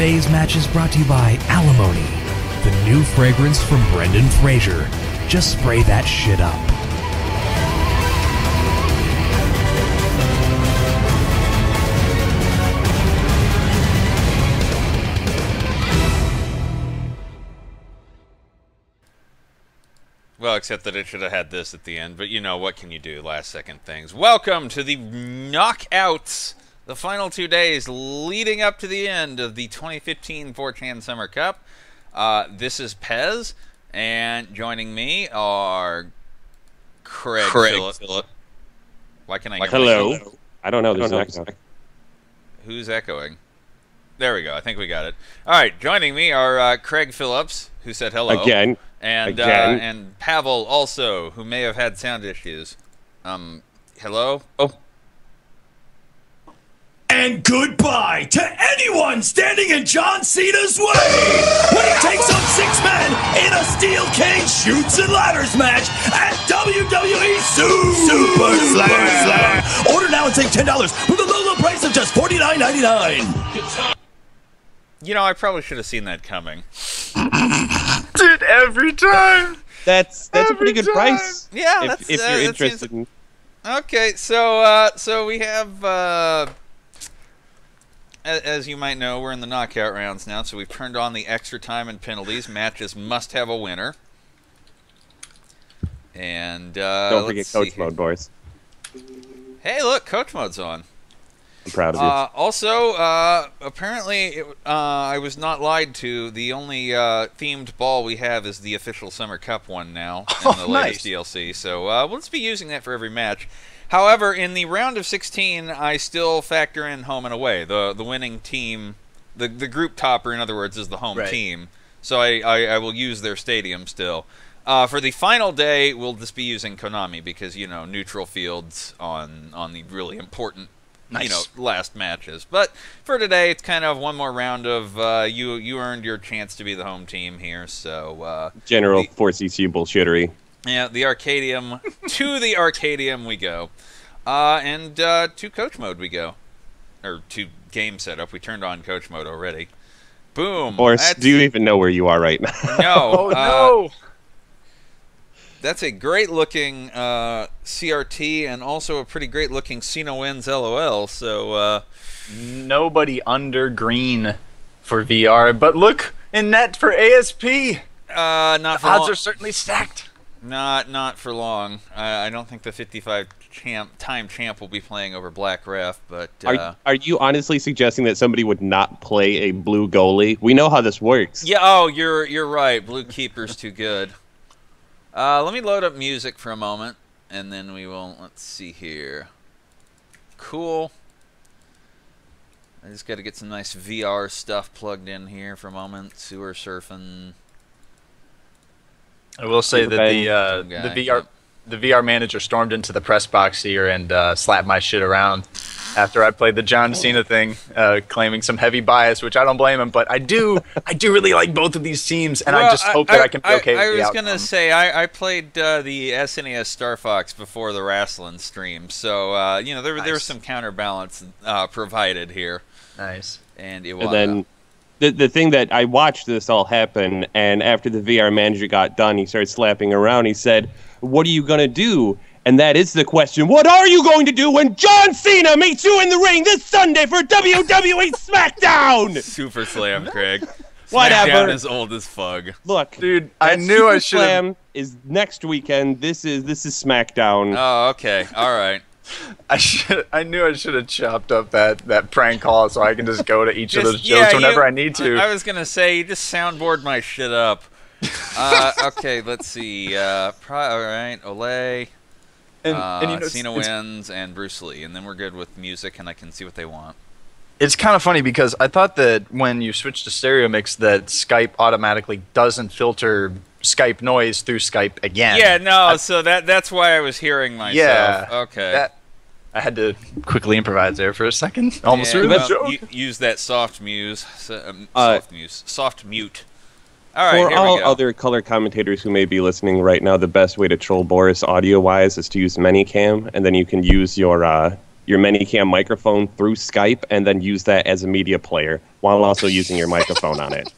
Today's match is brought to you by Alimony, the new fragrance from Brendan Fraser. Just spray that shit up. Well, except that it should have had this at the end, but you know, what can you do? Last second things. Welcome to the knockouts, the final 2 days leading up to the end of the 2015 4chan Summer Cup. This is Pez, and joining me are Craig Phillip. Why can I hear Hello. myself? I don't know. There's an echo. Who's echoing? There we go. I think we got it. All right, joining me are Craig Phillips, who said hello. Again. And Pavel also, who may have had sound issues. Hello? Oh. And goodbye to anyone standing in John Cena's way when he takes on 6 men in a steel cage shoots and ladders match at WWE Super Slam. Order now and save $10 with a low price of just $49.99. You know, I probably should have seen that coming. Dude, every time. That's a pretty good price. Yeah, if you're interested in. Okay, so we have, as you might know, we're in the knockout rounds now, so we've turned on the extra time and penalties. Matches must have a winner. And Don't forget coach mode, boys. Hey, look, coach mode's on. I'm proud of you. Also, apparently, I was not lied to. The only themed ball we have is the official Summer Cup one now in the latest DLC. So let's be using that for every match. However, in the round of 16, I still factor in home and away. The winning team, the group topper, in other words, is the home team. So I will use their stadium still. For the final day, we'll just be using Konami because, you know, neutral fields on the really important last matches. But for today, it's kind of one more round of you earned your chance to be the home team here. So General 4CC bullshittery. Yeah, the Arcadium. To the Arcadium we go. And to coach mode we go. Or to game setup. We turned on coach mode already. Boom. Or do you even know where you are right now? No. Oh, no. That's a great-looking CRT and also a pretty great-looking Cena wins LOL. So Nobody under green for VR, but look in net for ASP. not for Odds long. are certainly stacked. Not for long. I don't think the 55 time champ will be playing over Black Ref, but Are you honestly suggesting that somebody would not play a blue goalie? We know how this works. yeah. Oh, you're right. Blue keeper's too good. Let me load up music for a moment, and then we will. Let's see here. Cool. I just got to get some nice VR stuff plugged in here for a moment. Sewer surfing. I will say that the VR manager stormed into the press box here and slapped my shit around after I played the John Cena thing, claiming some heavy bias, which I don't blame him. But I do really like both of these teams, and I just hope that I can be okay with the outcome. I was gonna say I played the SNES Star Fox before the wrestling stream, so you know there was some counterbalance provided here. Nice. And then the thing that I watched this all happen, and after the VR manager got done, he started slapping around. He said, "What are you gonna do?" And that is the question. What are you going to do when John Cena meets you in the ring this Sunday for WWE SmackDown? Super Slam, Craig. Whatever. SmackDown is old as fug. Look, Dude, I knew I should have. Slam is next weekend. This is SmackDown. Oh, okay. All right. I knew I should have chopped up that prank call so I can just go to each of those jokes whenever I need to. I was gonna say you just soundboard my shit up. Okay, let's see. All right, Olay. And you know, Cena wins and Bruce Lee, and then we're good with music, and I can see what they want. It's kind of funny because I thought that when you switch to stereo mix that Skype automatically doesn't filter Skype noise through Skype again. Yeah, no, so that's why I was hearing myself. Yeah. Okay. I had to quickly improvise there for a second. Almost through the joke. Use that soft mute. Soft mute. All right, For here all we go. other color commentators who may be listening right now, the best way to troll Boris audio-wise is to use Manycam, and then you can use your your Minicam microphone through Skype and then use that as a media player while also using your microphone on it.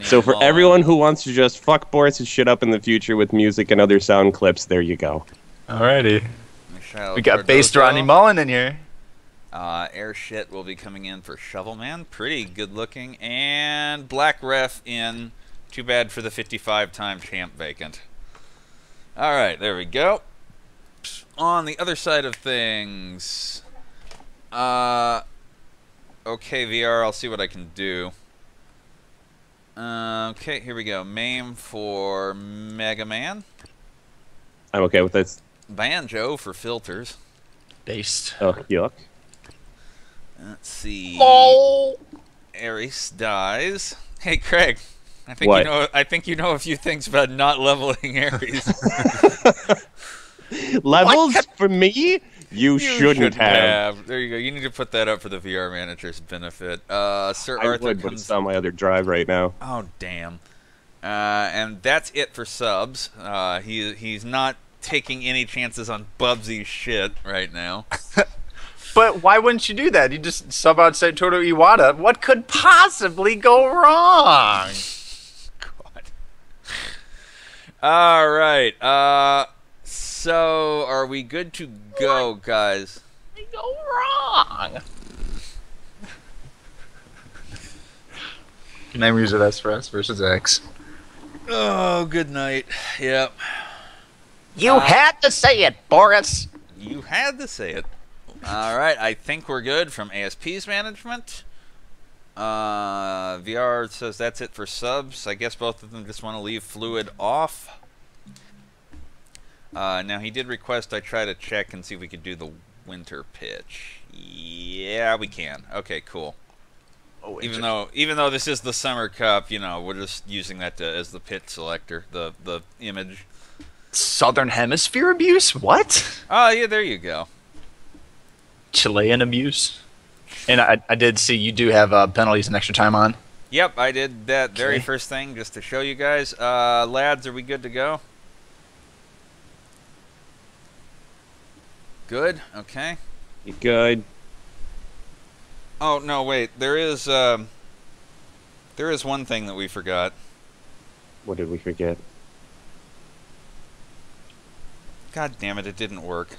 So for everyone who wants to just fuck Boris' shit up in the future with music and other sound clips, there you go. Alrighty. We got based Rodney Mullen in here. Air Shit will be coming in for Shovelman. Pretty good looking. And Black Ref in. Too bad for the 55-time champ vacant. Alright, there we go. On the other side of things. Okay, VR, I'll see what I can do. Okay, here we go. MAME for Mega Man. I'm okay with this. Banjo for Filters. Based. Oh, yuck. Let's see. Oh. Ares dies. Hey, Craig. I think you know a few things about not leveling Ares. Levels for me? You shouldn't have. There you go. You need to put that up for the VR manager's benefit. Sir Arthur but it's on my other drive right now. Oh damn. And that's it for subs. He's not taking any chances on Bubsy's shit right now. But why wouldn't you do that? You just sub out Satoru Iwata. What could possibly go wrong? God. All right. So are we good to go, guys? What could go wrong? Name user S versus X. Oh, good night. Yep. You had to say it, Boris. You had to say it. All right, I think we're good from ASP's management. VR says that's it for subs. I guess both of them just want to leave Fluid off. Now, he did request I try to check and see if we could do the winter pitch. Yeah, we can. Okay, cool. Oh, even though this is the Summer Cup, you know, we're just using that as the pit selector, the image. Southern Hemisphere abuse? What? Oh, yeah, there you go. Chilean abuse. And I did see you do have penalties and extra time on. Yep, I did that very first thing just to show you guys. Lads, are we good to go? Good? Okay. You good? Oh, no, wait. There is one thing that we forgot. What did we forget? God damn it, it didn't work.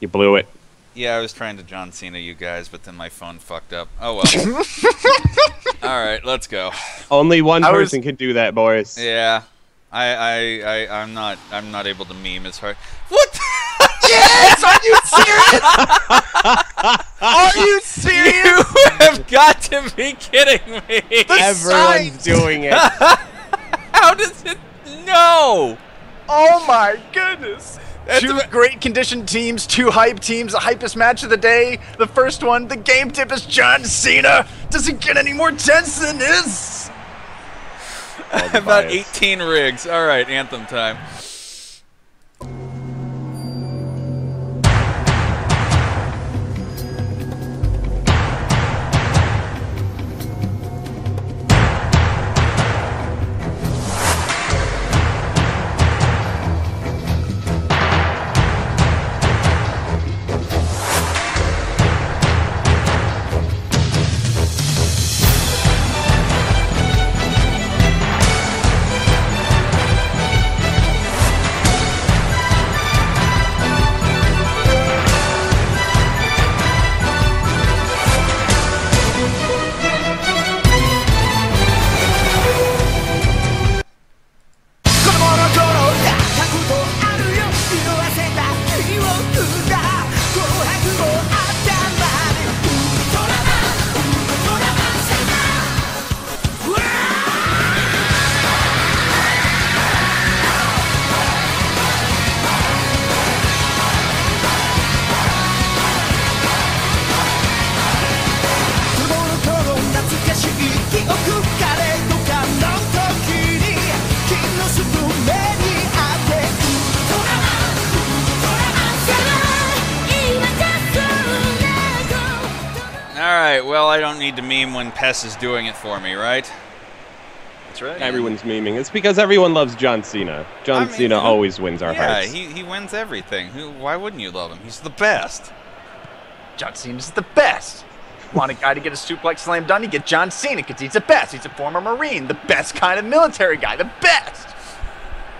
You blew it. Yeah, I was trying to John Cena you guys, but then my phone fucked up. Oh well. Alright, let's go. Only one person can do that, Boris. Yeah. I'm not able to meme as hard. What? Yes! Are you serious? Are you serious? You have got to be kidding me. Everyone's doing it. How does it know? Oh my goodness. Two great conditioned teams, two hype teams, the hypest match of the day. The first one, the game tip is John Cena. Does it get any more tense than this? About 18 rigs. All right, anthem time. Alright, well, I don't need to meme when Pess is doing it for me, right? That's right. Everyone's memeing. It's because everyone loves John Cena. John Cena always wins our hearts. Yeah, he wins everything. Why wouldn't you love him? He's the best. John Cena's the best. Want a guy to get a suplex slam done? You get John Cena because he's the best. He's a former Marine, the best kind of military guy, the best.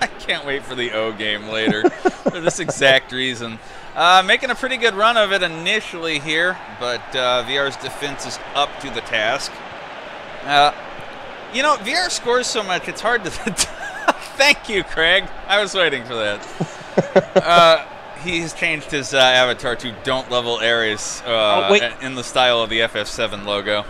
I can't wait for the O game later for this exact reason. Making a pretty good run of it initially here, but VR's defense is up to the task. You know, VR scores so much, it's hard to... Thank you, Craig. I was waiting for that. He's changed his avatar to Don't Level Ares in the style of the FF7 logo.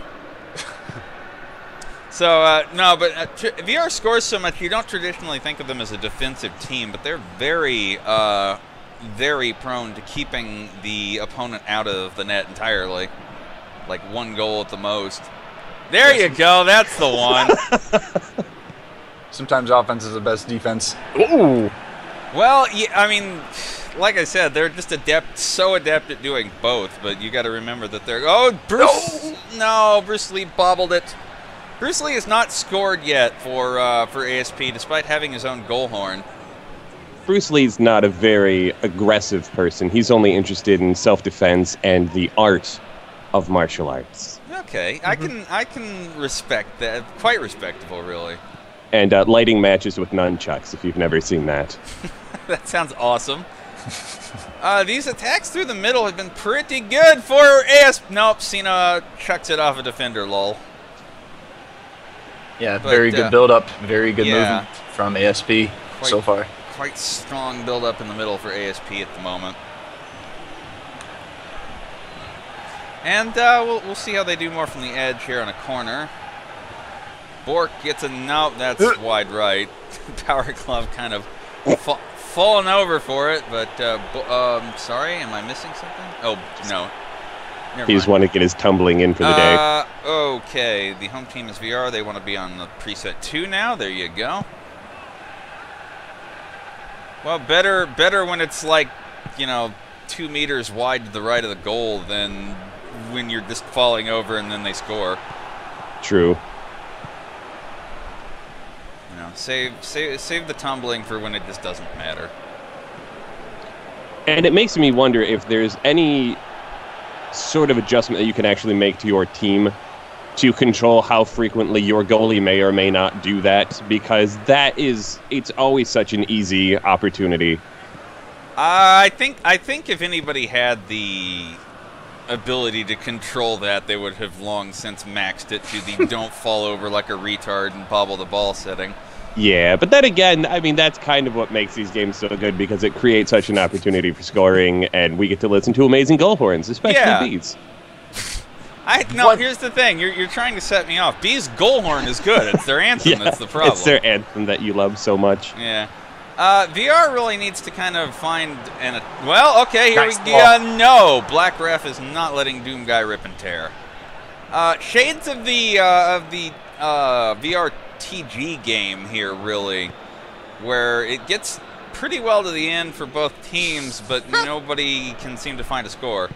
So, no, but VR scores so much, you don't traditionally think of them as a defensive team, but they're very, very prone to keeping the opponent out of the net entirely. Like one goal at the most. There you go, that's the one. Sometimes offense is the best defense. Ooh. Well, yeah, I mean, like I said, they're just so adept at doing both, but you got to remember that they're... Oh, Bruce! No, Bruce Lee bobbled it. Bruce Lee has not scored yet for ASP, despite having his own goal horn. Bruce Lee's not a very aggressive person. He's only interested in self-defense and the art of martial arts. Okay, I can respect that. Quite respectable, really. And lighting matches with nunchucks, if you've never seen that. That sounds awesome. These attacks through the middle have been pretty good for ASP. Nope, Cena chucks it off a defender, lol. Yeah, very good build-up, very good movement from ASP so far. Quite strong build-up in the middle for ASP at the moment. And we'll see how they do more from the edge here on a corner. Bork gets a no, that's wide right. Power Glove kind of falling over for it, but sorry, am I missing something? Oh, no. He just wanted to get his tumbling in for the day. Okay, the home team is VR. They want to be on the preset 2 now. There you go. Well, better when it's like, 2 meters wide to the right of the goal than when you're just falling over and then they score. True. Save the tumbling for when it just doesn't matter. And it makes me wonder if there's any sort of adjustment that you can actually make to your team to control how frequently your goalie may or may not do that, because it's always such an easy opportunity. I think if anybody had the ability to control that, they would have long since maxed it to the don't fall over like a retard and bobble the ball setting. Yeah, but then again, I mean, that's kind of what makes these games so good, because it creates such an opportunity for scoring, and we get to listen to amazing goal horns, especially B's. Here's the thing. You're trying to set me off. B's goal horn is good. It's their anthem that's the problem. It's their anthem that you love so much. Yeah. VR really needs to kind of find well, okay, here nice we go. No, Black Ref is not letting Doom Guy rip and tear. Shades of the VR TG game here, really, where it gets pretty well to the end for both teams, but nobody can seem to find a score.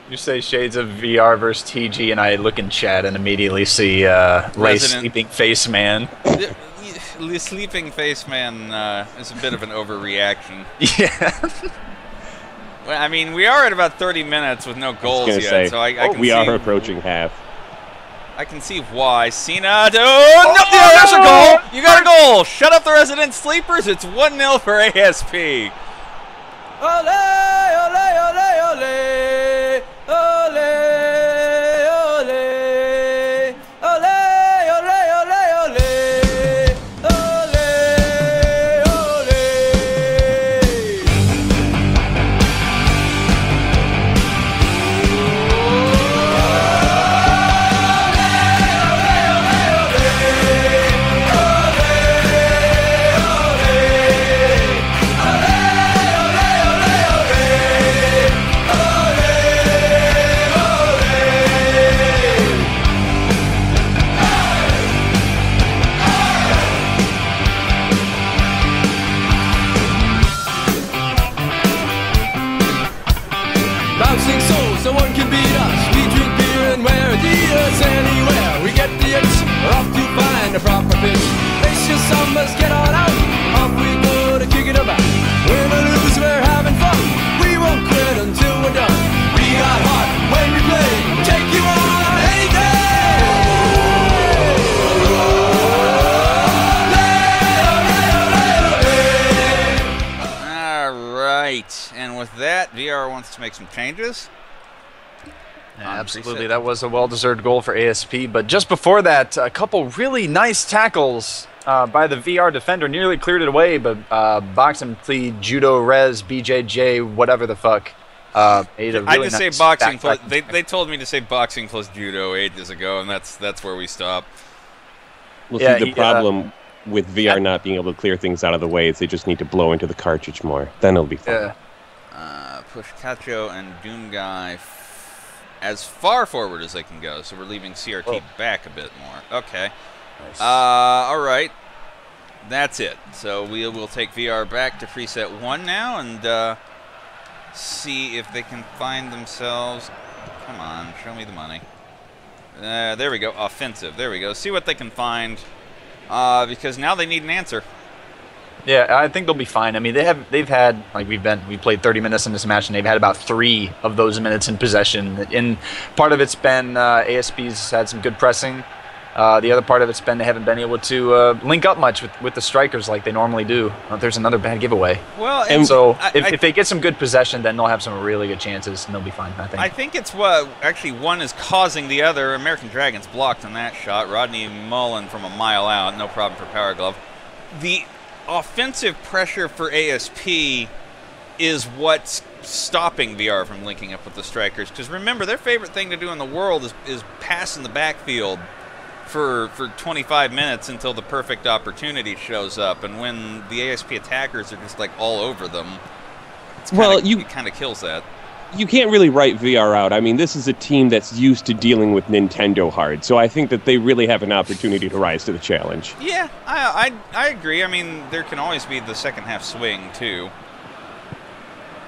You say shades of VR versus TG, and I look in chat and immediately see Lay Sleeping Face Man. The Sleeping Face Man is a bit of an overreaction. Yeah. Well, I mean, we are at about 30 minutes with no goals yet, so I can see... We are approaching half. I can see why Cena... Oh, no, there's a goal! You got a goal! Shut up the Resident Sleepers! It's 1-0 for ASP. Ole, ole, ole, ole! Ole, ole! Ole, ole, ole, ole! wants to make some changes. Absolutely, that was a well-deserved goal for ASP. But just before that, a couple really nice tackles by the VR defender. Nearly cleared it away, but boxing plea, judo, res, BJJ, whatever the fuck. I just say boxing plus. They told me to say boxing plus judo ages ago, and that's where we stop. Well, yeah, see, the problem with VR not being able to clear things out of the way is they just need to blow into the cartridge more. Then it'll be fun. Push Cacho and Doom Guy as far forward as they can go, so we're leaving CRT back a bit more. Okay. Nice. All right. That's it. So we will take VR back to preset 1 now and see if they can find themselves. Come on, show me the money. There we go. Offensive. There we go. See what they can find, because now they need an answer. Yeah, I think they'll be fine. I mean, they've had, like, we played 30 minutes in this match, and they've had about 3 of those minutes in possession. And part of it's been ASP's had some good pressing. The other part of it's been they haven't been able to link up much with the strikers like they normally do. There's another bad giveaway. Well, and so if they get some good possession, then they'll have some really good chances, and they'll be fine, I think. I think it's actually one is causing the other. American Dragons blocked on that shot. Rodney Mullen from a mile out, no problem for Power Glove. The offensive pressure for ASP is what's stopping VR from linking up with the strikers. Because remember, their favorite thing to do in the world is pass in the backfield for 25 minutes until the perfect opportunity shows up. And when the ASP attackers are just like all over them, it kind of kills that. You can't really write VR out. I mean, this is a team that's used to dealing with Nintendo hard, so I think that they really have an opportunity to rise to the challenge. Yeah, I agree. I mean, there can always be the second half swing, too.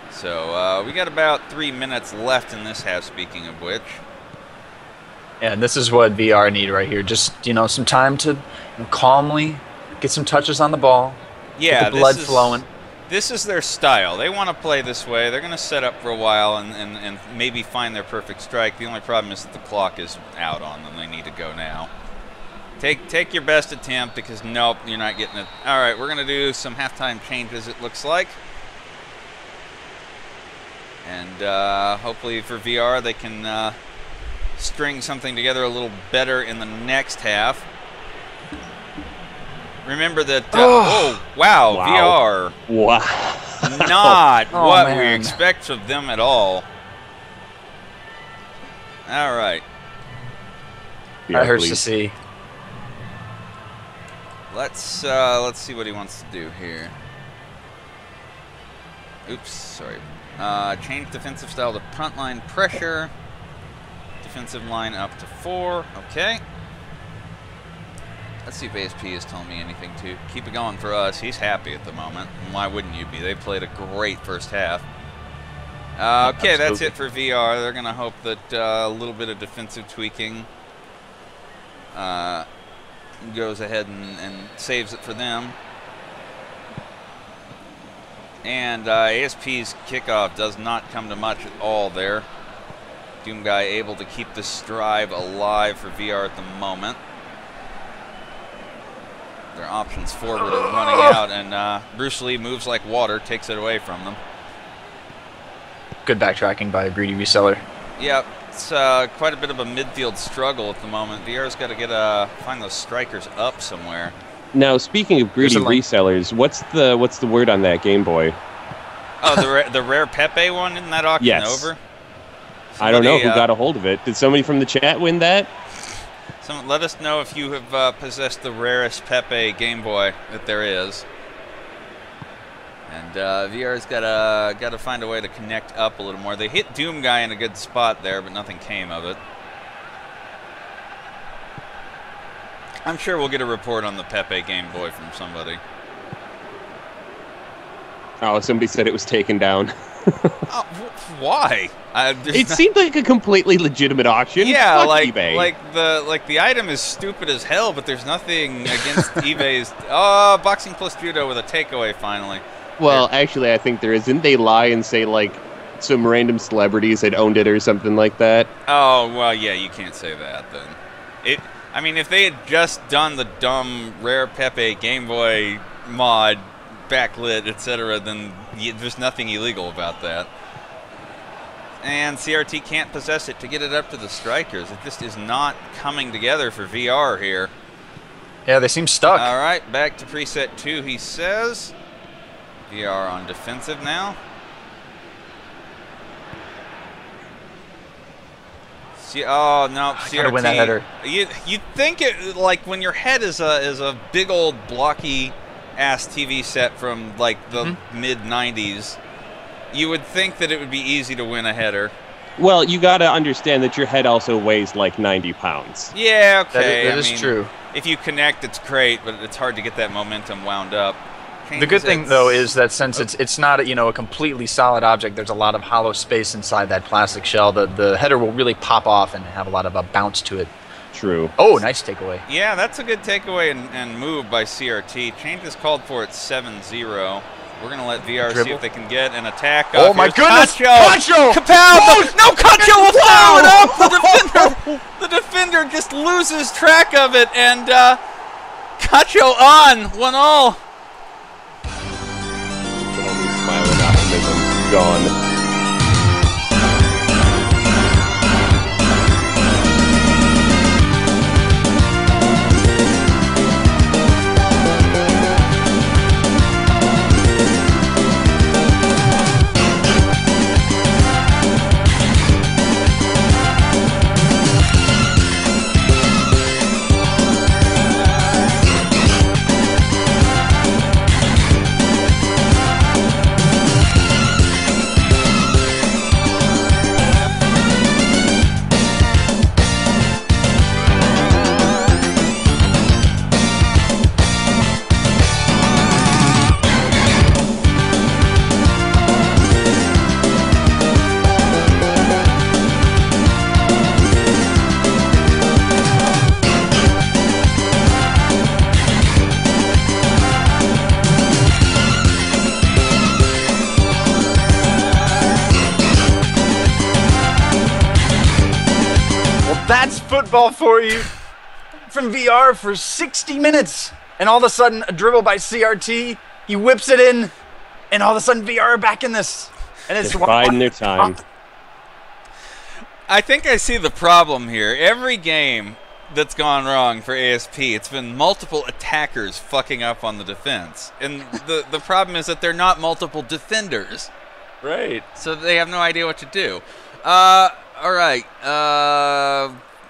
So, we got about 3 minutes left in this half, speaking of which. Yeah, and this is what VR need right here. Just, some time to calmly get some touches on the ball. Yeah, get the blood flowing. This is their style. They want to play this way. They're going to set up for a while and maybe find their perfect strike. The only problem is that the clock is out on them. They need to go now. Take your best attempt because, nope, you're not getting it. All right, we're going to do some halftime changes, it looks like. And hopefully for VR they can string something together a little better in the next half. Remember that, wow, VR. Wow. Not what we expect of them at all. All right. That hurts to see. Let's see what he wants to do here. Oops, sorry. Change defensive style to front line pressure. Defensive line up to 4. Okay. Let's see if ASP is telling me anything to keep it going for us. He's happy at the moment. And why wouldn't you be? They played a great first half. Okay, that's it for VR. They're going to hope that a little bit of defensive tweaking goes ahead and saves it for them. And ASP's kickoff does not come to much at all there. Doom Guy able to keep this drive alive for VR at the moment. Their options forward are running out, and Bruce Lee moves like water, takes it away from them. Good backtracking by a greedy reseller. Yep, it's quite a bit of a midfield struggle at the moment. VR's got to find those strikers up somewhere. Now, speaking of greedy resellers, what's the word on that Game Boy? Oh, the rare Pepe one? Isn't that auction over? I don't know who got a hold of it. Did somebody from the chat win that? Let us know if you have possessed the rarest Pepe Game Boy that there is. And VR's got to find a way to connect up a little more. They hit Doom Guy in a good spot there, but nothing came of it. I'm sure we'll get a report on the Pepe Game Boy from somebody. Oh, somebody said it was taken down. Why? It seemed like a completely legitimate auction. Yeah, Fuck like eBay. the item is stupid as hell, but there's nothing against eBay's. Oh, boxing plus judo with a takeaway finally. Well, actually, I think there is. Didn't they lie and say like some random celebrities had owned it or something like that? Oh well, yeah, you can't say that then. I mean, if they had just done the dumb rare Pepe Game Boy mod, backlit, etc., then there's nothing illegal about that. And CRT can't possess it to get it up to the strikers. It just is not coming together for VR here. Yeah, they seem stuck. All right, back to preset 2, he says. VR on defensive now. Oh no, CRT. Gotta win that header. You think it, like when your head is a big old blocky ass TV set from like the mid 90s, you would think that it would be easy to win a header. Well, you got to understand that your head also weighs like 90 pounds. Yeah, okay. That is true. If you connect, it's great, but it's hard to get that momentum wound up. The good thing, though, is that since it's not a completely solid object, there's a lot of hollow space inside that plastic shell. The header will really pop off and have a lot of a bounce to it. True. Oh, nice takeaway. Yeah, that's a good takeaway and move by CRT. Change is called for at 7-0. We're going to let VR see if they can get an attack. Oh, my goodness! Cacho! Kapow! No, Cacho will throw it up! The defender just loses track of it, and Cacho on 1-0. Smiling optimism gone. That's football for you from VR for 60 minutes. And all of a sudden, a dribble by CRT, he whips it in, and all of a sudden, VR are back in this. And it's biding their time. I think I see the problem here. Every game that's gone wrong for ASP, it's been multiple attackers fucking up on the defense. And the problem is that they're not multiple defenders. Right. So they have no idea what to do. All right.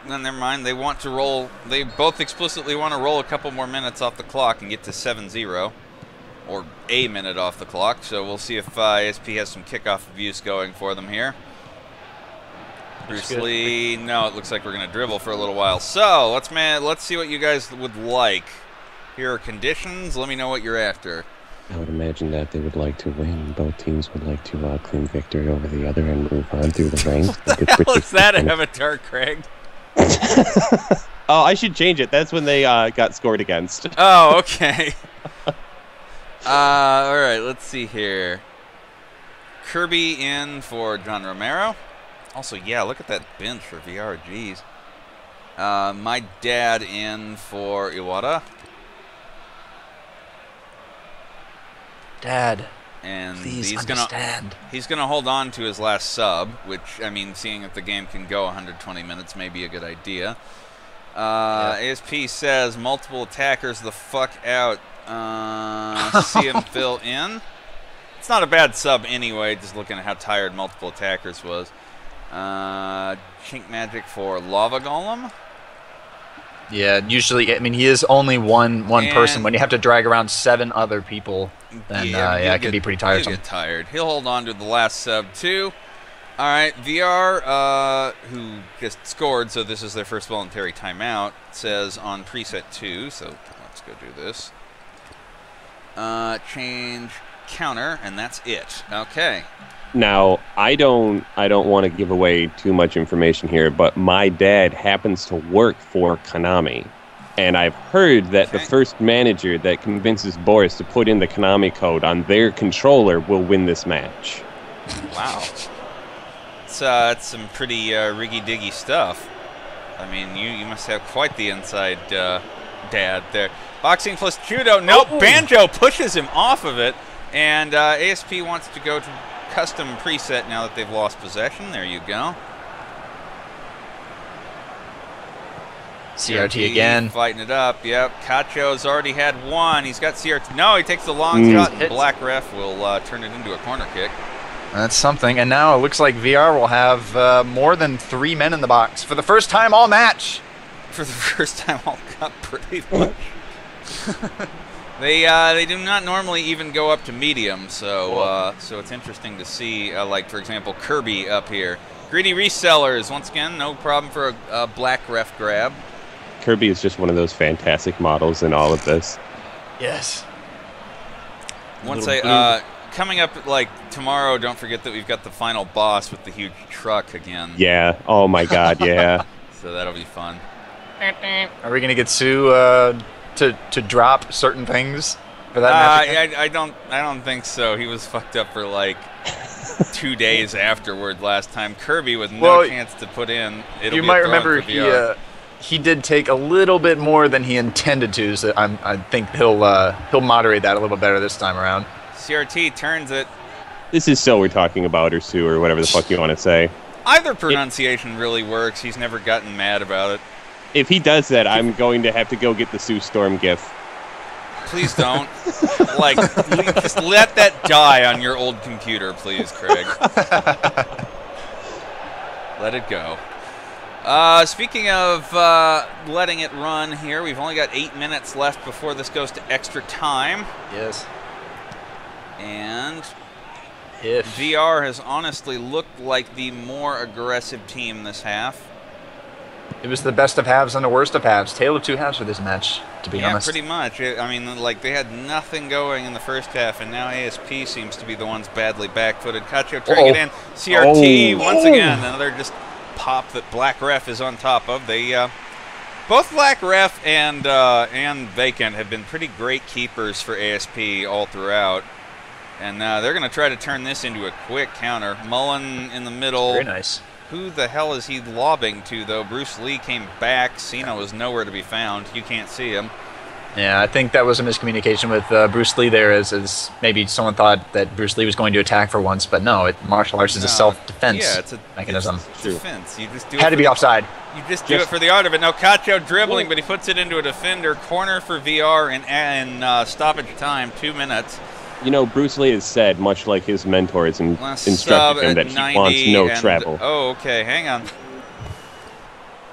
No, never mind. They want to roll. They both explicitly want to roll a couple more minutes off the clock and get to 7-0, or a minute off the clock. So we'll see if ASP has some kickoff abuse going for them here. Bruce Lee. No, it looks like we're going to dribble for a little while. So let's see what you guys would like. Here are conditions. Let me know what you're after. I would imagine that they would like to win. Both teams would like to claim victory over the other and move on through the ranks. What the hell is that, Avatar Craig? Oh, I should change it. That's when they got scored against. Oh, okay. All right, let's see here. Kirby in for John Romero. Also, yeah, look at that bench for VR. Jeez. My dad in for Iwata. Dad, and please understand. He's gonna hold on to his last sub, which, I mean, seeing if the game can go 120 minutes may be a good idea. ASP says multiple attackers the fuck out. See him fill in. It's not a bad sub anyway, just looking at how tired multiple attackers was. Chink Magic for Lava Golem. Yeah, usually, I mean, he is only one person. When you have to drag around 7 other people, then it can be pretty tiresome. He'll get tired. He'll hold on to the last sub too. All right, VR, who just scored, so this is their first voluntary timeout, says on preset 2. So let's go do this. Change counter, and that's it. Okay. Now, I don't want to give away too much information here, but my dad happens to work for Konami. And I've heard that the first manager that convinces Boris to put in the Konami code on their controller will win this match. Wow. It's some pretty riggy-diggy stuff. I mean, you must have quite the inside dad there. Boxing plus judo. Nope, Banjo pushes him off of it. And ASP wants to go to custom preset now that they've lost possession. There you go. CRT again. Fighting it up, yep. Cacho's already had one. He's got CRT. No, he takes the long shot. And Black Ref will turn it into a corner kick. That's something. And now it looks like VR will have more than 3 men in the box for the first time all match. For the first time all cup, pretty much. They do not normally even go up to medium, so so it's interesting to see, like, for example, Kirby up here. Greedy Resellers, once again, no problem for a Black Ref grab. Kirby is just one of those fantastic models in all of this. Yes. Once coming up, like, tomorrow, don't forget that we've got the final boss with the huge truck again. Yeah. Oh, my God, yeah. So that'll be fun. Are we going to get Sue to drop certain things for that match? I don't think so. He was fucked up for, like, 2 days afterward last time. Kirby with no chance to put in. You might remember he did take a little bit more than he intended to, so I think he'll moderate that a little better this time around. CRT turns it. This is So We're Talking About, or Sue, or whatever the fuck you want to say. Either pronunciation really works. He's never gotten mad about it. If he does that, I'm going to have to go get the Sue Storm gif. Please don't. Like, just let that die on your old computer, please, Craig. Let it go. Speaking of letting it run here, we've only got 8 minutes left before this goes to extra time. Yes. And VR has honestly looked like the more aggressive team this half. It was the best of halves and the worst of halves. Tale of two halves for this match, to be honest. Yeah, pretty much. I mean, like, they had nothing going in the first half, and now ASP seems to be the ones badly back-footed. Cacho turning it in. CRT once again. Another just pop that Black Ref is on top of. They both Black Ref and Vacant have been pretty great keepers for ASP all throughout. And they're going to try to turn this into a quick counter. Mullen in the middle. Very nice. Who the hell is he lobbing to, though? Bruce Lee came back. Cena was nowhere to be found. You can't see him. Yeah, I think that was a miscommunication with Bruce Lee there, as maybe someone thought that Bruce Lee was going to attack for once, but no, martial arts is a self-defense mechanism. It's defense. You just do Had to be offside. You just do it for the art of it. Now Cacho dribbling, but he puts it into a defender. Corner for VR and stoppage time, 2 minutes. You know, Bruce Lee has said, much like his mentors instructed him, that he wants no travel. Oh, okay. Hang on.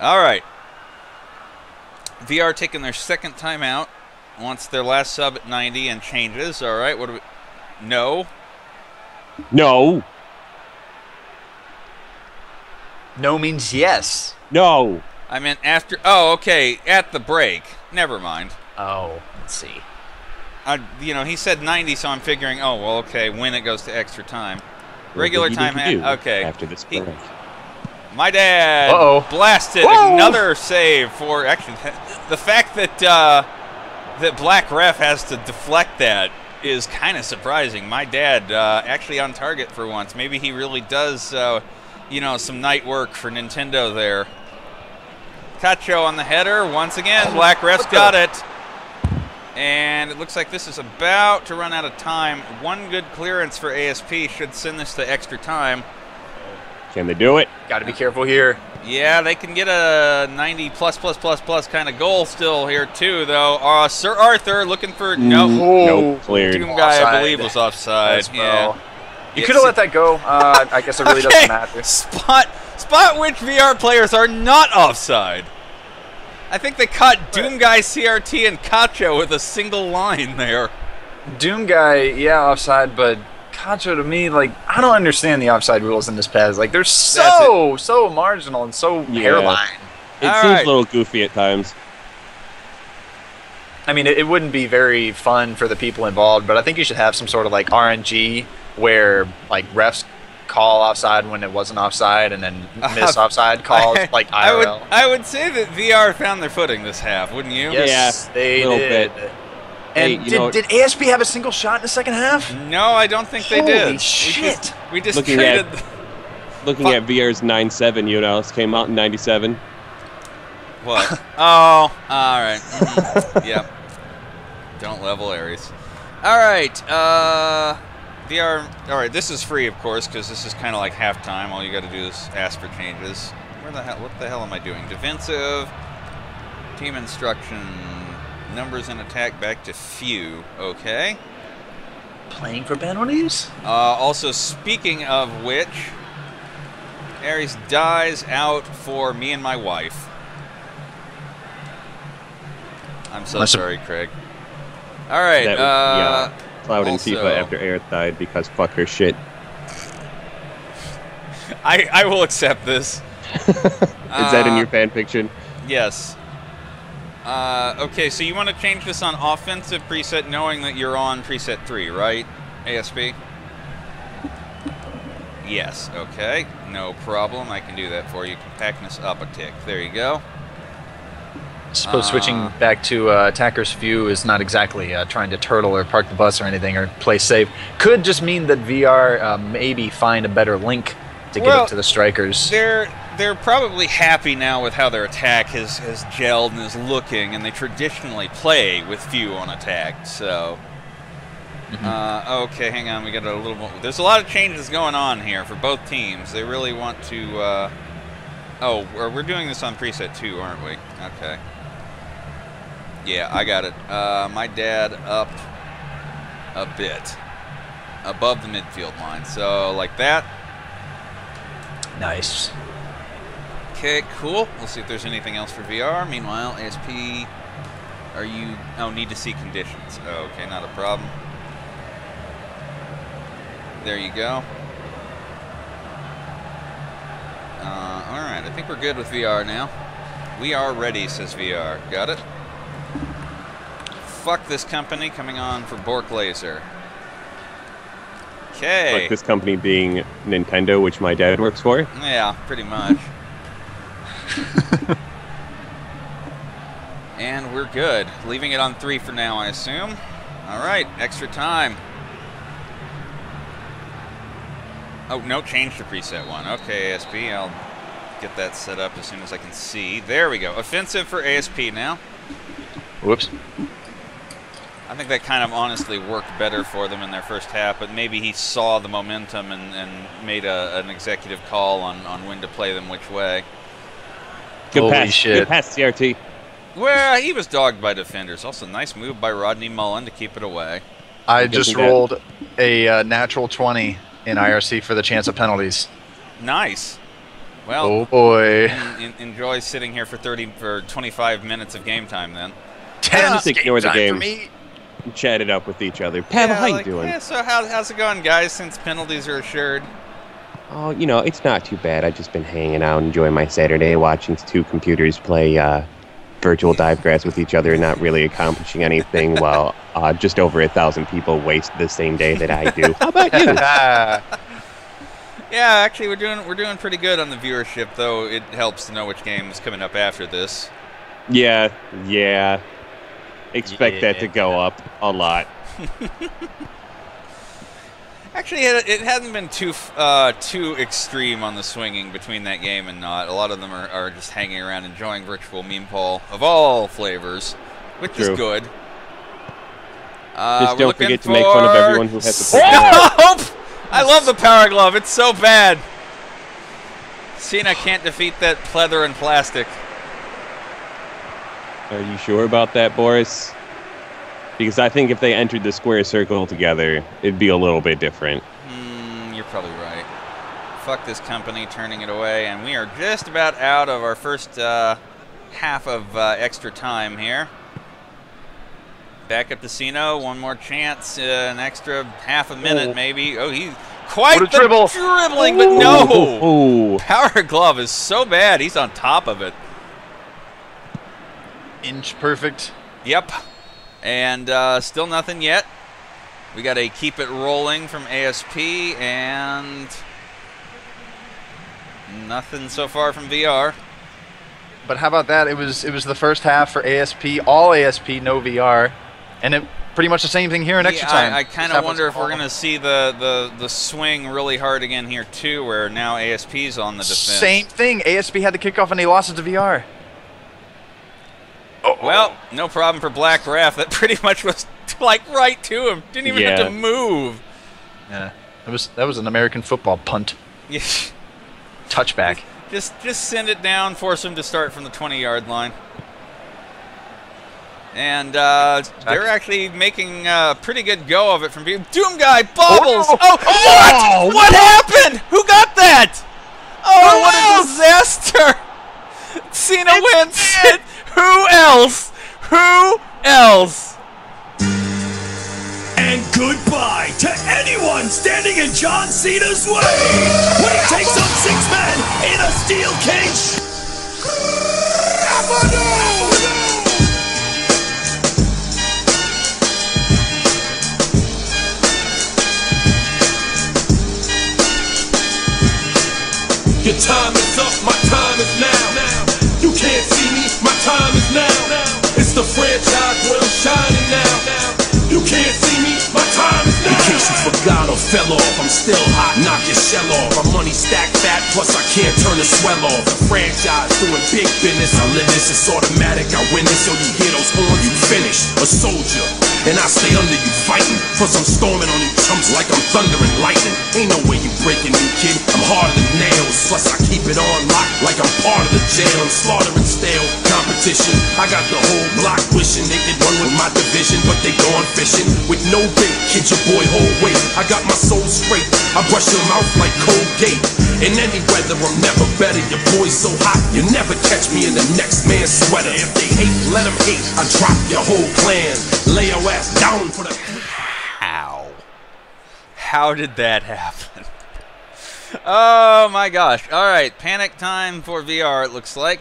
All right. VR taking their second timeout. Wants their last sub at 90 and changes. All right. What do we... No. No. No means yes. No. I meant after... Oh, okay. At the break. Never mind. Oh, let's see. You know, he said 90, so I'm figuring, oh, well, okay, when it goes to extra time. Regular time, okay. After this break. My dad blasted another save for, actually, the fact that that Black Ref has to deflect that is kind of surprising. My dad actually on target for once. Maybe he really does, you know, some night work for Nintendo there. Cacho on the header. Once again, Black Ref's got it. And it looks like this is about to run out of time. One good clearance for ASP should send this to extra time. Can they do it? Got to be careful here. Yeah, they can get a 90 plus kind of goal still here too, though. Sir Arthur looking for nope, cleared. Doom guy, I believe, was offside. Yeah, you could have let that go. I guess it really doesn't matter. Spot which VR players are not offside. I think they caught Doom Guy, CRT, and Cacho with a single line there. Doom Guy, yeah, offside, but Cacho, to me, like, I don't understand the offside rules in this PES. Like, they're so marginal and so hairline. It seems a little goofy at times. I mean, it wouldn't be very fun for the people involved, but I think you should have some sort of, like, RNG where, like, refs call offside when it wasn't offside and then miss offside calls like IRL. I would say that VR found their footing this half, wouldn't you? Yes, they did. Bit. And did ASP have a single shot in the second half? No, I don't think they did. Holy shit. We just traded... Looking at VR's 9-7, you know, came out in 97. What? Oh, all right. Yep. Don't level Ares. All right. VR. All right, this is free, of course, because this is kind of like halftime. All you got to do is ask for changes. What the hell am I doing? Defensive. Team instruction. Numbers and attack back to few. Okay. Playing for penalties? Also, speaking of which, Aries dies out for me and my wife. I'm so sorry, Craig. All right. Cloud and Tifa after Aerith died because fuck her shit. I will accept this. Is that in your fan fiction? Yes. Okay, so you want to change this on offensive preset knowing that you're on preset 3, right, ASP? Yes, okay. No problem. I can do that for you. Compactness up a tick. There you go. I suppose switching back to attacker's view is not exactly trying to turtle or park the bus or anything or play safe. Could just mean that VR maybe find a better link to get up to the strikers. They're probably happy now with how their attack has gelled and is looking, and they traditionally play with few on attack, so... okay, hang on, we got a little more... There's a lot of changes going on here for both teams. They really want to... Oh, we're doing this on preset 2, aren't we? Okay. Yeah, I got it. My dad up a bit. Above the midfield line, so like that. Nice. Okay, cool. We'll see if there's anything else for VR. Meanwhile, ASP, are you... Oh, need to see conditions. Okay, not a problem. There you go. Alright, I think we're good with VR now. We are ready, says VR. Got it? Fuck this company coming on for Bork Laser. Okay. Fuck this company being Nintendo, which my dad works for. Yeah, pretty much. And we're good. Leaving it on 3 for now, I assume. Alright, extra time. Oh, no, change to preset 1. Okay, ASP, I'll get that set up as soon as I can see. There we go. Offensive for ASP now. Whoops. I think that kind of honestly worked better for them in their first half, but maybe he saw the momentum and made an executive call on when to play them which way. Good pass, CRT. Well, he was dogged by defenders. Also, nice move by Rodney Mullen to keep it away. I just rolled a natural 20 in IRC for the chance of penalties. Nice. Well, oh boy. Enjoy sitting here for 25 minutes of game time then. 10 just ignore the game. For me. Chat it up with each other. Pavel, how you doing? Yeah, so how's it going, guys, since penalties are assured? Oh, you know, it's not too bad. I've just been hanging out, enjoying my Saturday, watching 2 computers play virtual divegrass with each other, not really accomplishing anything, while just over 1,000 people waste the same day that I do. How about you? Yeah, actually, we're doing pretty good on the viewership, though. It helps to know which game is coming up after this. Yeah. Expect that to go up a lot. Actually, it hasn't been too extreme on the swinging between that game and not. A lot of them are just hanging around enjoying virtual meme poll of all flavors, which is good. Just don't forget to make fun of everyone who has to Nope! I love the Power Glove. It's so bad. Cena can't defeat that pleather and plastic. Are you sure about that, Boris? Because I think if they entered the square circle together, it'd be a little bit different. You're probably right. Fuck this company, turning it away, and we are just about out of our first half of extra time here. Back up to Cena, one more chance, an extra half a minute maybe. Oh, he's quite the dribbling, but no! Power Glove is so bad, he's on top of it. Inch perfect. Yep. And still nothing yet. We got a keep it rolling from ASP, and nothing so far from VR. But how about that? It was the first half for ASP, all ASP, no VR, and it pretty much the same thing here in extra time. I kind of wonder if we're going to see the swing really hard again here too, where now ASP's on the defense. Same thing. ASP had the kickoff and they lost it to VR. Well, no problem for Black Raph. That pretty much was like right to him. Didn't even have to move. Yeah, that was an American football punt. Yeah. Touchback. Just send it down, force them to start from the 20-yard line. And they're actually making a pretty good go of it from people. Doom Guy bobbles. What? What happened? Who got that? Oh, what a disaster! Cena wins. Who else? Who else? And goodbye to anyone standing in John Cena's way when he takes on 6 men in a steel cage. Your time is up, my time is now. You can't see me, my time is now. It's the franchise where I'm shining now. You can't see me, my time is now. In case you forgot or fell off, I'm still hot, knock your shell off. My money stacked fat, plus I can't turn the swell off. The franchise doing big business, I live this, it's automatic. I win this, so you hear those horns, you finish. A soldier, and I stay under you fighting. Plus I'm storming on you chumps like I'm thunder and lightning. Ain't no way you breaking me, kid, I'm harder than nails. Plus I keep it on lock like I'm part of the jail. I'm slaughtering stale competition. I got the whole block wishing they could run with my division, but they gone fishing with no bait. Kid, your boy hold weight. I got my soul straight. I brush your mouth like Colgate. In any weather, I'm never better. Your boy's so hot, you never catch me in the next man's sweater. If they hate, let them hate. I drop your whole clan. Lay your ass down for the... How did that happen? Oh my gosh. Alright, panic time for VR, it looks like.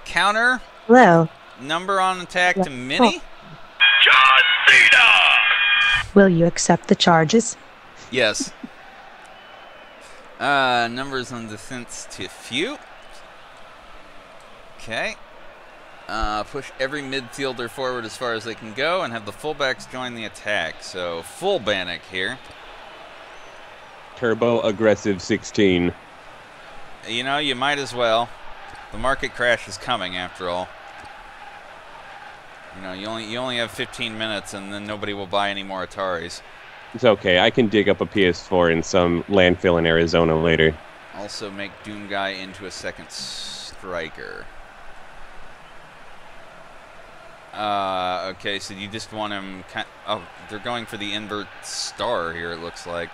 Counter. Hello. Number on attack to Mini. John Cena! Will you accept the charges? Yes. Numbers on defense to Few. Okay. Push every midfielder forward as far as they can go and have the fullbacks join the attack. So, full Bannock here. Turbo aggressive 16. You know, you might as well. The market crash is coming after all. You know, you only have 15 minutes and then nobody will buy any more Ataris. It's okay. I can dig up a PS4 in some landfill in Arizona later. Also make Doom Guy into a second striker. Okay, so you just want him... Oh, they're going for the invert star here, it looks like.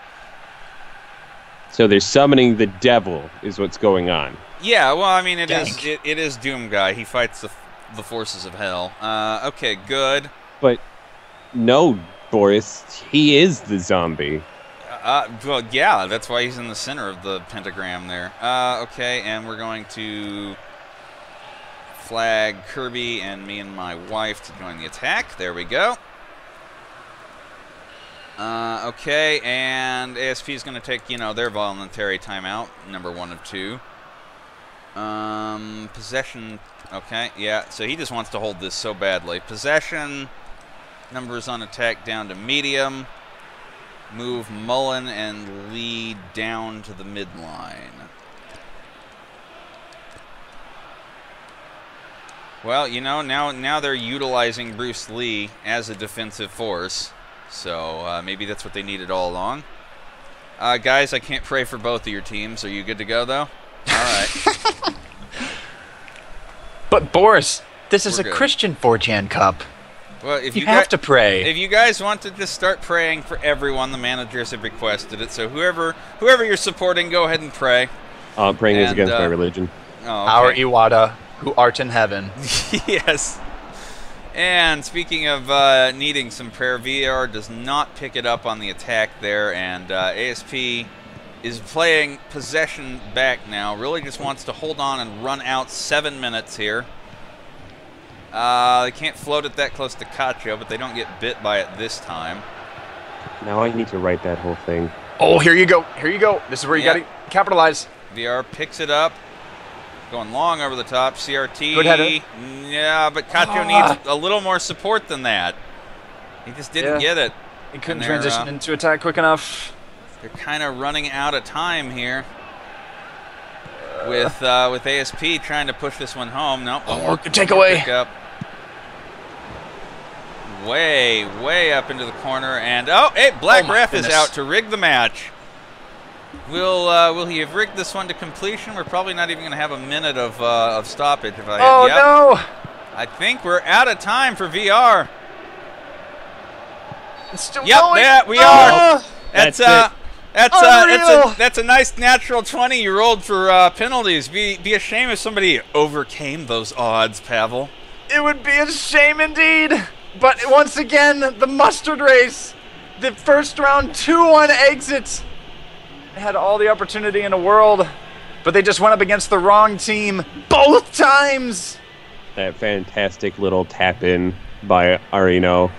So they're summoning the devil, is what's going on. Yeah, well, I mean, it is Doom Guy. He fights the forces of hell. Okay, good. But no, Boris, he is the zombie. Well, yeah, that's why he's in the center of the pentagram there. Okay, and we're going to flag Kirby and me and my wife to join the attack. There we go. Okay, and ASP is going to take, you know, their voluntary timeout, number 1 of 2. Possession, okay, yeah, so he just wants to hold this so badly. Possession, numbers on attack down to medium. Move Mullen and Lee down to the midline. Well, you know, now they're utilizing Bruce Lee as a defensive force. So maybe that's what they needed all along. Guys, I can't pray for both of your teams. Are you good to go, though? All right. But, Boris, this is a Christian 4chan Cup. Well, if you have to pray. If you guys want to just start praying for everyone, the managers have requested it. So whoever you're supporting, go ahead and pray. Praying is against my religion. Oh, okay. Our Iwata, who art in heaven. Yes. And speaking of needing some prayer, VR does not pick it up on the attack there, and ASP is playing possession back now. Really just wants to hold on and run out 7 minutes here. They can't float it that close to Cacho, but they don't get bit by it this time. Now I need to write that whole thing. Oh, here you go. Here you go. This is where you got to capitalize. VR picks it up. Going long over the top. CRT. Good header. Yeah, but Cacho needs a little more support than that. He just didn't get it. He couldn't transition into attack quick enough. They're kind of running out of time here. With ASP trying to push this one home. Nope. Good takeaway. way up into the corner, and oh, hey, Black Ref is out to rig the match. Will he have rigged this one to completion? We're probably not even going to have a minute of stoppage. If I no! I think we're out of time for VR. It's still going. Yeah, we are. That's a nice natural 20 you rolled for penalties. Be a shame if somebody overcame those odds, Pavel. It would be a shame indeed. But once again, the mustard race, the first round 2-1 exit. They had all the opportunity in the world, but they just went up against the wrong team both times. That fantastic little tap-in by Areno,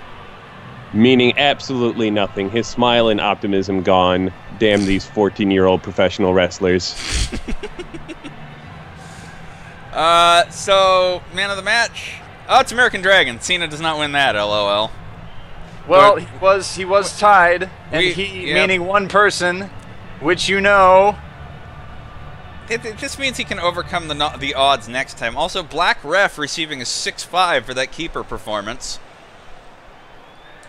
meaning absolutely nothing. His smile and optimism gone. Damn these 14-year-old professional wrestlers. So, man of the match. Oh, it's American Dragon. Cena does not win that, LOL. Well, he was tied, and meaning one person, which you know. It just means he can overcome the odds next time. Also, Black Ref receiving a 6-5 for that keeper performance.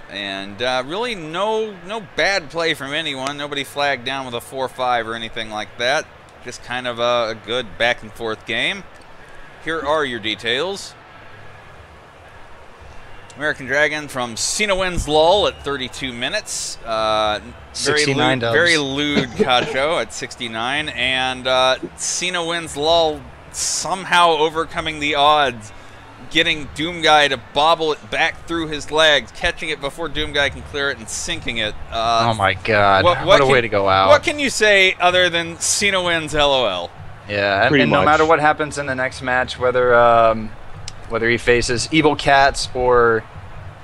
And really no bad play from anyone. Nobody flagged down with a 4-5 or anything like that. Just kind of a good back and forth game. Here are your details. American Dragon from Cena wins lull at 32 minutes. 69 dubs. Very lewd Cacho at 69. And Cena wins lull, somehow overcoming the odds, getting Doomguy to bobble it back through his legs, catching it before Doomguy can clear it, and sinking it. Oh my God! What a way to go out! What can you say other than Cena wins? LOL. Yeah, and no matter what happens in the next match, whether he faces evil cats or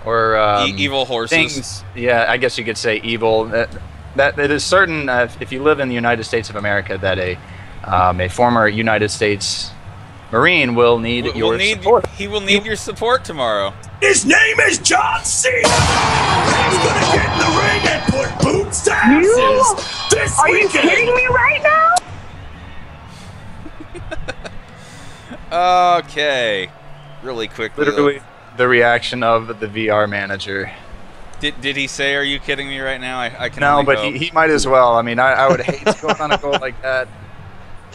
evil horses. Things, yeah, I guess you could say evil. That it is certain if you live in the United States of America that a former United States Marine will need your support. He will need your support tomorrow. His name is John Cena. He's gonna get in the ring and put boots to asses this weekend. Are you kidding me right now? Okay, really quickly. Literally, the reaction of the VR manager. Did he say, "Are you kidding me right now"? I can. No, but he might as well. I mean, I would hate to go on a goal like that.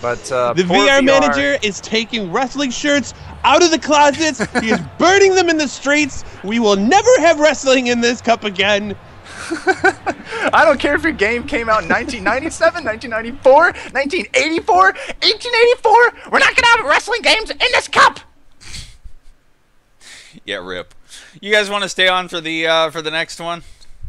But the VR manager is taking wrestling shirts out of the closets. He is burning them in the streets. We will never have wrestling in this cup again. I don't care if your game came out in 1997, 1994, 1984, 1884. We're not going to have wrestling games in this cup. Yeah, rip. You guys want to stay on for the next one?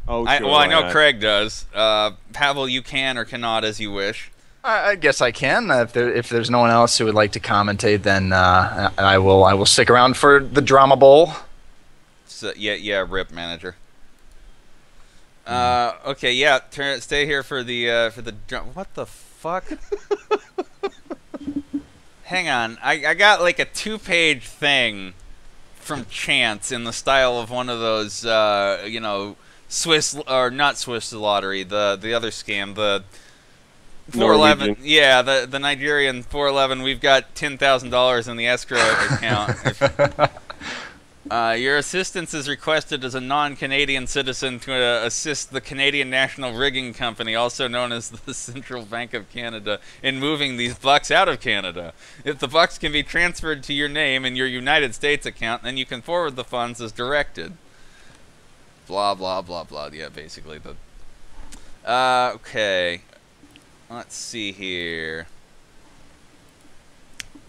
Oh, sure. I know Craig does. Pavel, you can or cannot as you wish. I guess I can. If there's no one else who would like to commentate, then I will stick around for the Drama Bowl. So, yeah, rip manager. Okay, yeah, stay here for the what the fuck? Hang on, I got like a 2-page thing from Chance in the style of one of those you know, Swiss or not Swiss lottery, the other scam, the 411. Norwegian. Yeah, the Nigerian 411. We've got $10,000 in the escrow account. Your assistance is requested as a non-Canadian citizen to assist the Canadian National Rigging Company, also known as the Central Bank of Canada, in moving these bucks out of Canada. If the bucks can be transferred to your name in your United States account, then you can forward the funds as directed. Blah, blah, blah, blah. Yeah, basically. Okay. Let's see here.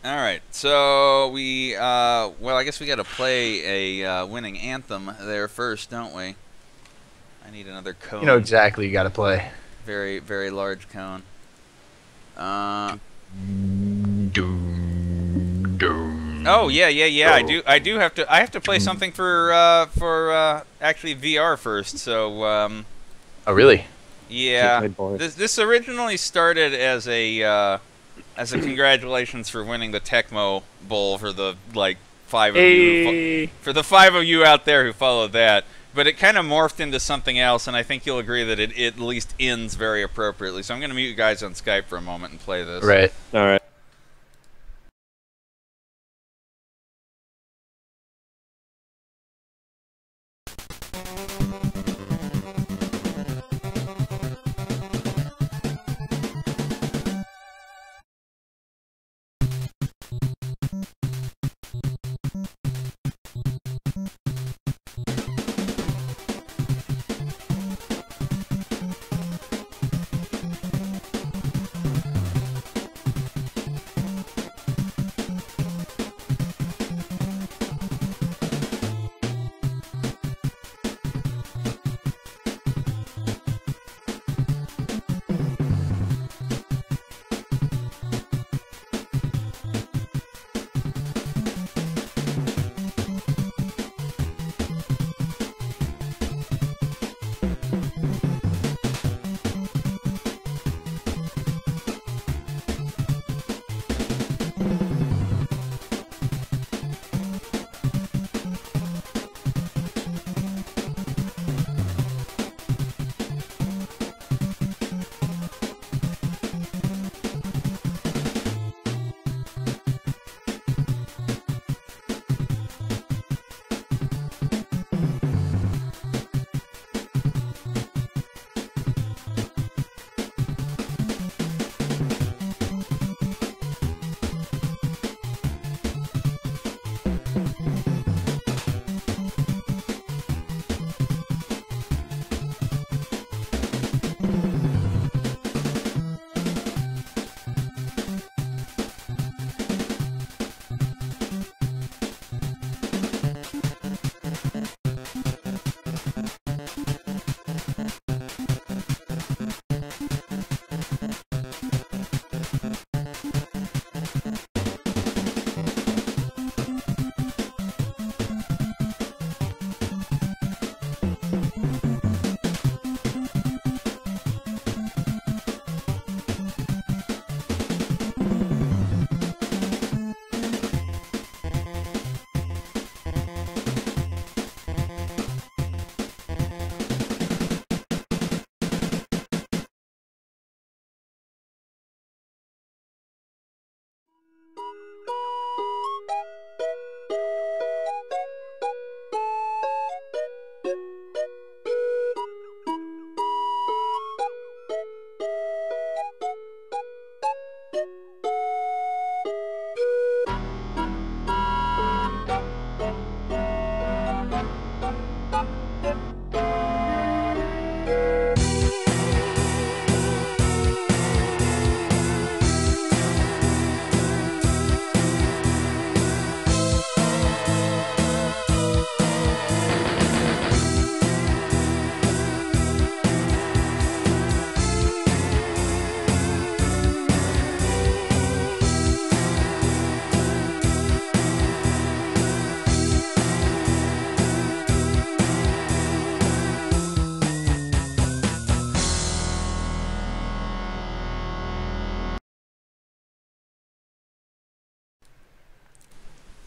All right, so we, well, I guess we got to play a winning anthem there first, don't we? I need another cone. You know exactly you got to play. Very, very large cone. Oh yeah. I do have to. I have to play something for actually VR first. So. Oh really? Yeah. This originally started as a congratulations for winning the Tecmo Bowl for the five of you out there who followed that. But it kind of morphed into something else, and I think you'll agree that it at least ends very appropriately. So I'm going to mute you guys on Skype for a moment and play this. Right. All right.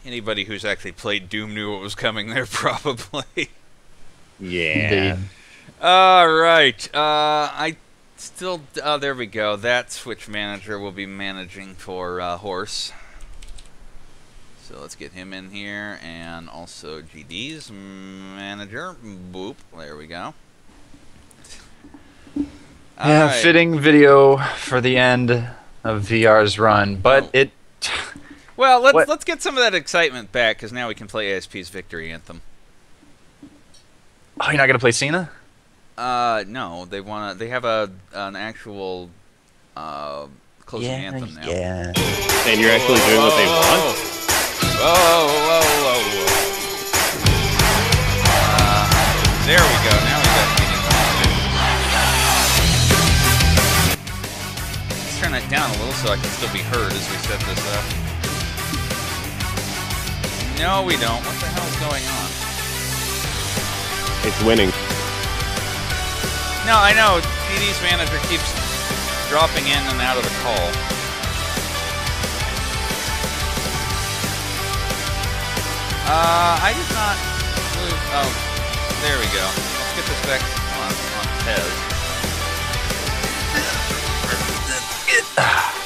Anybody who's actually played Doom knew what was coming there, probably. Yeah. All right. I still. There we go. That Switch manager will be managing for Horse. So let's get him in here, and also GD's manager. Boop. There we go. Yeah, right. fitting video for the end of VR's run, but it. Well, let's get some of that excitement back, because now we can play ASP's victory anthem. Oh, you're not gonna play Cena? No, they have an actual closing anthem now. Yeah. And you're actually doing what they want? Whoa. There we go. Now we got GD. Let's turn that down a little so I can still be heard as we set this up. No, we don't. What the hell's going on? It's winning. No, I know. GD's manager keeps dropping in and out of the call. I did not move. Oh, there we go. Let's get this back on Tez.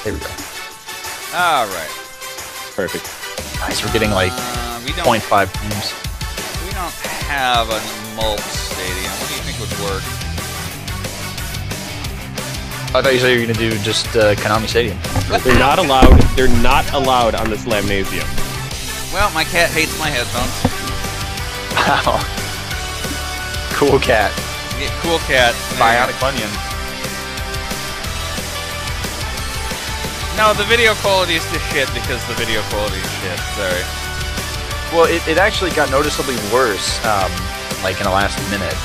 There we go. All right. Perfect. Nice, we're getting like We don't 0.5 frames. We don't have a Mulch Stadium. What do you think would work? I thought you said you were gonna do just Konami Stadium. They're not allowed. They're not allowed on this Lamnasium. Well, my cat hates my headphones. Wow. Cool cat. Yeah, cool cat. Bionic Bunyan. No, the video quality is just shit because the video quality is shit. Sorry. Well, it actually got noticeably worse, like in the last minute.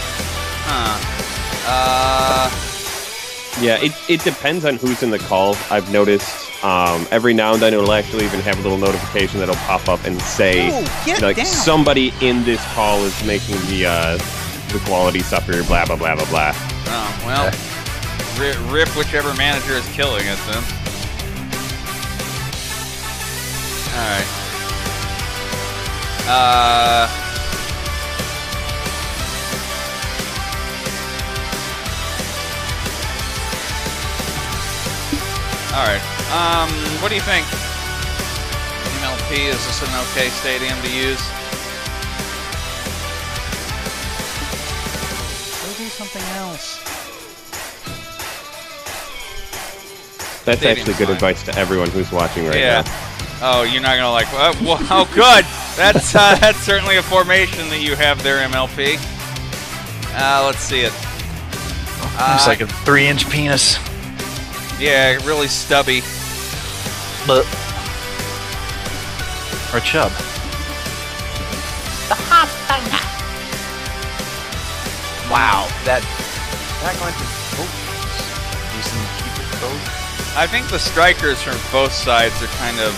Yeah, it depends on who's in the call. I've noticed every now and then it'll actually even have a little notification that'll pop up and say, somebody in this call is making the quality suffer, blah, blah, blah, blah, blah. Oh, well, rip whichever manager is killing it then. Alright. Alright. What do you think? MLP, is this an okay stadium to use? Go do something else. That's Stadium's actually good fine. advice to everyone who's watching right now. Oh, you're not gonna like. Oh, good. That's certainly a formation that you have there, MLP. Let's see it. Looks like a 3-inch penis. Yeah, really stubby. But or chub. Wow, that going to decent keep it both. I think the strikers from both sides are kind of,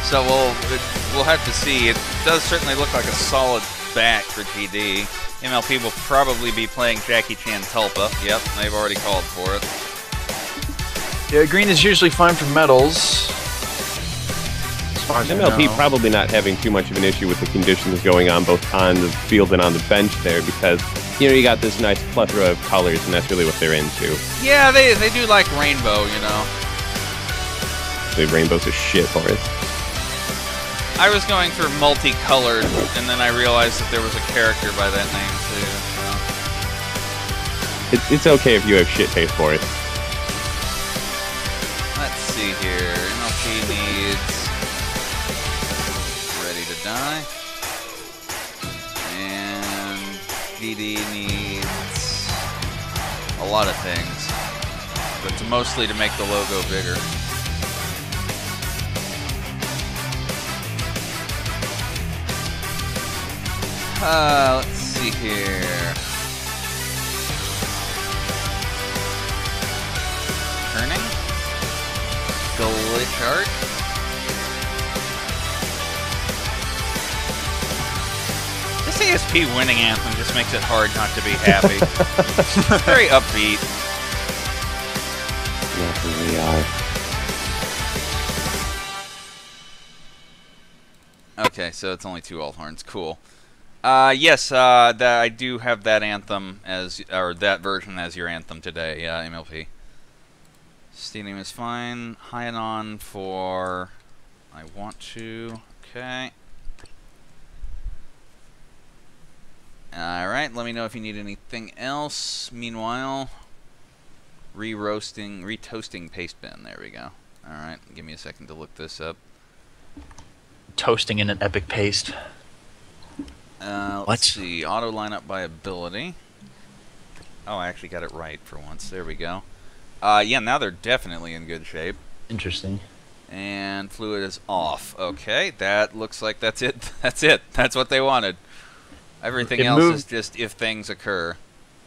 So we'll have to see. It does certainly look like a solid back for GD. MLP will probably be playing Jackie Chan Tulpa. Yep, they've already called for it. Yeah, green is usually fine for metals. As far as MLP I know. probably not having too much of an issue with the conditions going on both on the field and on the bench there because, you got this nice plethora of colors and that's really what they're into. Yeah, they do like rainbow, The rainbow's a shit for us. I was going for multicolored, and then I realized that there was a character by that name, too. So. It's okay if you have shit taste for it. Let's see here. MLP needs Ready to Die. And GD needs a lot of things. But mostly to make the logo bigger. Let's see here. Turning. Glitch art. This ASP winning anthem just makes it hard not to be happy. Very upbeat. Yes, we are. Okay, so it's only 2 Althorns. Cool. Yes, that I do have that anthem or that version as your anthem today, MLP. Stadium is fine. High and on for I want to. Okay. Alright, let me know if you need anything else. Meanwhile, retoasting paste bin. There we go. Alright, give me a second to look this up. Toasting in an epic paste. Let's see. Auto lineup by ability. Oh, I actually got it right for once. There we go. Yeah, now they're definitely in good shape. Interesting. And fluid is off. Okay, that looks like that's it. That's it. That's what they wanted. Everything else is just if things occur.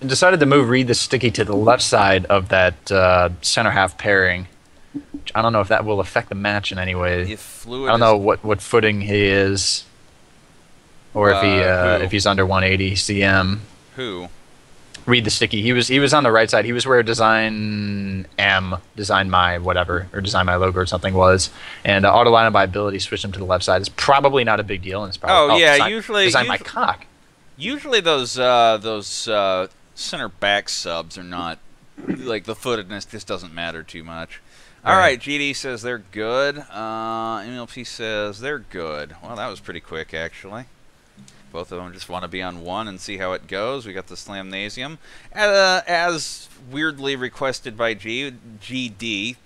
And decided to move Reed the Sticky to the left side of that center half pairing. Which I don't know if that will affect the match in any way. If fluid I don't know what footing he is. Or if he's under 180 cm. Who? Reed the Sticky. He was on the right side. He was where Design My whatever, or Design My logo or something was. And auto lineup by ability switched him to the left side. It's probably not a big deal. And it's probably Design My cock. Usually those center back subs are not like the footedness just doesn't matter too much. All right, GD says they're good. MLP says they're good. Well, that was pretty quick actually. Both of them just want to be on one and see how it goes. We got the Slamnasium. As weirdly requested by GD,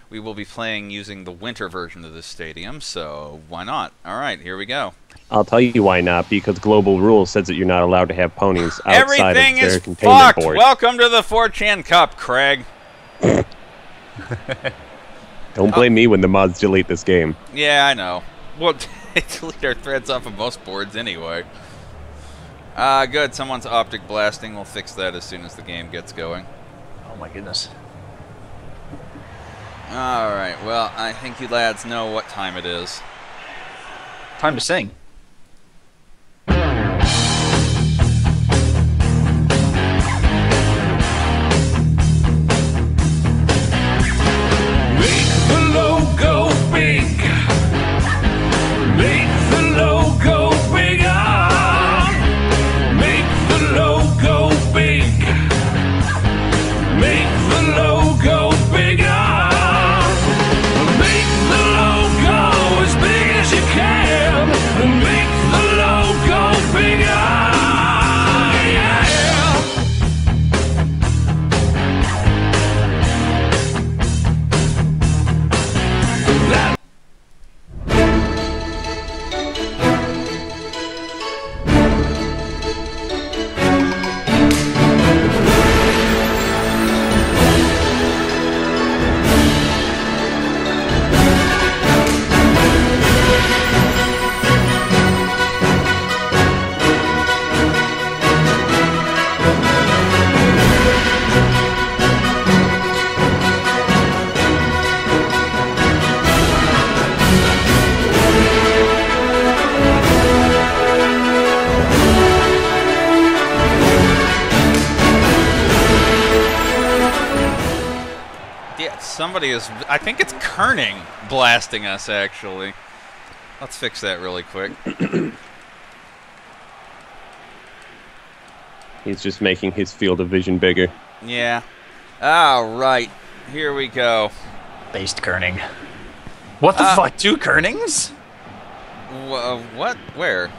we will be playing using the winter version of this stadium, so why not? All right, here we go. I'll tell you why not, because global rules says that you're not allowed to have ponies outside Everything of their is containment fucked. board. Welcome to the 4chan Cup, Craig. Don't blame me when the mods delete this game. Yeah, I know. Well, they delete our threads off of most boards anyway. Good. Someone's optic blasting. We'll fix that as soon as the game gets going. Oh my goodness. Alright, well, I think you lads know what time it is. Time to sing. Somebody is, I think it's Kerning blasting us, actually. Let's fix that really quick. He's just making his field of vision bigger. Yeah. All right. Here we go. Based Kerning. What the fuck? 2 Kernings? What? Where?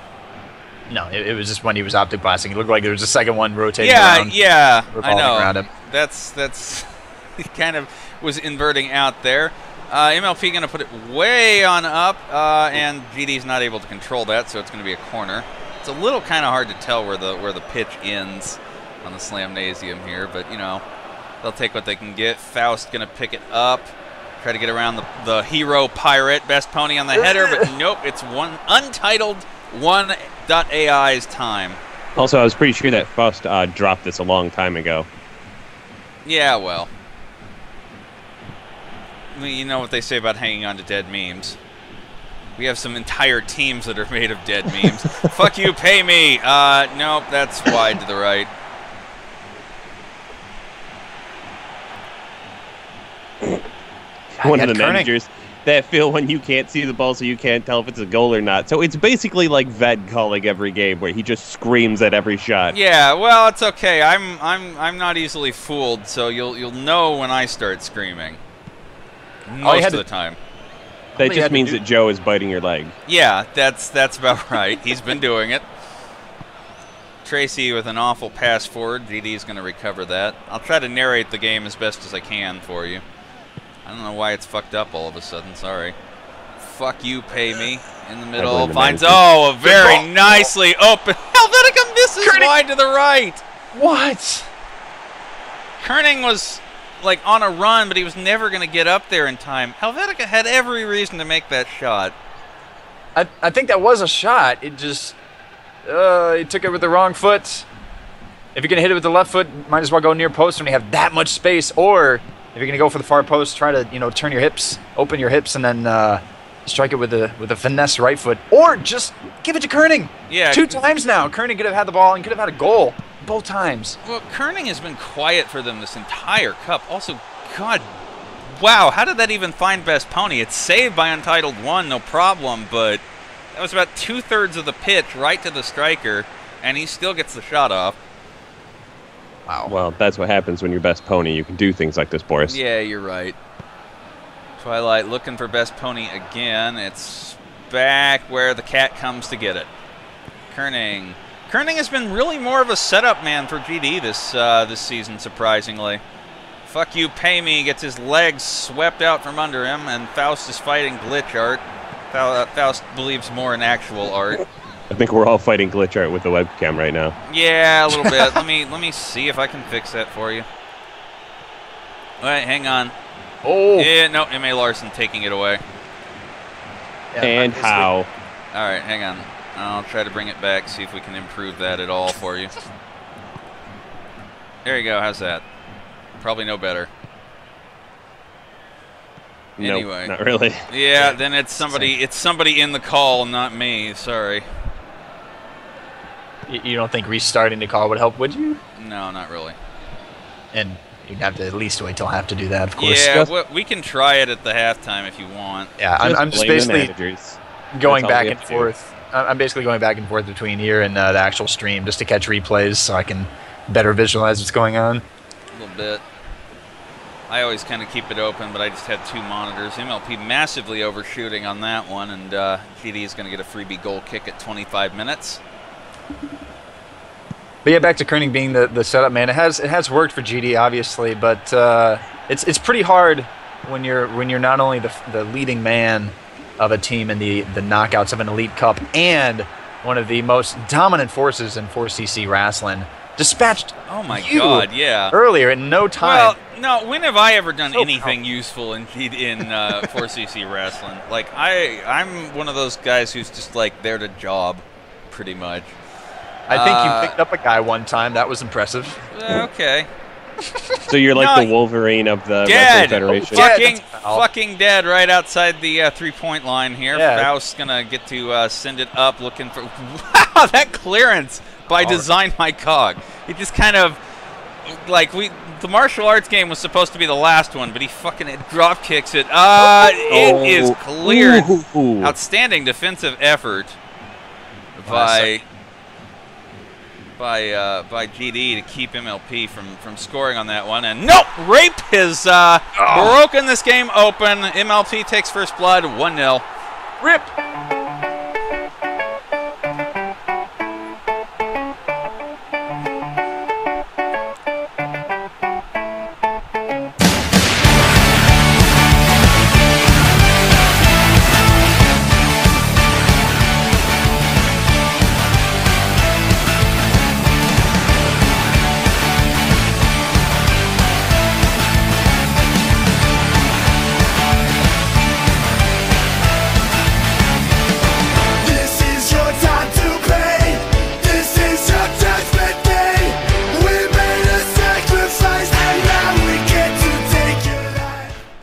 No, it was just when he was optic blasting. It looked like there was a second one rotating around. Yeah, I know. Around him. That's he kind of was inverting out there. MLP going to put it way on up, and GD's not able to control that, so it's going to be a corner. It's a little kind of hard to tell where the pitch ends on the Slamnasium here, but you know, they'll take what they can get. Faust going to pick it up, try to get around the hero pirate, best pony on the header, but nope, it's one untitled 1.AI's time. Also, I was pretty sure that Faust dropped this a long time ago. Yeah, well. I mean, you know what they say about hanging on to dead memes. We have some entire teams that are made of dead memes. Fuck you, pay me! Nope, that's wide to the right. One of the managers that feel when you can't see the ball, so you can't tell if it's a goal or not. So it's basically like Ved calling every game, where he just screams at every shot. Yeah, well, it's okay. I'm not easily fooled, so you'll know when I start screaming. Most of the time. That just means that Joe is biting your leg. Yeah, that's about right. He's been doing it. Tracy with an awful pass forward. GD's going to recover that. I'll try to narrate the game as best as I can for you. I don't know why it's fucked up all of a sudden. Sorry. Fuck you, pay me. In the middle. Finds, a very nicely open. Helvetica misses wide to the right. What? Kerning was like on a run, but he was never going to get up there in time. Helvetica had every reason to make that shot. I think that was a shot. It just, he took it with the wrong foot. If you're going to hit it with the left foot, might as well go near post when you have that much space. Or if you're going to go for the far post, try to, turn your hips, open your hips, and then strike it with a finesse right foot. Or just give it to Kerning. Yeah. 2 times now. Kerning could have had the ball and could have had a goal both times. Well, Kerning has been quiet for them this entire cup. Also, God, wow, how did that even find Best Pony? It's saved by Untitled 1, no problem, but that was about 2/3 of the pitch right to the striker, and he still gets the shot off. Wow. Well, that's what happens when you're Best Pony. You can do things like this, Boris. Yeah, you're right. Twilight looking for Best Pony again. It's back where the cat comes to get it. Kerning has been really more of a setup man for GD this season, surprisingly. Fuck you, pay me. Gets his legs swept out from under him, and Faust is fighting glitch art. Faust believes more in actual art. I think we're all fighting glitch art with the webcam right now. Yeah, a little bit. let me see if I can fix that for you. All right, hang on. Oh. Yeah, no, M.A. Larson taking it away. Yeah, and how? All right, hang on. I'll try to bring it back, see if we can improve that at all for you. There you go. How's that? Probably no better. Anyway. Nope, not really. Yeah, then it's somebody in the call, not me. Sorry. You don't think restarting the call would help, would you? No, not really. And you'd have to at least wait till after to do that, of course. Yeah, we can try it at the halftime if you want. Yeah, I'm just basically going back and forth. I'm basically going back and forth between here and the actual stream just to catch replays so I can better visualize what's going on. A little bit. I always kind of keep it open, but I just had 2 monitors. MLP massively overshooting on that one, and GD is going to get a freebie goal kick at 25 minutes. But yeah, back to Kerning being the setup man. It has worked for GD, obviously, but it's pretty hard when you're not only the leading man of a team in the knockouts of an Elite Cup and one of the most dominant forces in 4CC wrestling. Dispatched earlier in no time. Well, no, when have I ever done anything useful in 4CC wrestling? Like, I'm one of those guys who's just, like, there to job, pretty much. I think you picked up a guy one time. That was impressive. Okay. So you're like the Wolverine of the Wrestling Federation. Fucking dead right outside the 3-point line here. Yeah. Faust's going to get to send it up looking for... Wow, that clearance by Design My Cog. It just kind of... Like, the martial arts game was supposed to be the last one, but he fucking drop kicks it. It is cleared. Outstanding defensive effort by GD to keep MLP from scoring on that one. And nope, Rape has broken this game open. MLP takes first blood, 1-0. Rip.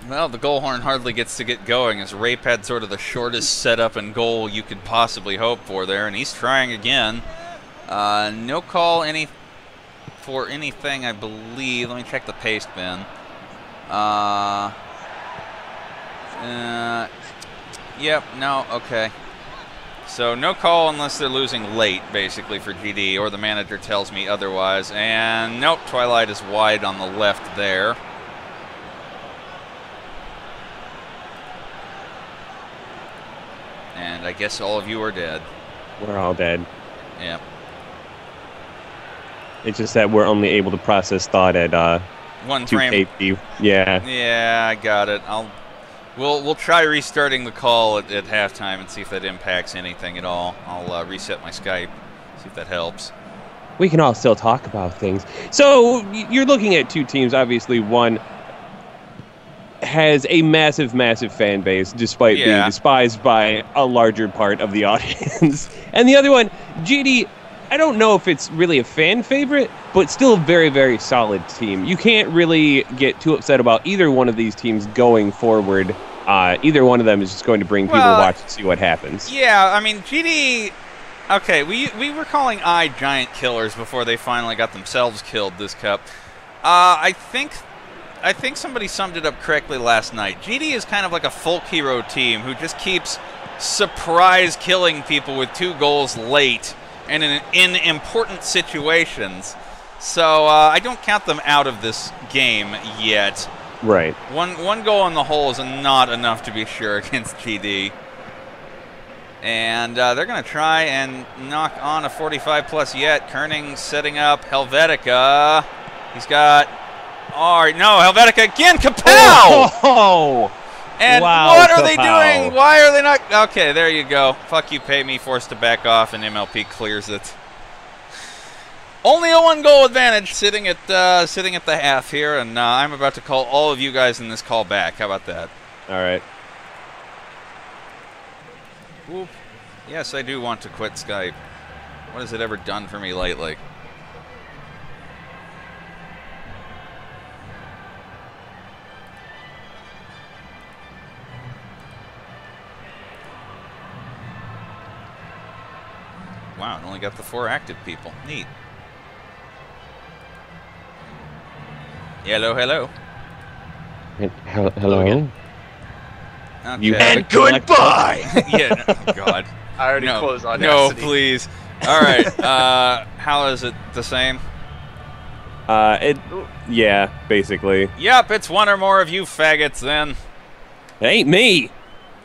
Well, the goal horn hardly gets to get going as Rape had sort of the shortest setup and goal you could possibly hope for there, and he's trying again. No call for anything, I believe. Let me check the paste bin. Yep, no, okay. So no call unless they're losing late, basically, for GD, or the manager tells me otherwise. And nope, Twilight is wide on the left there. And I guess all of you are dead. We're all dead. Yeah. It's just that we're only able to process thought at 1 frame. 2 KP. Yeah. Yeah, I got it. We'll try restarting the call at halftime and see if that impacts anything at all. I'll reset my Skype, see if that helps. We can all still talk about things. So you're looking at two teams. Obviously, one has a massive, massive fan base, despite being despised by a larger part of the audience. And the other one, GD, I don't know if it's really a fan favorite, but still a very, very solid team. You can't really get too upset about either one of these teams going forward. Either one of them is just going to bring people to watch and see what happens. Yeah, I mean, GD... Okay, we were calling I giant killers before they finally got themselves killed this cup. I think somebody summed it up correctly last night. GD is kind of like a folk hero team who just keeps surprise killing people with 2 goals late and in important situations. So I don't count them out of this game yet. Right. One goal in the hole is not enough to be sure against GD. And they're going to try and knock on a 45-plus yet. Kerning setting up Helvetica. He's got... All right, no, Helvetica again. Kapow! Oh! And wow, what are they doing? Why are they not... Okay, there you go. Fuck you, pay me. Forced to back off, and MLP clears it. Only a 1-goal advantage sitting at the half here, and I'm about to call all of you guys in this call back. How about that? All right. Ooh. Yes, I do want to quit Skype. What has it ever done for me lately? Wow, it only got the 4 active people. Neat. Hello, hello. Hello. Okay. You and goodbye! Yeah, oh God. I already closed Audacity. No, please. All right. How is it the same? Yeah, basically. Yep, it's one or more of you faggots then. It ain't me.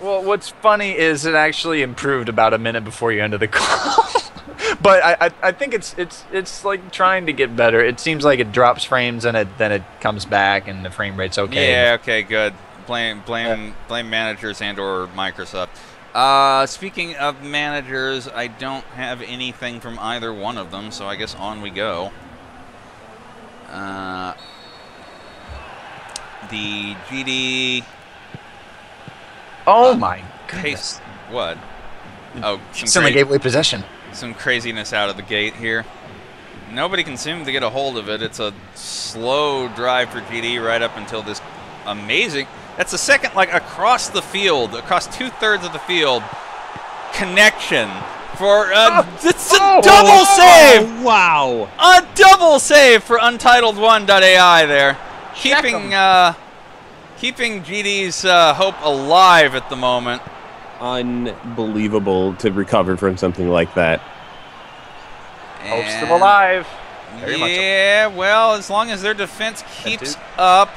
Well, what's funny is it actually improved about a minute before you ended the call. But I think it's like trying to get better. It seems like it drops frames and then it comes back and the frame rate's okay. Yeah, okay, good. Blame managers and/or Microsoft. Speaking of managers, I don't have anything from either one of them, so I guess on we go. The GD. Oh my goodness! What? Oh, suddenly gave away possession. Some craziness out of the gate here. Nobody can seem to get a hold of it. It's a slow drive for GD right up until this amazing. That's the second, like, across the field, across 2/3 of the field, connection for it's a double save. Wow! A double save for Untitled1.ai there, keeping GD's hope alive at the moment. Unbelievable to recover from something like that. Hope's still alive. Yeah, well, as long as their defense keeps up.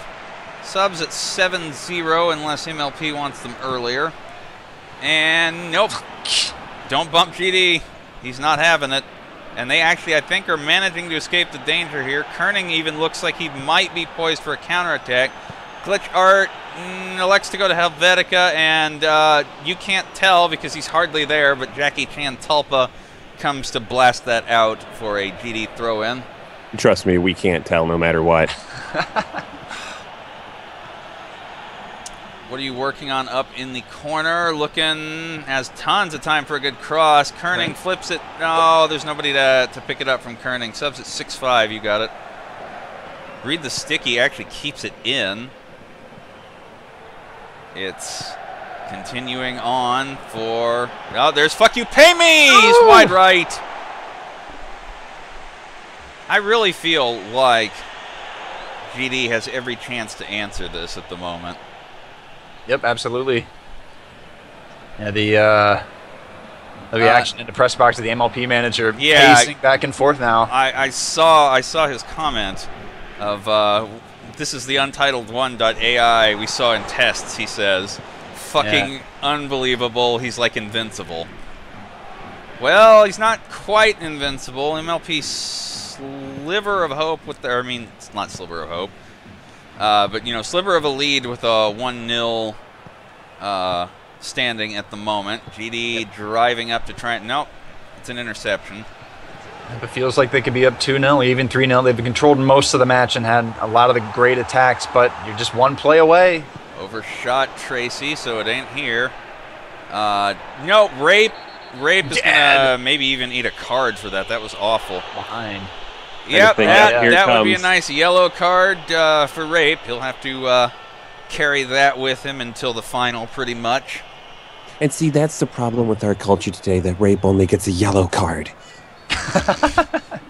Subs at 7-0 unless MLP wants them earlier. And nope. Don't bump GD. He's not having it. And they actually, I think, are managing to escape the danger here. Kerning even looks like he might be poised for a counterattack. Glitch Art elects to go to Helvetica, and you can't tell because he's hardly there, but Jackie Chan Tulpa comes to blast that out for a GD throw-in. Trust me, we can't tell no matter what. What are you working on up in the corner? Looking, has tons of time for a good cross. Kerning flips it. No, there's nobody to pick it up from Kerning. Subs at 6-5, you got it. Read the sticky actually keeps it in. It's continuing on for... Oh, there's Fuck You Pay Me! He's wide right. I really feel like GD has every chance to answer this at the moment. Yep, absolutely. Yeah, the reaction in the press box of the MLP manager pacing back and forth now. I saw his comment of this is the Untitled 1.ai we saw in tests, he says. Fucking unbelievable. He's like invincible. Well, he's not quite invincible. MLP sliver of hope with their, I mean, it's not sliver of hope. But, you know, sliver of a lead with a 1-0 standing at the moment. GD driving up to try and... Nope, it's an interception. It feels like they could be up 2-0, even 3-0. They've been controlled most of the match and had a lot of the great attacks, but you're just one play away. Overshot Tracy, so it ain't here. No, Rape. Rape is going to maybe even eat a card for that. That was awful. Behind. Yep, that would be a nice yellow card for Rape. He'll have to carry that with him until the final, pretty much. And see, that's the problem with our culture today, that Rape only gets a yellow card.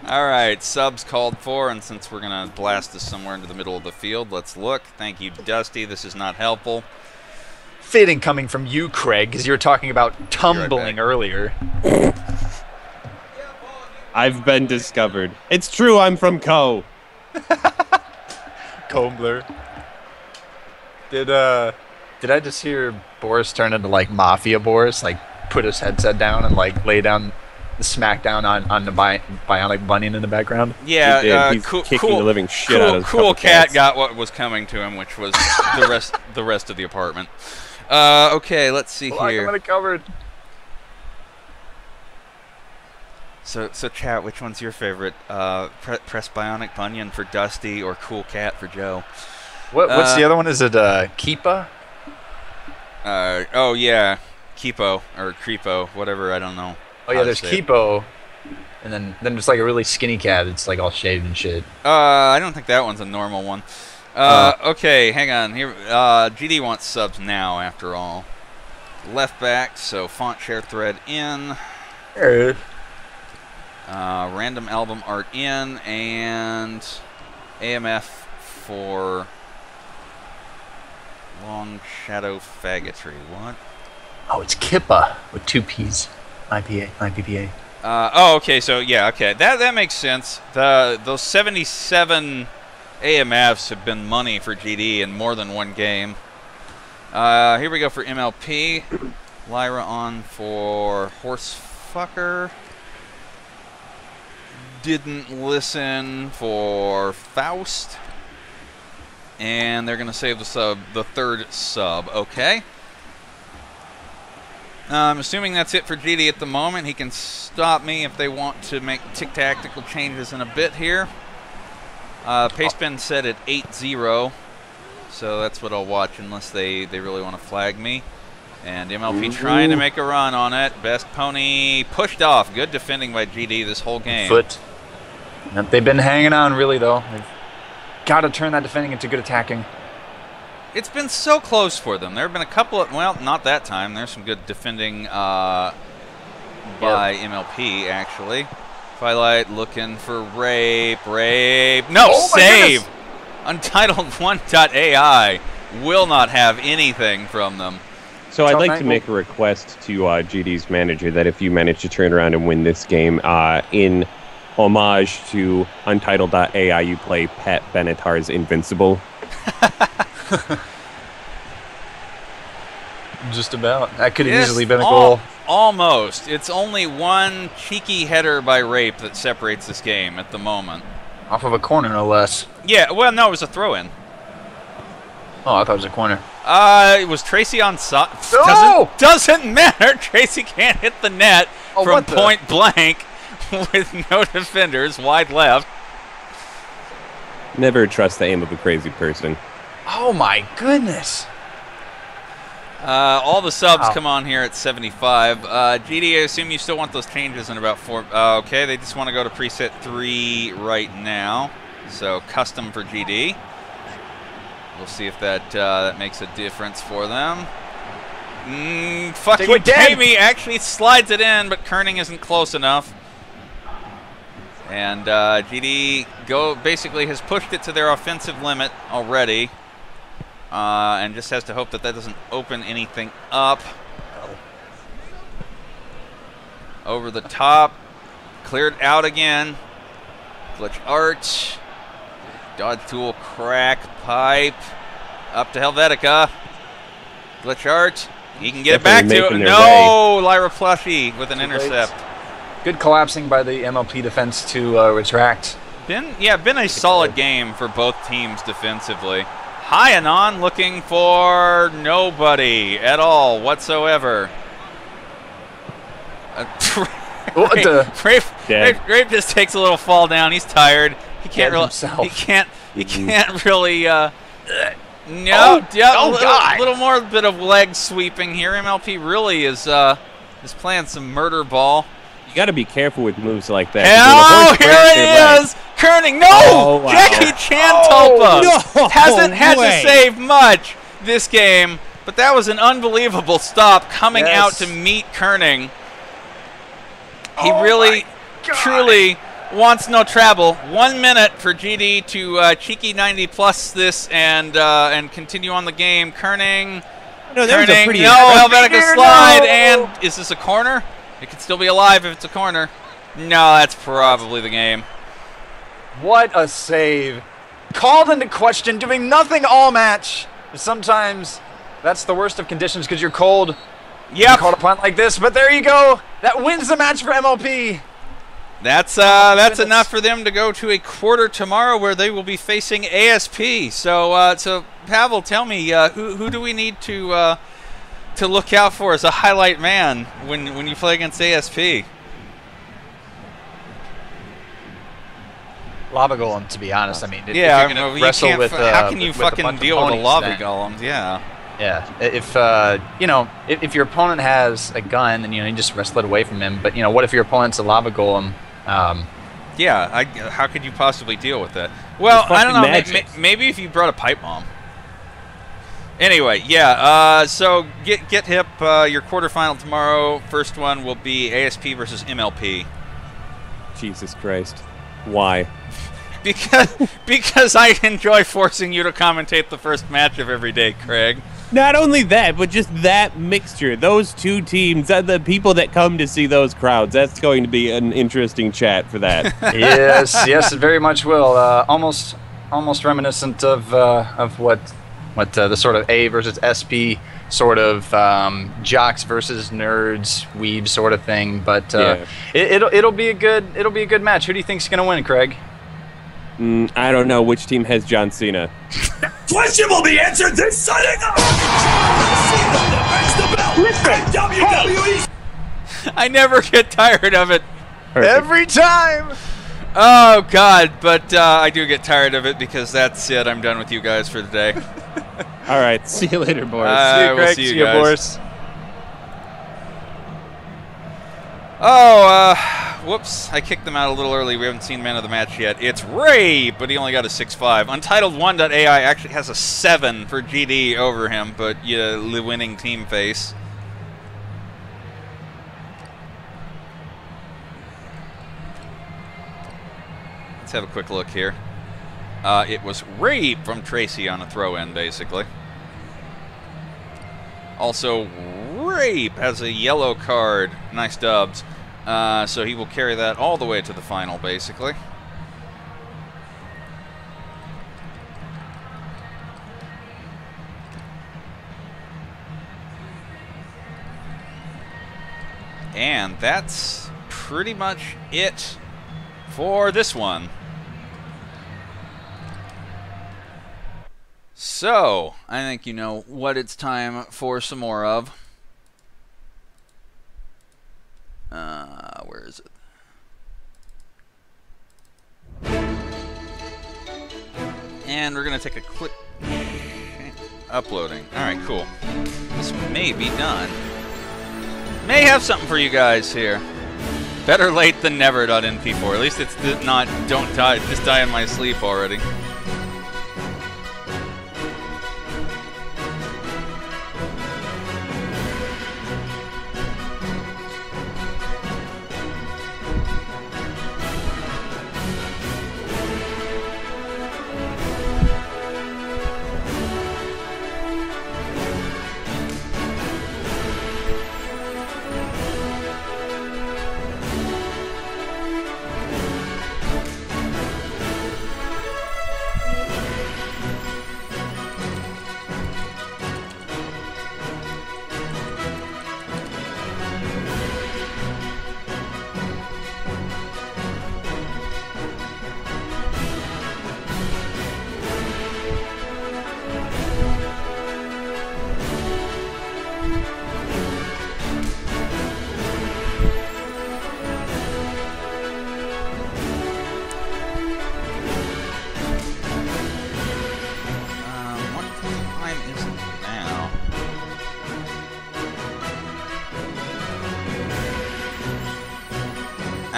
All right, subs called for, and since we're going to blast this somewhere into the middle of the field, let's look. Thank you, Dusty. This is not helpful. Fitting coming from you, Craig, because you were talking about tumbling earlier. I've been discovered. It's true, I'm from Co. Combler. Did I just hear Boris turn into like Mafia Boris, like put his headset down and like lay down the smackdown on the Bionic Bunyan in the background? Yeah, he's kicking the living shit out of Cool Cat got what was coming to him, which was the rest of the apartment. Okay, let's see here. I'm covered. So chat, which one's your favorite? Press Bionic Bunyan for Dusty or Cool Cat for Joe? What's the other one? Is it Keepa? Oh yeah, Keepo or Creepo, whatever. I don't know. Oh yeah, there's Keepo, and then there's like a really skinny cat. It's like all shaved and shit. I don't think that one's a normal one. Okay, hang on here. GD wants subs now, after all. Left back, so font share thread in. Random album art in, and AMF for Long Shadow Faggotry. What? Oh, it's Kippa with 2 P's. IPA. Oh, okay. So yeah, okay. That makes sense. Those 77 AMFs have been money for GD in more than one game. Here we go for MLP. Lyra on for Horsefucker. Didn't listen for Faust. And they're going to save the third sub. Okay. I'm assuming that's it for GD at the moment. He can stop me if they want to make tactical changes in a bit here. Pastebin set at 8-0. So that's what I'll watch unless they really want to flag me. And MLP trying to make a run on it. Best Pony pushed off. Good defending by GD this whole game. Foot. They've been hanging on, really, though. They've got to turn that defending into good attacking. It's been so close for them. There have been a couple of, well, not that time. There's some good defending by MLP, actually. Twilight looking for Rape. No, save! Untitled 1.ai will not have anything from them. So I'd like to make a request to GD's manager that if you manage to turn around and win this game, in homage to Untitled.ai, you play Pat Benatar's Invincible. Just about. That could have easily been a goal. Almost. It's only one cheeky header by Rape that separates this game at the moment. Off of a corner, no less. Yeah, well, no, it was a throw-in. Oh, I thought it was a corner. It was Tracy on side. No! Doesn't matter. Tracy can't hit the net from point blank with no defenders, wide left. Never trust the aim of a crazy person. Oh my goodness. All the subs come on here at 75. GD, I assume you still want those changes in about 4. Okay, they just want to go to preset 3 right now. So custom for GD. We'll see if that makes a difference for them. Fucking Tammy actually slides it in, but Kerning isn't close enough. And GD basically has pushed it to their offensive limit already. and just has to hope that that doesn't open anything up. Over the top, cleared out again. Glitch arch, dodge tool, crack pipe, up to Helvetica. Glitch arch, he can get it back to it. No, Lyra Plushie with an intercept. Good collapsing by the MLP defense to retract. Been a solid game for both teams defensively. High and on looking for nobody at all whatsoever. Grape just takes a little fall down. He's tired. He can't really. He can't really. A little more bit of leg sweeping here. MLP really is playing some murder ball. You got to be careful with moves like that. Oh, here it is! Kerning, no! Oh, wow. Jackie Chantopa hasn't had to save much this game, but that was an unbelievable stop coming out to meet Kerning. He really, truly wants no trouble. 1 minute for GD to cheeky 90 plus this and continue on the game. Kerning, Helvetica slide, and is this a corner? It could still be alive if it's a corner. No, that's probably the game. What a save. Called into question, doing nothing all match. Sometimes that's the worst of conditions because you're cold. You're called upon like this, but there you go. That wins the match for MLP. That's enough for them to go to a quarter tomorrow where they will be facing ASP. So Pavel, tell me, who do we need to look out for as a highlight man when you play against ASP? Lava Golem, to be honest. I mean, how can you fucking deal with the Lava Golems? Yeah. Yeah. If your opponent has a gun, then you just wrestle it away from him. But what if your opponent's a Lava Golem? How could you possibly deal with that? Well, I don't know. Maybe if you brought a pipe bomb. Anyway, so get hip. Your quarterfinal tomorrow. First one will be ASP versus MLP. Jesus Christ. Why? Because I enjoy forcing you to commentate the first match of every day, Craig. Not only that, but just that mixture. Those two teams, the people that come to see those crowds, that's going to be an interesting chat for that. yes, it very much will. Almost reminiscent of what the sort of A versus SP sort of jocks versus nerds weeb sort of thing. But it'll be a good match. Who do you think's gonna win, Craig? I don't know. Which team has John Cena? Question will be answered this Sunday night. WWE. I never get tired of it. Perfect. Every time. Oh God, but I do get tired of it because that's it. I'm done with you guys for today. All right. See you later, Boris. See you, Craig. See you guys. Boris. Whoops. I kicked them out a little early. We haven't seen man of the match yet. It's Ray, but he only got a 6-5. Untitled1.ai actually has a 7 for GD over him, but the winning team face. Let's have a quick look here. It was Ray from Tracy on a throw-in, basically. Also, Rape has a yellow card. Nice dubs. So he will carry that all the way to the final, basically. And that's pretty much it for this one. So, I think you know what it's time for some more of. Where is it? And we're going to take a quick... Uploading. Alright, cool. This may be done. May have something for you guys here. Better late than never, .np4. At least it's not don't die, just die in my sleep already.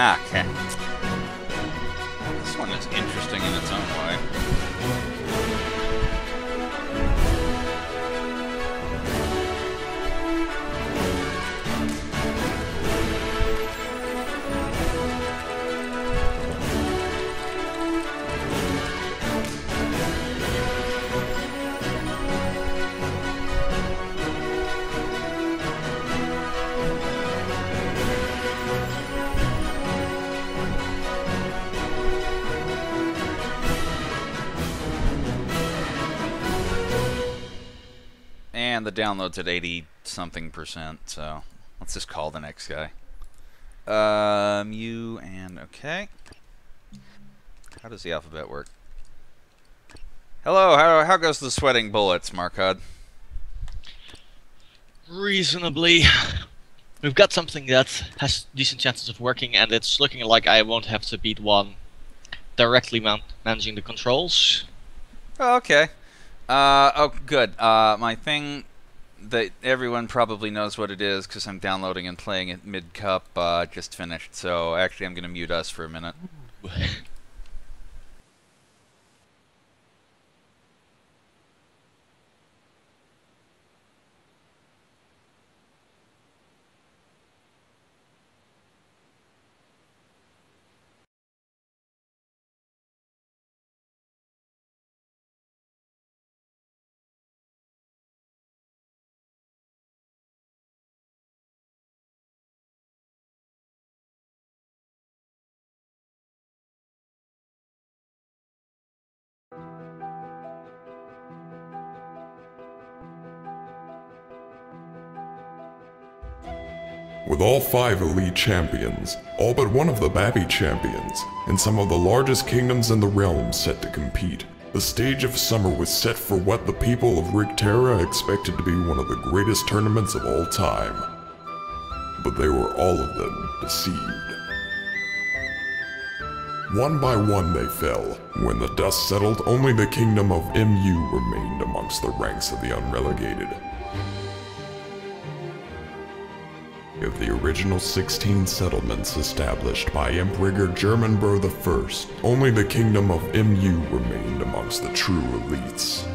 Okay. This one is interesting in its own way. And the download's at 80-something%, so let's just call the next guy. U and okay. How does the alphabet work? Hello, how goes the sweating bullets, Markod? Reasonably. We've got something that has decent chances of working, and it's looking like I won't have to beat one directly managing the controls. Oh, okay. Oh, good. My thing that everyone probably knows what it is because I'm downloading and playing it mid-cup just finished. So actually, I'm going to mute us for a minute. With all 5 elite champions, all but one of the Babby champions, and some of the largest kingdoms in the realm set to compete, the stage of summer was set for what the people of Rigterra expected to be one of the greatest tournaments of all time. But they were all of them deceived. One by one they fell. When the dust settled, only the kingdom of MU remained amongst the ranks of the unrelegated. Of the original 16 settlements established by Emperor Germanbro I, only the kingdom of MU remained amongst the true elites.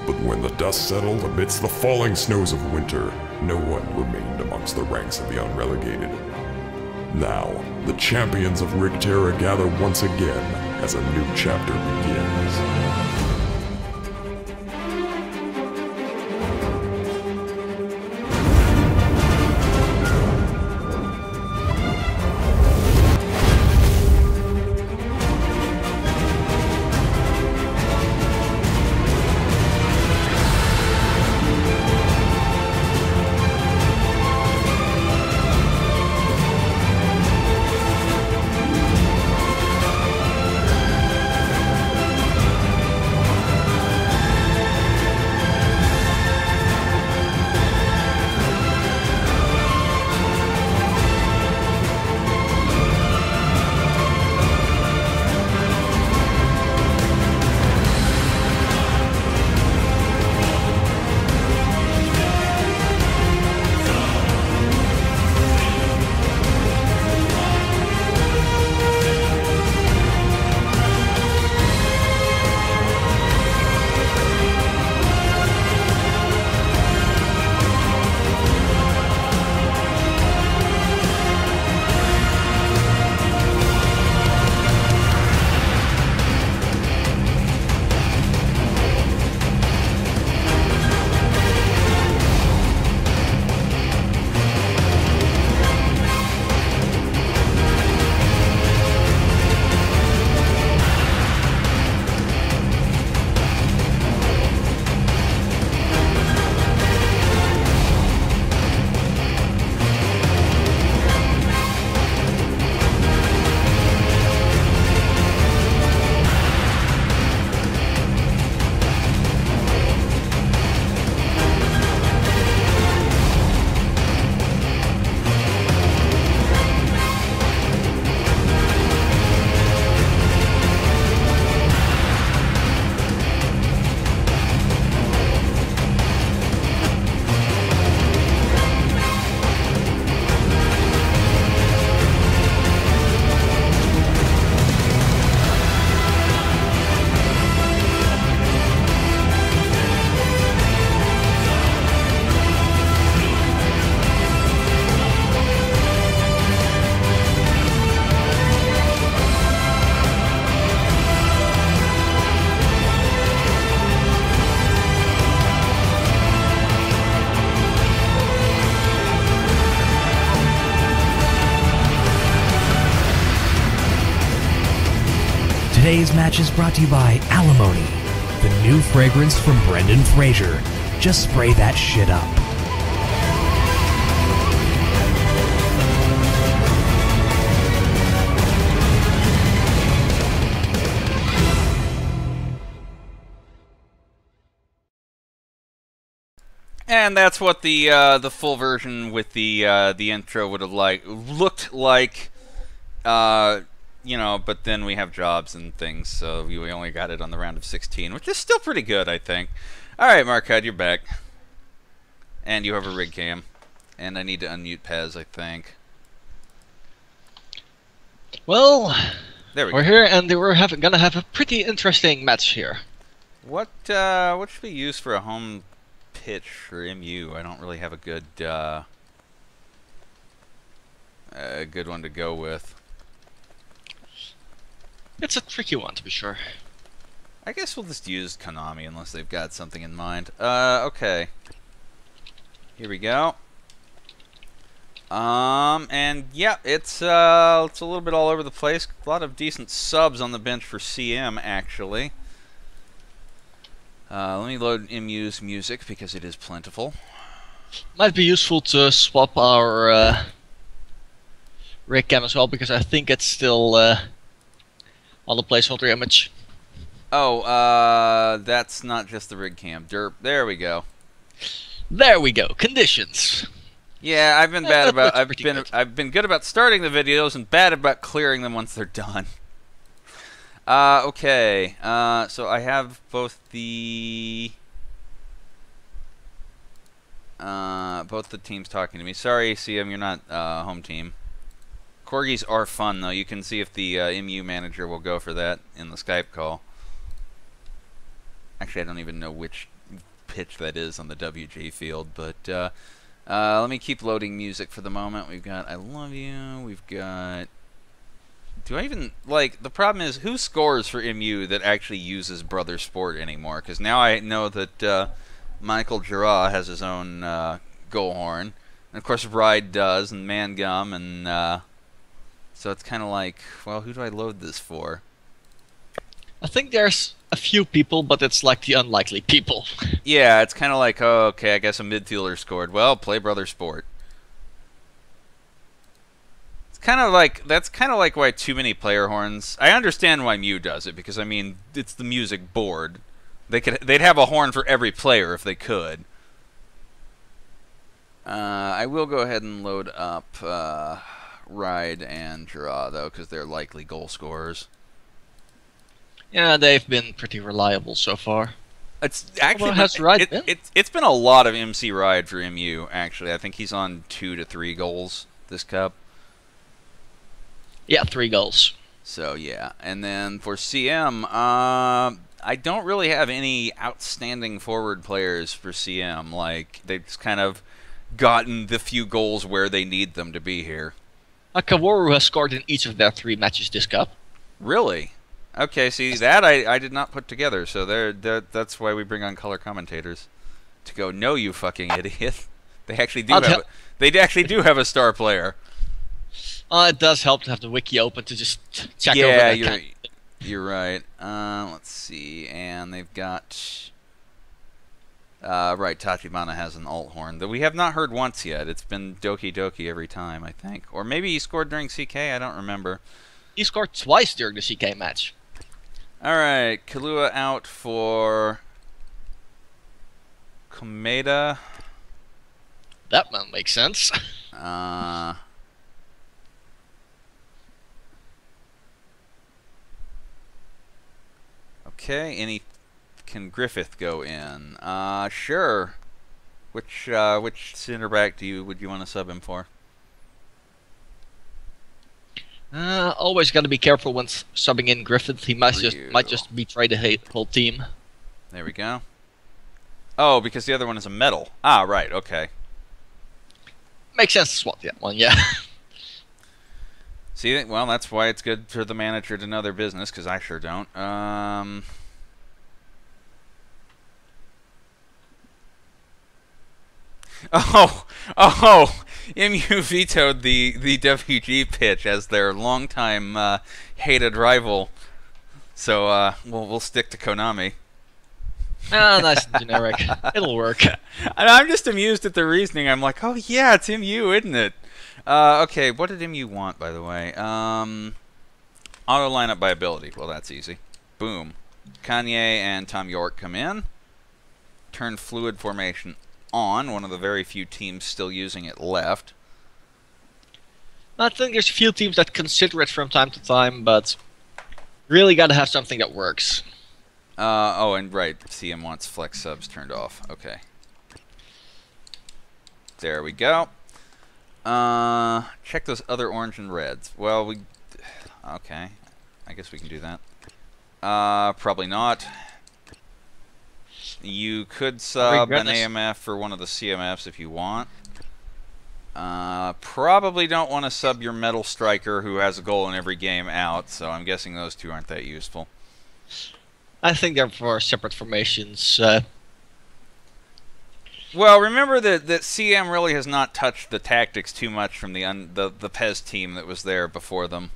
But when the dust settled amidst the falling snows of winter, no one remained amongst the ranks of the unrelegated. Now, the champions of Rigterra gather once again as a new chapter begins. Today's match is brought to you by Alimony, the new fragrance from Brendan Fraser. Just spray that shit up. And that's what the full version with the intro would have looked like, you know. But then we have jobs and things, so we only got it on the round of 16, which is still pretty good, I think. All right, Markhead, you're back, and you have a rig cam, and I need to unmute Pez, I think. Well, there we we're go. here, and we're gonna have a pretty interesting match here. What should we use for a home pitch for MU? I don't really have a good one to go with. It's a tricky one, to be sure. I guess we'll just use Konami unless they've got something in mind. Okay. Here we go. And yeah, it's a little bit all over the place. A lot of decent subs on the bench for CM, actually. Let me load MU's music because it is plentiful. Might be useful to swap our rig cam as well, because I think it's still on the placeholder image. Oh, that's not just the rig cam. Derp. There we go. There we go. Conditions. Yeah, I've been bad about I've been good about starting the videos and bad about clearing them once they're done. Okay. So I have both the teams talking to me. Sorry, CM, you're not home team. Corgis are fun though. You can see if the MU manager will go for that in the Skype call. Actually, I don't even know which pitch that is on the WG field, but let me keep loading music for the moment. We've got I Love You. We've got. Do I even like? The problem is who scores for MU that actually uses Brother Sport anymore? Because now I know that Michael Girard has his own goal horn, and of course Ride does, and Mangum, and so it's kind of like, well, who do I load this for? I think there's a few people, but it's like the unlikely people. Yeah, it's kind of like, oh, okay, I guess a midfielder scored. Well, play Brother Sport. It's kind of like, that's kind of like why too many player horns. I understand why Mew does it, because I mean, it's the music board. They'd have a horn for every player if they could. I will go ahead and load up Ride and Girard though, because they're likely goal scorers. Yeah, they've been pretty reliable so far. It's actually it's been a lot of MC Ride for MU. Actually, I think he's on 2 to 3 goals this cup. Yeah, 3 goals. So yeah, and then for CM, I don't really have any outstanding forward players for CM. Like they've just kind of gotten the few goals where they need them to be here. Kaworu has scored in each of their 3 matches this cup. Really? Okay, see, that I did not put together, so that's why we bring on color commentators. To go, no, you fucking idiot. They actually do have a star player. It does help to have the wiki open to just check over that. Yeah, you're right. Let's see, and they've got... right, Tachibana has an alt horn that we have not heard once yet. It's been Doki Doki every time, I think. Or maybe he scored during CK, I don't remember. He scored twice during the CK match. Alright, Kalua out for Komeda. That one makes sense. Okay, can Griffith go in? Sure. Which center back would you want to sub him for? Always got to be careful when subbing in Griffith. He might just betray the whole team. There we go. Oh, because the other one is a metal. Ah, right. Okay. Makes sense to swap that one. Yeah. See, well, that's why it's good for the manager to know their business, because I sure don't. Oh! MU vetoed the WG pitch as their longtime hated rival So we'll stick to Konami. Ah, nice and generic. It'll work. And I'm just amused at the reasoning. I'm like, oh yeah, it's MU, isn't it? Okay, what did MU want, by the way? Auto lineup by ability. Well, that's easy. Boom. Kanye and Tom York come in. Turn fluid formation on. One of the very few teams still using it left. I think there's a few teams that consider it from time to time, but really gotta have something that works. Oh, and right, CM wants flex subs turned off. Okay. There we go. Check those other orange and reds. Well, okay. I guess we can do that. Probably not. You could sub an AMF for one of the CMFs if you want. Probably don't want to sub your Metal Striker who has a goal in every game out, so I'm guessing those two aren't that useful. I think they're for separate formations. Well, remember that CM really has not touched the tactics too much from the PES team that was there before them.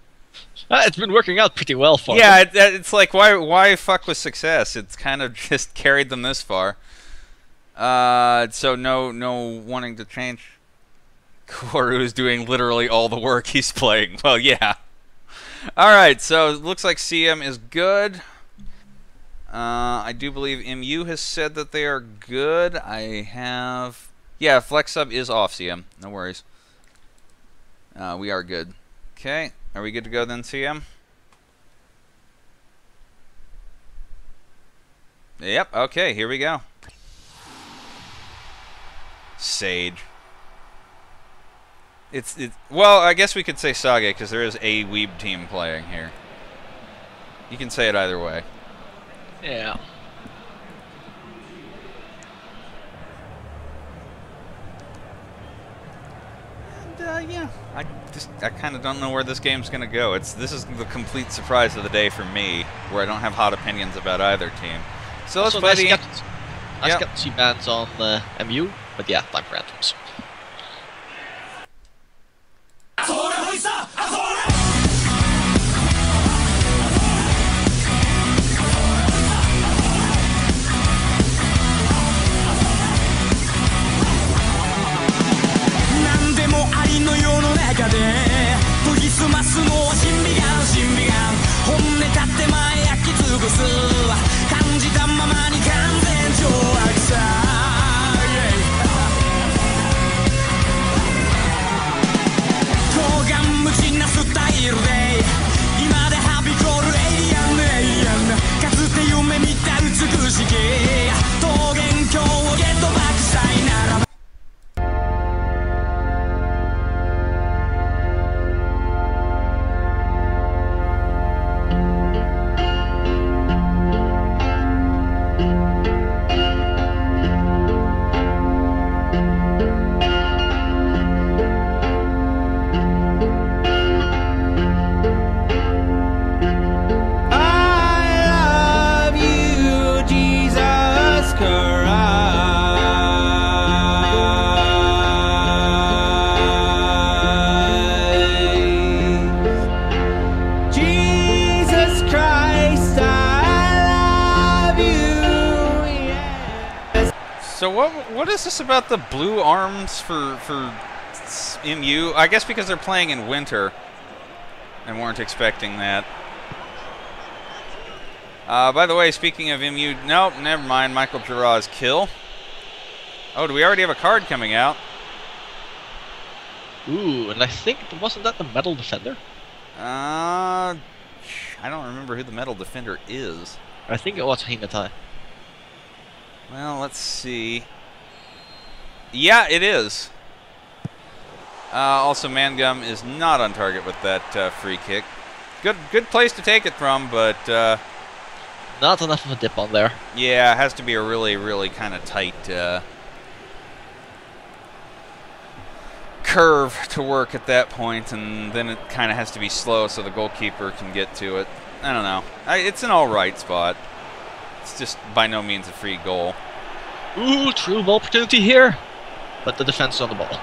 It's been working out pretty well for them. Yeah, it's like, why fuck with success? It's kind of just carried them this far. So no wanting to change. Koru is doing literally all the work he's playing. Well, yeah. Alright, so it looks like CM is good. I do believe MU has said that they are good. Yeah, flex sub is off, CM. No worries. We are good. Okay, are we good to go then, CM? Yep, okay, here we go. Sage. Well, I guess we could say Sage, because there is a Weeb team playing here. You can say it either way. Yeah. And, yeah, I kind of don't know where this game's going to go. This is the complete surprise of the day for me, where I don't have hot opinions about either team. So let's play the... Nice to see bans on MU, but yeah, time for anthems. So what is this about the blue arms for MU? I guess because they're playing in winter and weren't expecting that. By the way, speaking of MU, nope, never mind. Michael Giroir's kill. Oh, do we already have a card coming out? Ooh, and I think, wasn't that the Metal Defender? I don't remember who the Metal Defender is. I think it was Hinata. Well, let's see. Yeah, it is. Also, Mangum is not on target with that free kick. Good place to take it from, but... not enough of a dip on there. Yeah, it has to be a really, really kind of tight curve to work at that point, and then it kind of has to be slow so the goalkeeper can get to it. I don't know. It's an all-right spot. It's just by no means a free goal. Ooh, true ball opportunity here. But the defense is on the ball.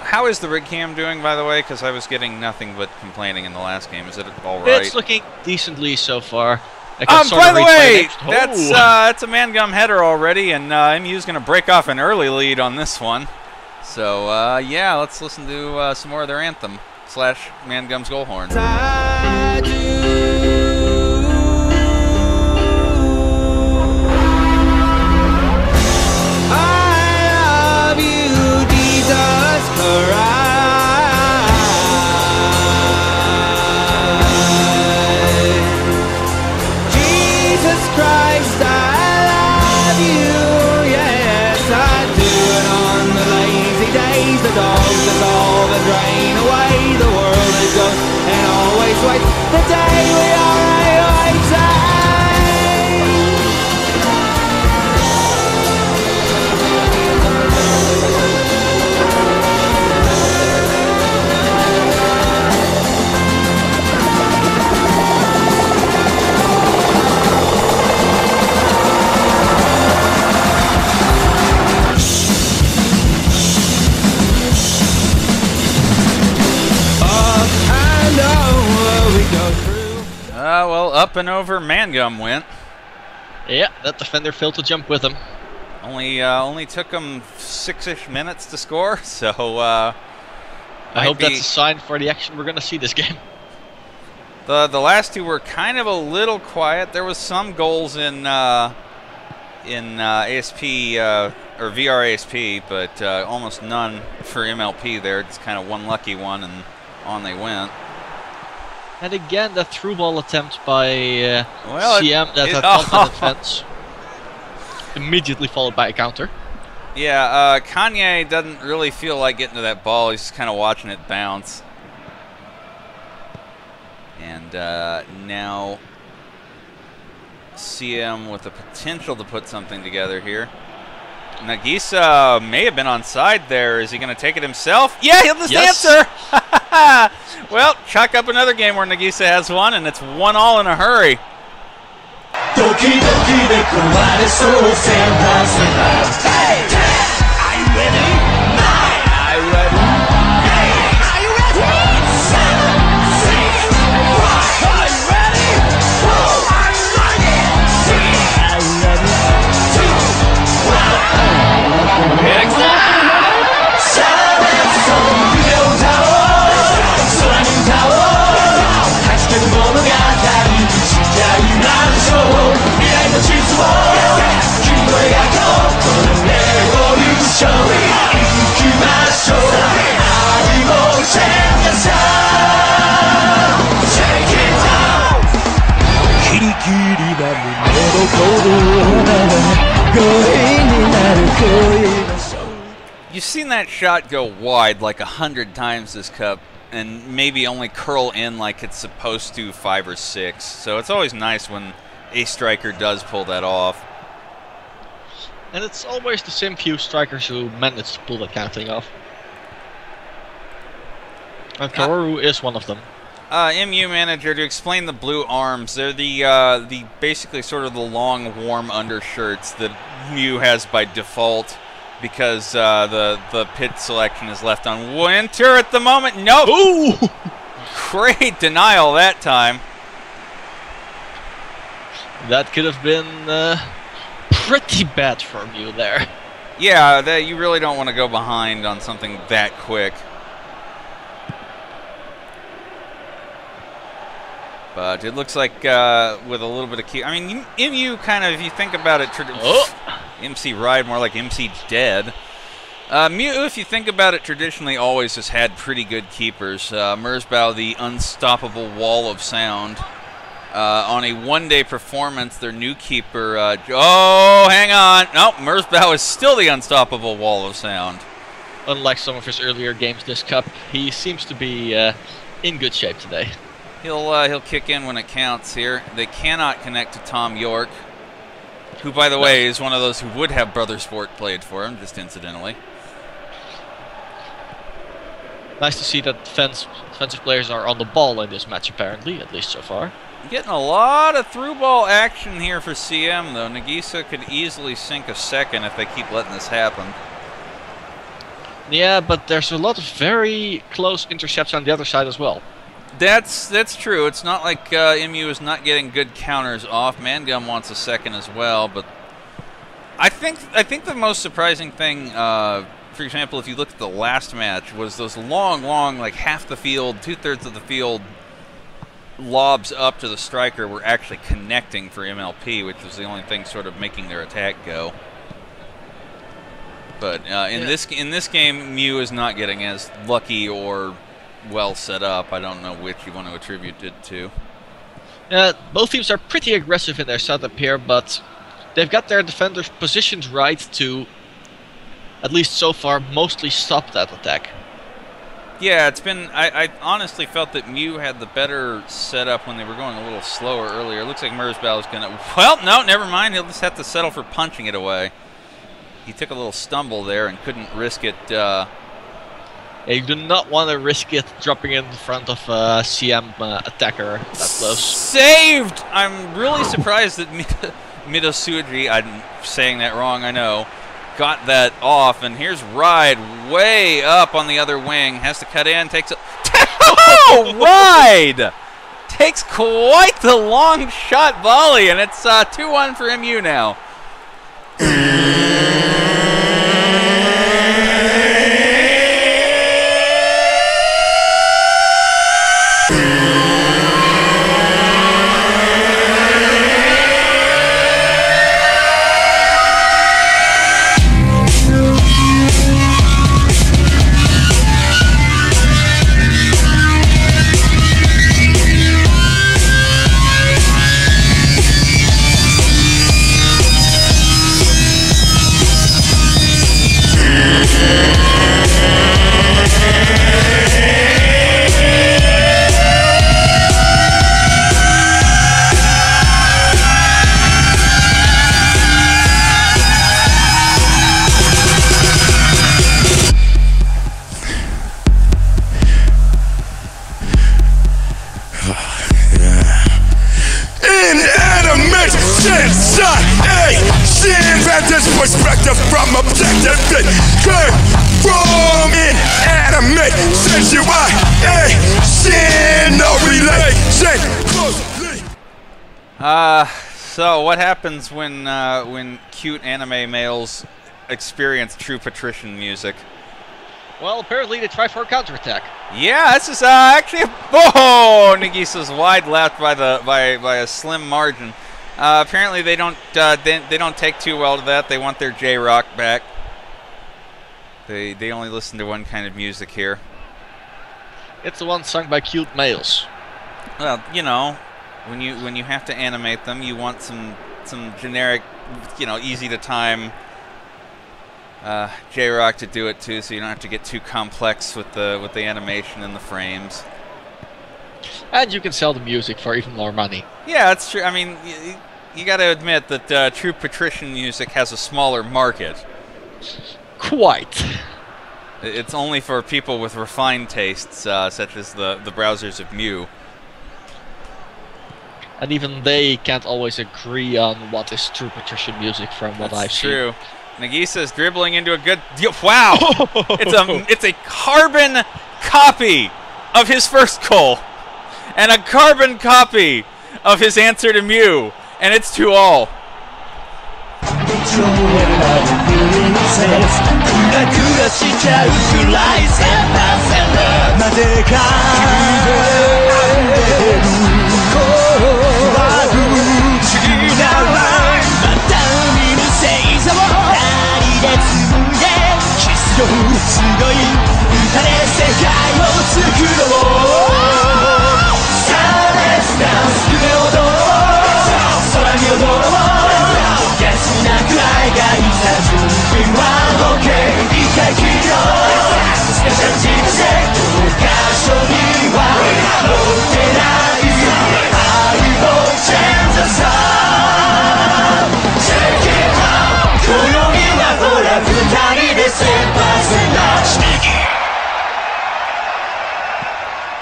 how is the rig cam doing, by the way? Because I was getting nothing but complaining in the last game. Is it all right? It's looking decently so far. By the way, that's a Mangum header already, and MU's going to break off an early lead on this one. So, yeah, let's listen to some more of their anthem / Mangum's goal horn. Jesus Christ, I love you. Yes, I do. And on the lazy days, the dogs dissolve and drain away. The world is ghost and always waits the day we are awaiting. Well, up and over Mangum went. Yeah, that defender failed to jump with him. Only took him 6-ish minutes to score, so I hope that's a sign for the action we're going to see this game. The last two were kind of a little quiet. There was some goals in ASP or VR ASP, but almost none for MLP there. It's kind of one lucky one, and on they went. And again, that through ball attempt by CM that had confident defense. Immediately followed by a counter. Yeah, Kanye doesn't really feel like getting to that ball. He's just kind of watching it bounce. And now CM with the potential to put something together here. Nagisa may have been onside there. Is he going to take it himself? Yeah, he'll just answer. Well, chalk up another game where Nagisa has one, and it's 1-1 in a hurry. You've seen that shot go wide like 100 times this cup, and maybe only curl in like it's supposed to 5 or 6. So it's always nice when a striker does pull that off. And it's always the same few strikers who manage to pull that kind of thing off. And Kaoru is one of them. MU manager, to explain the blue arms, they're the basically sort of the long warm undershirts that MU has by default, because the pit selection is left on Winter at the moment. Nope. Ooh! Great denial that time. That could have been pretty bad from you there. Yeah, you really don't want to go behind on something that quick. But it looks like with a little bit of key. I mean, MU kind of, if you think about it, MC Ride, more like MC Dead. MU, if you think about it, traditionally always has had pretty good keepers. Merzbow, the unstoppable wall of sound. On a one-day performance, their new keeper, oh, hang on. No, Merzbow is still the unstoppable wall of sound. Unlike some of his earlier games this cup, he seems to be in good shape today. He'll kick in when it counts here. They cannot connect to Tom York, who, by the way, is one of those who would have Brother Sport played for him, just incidentally. Nice to see that defensive players are on the ball in this match, apparently, at least so far. Getting a lot of through ball action here for CM, though. Nagisa could easily sink a second if they keep letting this happen. Yeah, but there's a lot of very close intercepts on the other side as well. That's true. It's not like MU is not getting good counters off. Mangum wants a second as well, but I think the most surprising thing, for example, if you look at the last match, was those long, like half the field, 2/3 of the field lobs up to the striker were actually connecting for MLP, which was the only thing sort of making their attack go. But in this game, Mew is not getting as lucky or well set up. I don't know which you want to attribute it to. Both teams are pretty aggressive in their setup here, but they've got their defenders positioned right to, at least so far, mostly stop that attack. Yeah, it's been. I honestly felt that Mew had the better setup when they were going a little slower earlier. It looks like Merzbow is going to. Well, no, never mind. He'll just have to settle for punching it away. He took a little stumble there and couldn't risk it. You do not want to risk it dropping in front of a CM attacker that close. Saved! I'm really surprised that Midosuji, I'm saying that wrong, I know, got that off. And here's Ride way up on the other wing. Has to cut in, takes a... Oh, Ride! Takes quite the long shot volley, and it's 2-1 for MU now. Perspective from objective from inanimate no relation. So what happens when cute anime males experience true patrician music? Well, apparently they try for a counterattack. Yeah, this is actually a... Oh, Nagisa's wide left by a slim margin. Apparently they don't take too well to that. They want their J-Rock back. They only listen to one kind of music here. It's the one sung by cute males. Well, you know, when you have to animate them, you want some generic, you know, easy to time J-Rock to do it too, so you don't have to get too complex with the animation and the frames. And you can sell the music for even more money. Yeah, that's true. I mean, you got to admit that true patrician music has a smaller market. Quite. It's only for people with refined tastes, such as the browsers of Mew. And even they can't always agree on what is true patrician music from what I've seen. That's true. Nagisa is dribbling into a good... Wow! It's a carbon copy of his first goal. And a carbon copy of his answer to Mew. And it's 2-all.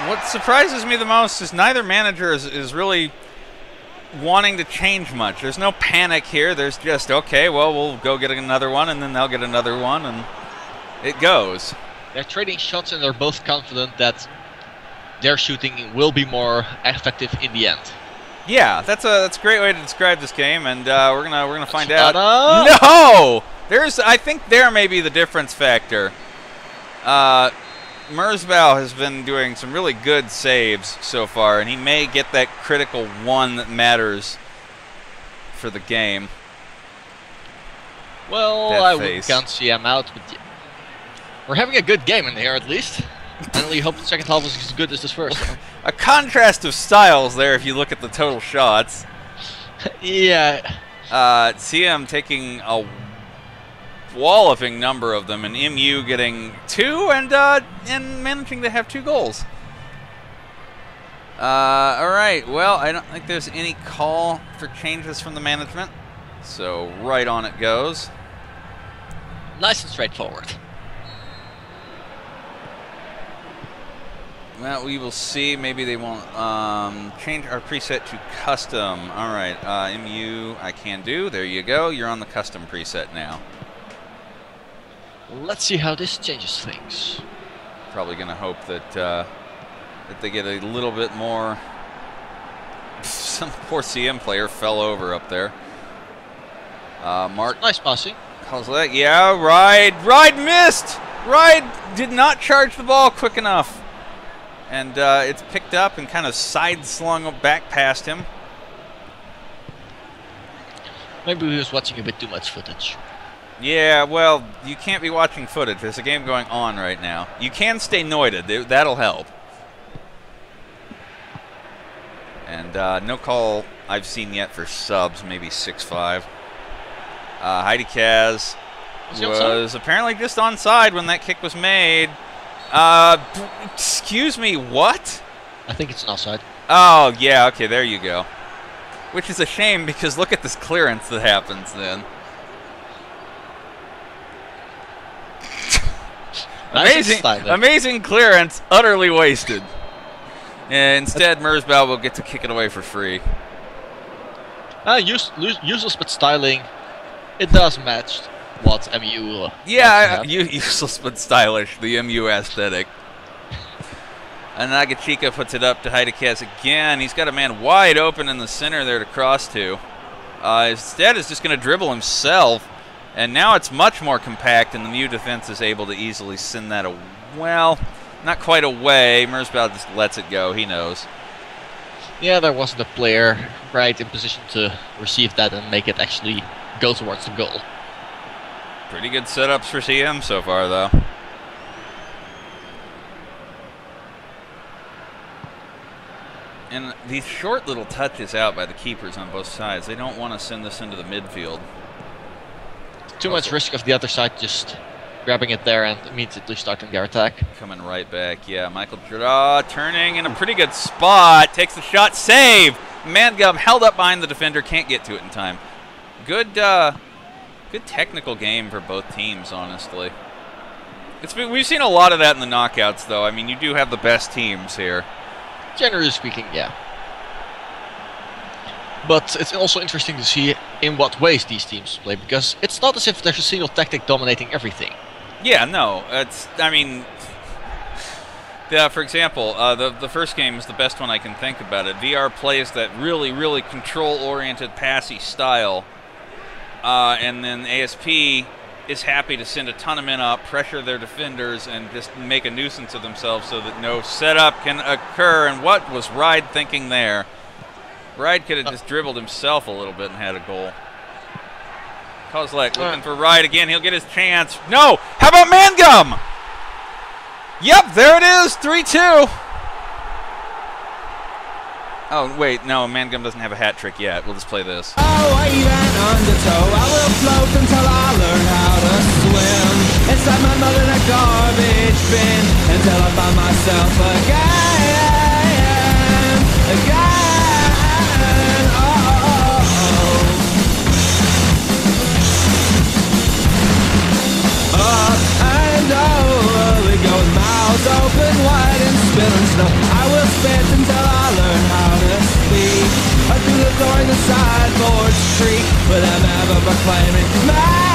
What surprises me the most is neither manager is really wanting to change much. There's no panic here. There's just, okay, well, we'll go get another one, and then they'll get another one, and it goes. They're trading shots, and they're both confident that their shooting will be more effective in the end. Yeah, that's a great way to describe this game, and we're gonna find out. No, I think there may be the difference factor. Merzbow has been doing some really good saves so far, and he may get that critical one that matters for the game. Well, I can't see him out, but yeah. We're having a good game in here at least. I only hope the second half was as good as this first. A contrast of styles there if you look at the total shots. Yeah. CM taking a walloping number of them, and MU getting 2 and managing to have 2 goals. All right, well, I don't think there's any call for changes from the management, so right on it goes. Nice and straightforward. Well, we will see. Maybe they won't change our preset to custom. All right, MU, I can do. There you go. You're on the custom preset now. Let's see how this changes things. Probably going to hope that that they get a little bit more. Some poor CM player fell over up there. Mark. Nice passing. How's that? Yeah, Ride missed. Ride did not charge the ball quick enough. And it's picked up and kind of side-slung back past him. Maybe he was watching a bit too much footage. Yeah, well, you can't be watching footage. There's a game going on right now. You can stay noited. That'll help. And no call I've seen yet for subs, maybe 6-5. Heidi Kaz was apparently just onside when that kick was made. Excuse me, what? I think it's an offside. Oh, yeah, okay, there you go. Which is a shame because look at this clearance that happens then. Amazing clearance, utterly wasted. And instead, Merzbow will get to kick it away for free. Useless but styling. It does match what MU. Yeah, useless but stylish. The MU aesthetic. And Nagachika puts it up to Heidekaz again. He's got a man wide open in the center there to cross to. Instead, is just going to dribble himself. And now it's much more compact, and the MU defense is able to easily send that away. Well, not quite away. Merzbow just lets it go. He knows. Yeah, there wasn't a player right in position to receive that and make it actually go towards the goal. Pretty good setups for CM so far, though. And these short little touches out by the keepers on both sides, they don't want to send this into the midfield. Too much risk of the other side just grabbing it there and immediately starting their attack. Coming right back, yeah. Michael Jura turning in a pretty good spot. Takes the shot, save! Mangum held up behind the defender, can't get to it in time. Good technical game for both teams, honestly. We've seen a lot of that in the knockouts, though. I mean, you do have the best teams here. Generally speaking, yeah. But it's also interesting to see in what ways these teams play, because it's not as if there's a single tactic dominating everything. Yeah, no. I mean, for example, the first game is the best one I can think about it. VR plays that really, really control-oriented, passy style, and then ASP is happy to send a ton of men up, pressure their defenders, and just make a nuisance of themselves so that no setup can occur. And what was Ride thinking there? Ride could have just dribbled himself a little bit and had a goal. Kozlek looking for Ride again. He'll get his chance. No! How about Mangum? Yep, there it is. 3-2. Oh, wait. No, Mangum doesn't have a hat trick yet. We'll just play this. Oh, wave and undertow. I will float until I learn how to swim. Inside my mother in a garbage bin. Until I find myself again. Up and over we go with mouths open wide and spilling snow. I will spit until I learn how to speak. Through the door in the sideboard street without ever proclaiming my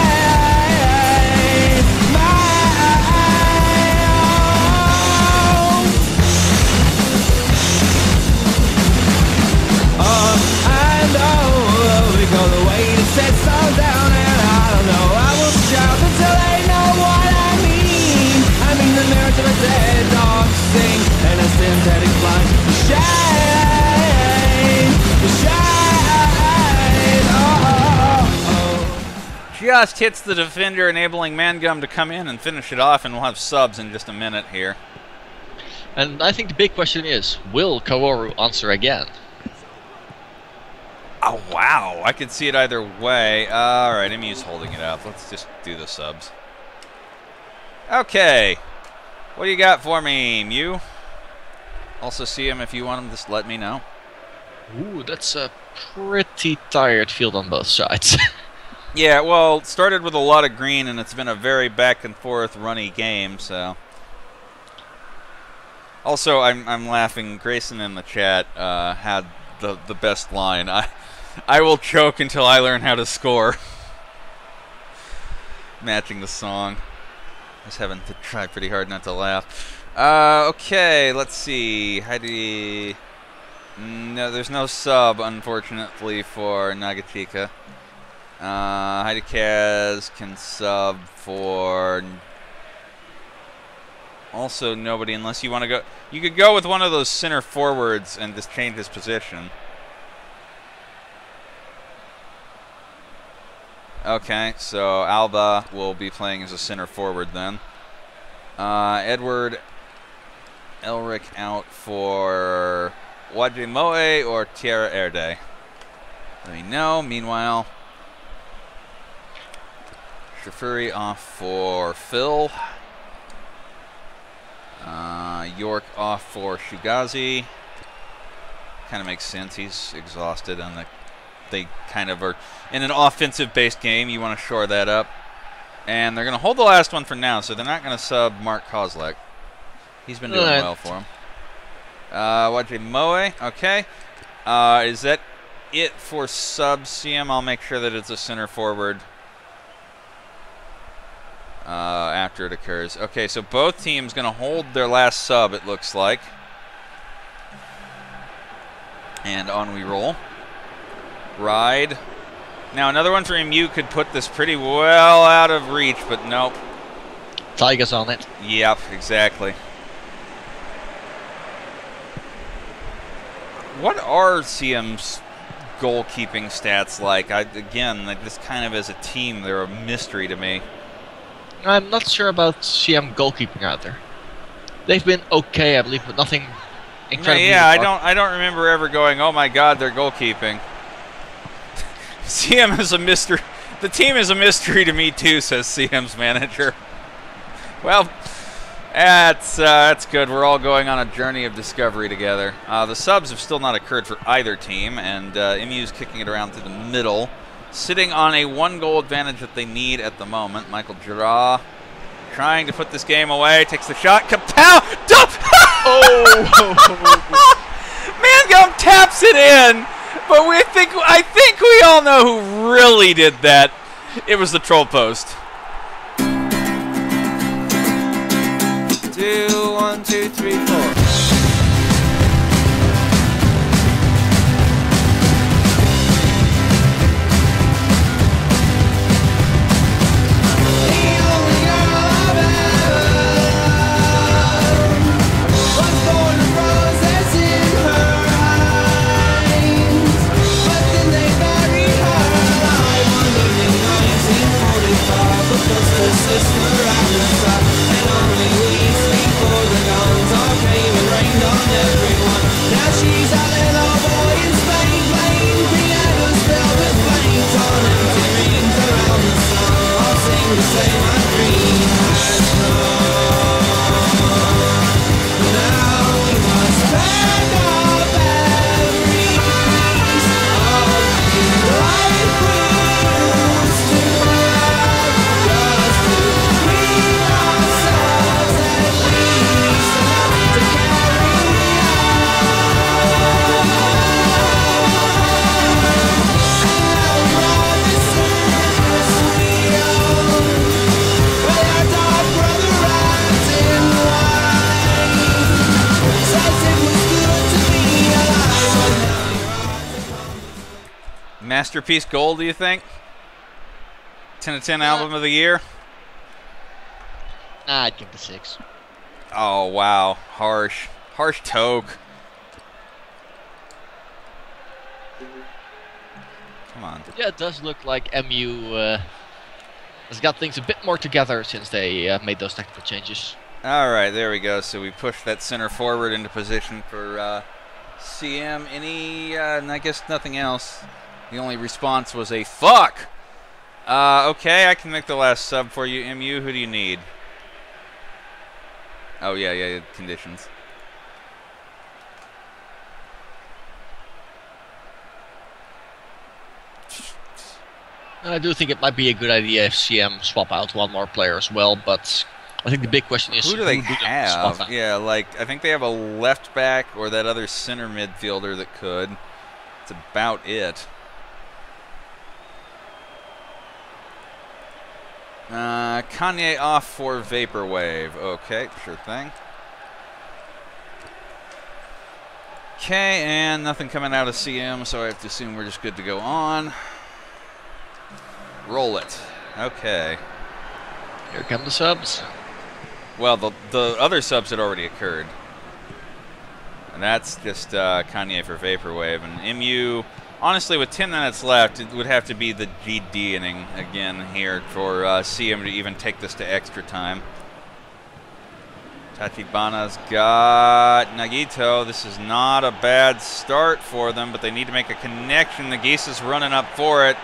just hits the defender, enabling Mangum to come in and finish it off, and we'll have subs in just a minute here. And I think the big question is, will Kaworu answer again? Oh, wow. I could see it either way. All right, Emu's holding it up. Let's just do the subs. Okay. What do you got for me, Mew? Also see him if you want him, just let me know. Ooh, that's a pretty tired field on both sides. Yeah, well, it started with a lot of green, and it's been a very back-and-forth runny game, so... Also, I'm laughing. Grayson in the chat had the best line. I will choke until I learn how to score. Matching the song. I was having to try pretty hard not to laugh. Okay, let's see. Heidi. No, there's no sub, unfortunately, for Nagachika. Heidi Kaz can sub for... Also, nobody, unless you want to go... You could go with one of those center forwards and just change his position. Okay, so Alba will be playing as a center forward then. Edward Elric out for Wajimoe or Tierra Erde. Let me know. Meanwhile, Shafuri off for Phil. York off for Shugazi. Kind of makes sense. He's exhausted, and they kind of are in an offensive-based game. You want to shore that up. And they're going to hold the last one for now, so they're not going to sub Mark Kozlek. He's been doing well for him. Wajimoe, okay. Is that it for sub CM? I'll make sure that it's a center forward after it occurs. Okay, so both teams going to hold their last sub, it looks like. And on we roll. Ride. Now another one for Emu could put this pretty well out of reach, but nope. Tiger's on it. Yep, exactly. What are CM's goalkeeping stats like? Again, like just kind of as a team, they're a mystery to me. I'm not sure about CM goalkeeping either. They've been okay, I believe, but nothing incredible. Yeah, I don't remember ever going, oh my God, they're goalkeeping. CM is a mystery. The team is a mystery to me too, says CM's manager. Well, that's good. We're all going on a journey of discovery together. The subs have still not occurred for either team, and MU's kicking it around through the middle, sitting on a 1-goal advantage that they need at the moment. Michael Jura trying to put this game away, takes the shot. Kapow! Dump! Oh! Mangum taps it in, but I think we all know who really did that. It was the troll post. 2, 1, 2, 3, 4. Masterpiece Gold, do you think? 10 of 10 album of the year? I'd give it a 6. Oh, wow. Harsh. Harsh toke. Come on. Yeah, it does look like MU has got things a bit more together since they made those tactical changes. All right, there we go. So we pushed that center forward into position for CM. And I guess nothing else. The only response was a fuck. Okay, I can make the last sub for you. MU, who do you need? Oh, yeah, conditions. I do think it might be a good idea if CM swap out one more player as well, but I think the big question is who do they have? Yeah, like I think they have a left back or that other center midfielder that could. That's about it. Kanye off for Vaporwave. Okay, sure thing. Okay, and nothing coming out of CM, so I have to assume we're just good to go on. Roll it. Okay. Here come the subs. Well, the other subs had already occurred. And that's just Kanye for Vaporwave. And MU, honestly, with 10 minutes left, it would have to be the GD inning again here for CM to even take this to extra time. Tachibana's got Nagito. This is not a bad start for them, but they need to make a connection. Nagisa's running up for it.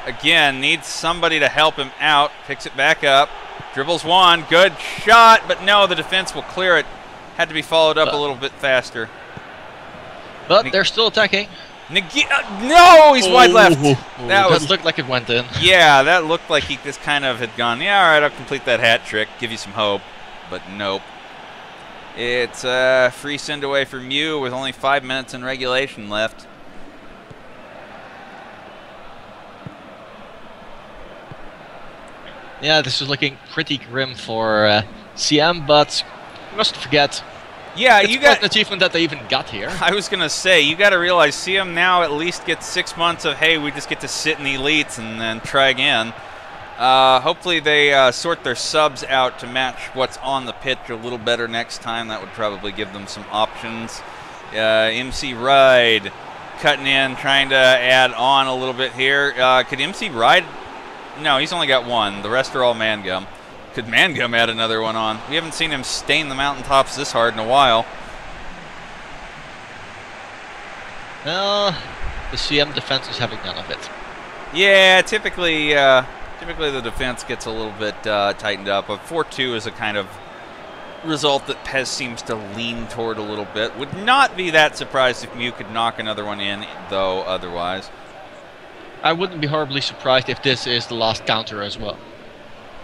Again, needs somebody to help him out. Picks it back up. Dribbles one. Good shot, but no, the defense will clear it. Had to be followed up a little bit faster. But they're still attacking. No, he's wide left. That looked like it went in. Yeah, that looked like he just kind of had gone, yeah, all right, I'll complete that hat trick, give you some hope. But nope. It's a free send away for Mew with only 5 minutes in regulation left. Yeah, this is looking pretty grim for CM, but you mustn't forget. Yeah, it's you got an achievement that they even got here. I was gonna say, you got to realize CM now at least gets 6 months of, hey, we just get to sit in the elites and then try again. Hopefully they sort their subs out to match what's on the pitch a little better next time. That would probably give them some options. MC Ride cutting in, trying to add on a little bit here. Could MC Ride? No, he's only got one. The rest are all Mangum. Could Mangum add another one on? We haven't seen him stain the mountaintops this hard in a while. Well, the CM defense is having none of it. Yeah, typically the defense gets a little bit tightened up. A 4-2 is a kind of result that Pez seems to lean toward a little bit. Would not be that surprised if Mew could knock another one in, though, otherwise. I wouldn't be horribly surprised if this is the last counter as well.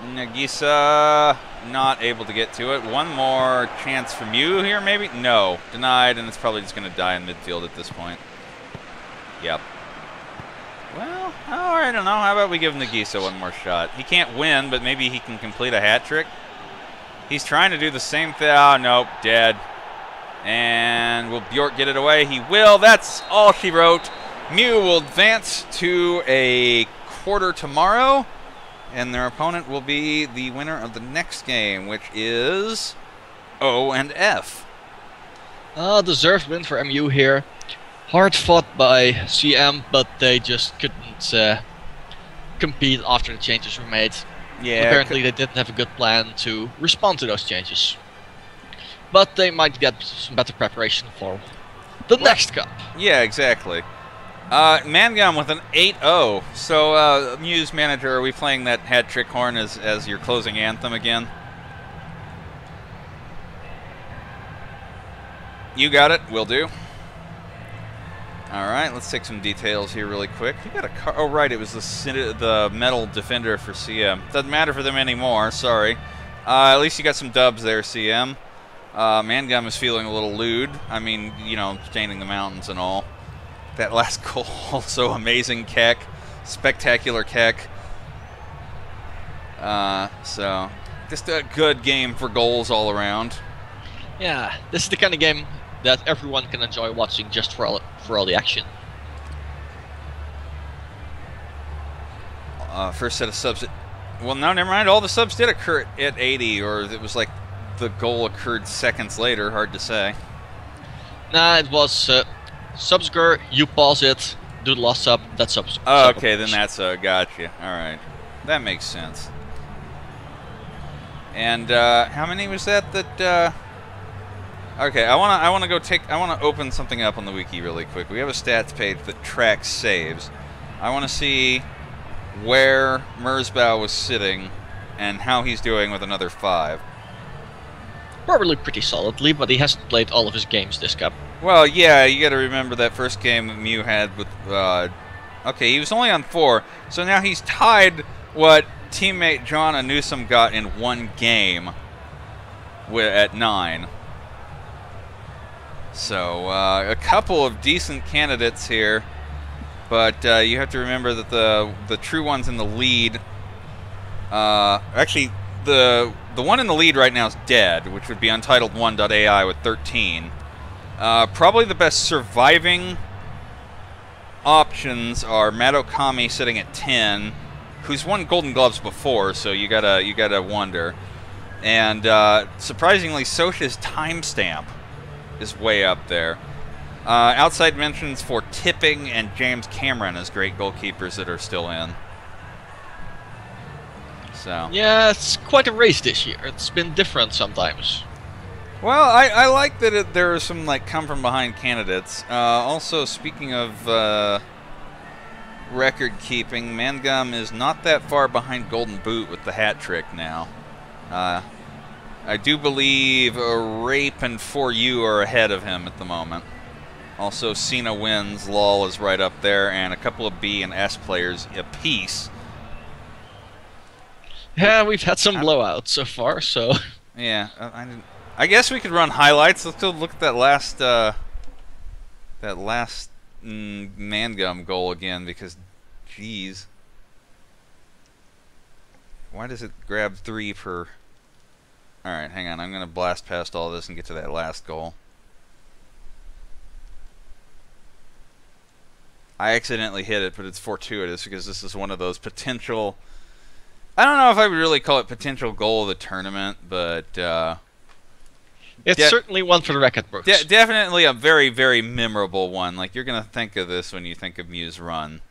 Nagisa not able to get to it. One more chance from you here, maybe? No. Denied, and it's probably just going to die in midfield at this point. Yep. Well, I don't know. How about we give Nagisa one more shot? He can't win, but maybe he can complete a hat trick. He's trying to do the same thing. Oh, nope. Dead. And will Bjork get it away? He will. That's all she wrote. Mew will advance to a quarter tomorrow, and their opponent will be the winner of the next game, which is O and F. Deserved win for MU here. Hard fought by CM, but they just couldn't compete after the changes were made. Yeah. Apparently they didn't have a good plan to respond to those changes. But they might get some better preparation for the next cup. Yeah, exactly. Mangum with an 8-0. So, Muse manager, are we playing that hat trick horn as your closing anthem again? You got it. Will do. All right, let's take some details here really quick. You got a car. Oh, right, it was the metal defender for CM. Doesn't matter for them anymore. Sorry. At least you got some dubs there, CM. Mangum is feeling a little lewd. I mean, you know, staining the mountains and all. That last goal, also amazing Keck. Spectacular Keck. So, just a good game for goals all around. Yeah, this is the kind of game that everyone can enjoy watching just for all the action. First set of subs. Well, no, never mind. All the subs did occur at 80, or it was like the goal occurred seconds later. Hard to say. Nah, it was subscore, you pause it, do the last sub, that's subs. Oh, okay, then that's gotcha. All right. That makes sense. And how many was that? Okay, I want to open something up on the wiki really quick. We have a stats page that tracks saves. I want to see where Merzbow was sitting and how he's doing with another 5. Probably pretty solidly, but he hasn't played all of his games this cup. Well, yeah, you got to remember that first game that Mew had with. Okay, he was only on 4, so now he's tied what teammate John Newsom got in 1 game at 9. So a couple of decent candidates here, but you have to remember that the true ones in the lead. Actually, the one in the lead right now is dead, which would be Untitled1.ai with 13. Probably the best surviving options are Matt Okami sitting at 10, who's won Golden Gloves before, so you gotta wonder. And surprisingly, Sosha's timestamp is way up there. Outside mentions for Tipping and James Cameron as great goalkeepers that are still in. So yeah, it's quite a race this year. It's been different sometimes. Well, I like that there are some like come from behind candidates. Also, speaking of record keeping, Mangum is not that far behind Golden Boot with the hat trick now. I do believe Rape and For You are ahead of him at the moment. Also, Cena Wins, LOL is right up there, and a couple of B and S players apiece. Yeah, we've had some blowouts so far, so. Yeah, I guess we could run highlights. Let's go look at that last Mangum goal again, because, geez, why does it grab 3 per? All right, hang on. I'm gonna blast past all this and get to that last goal. I accidentally hit it, but it's fortuitous because this is one of those potential. I don't know if I would really call it potential goal of the tournament, but it's certainly one for the record books. Definitely a very, very memorable one. Like, you're gonna think of this when you think of Mew's run.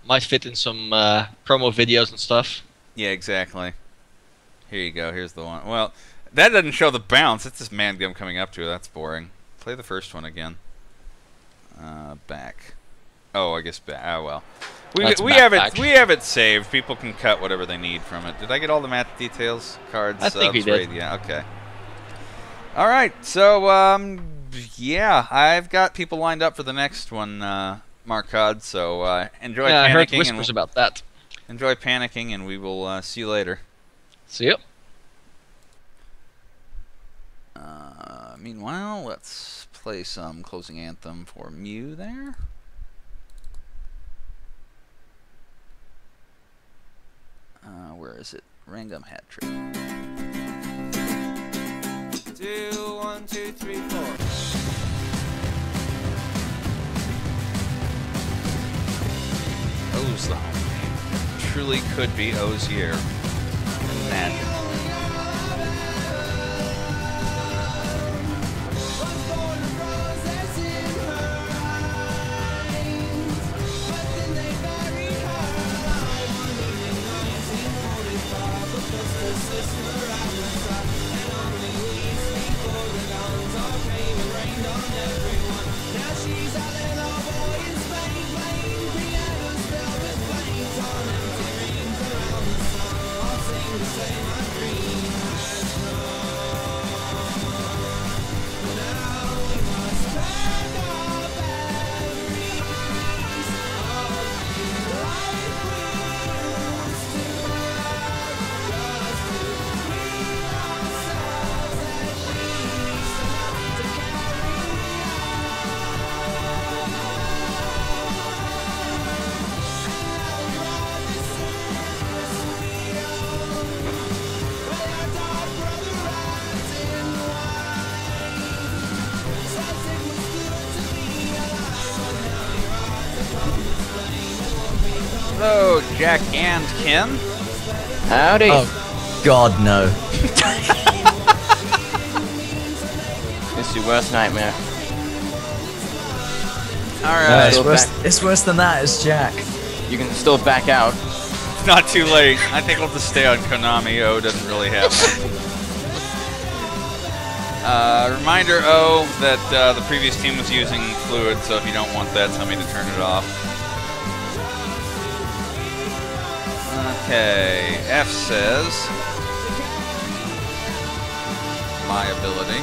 Might fit in some promo videos and stuff. Yeah, exactly. Here you go. Here's the one. Well, that doesn't show the bounce. It's just Mangum coming up to it. That's boring. Play the first one again. Back. Oh, I guess back. Oh well. We have it saved. People can cut whatever they need from it. Did I get all the match details, cards? I think we did. Yeah. Okay. All right. So yeah, I've got people lined up for the next one, Marcod. So enjoy panicking. I heard whispers about that. Enjoy panicking, and we will see you later. See you. Meanwhile, let's play some closing anthem for Mew there. Where is it? Random hat trick. 2, 1, 2, 3, 4. O's the home game. Truly could be O's year. Imagine. Hello, Jack and Ken. Howdy. Oh, God, no. It's your worst nightmare. Alright. It's worse than that, it's Jack. You can still back out. It's not too late. I think we'll just stay on Konami. O doesn't really have one. Reminder, O, that the previous team was using fluid, so if you don't want that, tell me to turn it off. Okay, F says... my ability.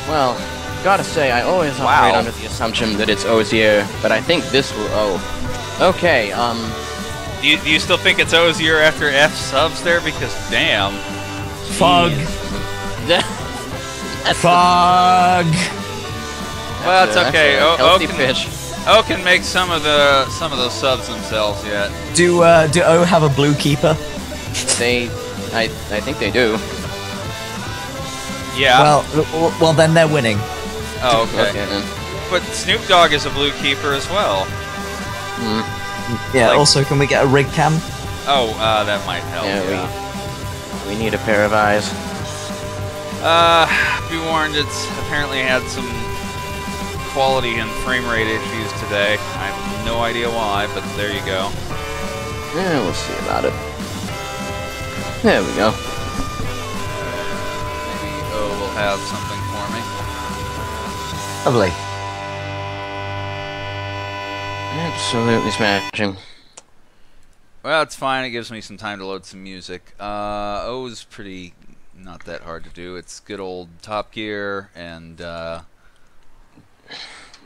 Well, gotta say, I always operate under the assumption that it's Ozier, but I think this will... Oh. Okay, Do you still think it's Ozier after F subs there? Because, damn. Fog. Fog. Well, it's okay. O can make some of those subs themselves yet. Do O have a blue keeper? I think they do. Yeah. Well then they're winning. Oh, okay. But Snoop Dogg is a blue keeper as well. Yeah. Like, also, can we get a rig cam? Oh, that might help. Yeah. We need a pair of eyes. Be warned, it's apparently had some quality and frame rate issues today. I have no idea why, but there you go. Yeah, we'll see about it. There we go. Maybe O will have something for me. Lovely. Absolutely smashing. Well, it's fine. It gives me some time to load some music. O's pretty not that hard to do. It's good old Top Gear and...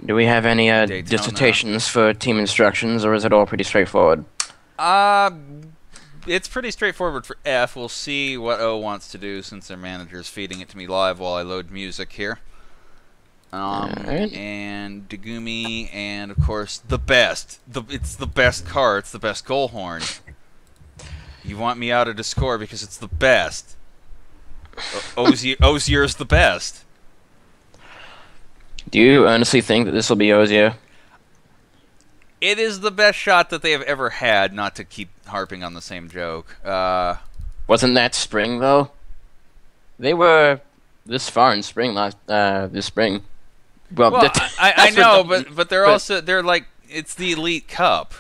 Do we have any dissertations for team instructions, or is it all pretty straightforward? It's pretty straightforward for F. We'll see what O wants to do since their manager's feeding it to me live while I load music here. And Dagumi, and of course the best. It's the best car. It's the best goal horn. You want me out of the score because it's the best. Ozier's the best. Do you honestly think that this will be Ozier? It is the best shot that they have ever had, not to keep harping on the same joke. Wasn't that spring, though? They were this far in spring this spring. Well I know, but they're like, it's the Elite Cup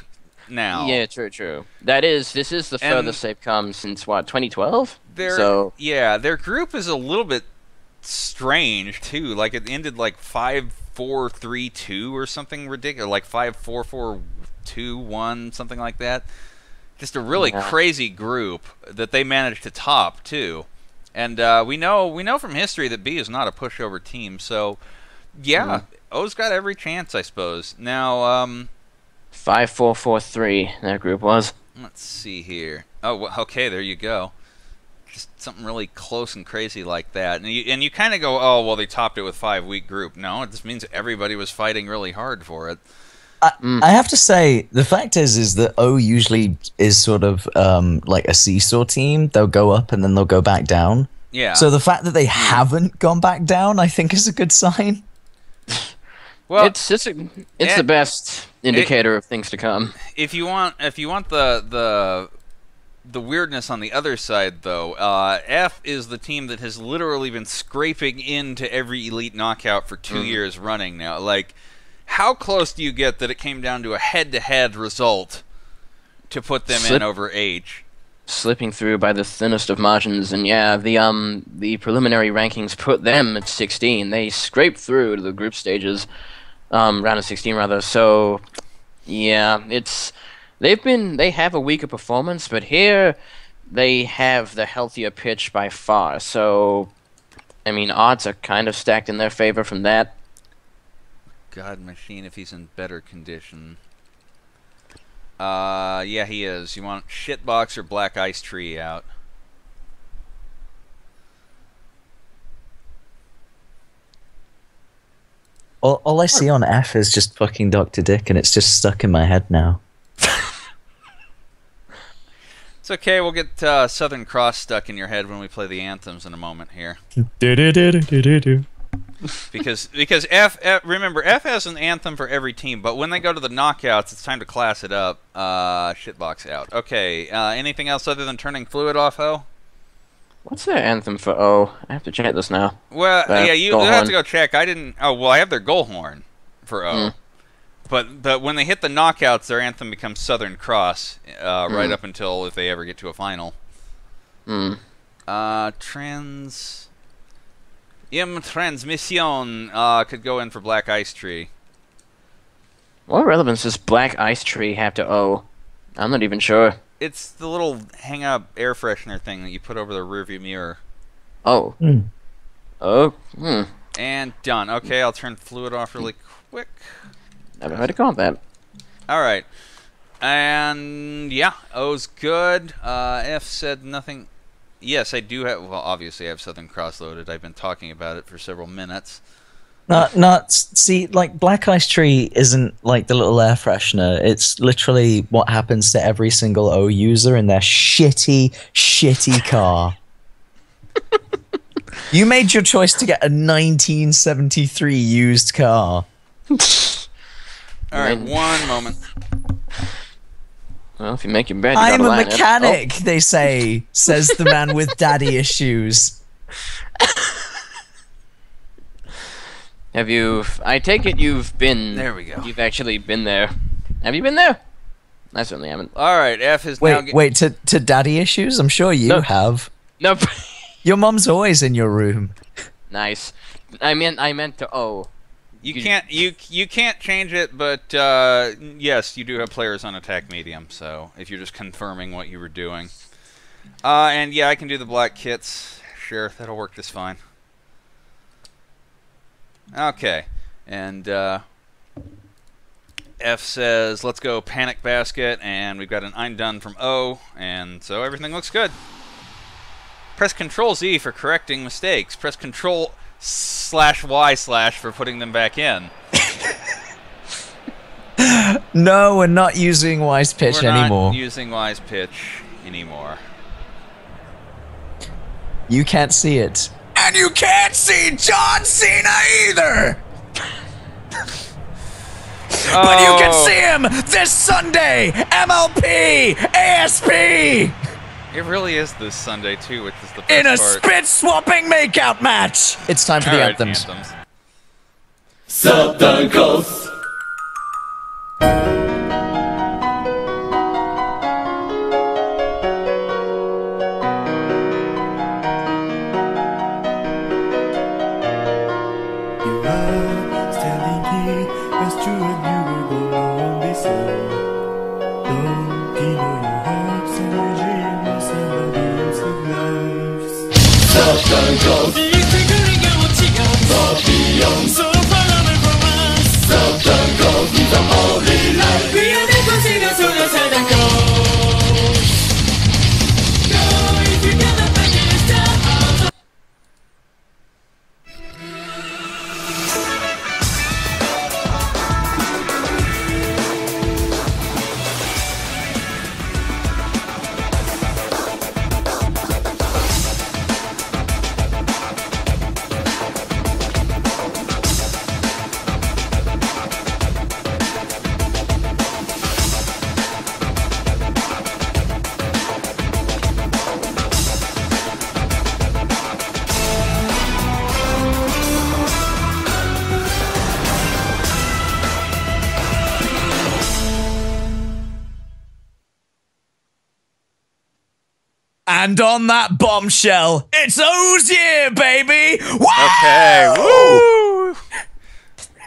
now. Yeah, true. This is the furthest they've come since, what, 2012? Yeah, their group is a little bit strange, too. Like, it ended like 5-4-3-2 or something ridiculous, like 5-4-4-2-1, something like that. Just a really crazy group that they managed to top, too. And we know from history that B is not a pushover team, so yeah, O's got every chance, I suppose. Now, 5-4-4-3 that group was. Let's see here. Oh, okay, there you go. Just something really close and crazy like that. And you kind of go, oh, well, they topped it with 5-week group. No, it just means everybody was fighting really hard for it. I have to say, the fact is that O usually is sort of like a seesaw team. They'll go up and then they'll go back down. Yeah. So the fact that they haven't gone back down, I think, is a good sign. Well, it's the best indicator of things to come. If you want the weirdness on the other side, though, F is the team that has literally been scraping into every Elite Knockout for 2 years running now. Like, how close do you get that it came down to a head-to-head result to put them in over H? Slipping through by the thinnest of margins, and yeah, the preliminary rankings put them at 16. They scraped through to the group stages, round of 16 rather. So, yeah, they have a weaker performance, but here they have the healthier pitch by far. So, I mean, odds are kind of stacked in their favor from that. God, Machine, if he's in better condition. Yeah, he is. You want Shitbox or Black Ice Tree out? All I see on F is just fucking Dr. Dick, and it's just stuck in my head now. It's okay, we'll get Southern Cross stuck in your head when we play the anthems in a moment here. Because F, remember, F has an anthem for every team, but when they go to the knockouts, it's time to class it up. Shitbox out. Okay, anything else other than turning fluid off, Ho? What's their anthem for O? I have to check this now. Well, yeah, you have to go check. I didn't... Oh, well, I have their goal horn for O. But when they hit the knockouts, their anthem becomes Southern Cross, right up until if they ever get to a final. Transmission could go in for Black Ice Tree. What relevance does Black Ice Tree have to O? I'm not even sure. It's the little hang-up air freshener thing that you put over the rearview mirror. Oh. And done. Okay, I'll turn fluid off really quick. Never heard of call that. Alright. And yeah, O's good. F said nothing. Yes, I do have, well, obviously I have Southern Cross loaded. I've been talking about it for several minutes. See, like, Black Ice Tree isn't like the little air freshener. It's literally what happens to every single O user in their shitty car. You made your choice to get a 1973 used car. Alright, one moment. Well, if you make your bed, you I'm gotta a line it. mechanic, they say, says the man with daddy issues. Have you... I take it you've been... There we go. You've actually been there. Have you been there? I certainly haven't. Alright, F is now... Wait, to daddy issues? I'm sure you have. Nope. Your mom's always in your room. Nice. I meant to O. You can't change it, but yes, you do have players on attack medium, so if you're just confirming what you were doing. And yeah, I can do the black kits. Sure, that'll work just fine. Okay, and F says, let's go Panic Basket, and we've got an I'm done from O, and so everything looks good. Press Control-Z for correcting mistakes. Press Control/Y/ for putting them back in. No, we're not using Wise Pitch anymore. We're not using Wise Pitch anymore. You can't see it. And you can't see John Cena either! But you can see him this Sunday! MLP! ASP! It really is this Sunday, too, which is the best part. In a spit-swapping makeout match! It's time for the anthems. Southern Coast. Southern Coast. So far away from us. Southern Coast is a holy life. We are the casinos of the Southern Coast. Go if you never find it, stop. And on that bombshell, it's O's year, baby! Woo! Okay, woo!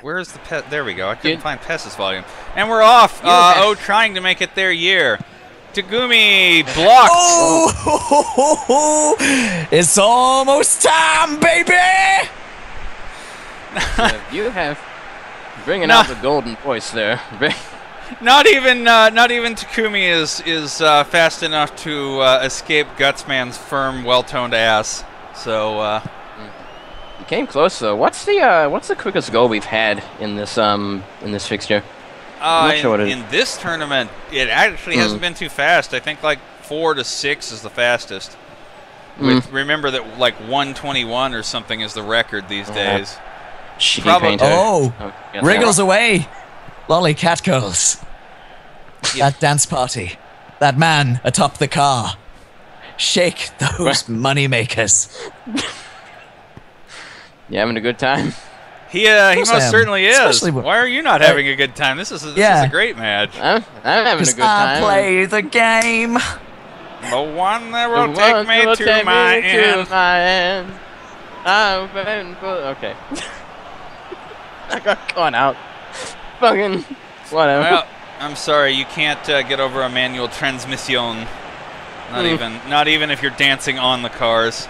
Where's the pet? There we go. I couldn't find Pest's volume. And we're off. O trying to make it their year. Tagumi blocked. Oh, it's almost time, baby! You have bringing out the golden voice there. Not even Takumi is fast enough to escape Gutsman's firm, well-toned ass. So you came close though. What's the quickest goal we've had in this fixture? I'm not sure what it is. In this tournament, it actually hasn't been too fast. I think like 4 to 6 is the fastest. Remember that like 121 or something is the record these days. Wriggles away. Lolly catcalls. That dance party. That man atop the car. Shake those money makers. You having a good time? He most certainly is. Why are you not having a good time? This is a great match. I'm having a good time. I play the game. The one that will take me to my end. Okay. I got caught out. Fucking whatever. Well, I'm sorry, you can't get over a manual transmission. Not even if you're dancing on the cars.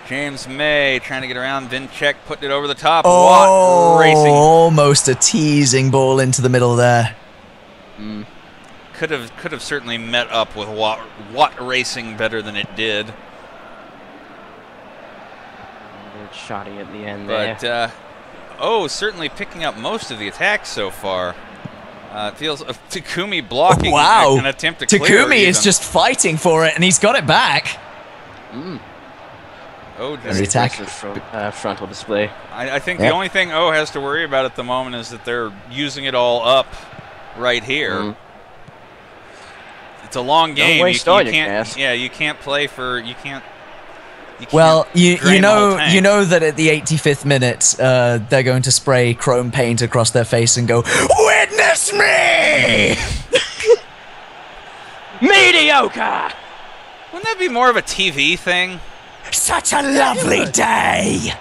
James May trying to get around. Vincek putting it over the top. Watt racing. Almost a teasing ball into the middle there. Could have certainly met up with Watt racing better than it did. Shoddy at the end but, there. Certainly picking up most of the attacks so far. It feels Takumi blocking an attempt to clear. Takumi is just fighting for it, and he's got it back. Just attack frontal display. I think the only thing O has to worry about at the moment is that they're using it all up right here. It's a long game. You can't play for well, you know that at the 85th minute, they're going to spray chrome paint across their face and go, "Witness me!" Mediocre. Wouldn't that be more of a TV thing? Such a lovely day.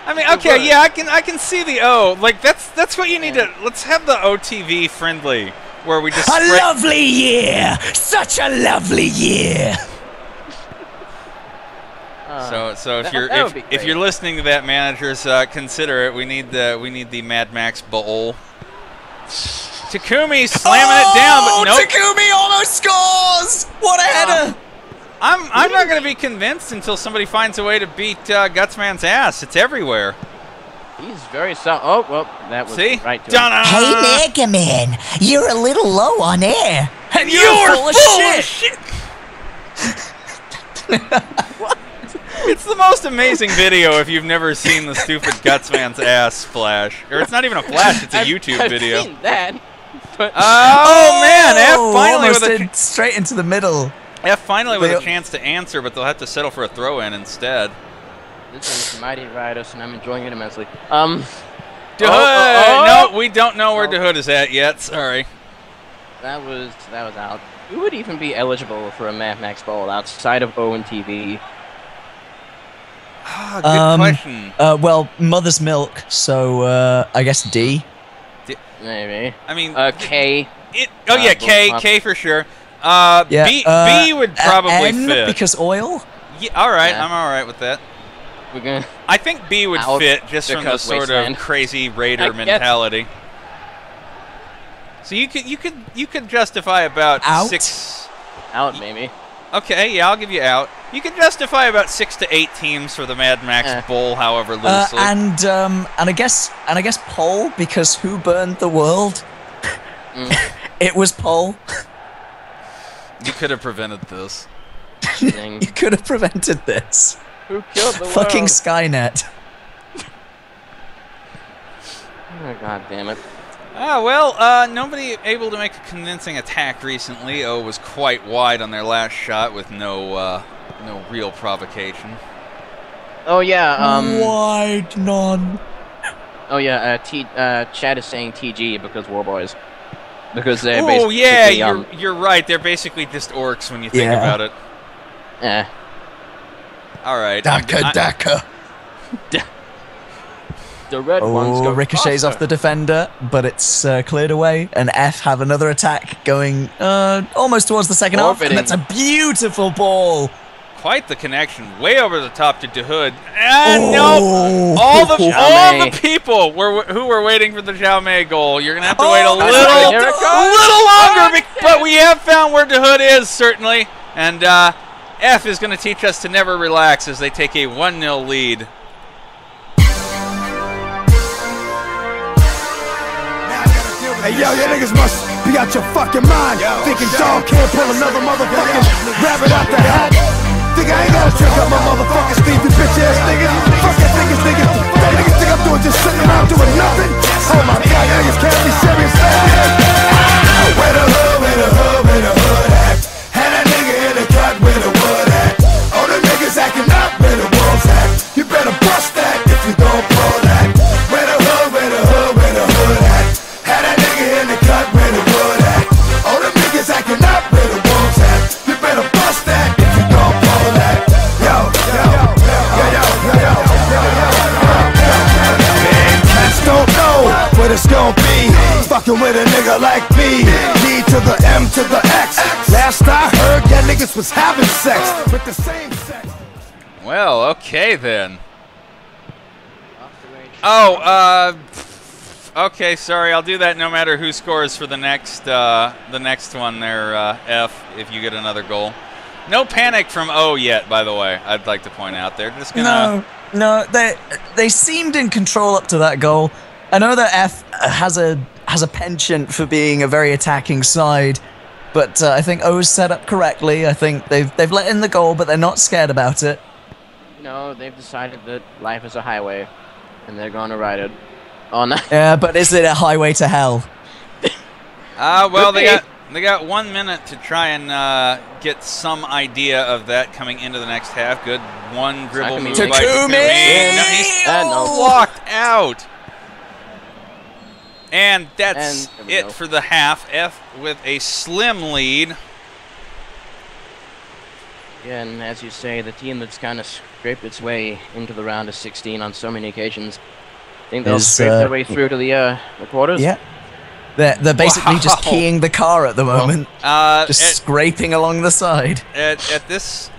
I mean, okay, yeah, I can see the O. Like that's what you need to. Let's have the OTV friendly, where we just lovely year, such a lovely year. So if you're listening to that, managers, consider it. We need the Mad Max Bowl. Takumi slamming it down, but nope. Takumi almost scores! What a header! I'm not going to be convinced until somebody finds a way to beat Gutsman's ass. It's everywhere. He's very soft. Oh, well, that was right to him. Hey, Mega Man, you're a little low on air. And you're full of shit! What? It's the most amazing video if you've never seen the stupid Gutsman's ass flash. Or it's not even a flash, it's a YouTube video. I've seen that. But man, F finally with straight into the middle. F finally with a chance to answer, but they'll have to settle for a throw-in instead. This is Mighty Riders, and I'm enjoying it immensely. DeHood! No, we don't know where DeHood is at yet. Sorry. That was out. Who would even be eligible for a Mad Max Bowl outside of O and TV? Good question. Well, Mother's Milk, so I guess D. Maybe. I mean, K. K for sure. B would probably N fit because oil. Yeah, all right, I'm all right with that. I think B would fit just from the sort of crazy raider mentality. So you could justify about out? Out maybe. Okay, yeah, I'll give you out. You can justify about 6 to 8 teams for the Mad Max Bowl, however loosely. And I guess Pole, because who burned the world? It was Pole. You could have prevented this. You could have prevented this. Who killed the fucking world? Skynet? Oh, God damn it. Nobody able to make a convincing attack recently. O was quite wide on their last shot with no real provocation. Oh yeah, wide none. Oh yeah, Chad is saying TG because Warboys. Because they're basically you're right. They're basically just orcs when you think about it. Yeah. All right. Daka. The red ones go ricochets off the defender, but it's cleared away. And F have another attack going almost towards the second half, and that's a beautiful ball. Quite the connection, way over the top to DeHood. And nope, all the people who were waiting for the Zhao Mei goal. You're gonna have to wait a little longer, but we have found where DeHood is certainly, and F is gonna teach us to never relax as they take a 1-0 lead. Hey yo, you niggas must be out your fucking mind. Thinking dog can't pull another motherfucking rabbit out the hat. Think I ain't gonna trick up my motherfucking Stevie bitch ass nigga. Fuck that niggas, nigga. That niggas think I'm doing just sitting around doing nothing. Oh my god, you niggas can't be serious. Where the hood at? Had that nigga in the cut where the wood at. All the niggas acting up where the wolves at. You better bust that. what it's gonna be. Fucking with a nigga like me. D to the M to the X. Last I heard, yeah, niggas was having sex with the same sex. Well, okay then. Oh, okay, sorry, I'll do that no matter who scores for the next one there, F, if you get another goal. No panic from O yet, by the way, I'd like to point out. They're just gonna... No, they seemed in control up to that goal. I know that F has a penchant for being a very attacking side, but I think O's set up correctly. I think they've let in the goal, but they're not scared about it. No, they've decided that life is a highway, and they're going to ride it. Oh no. Yeah, but is it a highway to hell? Well, they got 1 minute to try and get some idea of that coming into the next half. Good one dribble move by Takumi. No, he's blocked out. And that's it for the half. F with a slim lead. Yeah, and as you say, the team that's kind of scraped its way into the round of 16 on so many occasions, I think they'll scrape their way through to the quarters. Yeah. They're basically just keying the car at the moment. Just scraping along the side. At this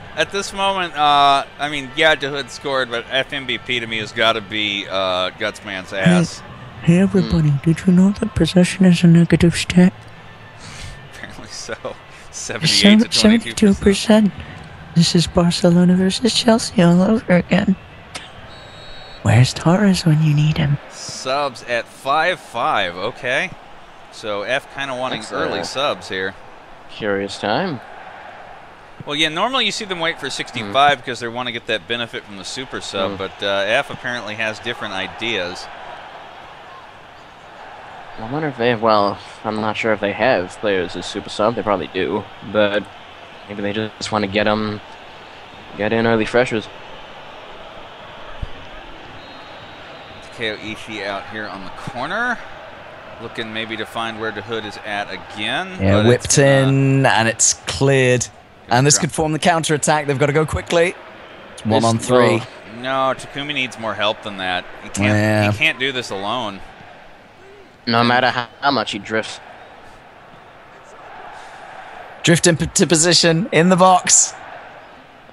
moment, I mean, yeah, DeHood scored, but FMVP to me has got to be Gutsman's ass. Hey everybody, did you know that possession is a negative stat? Apparently so. 78 to 72%. This is Barcelona versus Chelsea all over again. Where's Torres when you need him? Subs at 5-5, okay. So F kind of wanting early subs here. Curious time. Well, yeah, normally you see them wait for 65 because they want to get that benefit from the super sub, but F apparently has different ideas. I wonder if they have, well, I'm not sure if they have players as super sub. They probably do, but maybe they just want to get in early freshers. Takeo Ishii out here on the corner. Looking maybe to find where DeHood is at again. Yeah, whipped in, and it's cleared. And this could form the counter-attack. They've got to go quickly. It's 1-on-3. No, Takumi needs more help than that. He can't do this alone. No matter how much he drifts. Drift into position in the box.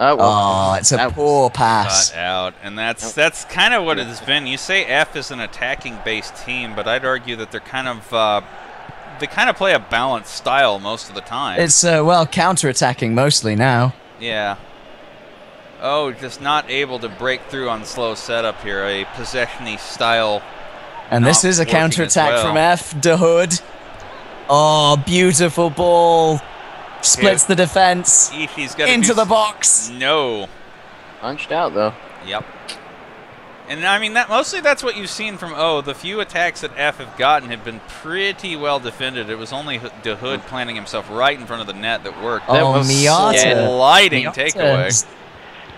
Oh, it's a poor pass. Cut out, and that's kind of what it has been. You say F is an attacking-based team, but I'd argue that they're kind of they kind of play a balanced style most of the time. It's well, counter-attacking mostly now. Yeah. Oh, just not able to break through on slow setup here. A possession-y style. And this is a counter-attack from F. DeHood. Oh, beautiful ball. Splits the defense into the box. No. Punched out, though. Yep. And, I mean, mostly that's what you've seen from O. The few attacks that F have gotten have been pretty well defended. It was only DeHood planting himself right in front of the net that worked. That was Miyata. Lighting takeaway.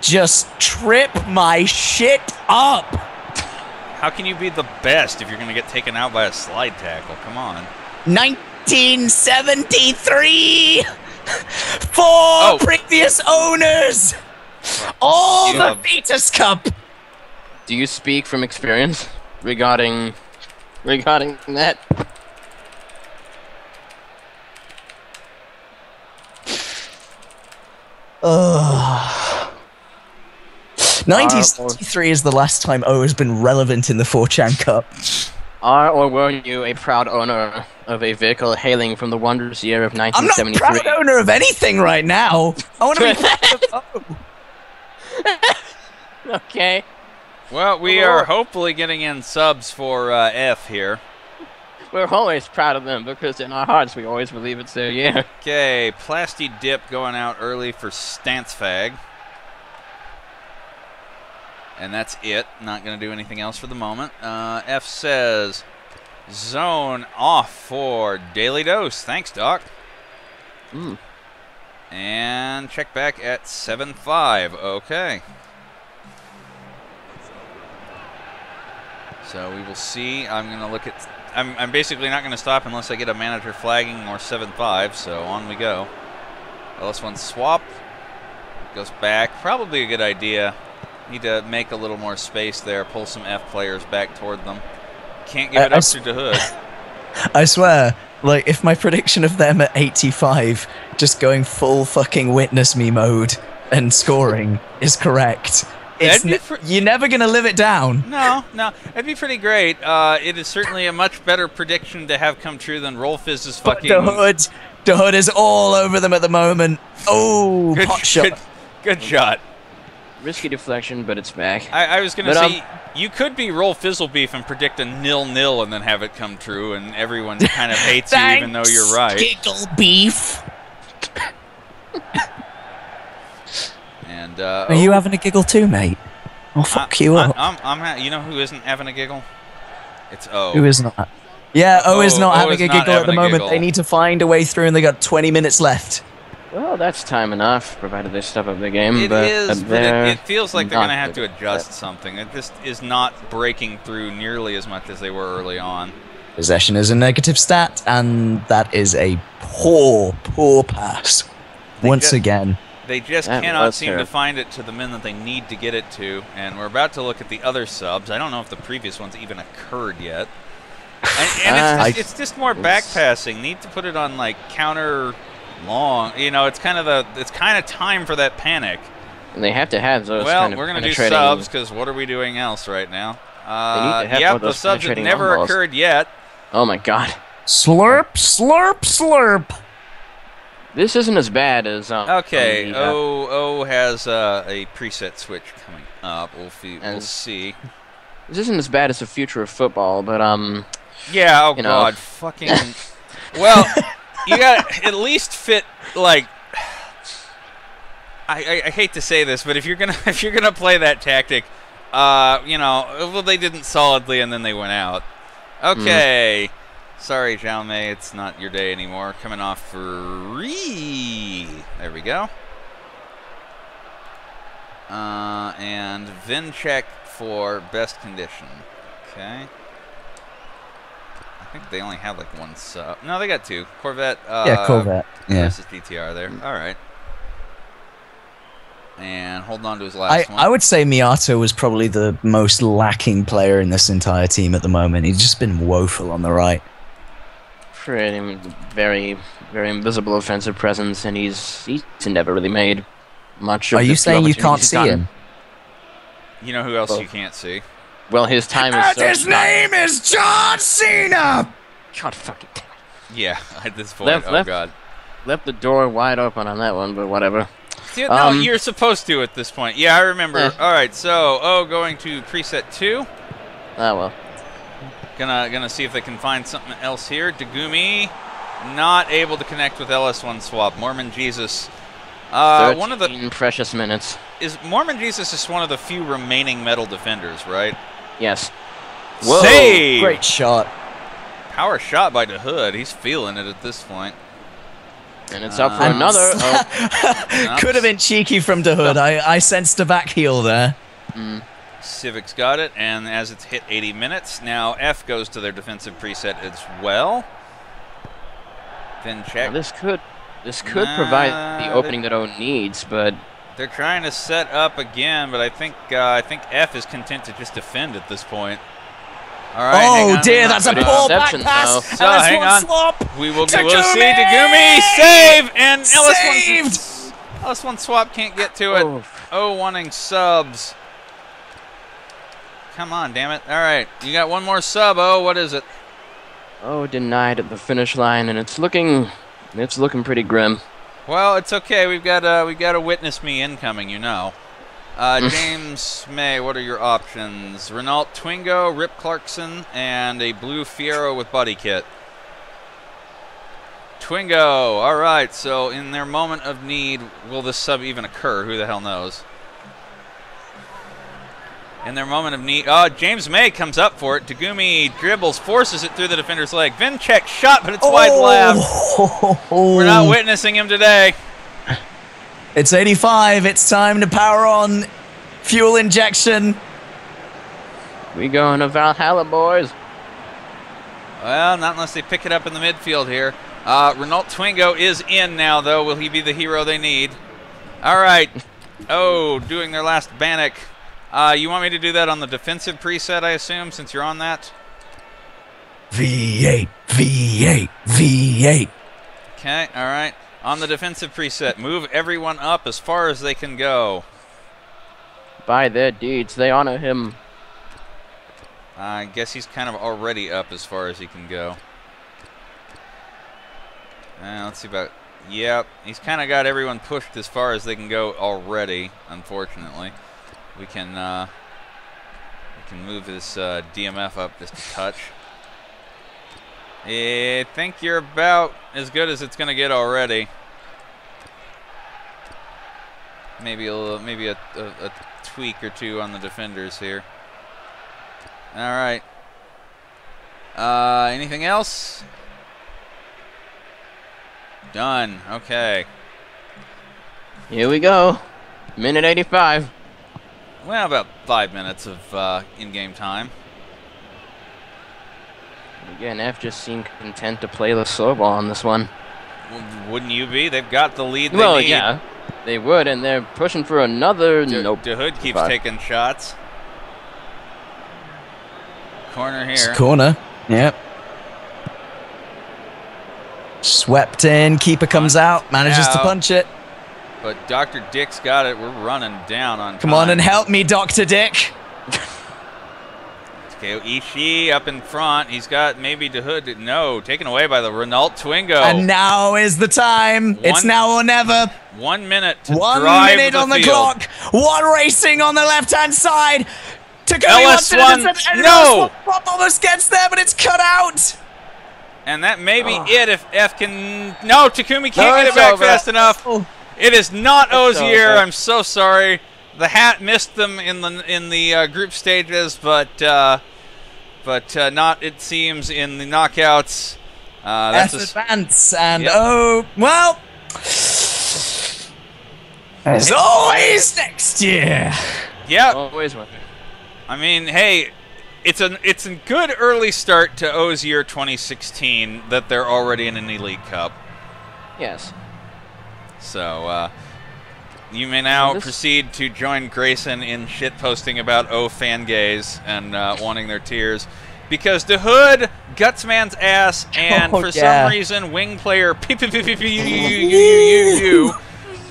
Just trip my shit up. How can you be the best if you're going to get taken out by a slide tackle? Come on. 1973 for previous owners. All the Fetus Cup. Do you speak from experience regarding that? Ugh. 1963 is the last time O has been relevant in the 4chan Cup. Are or were you a proud owner of a vehicle hailing from the wondrous year of 1973? I'm not a proud owner of anything right now. I want to be proud of O. Okay. Well, we are hopefully getting in subs for F here. We're always proud of them because in our hearts we always believe it's their year. Okay, Plasti Dip going out early for Stancefag. And that's it. Not going to do anything else for the moment. F says zone off for Daily Dose. Thanks, Doc. And check back at 7-5. Okay. So we will see. I'm going to look at... I'm basically not going to stop unless I get a manager flagging or 7-5. So on we go. LS1 swap. Goes back. Probably a good idea. Need to make a little more space there, pull some F players back toward them. can't give it up to Hood. I swear, like, if my prediction of them at 85, just going full fucking witness me mode and scoring is correct, you're never going to live it down. No, it'd be pretty great. It is certainly a much better prediction to have come true than Rolfizz's fucking... The Hood is all over them at the moment. Oh, pot shot. Good shot. Risky deflection, but it's back. I was going to say, you could be Roll Fizzle Beef and predict a 0-0 and then have it come true, and everyone kind of hates you even though you're right. Giggle Beef. And are you having a giggle too, mate? I'll fuck you up. You know who isn't having a giggle? It's O. Who is not? Yeah, O is not having a giggle at the moment. They need to find a way through, and they got 20 minutes left. Well, that's time enough, provided they step up the game. It is, but it feels like they're going to have to good adjust something. It just is not breaking through nearly as much as they were early on. Possession is a negative stat, and that is a poor pass. Once again. They just cannot seem to find it to the men that they need to get it to, and we're about to look at the other subs. I don't know if the previous ones even occurred yet. And it's just more back passing. Need to put it on, like, counter... long, you know, it's kind of time for that panic. And they have to have those. Well, we're gonna do subs because what are we doing else right now? Yep, the subs have never occurred yet. Oh my god! Slurp, slurp, slurp. This isn't as bad as okay, O has a preset switch coming up. We'll see. This isn't as bad as the future of football, but yeah. Oh god, fucking. Well. You gotta at least fit, like, I hate to say this, but if you're gonna play that tactic, you know, well, they didn't solidly and then they went out. Okay, sorry, Zhao Mei, it's not your day anymore. Coming off free. There we go. And Vinchek for best condition. Okay. I think they only have like one sub. No, they got two. Corvette. Yeah, Corvette. Yeah. Versus DTR there. All right. And holding on to his last one. I would say Miyato was probably the most lacking player in this entire team at the moment. He's just been woeful on the right. Very, very invisible offensive presence, and he's never really made much. Are you saying you can't see him? You know who else you can't see? Well, his time is so his name is John Cena! God fucking damn it. Yeah, at this point, oh god. Left the door wide open on that one, but whatever. See, no, you're supposed to at this point. Yeah, I remember. Alright, so, going to preset 2. Ah, well. Gonna see if they can find something else here. Dagumi, not able to connect with LS1 swap. Mormon Jesus. One of the precious minutes. Is Mormon Jesus is one of the few remaining metal defenders, right? Yes. Whoa! Save! Great shot. Power shot by DeHood. He's feeling it at this point. And it's up for another. Could have been cheeky from DeHood. I sensed a back heel there. Civic's got it, and as it's hit 80 minutes, now F goes to their defensive preset as well. Then check. This could provide the opening that O needs, but they're trying to set up again. But I think F is content to just defend at this point. All right. Oh dear, that's a poor back pass. So hang on. Swap. We will see Dagumi save and LS1 swap can't get to it. O wanting subs. Come on, damn it. All right, you got one more sub. Oh, what is it? Oh, denied at the finish line, and it's looking pretty grim. Well, it's okay. We've got a witness me incoming, you know. James May, what are your options? Renault Twingo, Rip Clarkson, and a blue Fiero with body kit. Twingo. All right. So in their moment of need, will this sub even occur? Who the hell knows? In their moment of need, James May comes up for it. Dagumi dribbles, forces it through the defender's leg. Vinchek shot, but it's wide left. We're not witnessing him today. It's 85. It's time to power on. Fuel injection. We going to Valhalla, boys. Well, not unless they pick it up in the midfield here. Renault Twingo is in now, though. Will he be the hero they need? All right. Doing their last Bannock. You want me to do that on the defensive preset, I assume, since you're on that? V8, V8, V8. Okay, all right. On the defensive preset, move everyone up as far as they can go. By their deeds, they honor him. I guess he's kind of already up as far as he can go. Let's see about... Yep, he's kind of got everyone pushed as far as they can go already, unfortunately. We can move this DMF up just a touch. I think you're about as good as it's going to get already. Maybe a tweak or two on the defenders here. All right. Anything else? Done. Okay. Here we go. Minute 85. Well, about 5 minutes of in-game time. Again, F just seemed content to play the slow ball on this one. Wouldn't you be? They've got the lead. Well, they need. Yeah, they would, and they're pushing for another. Nope. DeHood keeps taking shots. Corner here. It's corner. Yep. Swept in. Keeper comes out. Manages to punch it. But Dr. Dick's got it. We're running down on time. Come on and help me, Dr. Dick. Okay, Ishii up in front. He's got maybe DeHood. No, taken away by the Renault Twingo. And now is the time. It's now or never. 1 minute to 1 drive minute on the field. clock. One racing on the left-hand side. Takumi wants LS1, no! Almost gets there, but it's cut out. And that may be it if F can... No, Takumi can't get it back fast enough. It is not Ozier. I'm so sorry. The hat missed them in the group stages, but not, it seems, in the knockouts. That's F advance, and well, as always next year. Yeah. Always one. I mean, hey, it's a good early start to Ozier 2016 that they're already in an Elite Cup. Yes. So, you may now proceed to join Grayson in shitposting about fan gays and wanting their tears. Because DeHood, Gutsman's ass, and for some reason, wing player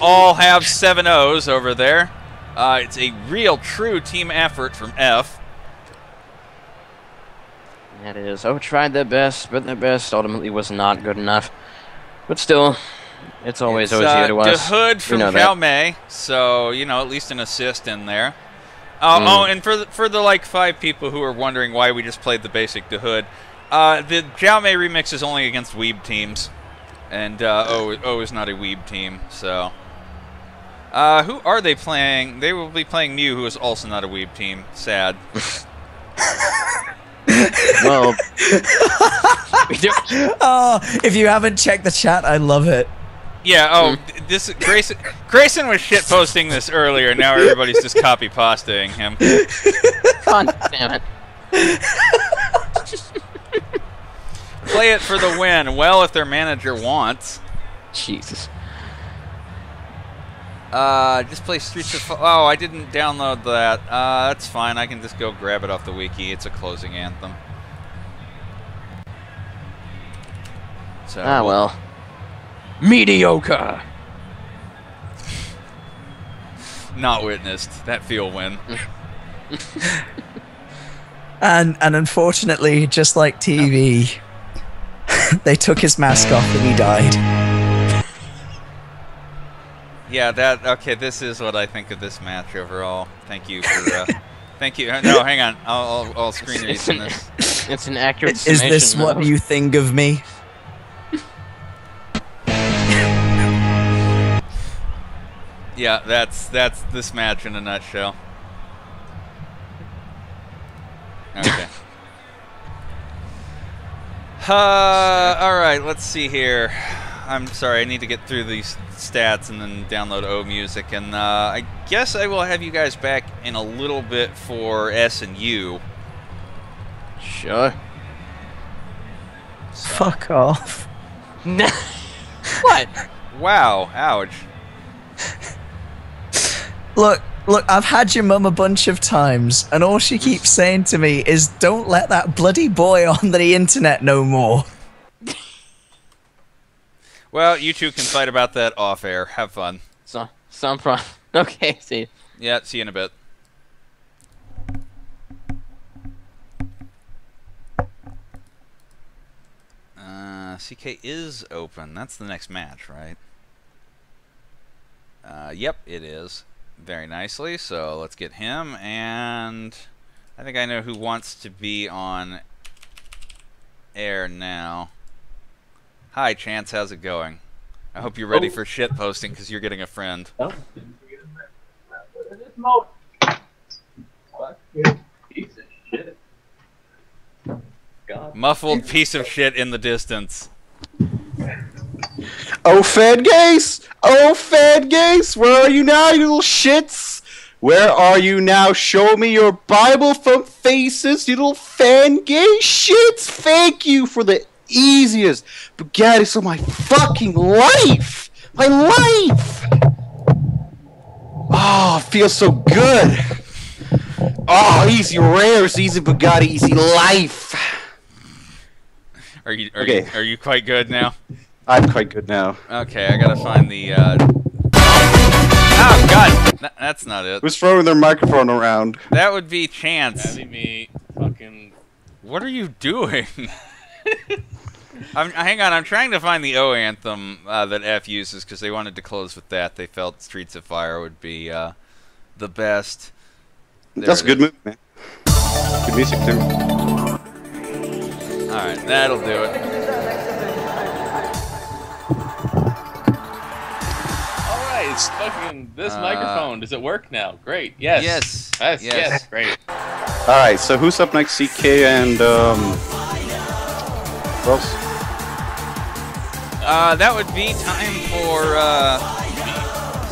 all have 7-0s over there. It's a real, true team effort from F. That is. O tried their best, but their best ultimately was not good enough. But still, it's always Ozier to us. DeHood from Xiao Mei, so, you know, at least an assist in there. Oh, and for the like 5 people who are wondering why we just played the basic DeHood, the Xiao Mei remix is only against Weeb teams, and O is not a Weeb team, so. Who are they playing? They will be playing Mew, who is also not a Weeb team. Sad. Well, if you haven't checked the chat, I love it. Yeah, this Grayson was shitposting this earlier, now everybody's just copy-pasting him. God damn it. Play it for the win. Well, if their manager wants. Jesus. Just play Streets of... Oh, I didn't download that. That's fine. I can just go grab it off the wiki. It's a closing anthem. So, well. Mediocre. Not witnessed. That feel win. and unfortunately, just like TV, they took his mask off and he died. Yeah, okay, this is what I think of this match overall. Thank you for, thank you. No, hang on. I'll screen read this. It's an accurate Is this what you think of me? Yeah, that's this match in a nutshell. Okay. Alright, let's see here. I'm sorry, I need to get through these stats and then download O Music, and I guess I will have you guys back in a little bit for S and U. Sure. So. Fuck off. What? Wow, ouch. Look, Look, I've had your mum a bunch of times, and all she keeps saying to me is, "Don't let that bloody boy on the internet no more." Well, you two can fight about that off air. Have fun. Some problem. Okay, see. Yeah, see you in a bit. CK is open. That's the next match, right? Yep, it is. Very nicely. So let's get him, and I think I know who wants to be on air now. Hi, Chance. How's it going? I hope you're ready for shit posting because you're getting a friend. Oh. Piece of shit. God. Muffled piece of shit in the distance. Oh, Fed Gaze! Oh, Fed Gaze! Where are you now, you little shits? Where are you now? Show me your Bible from faces, you little fan gay shits! Thank you for the easiest Bugattis of my fucking life! My life! Oh, it feels so good! Oh, easy rares, easy Bugatti, easy life! Are you quite good now? I'm quite good now. Okay, I gotta find the. Oh God, that's not it. Who's throwing their microphone around? That would be Chance. That'd be me. Fucking. What are you doing? Hang on, I'm trying to find the O anthem that F uses because they wanted to close with that. They felt Streets of Fire would be the best. That's a good move, man. Good music too. Alright, that'll do it. Alright, it's fucking this microphone. Does it work now? Great. Yes. Yes. Great. Alright, so who's up next? CK and who else? That would be time for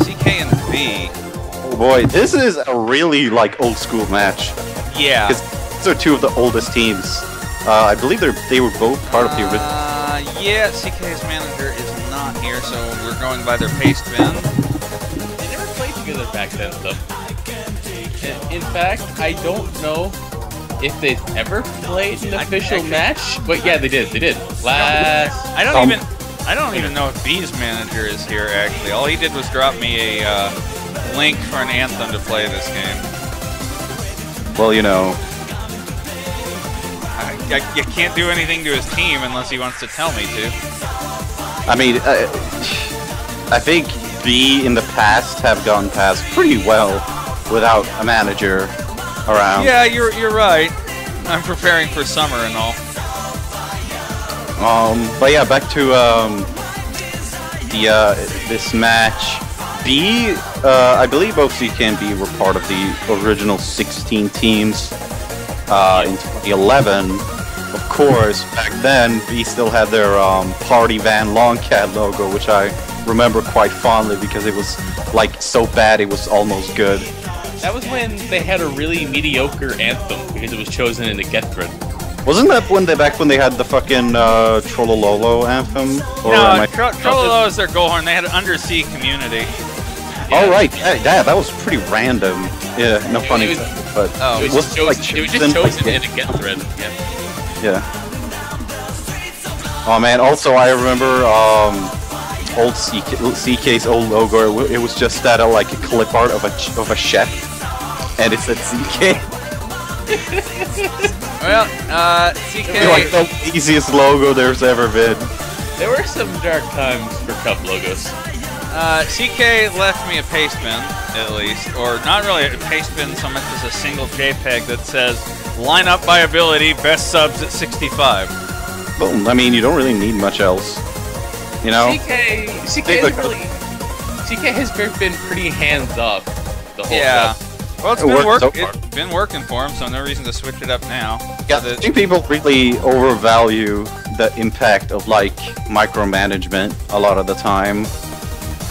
CK and V. Oh boy, this is a really like old school match. Yeah. These are two of the oldest teams. I believe they were both part of the original. Yeah, CK's manager is not here, so we're going by their paste bin. They never played together back then, though. In fact, I don't know if they've ever played an official match, but yeah, they did. They did. I don't even know if B's manager is here. Actually, all he did was drop me a link for an anthem to play this game. Well, you know. You can't do anything to his team unless he wants to tell me to. I mean, I think B in the past have gone past pretty well without a manager around. Yeah, you're right. I'm preparing for summer and all. But yeah, back to this match. B, I believe both CK and B were part of the original 16 teams in 2011. Of course, back then, B still had their Party Van Longcat logo, which I remember quite fondly because it was like so bad it was almost good. That was when they had a really mediocre anthem because it was chosen in the Get Thread. Wasn't that back when they had the fucking Trollololo anthem? Or no, Trollololo is their goal horn. They had an Undersea Community. Yeah. Oh right, yeah, that was pretty random. Yeah, no funny. It was just chosen in a Get Thread. Yeah. Oh man, also I remember old CK's old logo. It was just that like a clip art of a chef, and it said CK. Well, CK. Like the easiest logo there's ever been. There were some dark times for Cup logos. CK left me a paste bin, at least, or not really a paste bin so much as a single JPEG that says "Line up by ability, best subs at 65." Well, I mean, you don't really need much else, you know. CK has been pretty hands off the whole stuff. Well, it's been working for him, so no reason to switch it up now. Yeah, I think people really overvalue the impact of like micromanagement a lot of the time.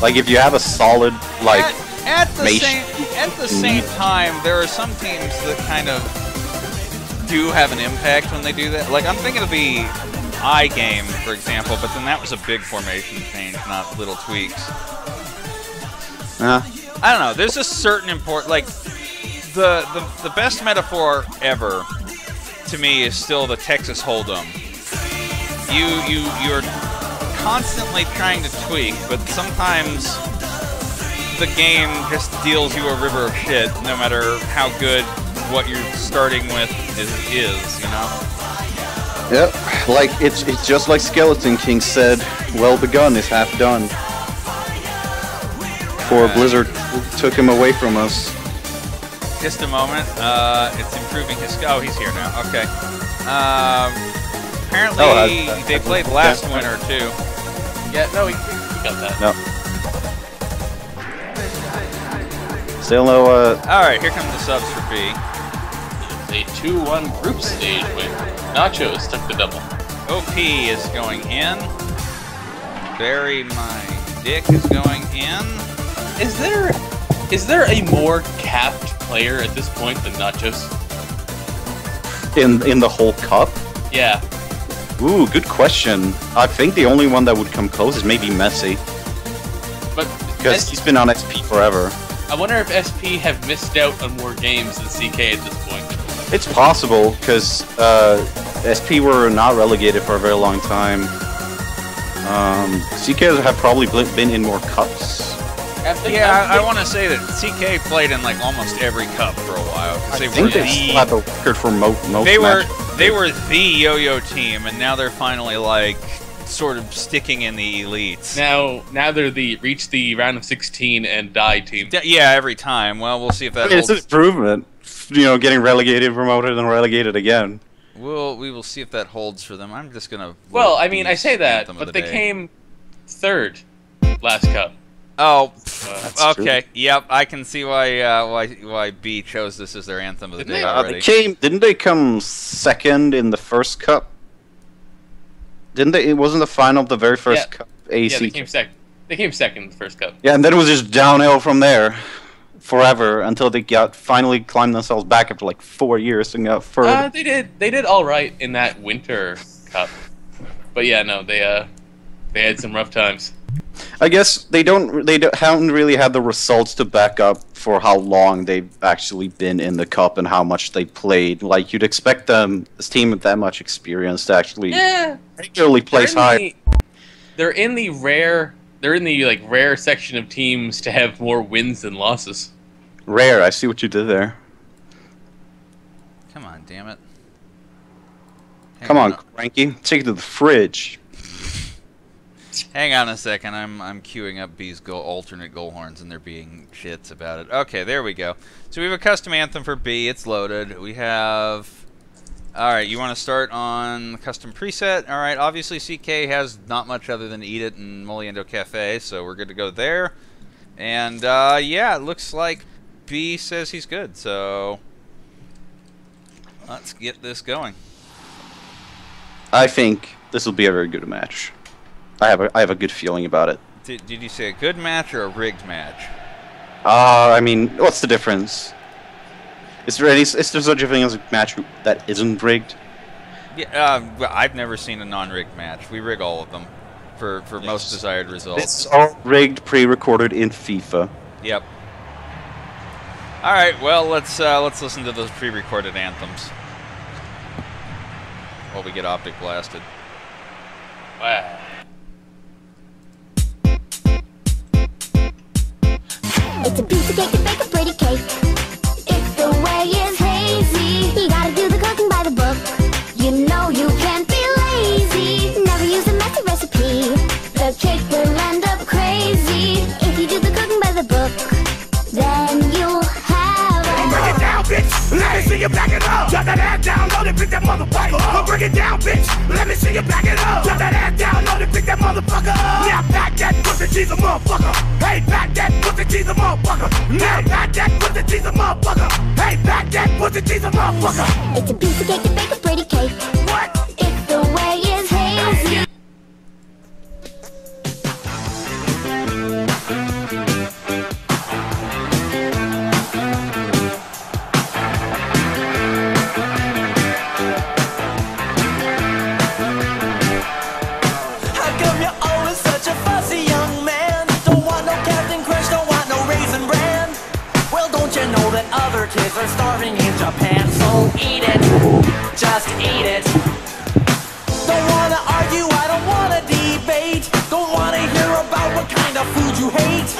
Like if you have a solid like at the same time, there are some teams that kind of do have an impact when they do that. Like I'm thinking of the iGame, for example, but then that was a big formation change, not little tweaks. I don't know. There's a certain like the best metaphor ever to me is still the Texas Hold'em. You're constantly trying to tweak, but sometimes the game just deals you a river of shit, no matter how good what you're starting with is, you know? Yep, like it's just like Skeleton King said, well begun is half done. Poor Blizzard took him away from us. Just a moment, it's improving his... Oh, he's here now, okay. Apparently they played last winter, too. Yeah, no, we got that. No. Still no, Alright, here come the subs for B. It's a 2-1 group stage win. Nachos took the double. OP is going in. Bury my dick is going in. Is there a more capped player at this point than Nachos? in the whole cup? Yeah. Ooh, good question. I think the only one that would come close is maybe Messi. But because he's been on SP forever. I wonder if SP have missed out on more games than CK at this point. It's possible, because SP were not relegated for a very long time. CK have probably been in more cups. Yeah, I want to say that CK played in like almost every cup for a while. I think they still have the record for most matches. They were the yo-yo team, and now they're finally like sort of sticking in the elites. Now they're reach the round of 16 and die team. Yeah, every time. Well, we'll see if that It's holds. an improvement. You know, getting relegated, promoted, and relegated again. We will see if that holds for them. I'm just gonna. Well, I mean, I say that, but they came third last cup. Oh, okay. True. Yep, I can see why B chose this as their anthem of the day already. Didn't they come second in the first cup? Didn't they? It wasn't the final of the very first cup. AC. Yeah, they came second. They came second in the first cup. Yeah, and then it was just downhill from there, forever until they finally climbed themselves back after like 4 years and got further. They did all right in that winter cup, but yeah, no, they had some rough times. I guess they haven't really had the results to back up for how long they've actually been in the cup and how much they played. Like you'd expect this team with that much experience to actually regularly place high. They're in the rare section of teams to have more wins than losses. Rare, I see what you did there. Come on, damn it. Come on, Cranky. Take it to the fridge. Hang on a second, I'm queuing up B's alternate goal horns and they're being shits about it. Okay, there we go. So we have a custom anthem for B, it's loaded. We have... Alright, you want to start on the custom preset? Alright, obviously CK has not much other than Eat It and Moliendo Cafe, so we're good to go there. And yeah, it looks like B says he's good, so... Let's get this going. I think this will be a very good match. I have a good feeling about it. Did you say a good match or a rigged match? I mean, what's the difference? Is there such a thing as a match that isn't rigged? Yeah, I've never seen a non-rigged match. We rig all of them for most desired results. It's all rigged, pre-recorded in FIFA. Yep. All right, well let's listen to those pre-recorded anthems while we get optic blasted. Wow. It's a piece of cake to bake a pretty cake. If the way is hazy, you gotta do the cooking by the book. You know you can't be lazy. Never use a messy recipe. The cake will end up crazy. If you do the cooking by the book, then you'll have a... Break it down, bitch. Let me see you back it up. Drop that ass down, load it, pick that motherfucker up. Break it down, bitch. Let me see you back it up. Drop that ass down, load it, pick that motherfucker up. Now back that pussy, she's a motherfucker. Hey, back that pussy, she's a motherfucker. Now back that pussy, she's a motherfucker. Hey, back that pussy, she's a motherfucker. It's a piece of cake to bake a pretty cake. What? If the way is hazy. How come you're always such a fussy young man? Don't want no Captain Crunch, don't want no Raisin Bran. eat it. Just eat it. Don't wanna argue, I don't wanna debate. Don't wanna hear about what kind of food you hate.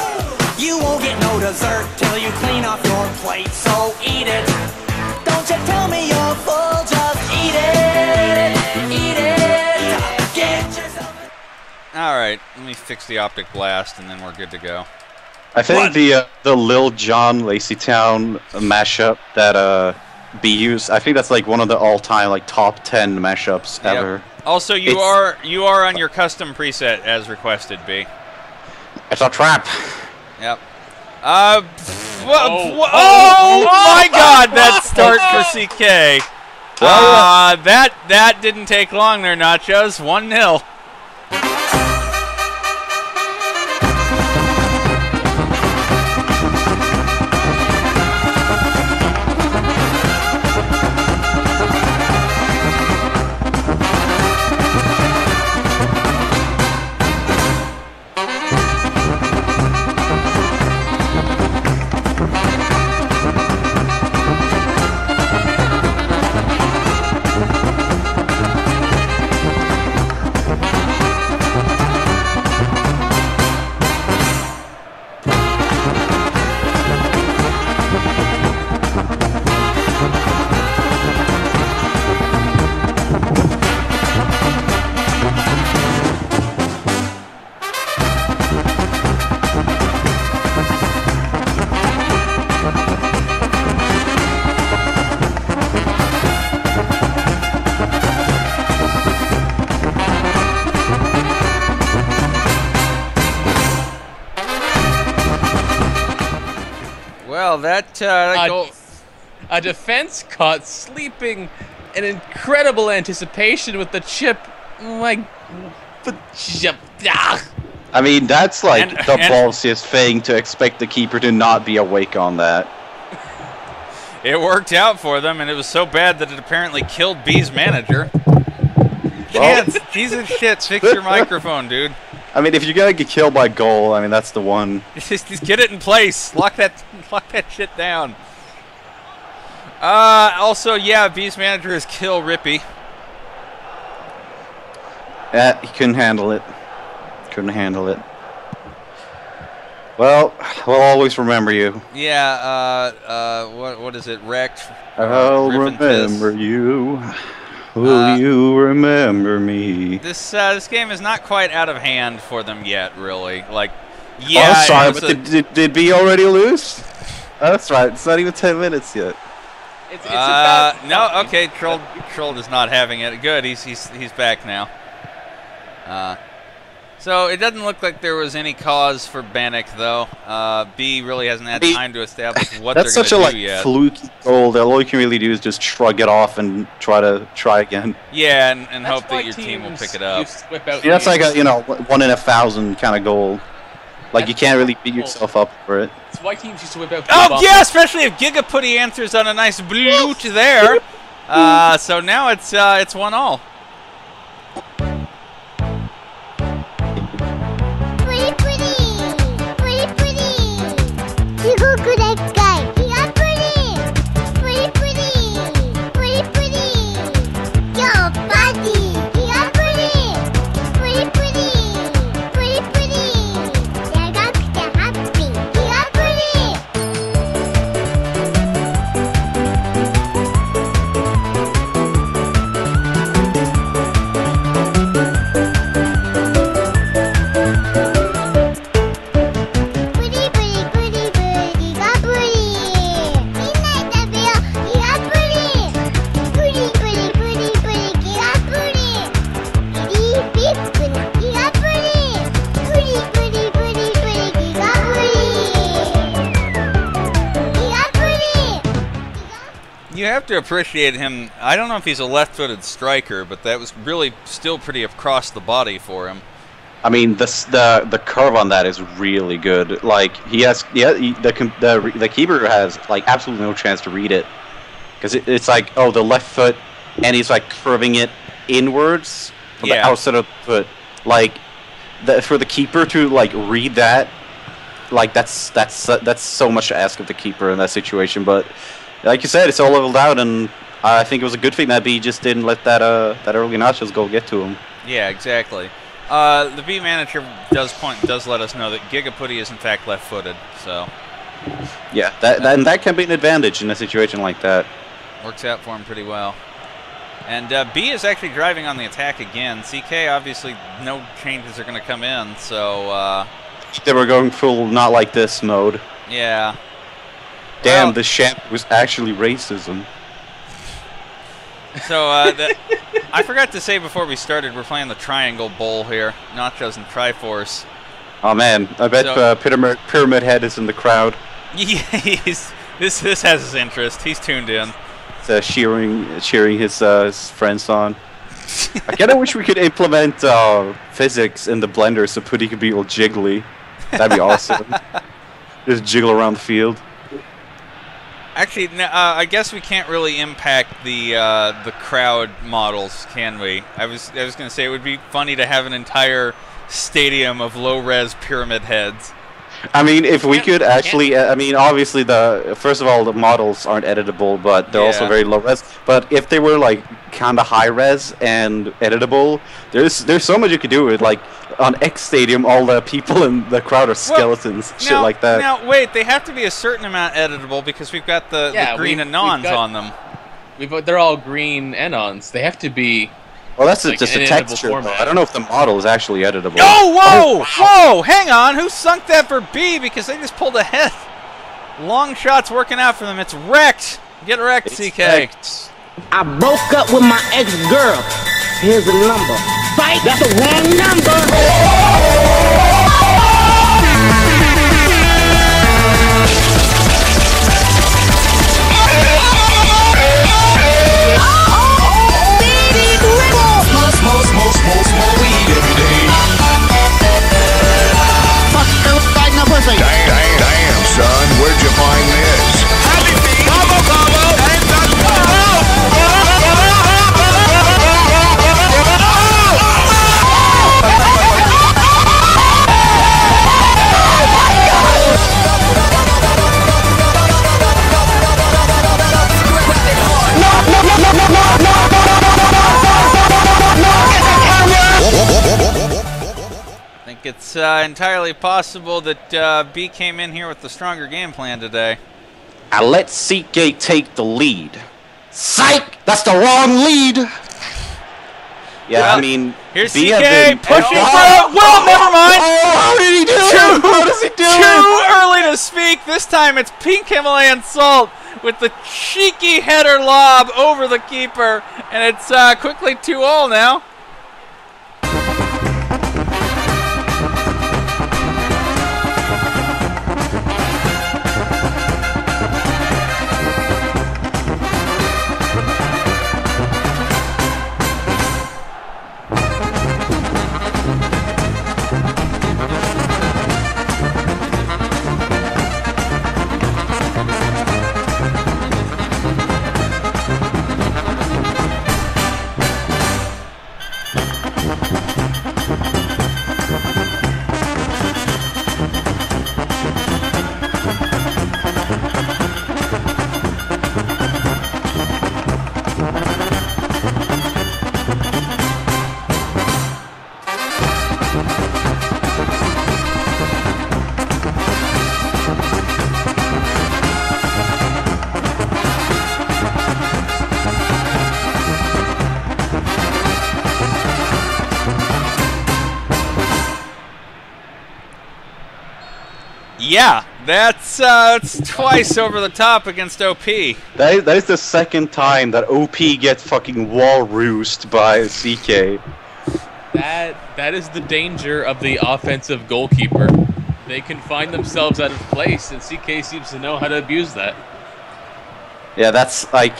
You won't get no dessert till you clean off your plate. So eat it. Don't you tell me you're full, just eat it. Eat it. Get yourself. Alright, let me fix the optic blast and then we're good to go. I think the Lil Jon Lazy Town mashup that B used, I think that's like one of the all-time like top 10 mashups ever. Also, you are on your custom preset as requested, B. It's a trap. Yep. Oh my God! That start for CK. That didn't take long there, Nachos. 1-0. Well, that goal... A defense caught sleeping in incredible anticipation with the chip. I mean, that's like the ballsiest thing to expect the keeper to not be awake on that. It worked out for them, and it was so bad that it apparently killed B's manager. Chance, piece of shit, fix your microphone, dude. I mean, if you're gonna get killed by goal, I mean, that's the one. Just get it in place. Lock that shit down. Also, yeah, B's manager is Kill Rippy. Yeah, he couldn't handle it. Couldn't handle it. Well, we'll always remember you. Yeah, what is it? Wrecked? I'll remember you. Will you remember me? This game is not quite out of hand for them yet, really. Like, yeah. Oh, sorry, but did B already lose? Oh, that's right. It's not even 10 minutes yet. It's about no. Okay, Troll is not having it. Good. He's back now. So it doesn't look like there was any cause for Bannock, though. B really hasn't had time to establish what they're going to do yet. That's such a fluky goal that all you can really do is just shrug it off and try again. Yeah, and hope that your team will pick it up. That's like a 1 in 1,000 kind of goal. Like you can't really beat yourself up for it. That's why teams used to whip out. Oh yeah, especially if Gigaputty answers on a nice bloot there. So now it's 1-all. You have to appreciate him. I don't know if he's a left-footed striker, but that was really still pretty across the body for him. I mean, the curve on that is really good. Like the keeper has like absolutely no chance to read it because it's like the left foot, and he's like curving it inwards from the outside of the foot. Like for the keeper to like read that, like that's so much to ask of the keeper in that situation. But like you said, it's all leveled out, and I think it was a good thing that B just didn't let that early Nachos goal get to him. Yeah, exactly. The B manager does let us know that Gigaputty is in fact left-footed, so... Yeah, that can be an advantage in a situation like that. Works out for him pretty well. And B is actually driving on the attack again. CK, obviously, no changes are going to come in, so... They were going full not like this mode. Yeah. Damn, the champ was actually racism. So, I forgot to say before we started, we're playing the Triangle Bowl here. Nachos and Triforce. Oh man, I bet Pyramid Head is in the crowd. Yeah, this has his interest. He's tuned in. Cheering his friends on. I kind of wish we could implement physics in the blender so Putty could be all jiggly. That'd be awesome. Just jiggle around the field. Actually, I guess we can't really impact the crowd models, can we? I was going to say it would be funny to have an entire stadium of low-res Pyramid Heads. I mean, if we could actually, I mean, obviously first of all, the models aren't editable, but they're also very low res. But if they were like kind of high res and editable, there's so much you could do with like on X Stadium, all the people in the crowd are skeletons, shit like that. Now wait, they have to be a certain amount editable because we've got the green Anons on them. They're all green Anons. They have to be. Well, that's just a texture. I don't know if the model is actually editable. Oh, whoa! Hang on. Who sunk that for B? Because they just pulled ahead. Long shots working out for them. It's wrecked. Get wrecked, CK. Wrecked. I broke up with my ex-girl. Here's the number. Fight. That's the wrong number. Damn, son, where'd you find this? I think it's entirely possible that B came in here with the stronger game plan today. I let CK take the lead. Psych! That's the wrong lead! Yeah, well, I mean... Here's B CK pushing through! Well, never mind! How did he do it? How does he do it? Too early to speak! This time it's Pink Himalayan Salt with the cheeky header lob over the keeper. And it's quickly 2-all now. Yeah, that's twice over the top against OP. That is the second time that OP gets fucking wall roosted by CK. That is the danger of the offensive goalkeeper. They can find themselves out of place, and CK seems to know how to abuse that. Yeah, that's like,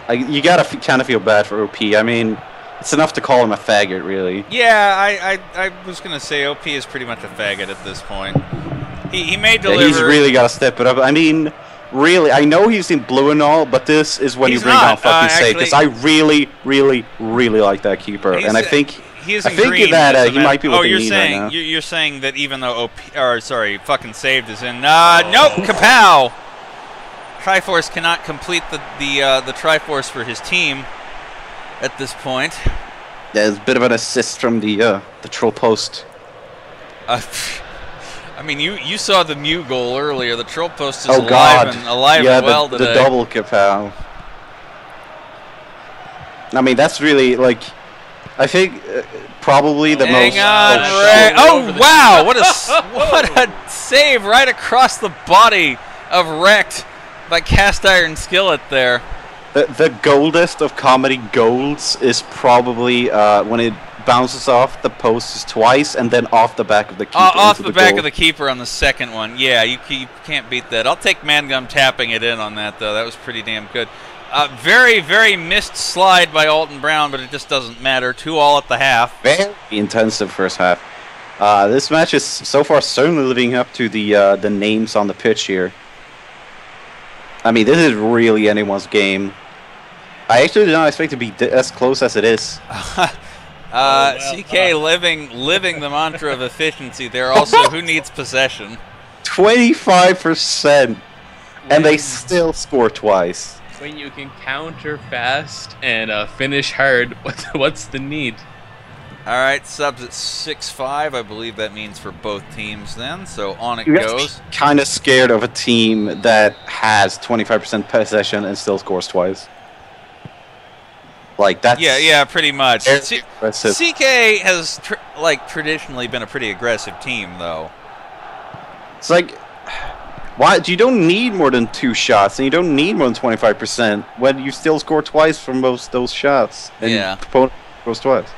you gotta kind of feel bad for OP. I mean, it's enough to call him a faggot, really. Yeah, I was gonna say OP is pretty much a faggot at this point. He may deliver. Yeah, he's really got to step it up. I mean, really, I know he's in blue and all, but this is when you bring down fucking Safe, because I really, really, really like that keeper, and I think that he might be what they need right now. You're saying that even though fucking Saved is in, nope, kapow. Triforce cannot complete the Triforce for his team at this point. Yeah, it's a bit of an assist from the troll post. I mean, you saw the Mew goal earlier. The troll post is alive and well today. The double kapow. I mean, that's really like, I think probably the most. Oh wow! What a save right across the body of Wrecked by Cast Iron Skillet there. The goldest of comedy golds is probably when it bounces off the posts twice and then off the back of the keeper. Off the back of the keeper on the second one. Yeah, you can't beat that. I'll take Mangum tapping it in on that, though. That was pretty damn good. Very, very missed slide by Alton Brown, but it just doesn't matter. 2-all at the half. Very intensive first half. This match is so far certainly living up to the names on the pitch here. I mean, this is really anyone's game. I actually did not expect it to be as close as it is. CK living the mantra of efficiency there. Also, who needs possession? 25%, and they still score twice. When you can counter fast and finish hard, what's the need? All right, subs at 6-5. I believe that means for both teams then. So on it goes. Kind of scared of a team that has 25% possession and still scores twice. Like that's yeah, pretty much. Aggressive. CK has traditionally been a pretty aggressive team, though. It's like, why you don't need more than 2 shots, and you don't need more than 25% when you still score twice from most those shots. And yeah, opponent scores twice.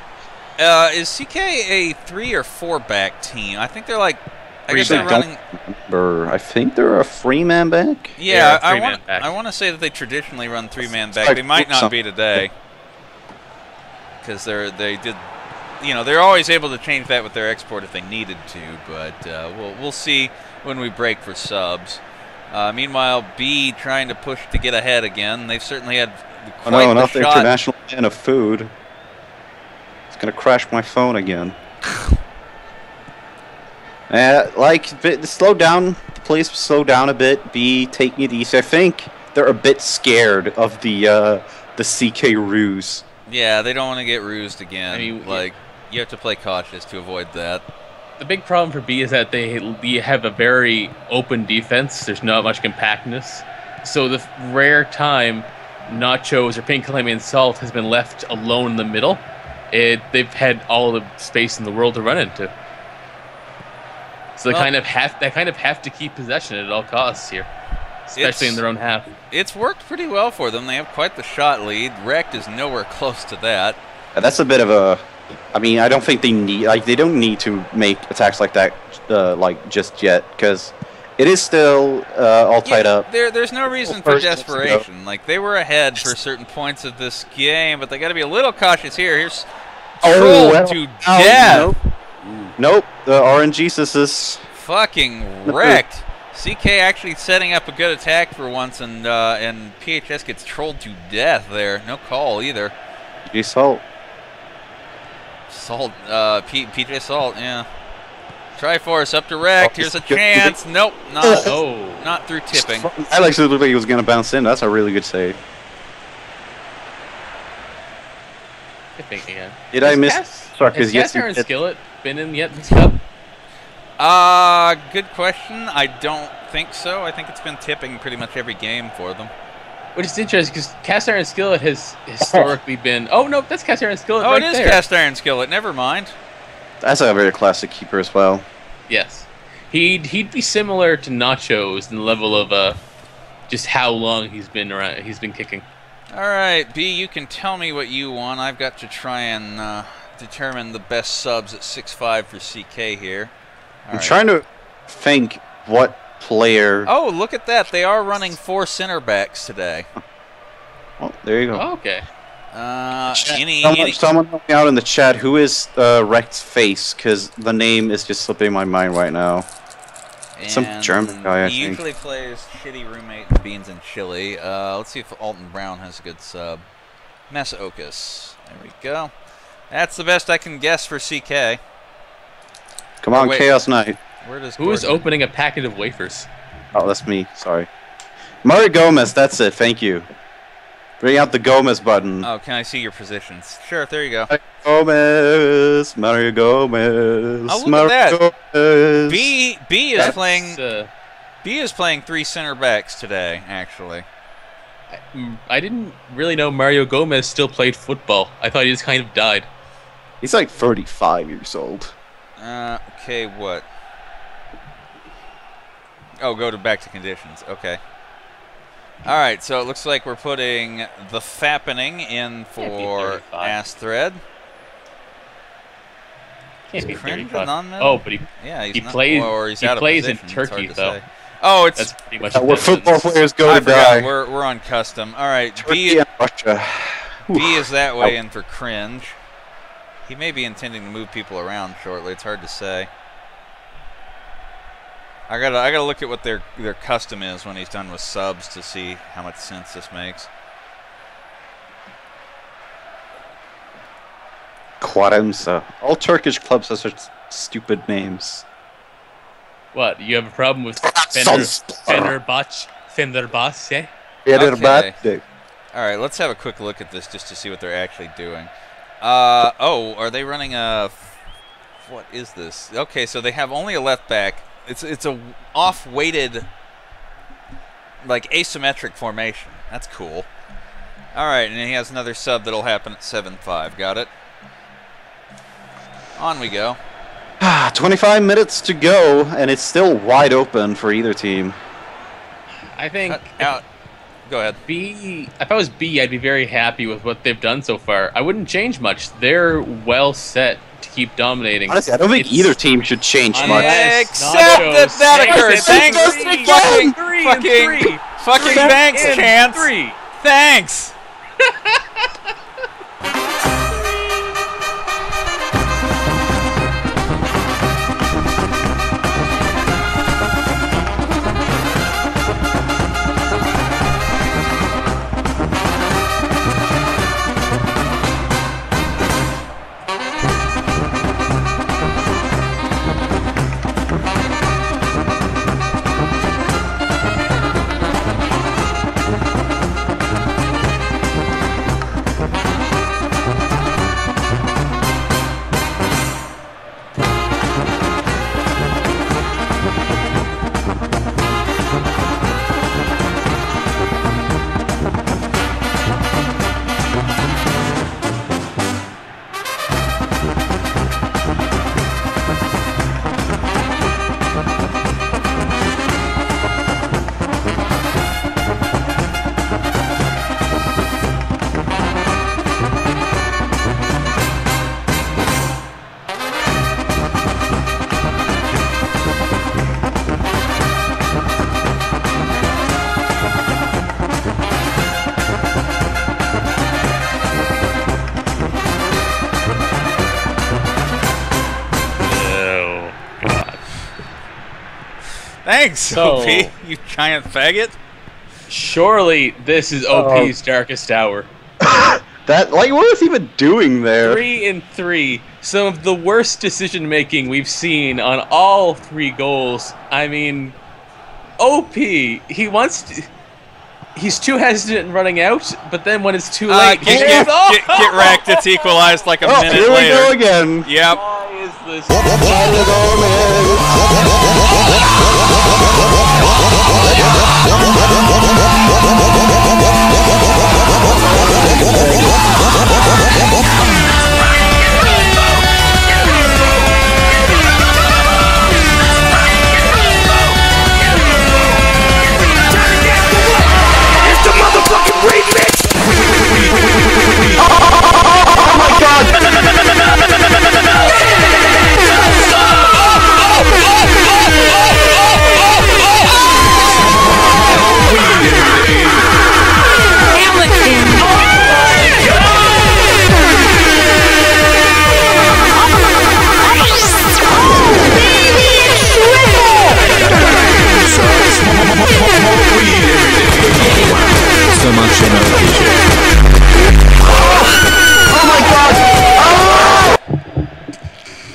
Is CK a 3 or 4 back team? I think they're like. I guess they're running. I think they're a 3-man back. Yeah, I want to say that they traditionally run 3-man back. Like, they might not be today. Because they did, they're always able to change that with their export if they needed to, but we'll see when we break for subs. Meanwhile, B trying to push to get ahead again. They've certainly had quite not the shot. international man of food. It's gonna crash my phone again. Slow down. Please slow down a bit. B taking it easy. I think they're a bit scared of the CK ruse. Yeah, they don't want to get rused again. I mean, you have to play cautious to avoid that. The big problem for B is that they have a very open defense. There's not much compactness. So the rare time Nachos or Pink Calamity and Salt has been left alone in the middle, they've had all the space in the world to run into. So they kind of have to keep possession at all costs here, especially in their own half. It's worked pretty well for them. They have quite the shot lead. Wrecked is nowhere close to that. That's a bit of a. I mean, I don't think they need they don't need to make attacks like that just yet, because it is still all tied up. There's no reason for desperation. Like, they were ahead for certain points of this game, but they got to be a little cautious here. Here's Troll to death. Nope. The RNG is fucking wrecked. CK actually setting up a good attack for once, and PHS gets trolled to death there. No call either. PJ Salt. PJ Salt, yeah. Triforce up to Wrecked. Here's a chance. Nope, not through tipping. I actually looked like he was going to bounce in. That's a really good save. Tipping again. Did I miss? Sorry, because Cast Iron Skillet been in yet this cup? Good question. I don't think so. I think it's been tipping pretty much every game for them. Which is interesting because Cast Iron Skillet has historically been. Oh no, that's Cast Iron Skillet. Oh, right it is there. Cast Iron Skillet. Never mind. That's a very classic keeper as well. Yes, he'd be similar to Nachos in the level of just how long he's been around. He's been kicking. All right, B, you can tell me what you want. I've got to try and determine the best subs at 6-5 for CK here. I'm trying to think what player. Oh, look at that! They are running 4 center backs today. Oh, there you go. Oh, okay. Someone help me out in the chat. Who is Wrecked's face? Because the name is just slipping my mind right now. And some German guy, I he think. usually plays shitty roommate in Beans and Chili. Let's see if Alton Brown has a good sub. Mesokus. There we go. That's the best I can guess for CK. Come on, Chaos Knight. Where does Who is opening a packet of wafers? Oh, that's me. Sorry. Mario Gomez, that's it. Thank you. Bring out the Gomez button. Oh, can I see your positions? Sure, there you go. Gomez, Mario Gomez. Oh, look Mario at that. Gomez. B is playing. B is playing 3 center backs today, actually. I didn't really know Mario Gomez still played football. I thought he just kind of died. He's like 35 years old. Okay, what? Oh, back to conditions. Okay. All right, so it looks like we're putting the Fappening in for Ass Thread. Can't be Cringe 35. non-med? Oh, but he plays in Turkey though. Oh, it's that's pretty much where football players go to die. We're on custom. All right, Turkey and Russia. B is that way in for Cringe. He may be intending to move people around shortly. It's hard to say. I gotta look at what their custom is when he's done with subs to see how much sense this makes. Quaremsa. All Turkish clubs have such stupid names. What? You have a problem with Fenerbahce? Fenerbahce. Okay. All right, let's have a quick look at this just to see what they're actually doing. Oh, are they running a? What is this? Okay, so they have only a left back. It's a off-weighted, like asymmetric formation. That's cool. All right, and he has another sub that'll happen at 7-5. Got it. On we go. 25 minutes to go, and it's still wide open for either team. I think. Go ahead. B. If I was B, I'd be very happy with what they've done so far. I wouldn't change much. They're well set to keep dominating. Honestly, I don't think either team should change much. Except that occurred. Thanks, fucking thanks, Chance. Thanks. Thanks, OP, you giant faggot. Surely this is OP's darkest hour. What was he even doing there? 3-3. Some of the worst decision making we've seen on all 3 goals. I mean, OP, he's too hesitant in running out, but then when it's too late, get wrecked. It's equalized like a minute here later. Here we go again. Yep. Why is this? It's the motherfucking remix! Oh my god! So much in Oh my god!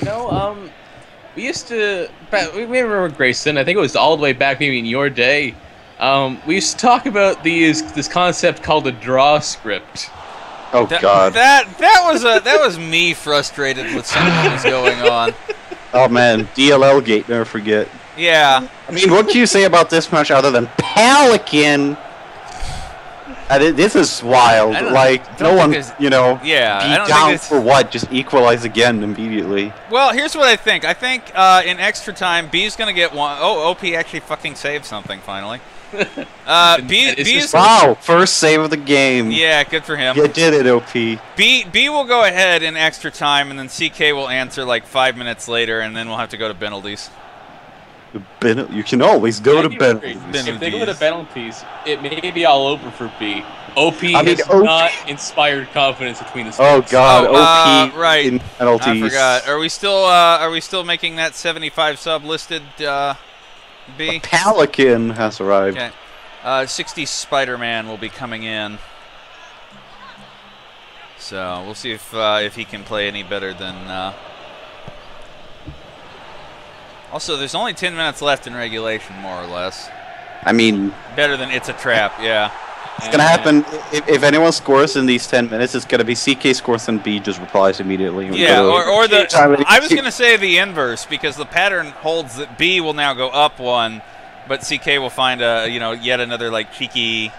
No, we used to. We remember Grayson. I think it was all the way back maybe in your day. We used to talk about this concept called a draw script. Oh God. That was me frustrated with something that was going on. Oh man, DLL Gate, never forget. Yeah. I mean, what can you say about this match other than Pelican? This is wild. Like, no one, you know, yeah, beat down for what? Just equalize again immediately. Well, here's what I think. I think in extra time, B's going to get one. Oh, OP actually fucking saved something, finally. B's wow, first save of the game. Yeah, good for him. You did it, OP. B will go ahead in extra time, and then CK will answer like 5 minutes later, and then we'll have to go to penalties. You can always go to penalties. If they go to penalties, it may be all over for B. OP has not inspired confidence between the sides. Oh God, OP right. in penalties. I forgot. Are we still making that 75 sub listed? B. The Pelican has arrived. Okay. 60 Spider-Man will be coming in. So we'll see if he can play any better than. Also, there's only 10 minutes left in regulation, more or less. I mean, better than It's a Trap, yeah. It's gonna happen if anyone scores in these 10 minutes. It's gonna be CK scores and B just replies immediately. Yeah, or the. I was gonna say the inverse because the pattern holds that B will now go up one, but CK will find a yet another like cheeky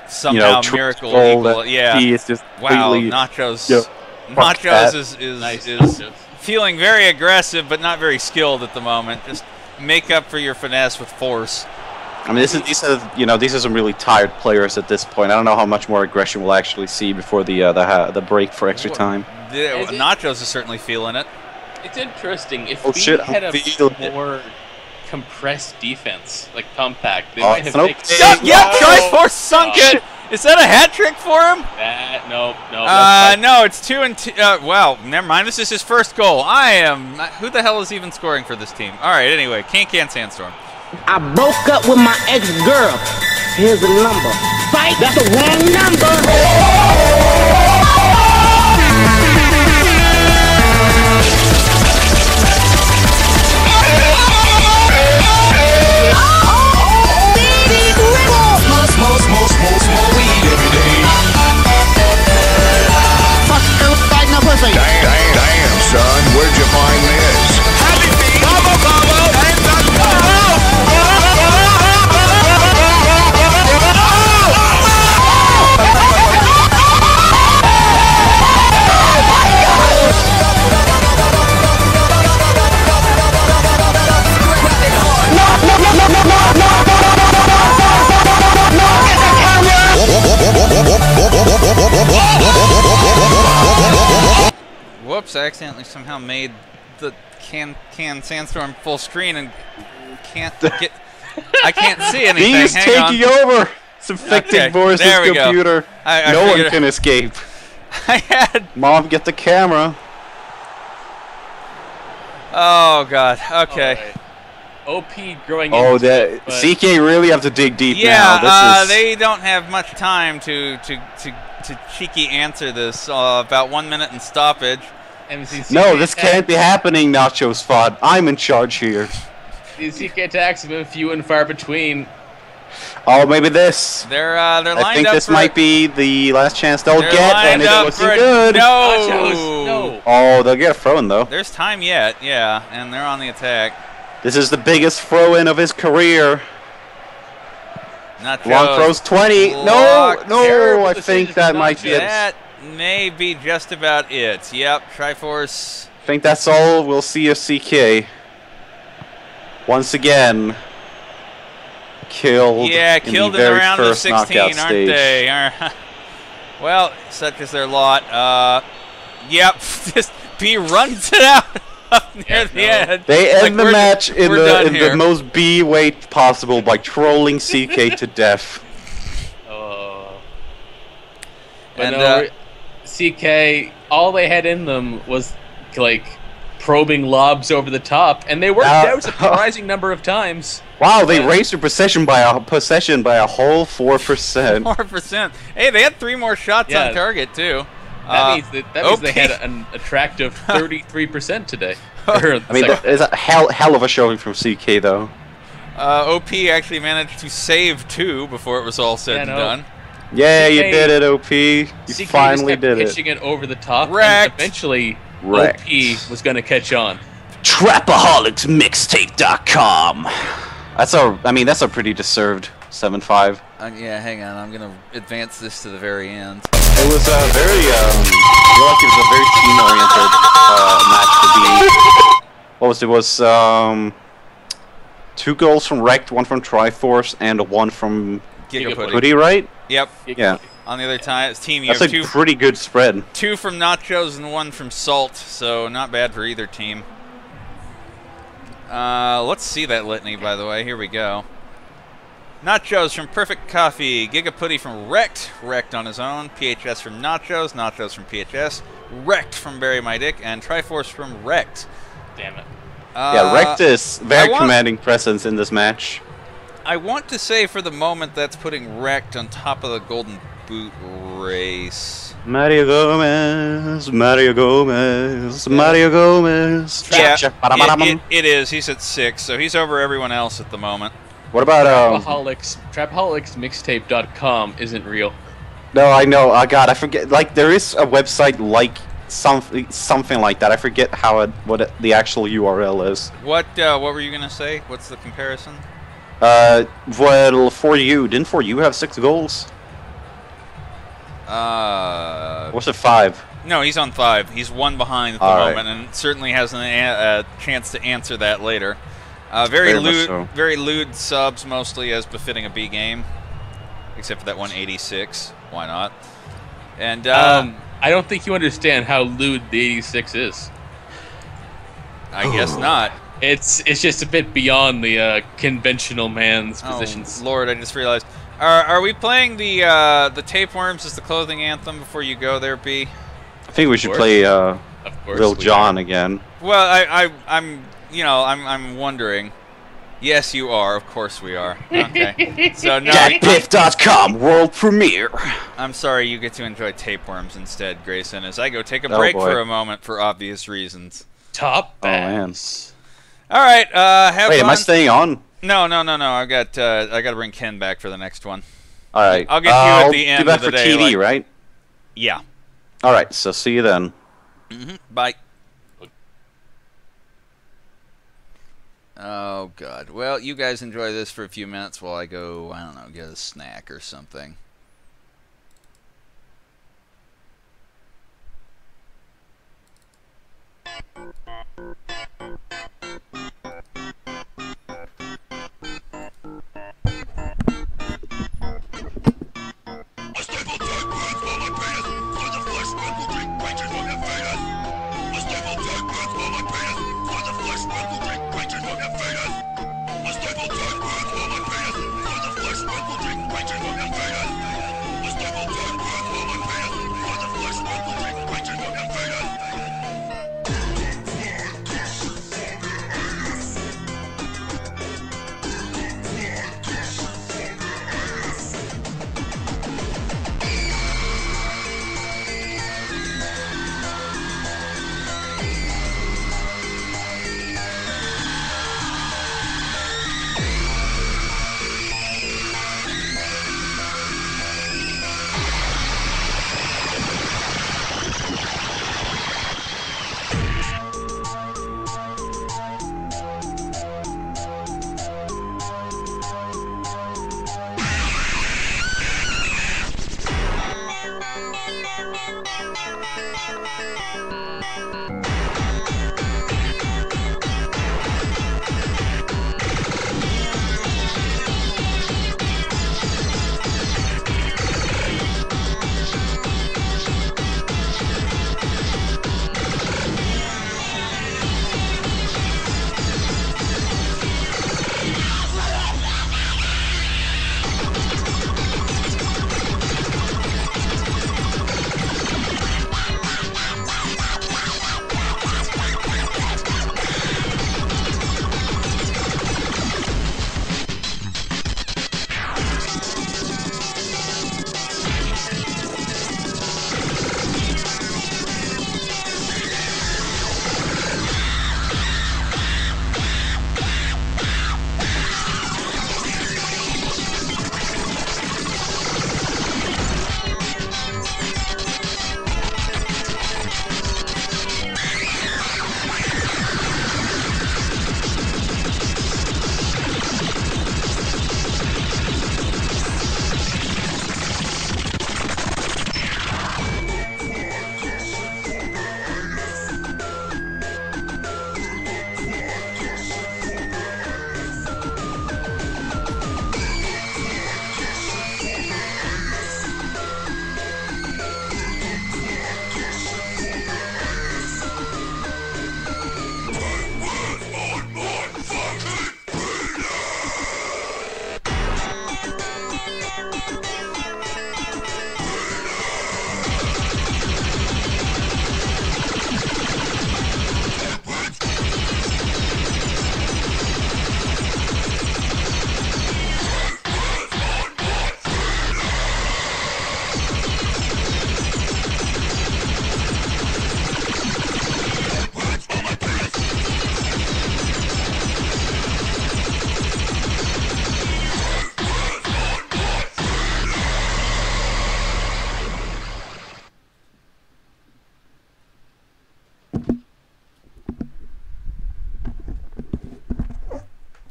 somehow miracle equal. Yeah. B is just wow, Nachos. Nachos is feeling very aggressive, but not very skilled at the moment. Just make up for your finesse with force. I mean, these are some really tired players at this point. I don't know how much more aggression we'll actually see before the break for extra time. Nachos is certainly feeling it. It's interesting. If we had a more compressed defense, like compact, they might have taken. Yeah, Triforce sunk it. Is that a hat trick for him? No. No, it's 2 and 2. Well, never mind. This is his first goal. Who the hell is even scoring for this team? All right. Anyway, Can Sandstorm. I broke up with my ex-girl. Here's the number. Fight. That's the wrong number. Damn, son, where'd you find this? Whoops, I accidentally somehow made the Can Sandstorm full screen and can't get. I can't see anything. He's taking over. It's infecting Boris's computer. No one can escape. Mom, get the camera. Oh God. Okay. Right. OP growing. CK really have to dig deep now. Yeah, they don't have much time to cheeky answer this. About 1 minute in stoppage. No, this can't be happening, Nacho's FOD. I'm in charge here. These CK attacks have been few and far between. Oh, maybe this. They're lined up. I think this might be the last chance they'll get, and it's looking good. No. Oh, they'll get a throw-in, though. There's time yet, yeah, and they're on the attack. This is the biggest throw-in of his career. Not long throws 20. No, I think that might be it. That may be just about it. Yep, Triforce. I think that's all. We'll see if CK once again killed. Yeah, killed in the round of 16, aren't they? Well, such is their lot. Yep, just B runs it out. Up near the end. They end the match in the most B way possible by trolling CK to death. But CK, all they had in them was like probing lobs over the top, and they worked out a surprising number of times. Wow, they raised their possession by a whole 4%. 4%. Hey, they had 3 more shots on target too. That means they had an attractive 33% today. I mean, it's a hell of a showing from CK, though. OP actually managed to save 2 before it was all said and done. Yeah, you did it, OP. You finally did it. Pitching it over the top, Wrecked. and eventually Wrecked. OP was going to catch on. Trapaholicsmixtape.com. That's a pretty deserved 7-5. Yeah, hang on. I'm gonna advance this to the very end. It was a very, I feel like it was a very team-oriented match to be. What was it? It was 2 goals from Wrecked, 1 from Triforce, and 1 from Gigaputty, right? Yep. Yeah. On the other team, you That's have a 2 pretty good spread. 2 from Nachos and 1 from Salt, so not bad for either team. Let's see that litany, by the way. Here we go. Nachos from Perfect Coffee, Gigaputty from Wrecked, Wrecked on his own, PHS from Nachos, Nachos from PHS, Wrecked from Bury My Dick, and Triforce from Wrecked. Damn it. Yeah, Wrecked is very commanding presence in this match. I want to say for the moment that's putting Wrecked on top of the Golden Boot race. Mario Gomez, Mario Gomez, Mario Gomez. Yeah, it is. He's at 6, so he's over everyone else at the moment. What about Trapaholicsmixtape.com isn't real. No, I know. God, I forget. Like there is a website like something like that. I forget what the actual URL is. What were you gonna say? What's the comparison? Well, For You didn't For You have 6 goals? What's it 5? No, he's on 5. He's 1 behind at the moment, and certainly has a chance to answer that later. Very lewd subs, mostly as befitting a B game, except for that 186. Why not? And I don't think you understand how lewd the 86 is. I guess not. It's just a bit beyond the conventional man's positions. Lord, I just realized. Are we playing the Tapeworms as the clothing anthem before you go there, B? I think we should play Lil Jon again. Well, I'm wondering. Yes, you are. Of course we are. Okay. So no. JackPiff.com world premiere. I'm sorry you get to enjoy Tapeworms instead, Grayson, as I go take a break for a moment for obvious reasons. Top bands. All right. Have Wait, fun. am I staying on? No. I got to bring Ken back for the next one. All right. I'll get you at the end of the day. I'll do that for TD, right? Yeah. All right. So see you then. Bye. Oh, God. Well, you guys enjoy this for a few minutes while I go, I don't know, get a snack or something.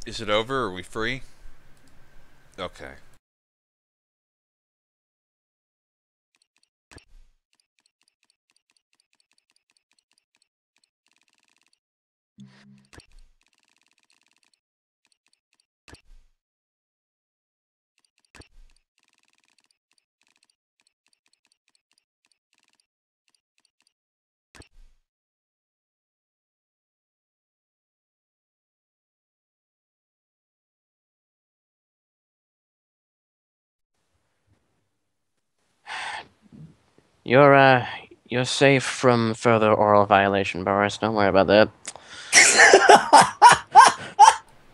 Is it over? Are we free? Okay. You're safe from further oral violation, Boris. Don't worry about that.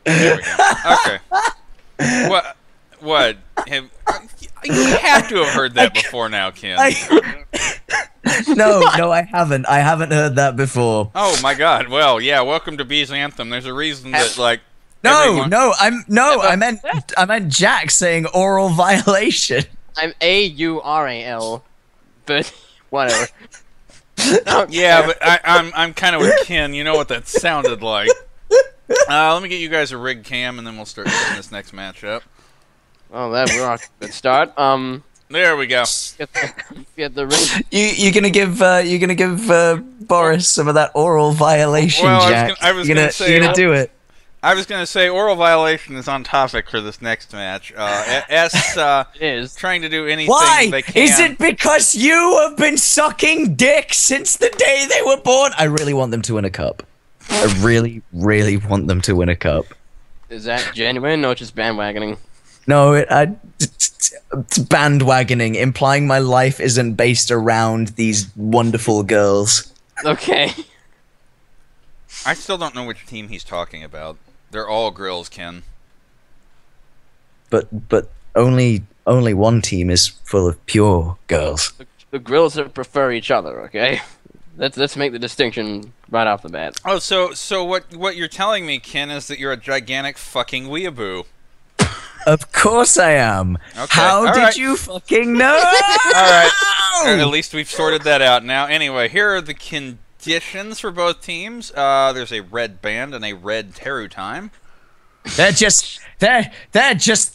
There we go. Okay. What? You have to have heard that before now, Ken. No, I haven't. I haven't heard that before. Oh my God. Well, yeah. Welcome to Bee's Anthem. There's a reason that like. I meant Jack saying oral violation. I'm AURAL, but whatever. Yeah, but I'm kind of with Ken. You know what that sounded like. Let me get you guys a rig cam, and then we'll start setting this next matchup. Oh, we're off to a good start. There we go. Get the rig. You're gonna give Boris some of that oral violation, well, Jack. I was gonna say you're gonna do it. I was gonna say oral violation is on topic for this next match. is trying to do anything they can. Is it because you have been sucking dick since the day they were born? I really want them to win a cup. I really, really want them to win a cup. Is that genuine or just bandwagoning? No, it's bandwagoning, implying my life isn't based around these wonderful girls. Okay. I still don't know which team he's talking about. They're all grills, Ken. But only one team is full of pure girls. The grills that prefer each other, okay? Let's make the distinction right off the bat. Oh, so what you're telling me, Ken, is that you're a gigantic fucking weeaboo. Of course I am. Okay. How did you fucking know? Alright. At least we've sorted that out now. Anyway, here are the conditions for both teams. There's a red band and a red Teru time. They're just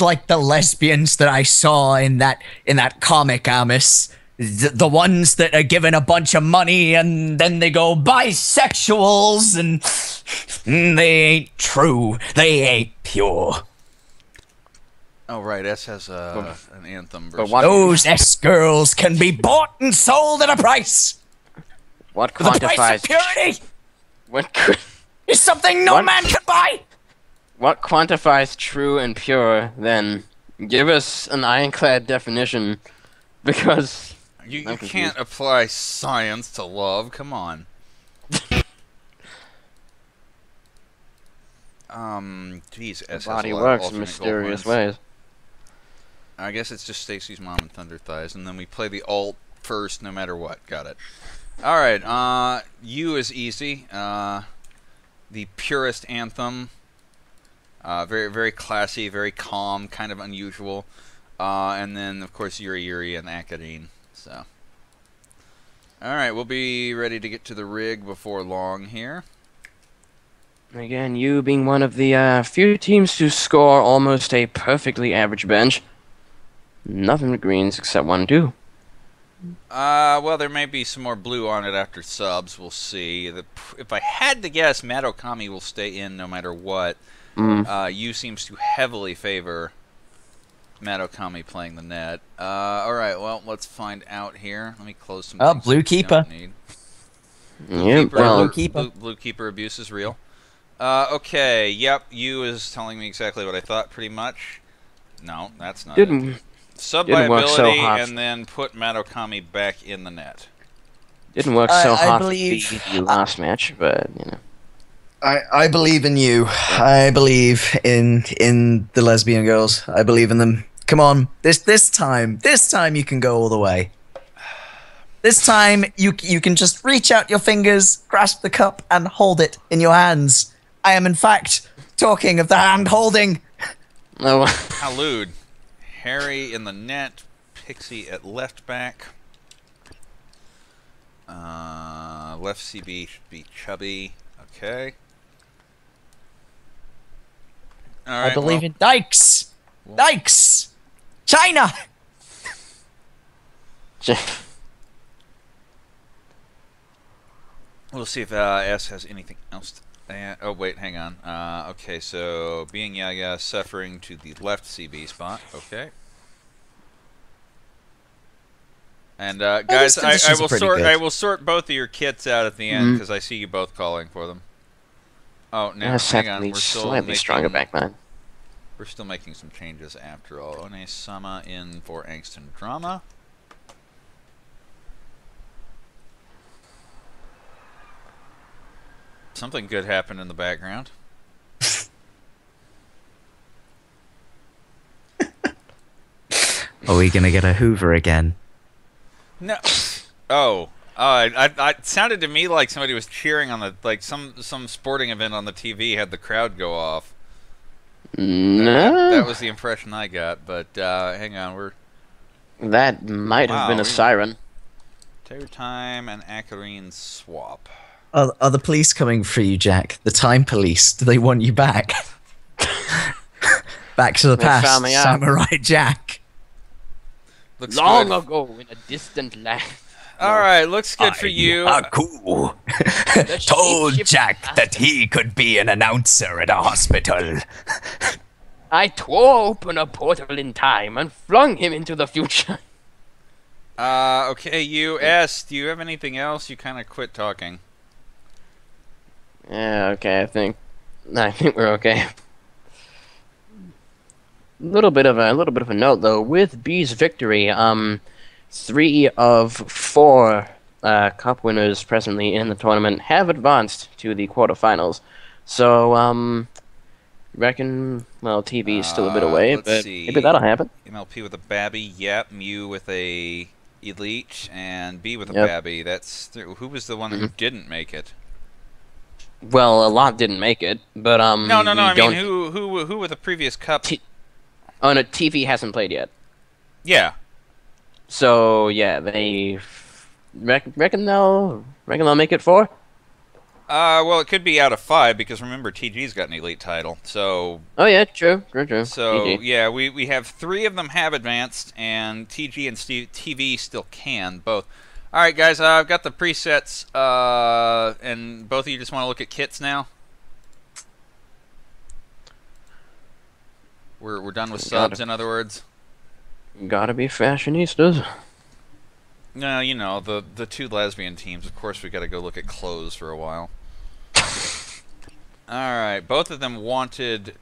like the lesbians that I saw in that comic, Amos. The ones that are given a bunch of money and then they go bisexuals and they ain't true. They ain't pure. Oh, right. S has an anthem version. Those S girls can be bought and sold at a price. What quantifies the price of purity? Is something no man can buy. What quantifies true and pure? Then give us an ironclad definition, because you can't apply science to love. Come on. Geez, S body works in mysterious ways. I guess it's just Stacy's mom and Thunder Thighs, and then we play the alt first, no matter what. Got it. All right. U is easy. The purest anthem. Very, very classy, very calm, kind of unusual. And then, of course, Yuri Yuri and Akadine. So, all right, we'll be ready to get to the rig before long here. Again, you being one of the few teams to score almost a perfectly average bench. Nothing but greens except 1-2. Well, there may be some more blue on it after subs. We'll see. If I had to guess, Matt Okami will stay in no matter what. U seems to heavily favor Matt Okami playing the net. All right, well, let's find out here. Let me close some things Blue Keeper. Blue Keeper abuse is real. Okay, yep, U is telling me exactly what I thought, pretty much. No, that's not it. Sub by ability, and then put Matt Okami back in the net. Didn't work so hot for the last match, but, you know. I believe in you. I believe in the lesbian girls. I believe in them. Come on, this time you can go all the way. This time you can just reach out your fingers, grasp the cup, and hold it in your hands. I am in fact talking of the hand holding. No. How lewd. Harry in the net, Pixie at left back. Left CB should be Chubby. Okay. All right, I believe in Dykes. Dykes. China. We'll see if S has anything else. Oh wait, hang on. Okay, so being Yaya suffering to the left CB spot. Okay. And guys, I will sort both of your kits out at the end because I see you both calling for them. Oh, now hang on. We're still slightly stronger backline. We're still making some changes after all. One-Sama in for Angst and Drama. Something good happened in the background. Are we gonna get a Hoover again? No. Oh. It sounded to me like somebody was cheering on the some sporting event on the TV had the crowd go off. No. That was the impression I got. But hang on, that might have been a siren. Terror Time and Acarine swap. Are the police coming for you, Jack? The time police? Do they want you back? Back to the past, Samurai Jack. Looks Long good. ago in a distant land. Alright, looks good for you. Aku told Jack that he could be an announcer at a hospital. I tore open a portal in time and flung him into the future. Okay, U.S., do you have anything else? You kind of quit talking. Yeah, okay, I think we're okay. Little bit of a note though. With B's victory, 3 of 4 cup winners presently in the tournament have advanced to the quarterfinals. So reckon TV is still a bit away, but maybe that'll happen. MLP with a Babby, yep. Mew with a Elite, and B with a Babby. That's who was the one who didn't make it? Well, a lot didn't make it, but No. I mean, who with the previous cup? Oh no, TV hasn't played yet. Yeah. So yeah, they reckon they'll make it 4. Well, it could be out of 5 because remember TG's got an Elite title. So. Oh yeah, true. So TG. yeah, we have 3 of them have advanced, and TG and TV still can both. All right, guys, I've got the presets, and both of you just want to look at kits now. We're done with subs, in other words. Gotta be fashionistas. No, you know the 2 lesbian teams. Of course, we got to go look at clothes for a while. All right, both of them wanted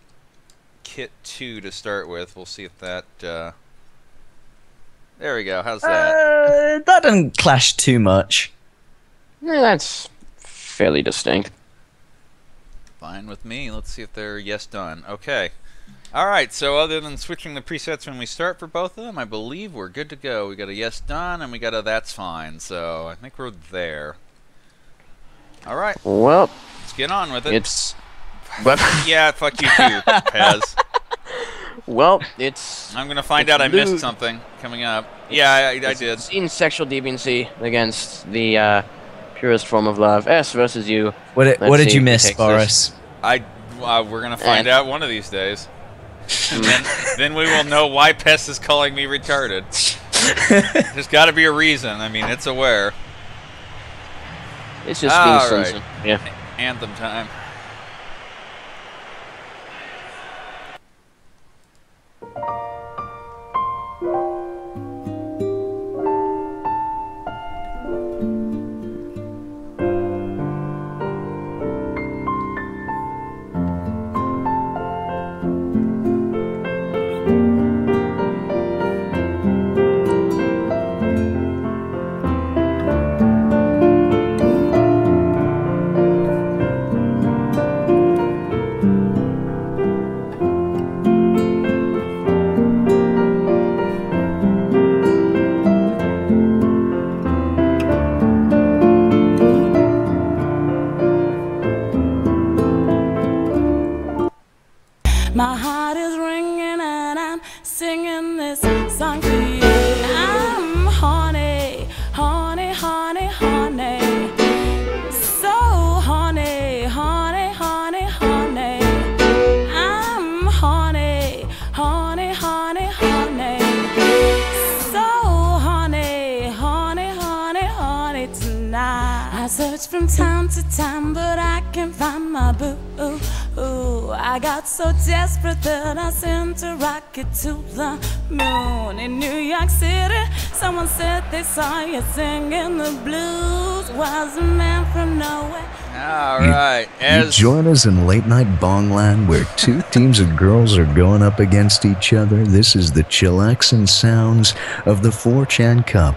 kit 2 to start with. We'll see if that. There we go. How's that? That doesn't clash too much. Yeah, that's fairly distinct. Fine with me. Let's see if they're yes done. Okay. Alright, so other than switching the presets when we start for both of them, I believe we're good to go. We got a yes done, and we got a that's fine. So I think we're there. Alright. Well, let's get on with it. It's... Yeah, fuck you too, Pez. Well, it's... I'm gonna find out I missed something coming up. Yeah, I did. In sexual deviancy against the purest form of love. S versus you. What did you miss, Boris? We're gonna find out one of these days. And then we will know why Pest is calling me retarded. There's got to be a reason. I mean, it's aware. It's just being sensitive. Yeah. Anthem time. My heart is ringing and I'm singing this song for you. I'm horny, horny, horny, horny. So horny, horny, horny, horny. I'm from time to time, but I can't find my boo. I got so desperate that I sent a rocket to the moon. In New York City, someone said they saw you singing the blues. Was a man from nowhere. All right. You join us in Late Night Bongland, where two teams of girls are going up against each other. This is the chillaxing sounds of the 4chan Cup.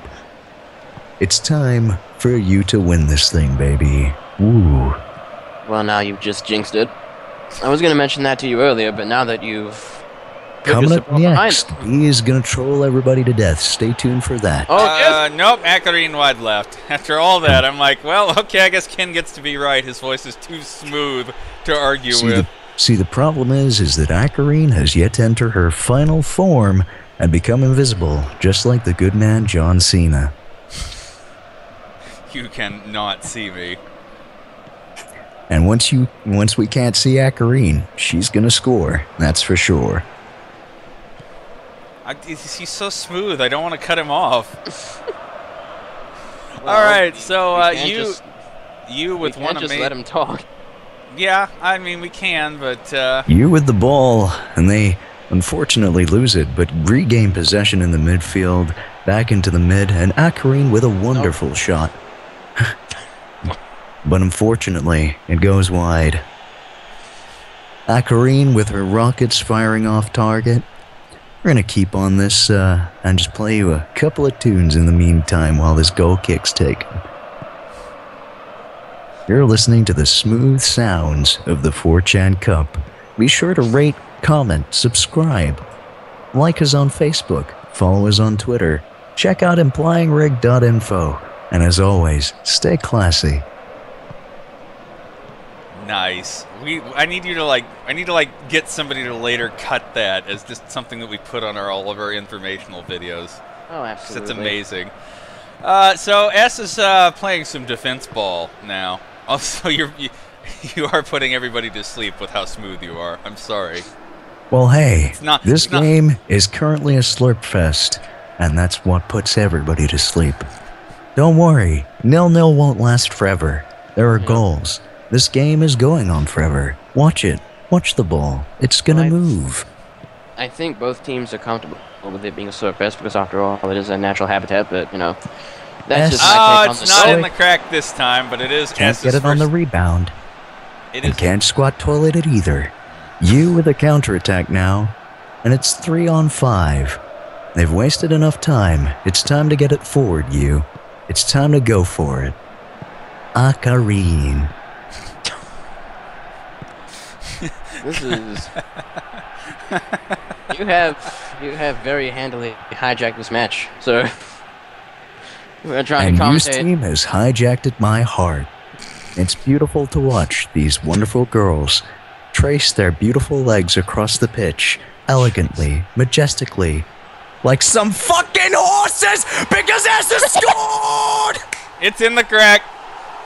It's time for you to win this thing, baby. Ooh. Well, now you've just jinxed it. I was going to mention that to you earlier, but now that you've... Coming up next, B is going to troll everybody to death. Stay tuned for that. Nope, Akarine wide left. After all that, I'm like, well, okay, I guess Ken gets to be right. His voice is too smooth to argue with. The problem is that Akarine has yet to enter her final form and become invisible, just like the good man John Cena. You cannot see me. And once we can't see Akarine, she's gonna score. That's for sure. He's so smooth. I don't want to cut him off. All right, so you with one of me. Just let him talk. Yeah, I mean we can, but you with the ball, and they unfortunately lose it, but regain possession in the midfield, back into the mid, and Akarine with a wonderful shot. But unfortunately, it goes wide. Akarine with her rockets firing off target. We're going to keep on this and just play you a couple of tunes in the meantime while this goal kick's taken. You're listening to the smooth sounds of the 4chan Cup. Be sure to rate, comment, subscribe. Like us on Facebook, follow us on Twitter, check out implyingrig.info, and as always, stay classy. Nice. I need to get somebody to later cut that as just something that we put on all of our informational videos. Oh, absolutely. It's amazing. So S is playing some defense ball now. Also, you are putting everybody to sleep with how smooth you are. I'm sorry. Well, hey, this game is currently a slurp fest, and that's what puts everybody to sleep. Don't worry, 0-0 won't last forever. There are goals. This game is going on forever. Watch it. Watch the ball. It's gonna move. I think both teams are comfortable with it being a slurp fest because, after all, it is a natural habitat. But that's just my take on it's not in the crack this time, but it is. Can't get it on the rebound. It is. Can't squat toilet it either. You with a counterattack now, and it's 3-on-5. They've wasted enough time. It's time to get it forward, you. It's time to go for it. Akarine. This is... You have very handily hijacked this match, so... We're trying to commentate. And your team has hijacked at my heart. It's beautiful to watch these wonderful girls trace their beautiful legs across the pitch, elegantly, majestically, like some fucking horses, because S has scored! It's in the crack.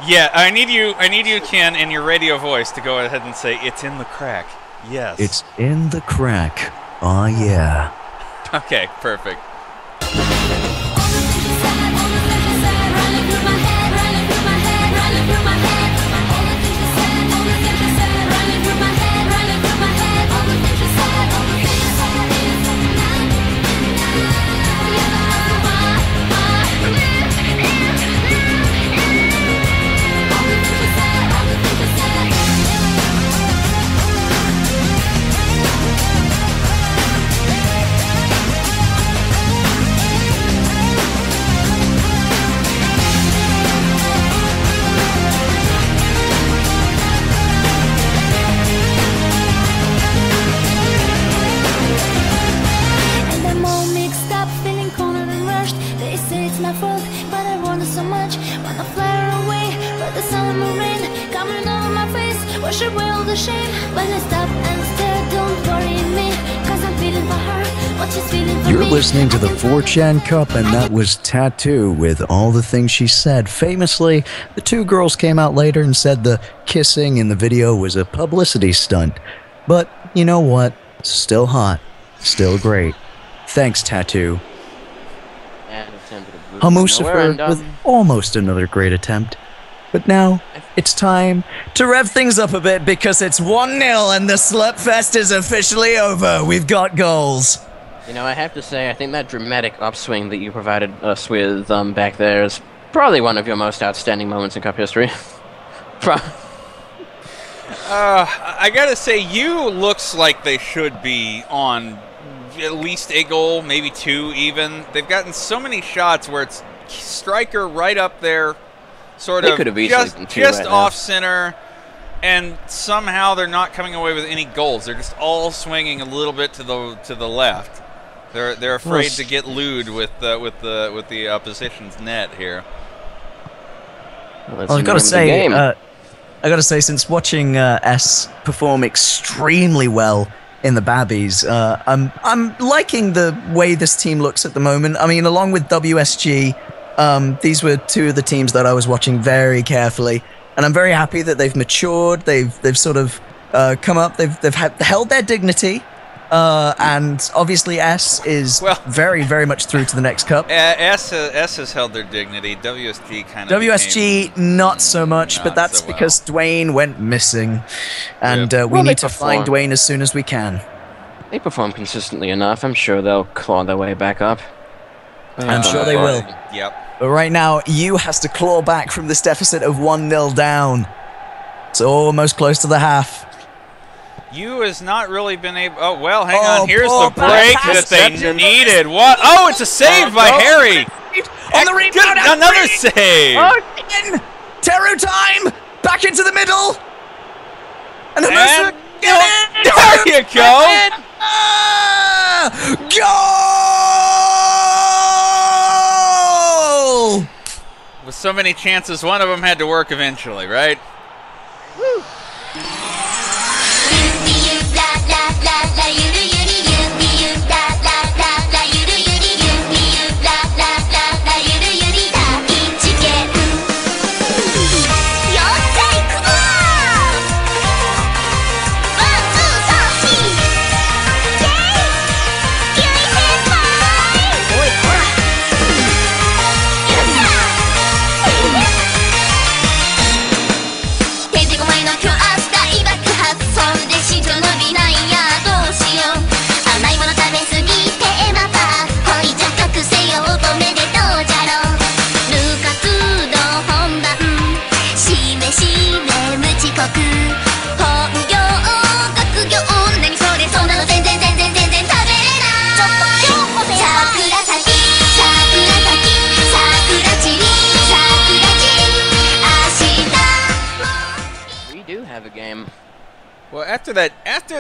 Yeah, I need you, Ken, in your radio voice to go ahead and say, it's in the crack. Yes. It's in the crack. Aw, yeah. Okay, perfect. You're listening to the 4chan Cup, and that was Tattoo with All the Things She Said. Famously, the two girls came out later and said the kissing in the video was a publicity stunt. But you know what? Still hot. Still great. Thanks, Tattoo. Hamusifer with almost another great attempt. But now, it's time to rev things up a bit because it's 1-0 and the Slurpfest is officially over. We've got goals. You know, I have to say, I think that dramatic upswing that you provided us with back there is probably one of your most outstanding moments in Cup history. I gotta say, you looks like they should be on at least a goal, maybe 2 even. They've gotten so many shots where it's striker right up there, sort of just off center, and somehow they're not coming away with any goals. They're just all swinging a little bit to the left. They're afraid to get lewd with the opposition's net here. Well, I gotta say, since watching S perform extremely well in the Babbies, I'm liking the way this team looks at the moment. I mean, along with WSG, these were 2 of the teams that I was watching very carefully, and I'm very happy that they've matured. They've sort of come up. They've held their dignity. And obviously S is very, very much through to the next cup. S has held their dignity. WSG kind of not so much, but that's because Dwayne went missing. And we need to find Dwayne as soon as we can. They perform consistently enough. I'm sure they'll claw their way back up. I'm sure they will. Yep. But right now, U has to claw back from this deficit of 1-0 down. It's almost close to the half. U has not really been able... Oh, well, hang on. Here's the break that they needed. What? Oh, it's a save by Harry. On the rebound. Another save. Teru time. Back into the middle. And there you go. Goal! With so many chances, one of them had to work eventually, right? Woo. Well, after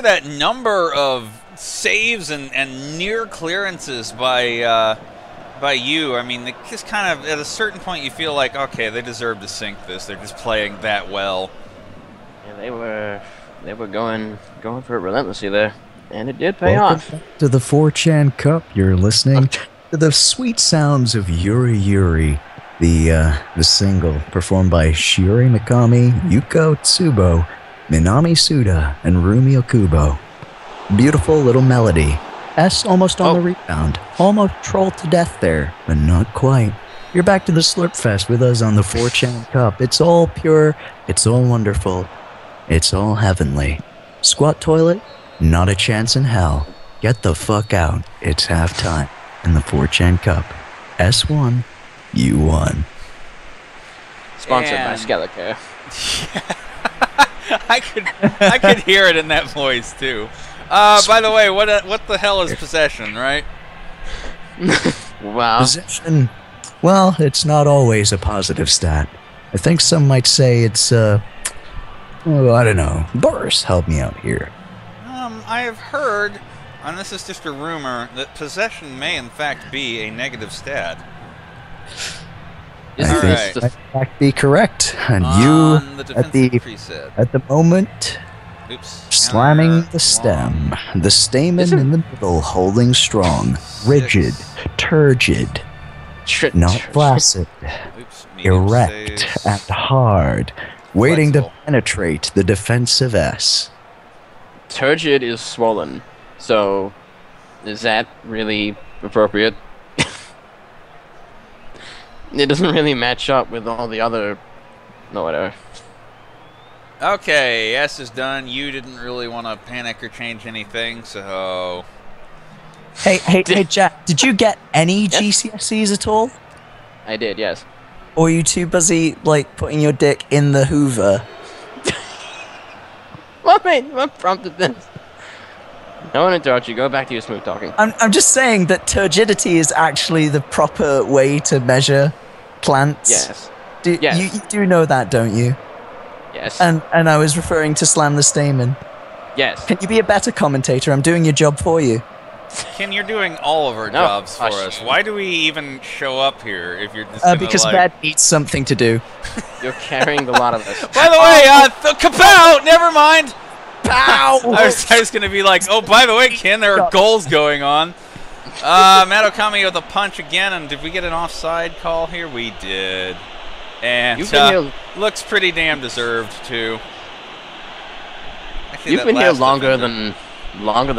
that number of saves and near clearances by you, I mean, they just kind of at a certain point you feel like, okay, they deserve to sink this. They're just playing that well. Yeah, they were going for it relentlessly there, and it did pay off. To the 4chan Cup, you're listening to the sweet sounds of Yuri Yuri, the single performed by Shiori Mikami, Yuko Tsubo, Minami Suda, and Rumi Okubo. Beautiful little melody. S almost on the rebound. Almost trolled to death there, but not quite. You're back to the Slurpfest with us on the 4chan Cup. It's all pure, it's all wonderful, it's all heavenly. Squat toilet? Not a chance in hell. Get the fuck out. It's halftime in the 4chan Cup. S won, you won. Sponsored by Skelecare. I could hear it in that voice too. By the way, what the hell is possession, right? Wow. Possession. Well, it's not always a positive stat. I think some might say it's I don't know. Boris, help me out here. I have heard, and this is just a rumor, that possession may in fact be a negative stat. I think that might be correct. And you, at the moment, slamming the stem. The stamen in the middle, holding strong. Rigid, turgid, not flaccid. Erect and hard, waiting to penetrate the defensive S. Turgid is swollen, so is that really appropriate? It doesn't really match up with all the other No, whatever. Okay, S is done. You didn't really want to panic or change anything, so... Hey, Jack, did you get any GCSEs at all? I did, yes. Or are you too busy, like, putting your dick in the Hoover? What prompted this? No one interrupt you. Go back to your smooth talking. I'm just saying that turgidity is actually the proper way to measure plants. Yes. You do know that, don't you? Yes. And I was referring to Slam the Stamen. Yes. Can you be a better commentator? I'm doing your job for you. Ken, you're doing all of our jobs for us. Why do we even show up here if you're just because Bad needs something to do. You're carrying a lot of this. By the way, kapow! Never mind! Pow! I was going to be like, oh, by the way, Ken, there are goals going on. Matt Okami with a punch again, and did we get an offside call here? We did. And looks pretty damn deserved, too. You've been here longer than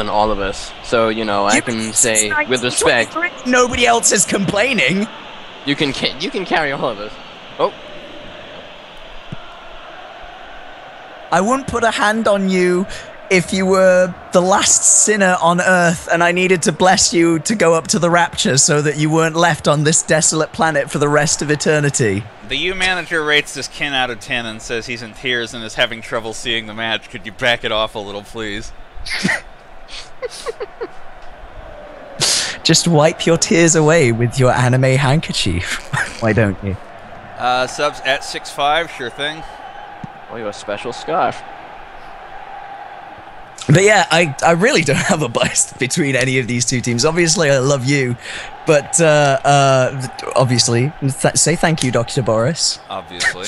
all of us, so you know I can say with respect. Nobody else is complaining. You can carry all of us. Oh. I wouldn't put a hand on you if you were the last sinner on earth and I needed to bless you to go up to the rapture so that you weren't left on this desolate planet for the rest of eternity. The U manager rates this Ken out of 10 and says he's in tears and is having trouble seeing the match. Could you back it off a little, please? Just wipe your tears away with your anime handkerchief. Why don't you? Subs at 6'5", sure thing. Oh, you're a special scarf. But yeah, I really don't have a bias between any of these two teams. Obviously, I love you, but obviously, say thank you, Dr. Boris. Obviously.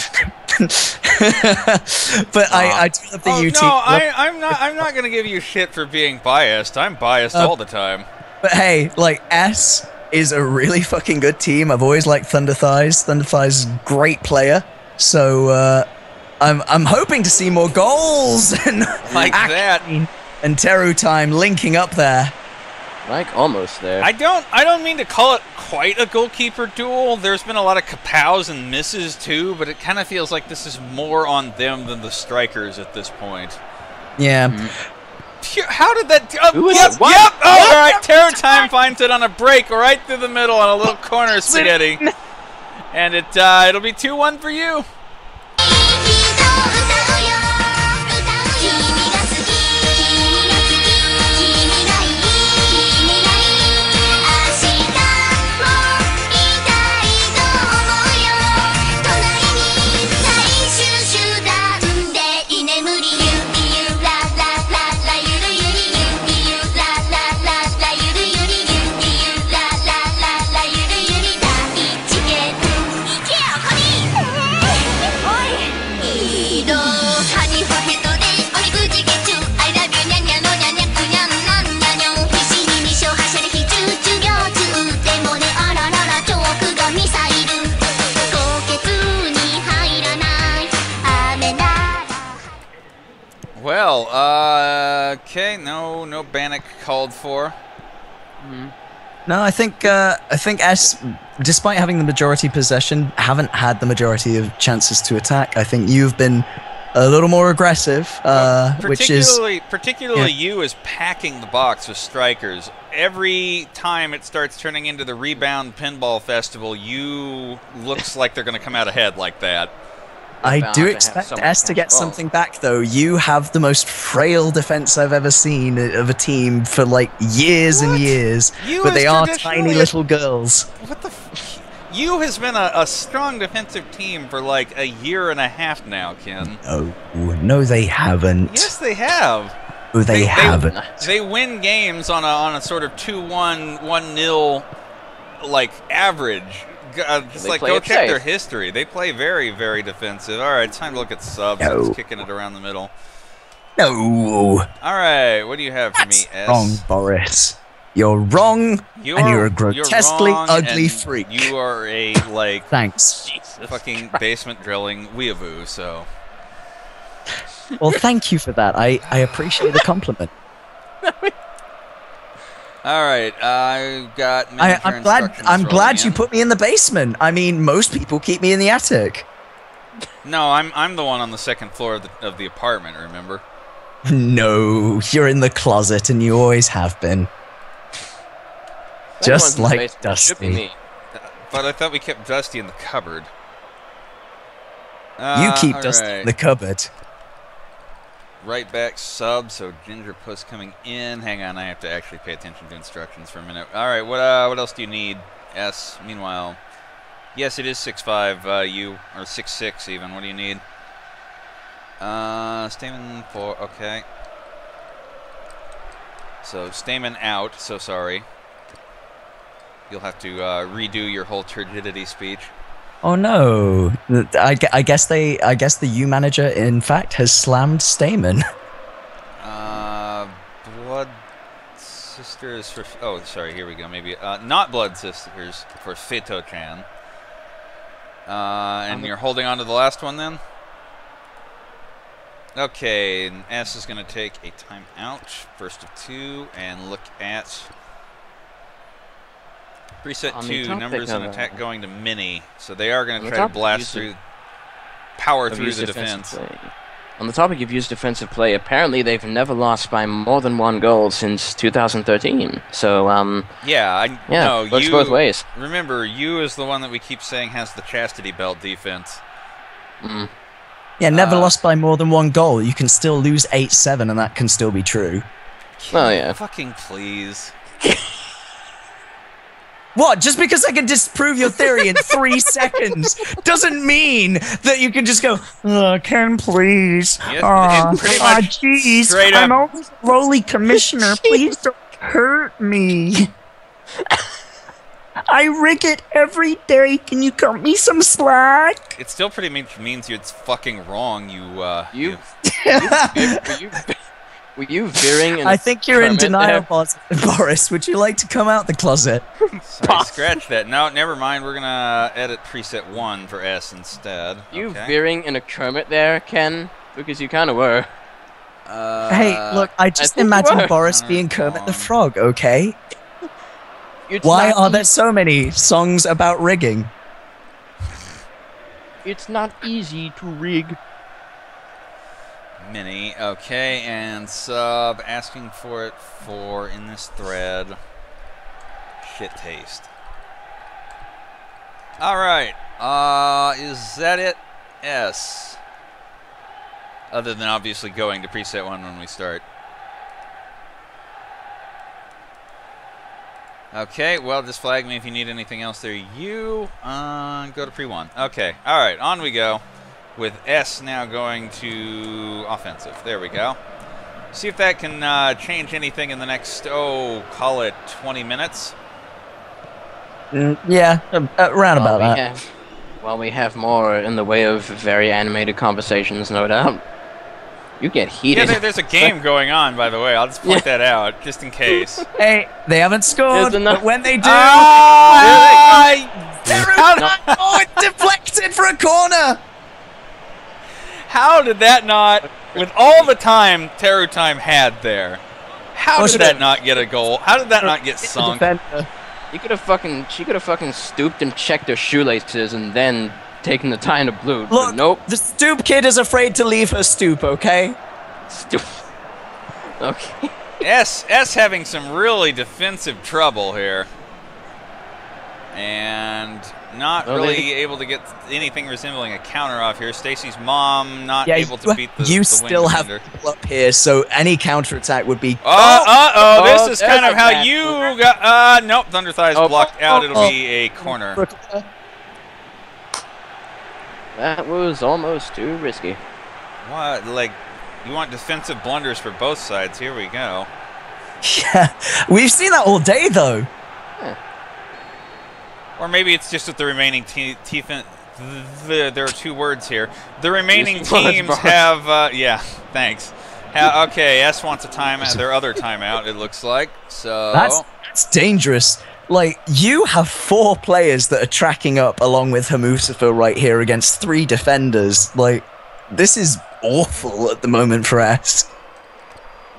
But I do love the U team. No, I'm not gonna give you shit for being biased. I'm biased all the time. But hey, like S is a really fucking good team. I've always liked Thunder Thighs. Thunder Thighs is a great player. So I'm hoping to see more goals and like that and Teru Time linking up there. Like almost there. I don't mean to call it quite a goalkeeper duel. There's been a lot of kapows and misses too, but it kind of feels like this is more on them than the strikers at this point. Yeah. How did that? Yep. Oh, all right. Terror Time finds it on a break right through the middle on a little corner spaghetti, and it'll be 2-1 for you. Well, okay, no Bannock called for. No, I think S, despite having the majority possession, haven't had the majority of chances to attack. I think you've been a little more aggressive, which is particularly you is packing the box with strikers. Every time it starts turning into the rebound pinball festival, you looks like they're going to come out ahead like that. I do expect S to get something back, though. You have the most frail defense I've ever seen of a team for like years and years, but they are tiny little girls. What the? You has been a strong defensive team for like a year and a half now, Ken. Oh, no, they haven't. Yes, they have. Oh, they haven't. They win games on a sort of 2-1, 1-0 like average. Just like go check their history. They play very, very defensive. All right, it's time to look at subs. No. It's kicking it around the middle. No. All right, what do you have for me, S? Wrong, Boris. You're wrong, and you're a grotesquely ugly freak. You are a like thanks, fucking basement drilling weeaboo. So. Well, thank you for that. I appreciate the compliment. All right, I've got. I'm glad you put me in the basement. I mean, most people keep me in the attic. No, I'm the one on the second floor of the apartment, remember? No, you're in the closet and you always have been. Just like Dusty. But I thought we kept Dusty in the cupboard. You keep Dusty in the cupboard. Right back sub, so Ginger Puss coming in. Hang on, I have to actually pay attention to instructions for a minute. Alright, what else do you need? S. Meanwhile, yes, it is 6'5", you, or 6'6", even. What do you need? Stamen for, okay. So, Stamen out, so sorry. You'll have to redo your whole turgidity speech. Oh no! I guess the U manager, in fact, has slammed Stamen. Blood Sisters for... Oh, sorry, here we go. Maybe not Blood Sisters for Fito-chan. And you're holding on to the last one then? Okay, and S is going to take a timeout, first of 2, and look at preset 2, numbers and attack going to Mini. So they are going to try to blast through, power through the defense. On the topic of used defensive play, apparently they've never lost by more than 1 goal since 2013. So, yeah, no, works both ways. Remember, you is the one that we keep saying has the chastity belt defense. Mm. Yeah, never lost by more than 1 goal. You can still lose 8-7, and that can still be true. Oh, yeah. Fucking please. What? Just because I can disprove your theory in 3 seconds doesn't mean that you can just go, Ken, please. Yes, jeez, straight I'm up. always lowly commissioner. Please don't hurt me. I rig it every day. Can you cut me some slack? It still pretty much means it's fucking wrong, you. Were you veering? I think you're in denial, Boris. Would you like to come out the closet? Sorry, scratch that. No, never mind. We're gonna edit preset 1 for S instead. You veering in a Kermit there, Ken? Because you kind of were. Hey, look, I just imagine Boris being Kermit the Frog, okay? Why are there so many songs about rigging? It's not easy to rig. Mini, okay, and sub, asking for it for, in this thread, shit taste. Alright, is that it? S. Other than obviously going to preset 1 when we start. Okay, well, just flag me if you need anything else there. You, go to pre-1. Okay, alright, on we go. With S now going to offensive. There we go. See if that can change anything in the next, call it 20 minutes. Yeah, around about that. While we have more in the way of very animated conversations, no doubt. You get heated. Yeah, there's a game going on, by the way. I'll just point that out, just in case. Hey, they haven't scored, but when they do... Oh, it's deflected for a corner! How did that not, with all the time Teru Time had there, how did that not get a goal? How did that not get sunk? She could have fucking stooped and checked her shoelaces and then taken the time to bloop. Look, nope. The stoop kid is afraid to leave her stoop, okay? Stoop. Okay. S having some really defensive trouble here. And not really able to get anything resembling a counter off here. Stacy's mom not able to beat the You still have people up here, so any counterattack would be... This is kind of how you got... nope, Thunder Thigh's blocked out. It'll be a corner. That was almost too risky. What? Like, you want defensive blunders for both sides. Here we go. Yeah, we've seen that all day, though. Or maybe it's just with the remaining there are 2 words here. The remaining teams have, yeah, thanks. Okay, S wants a timeout, their other timeout, it looks like. So that's dangerous. Like, you have 4 players that are tracking up along with Hamusafa right here against 3 defenders. Like, this is awful at the moment for S.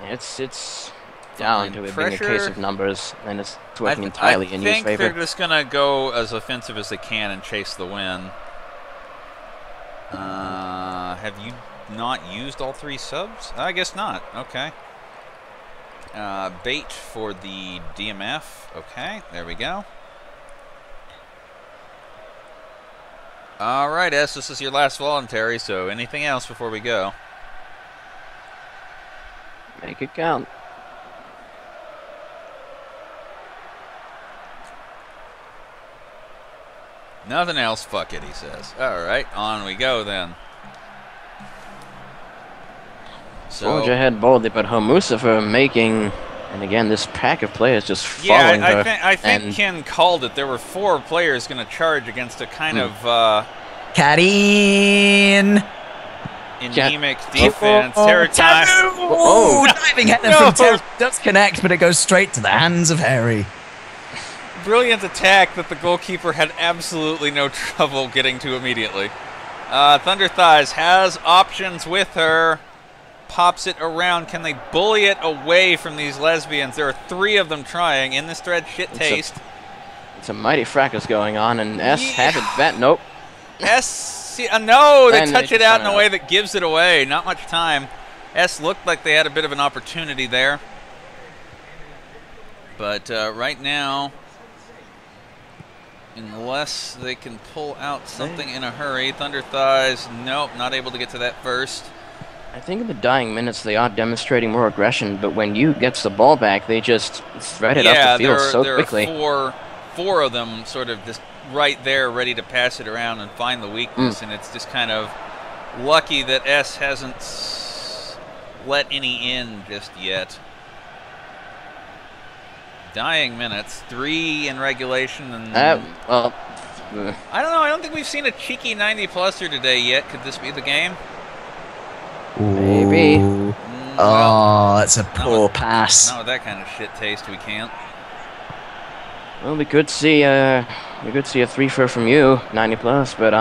It's down to it being a case of numbers, and it's working entirely in your favor. They're just going to go as offensive as they can and chase the win. Have you not used all 3 subs? I guess not. Okay. Bait for the DMF. Okay, there we go. Alright, S, this is your last voluntary, so anything else before we go? Make it count. Nothing else, fuck it, he says. Alright, on we go then. So, Forge ahead boldly, but Homusa for making, and again, this pack of players just following her. Yeah, I think Ken called it. There were 4 players going to charge against a kind of Karin. Anemic defense. Teru time. Oh, diving header from Teru does connect, but it goes straight to the hands of Harry. Brilliant attack that the goalkeeper had absolutely no trouble getting to immediately. Thunder Thighs has options with her. Pops it around. Can they bully it away from these lesbians? There are 3 of them trying. In this thread, shit taste. It's a mighty fracas going on, and S had it bat. Nope. S, no, they And touch they it out in turn a it way that gives it away. Not much time. S looked like they had a bit of an opportunity there. But right now, unless they can pull out something in a hurry, Thunder Thighs, nope, not able to get to that first. I think in the dying minutes they are demonstrating more aggression, but when you gets the ball back, they just thread it up the field so quickly. There are four of them sort of just right there ready to pass it around and find the weakness, and it's just kind of lucky that S hasn't let any in just yet. Dying minutes, 3 in regulation, and well, I don't know. I don't think we've seen a cheeky 90-pluser today yet. Could this be the game? Maybe. Oh, that's a poor pass. Not with that kind of shit taste, we can't. Well, we could see a 3-4 from you, 90+, but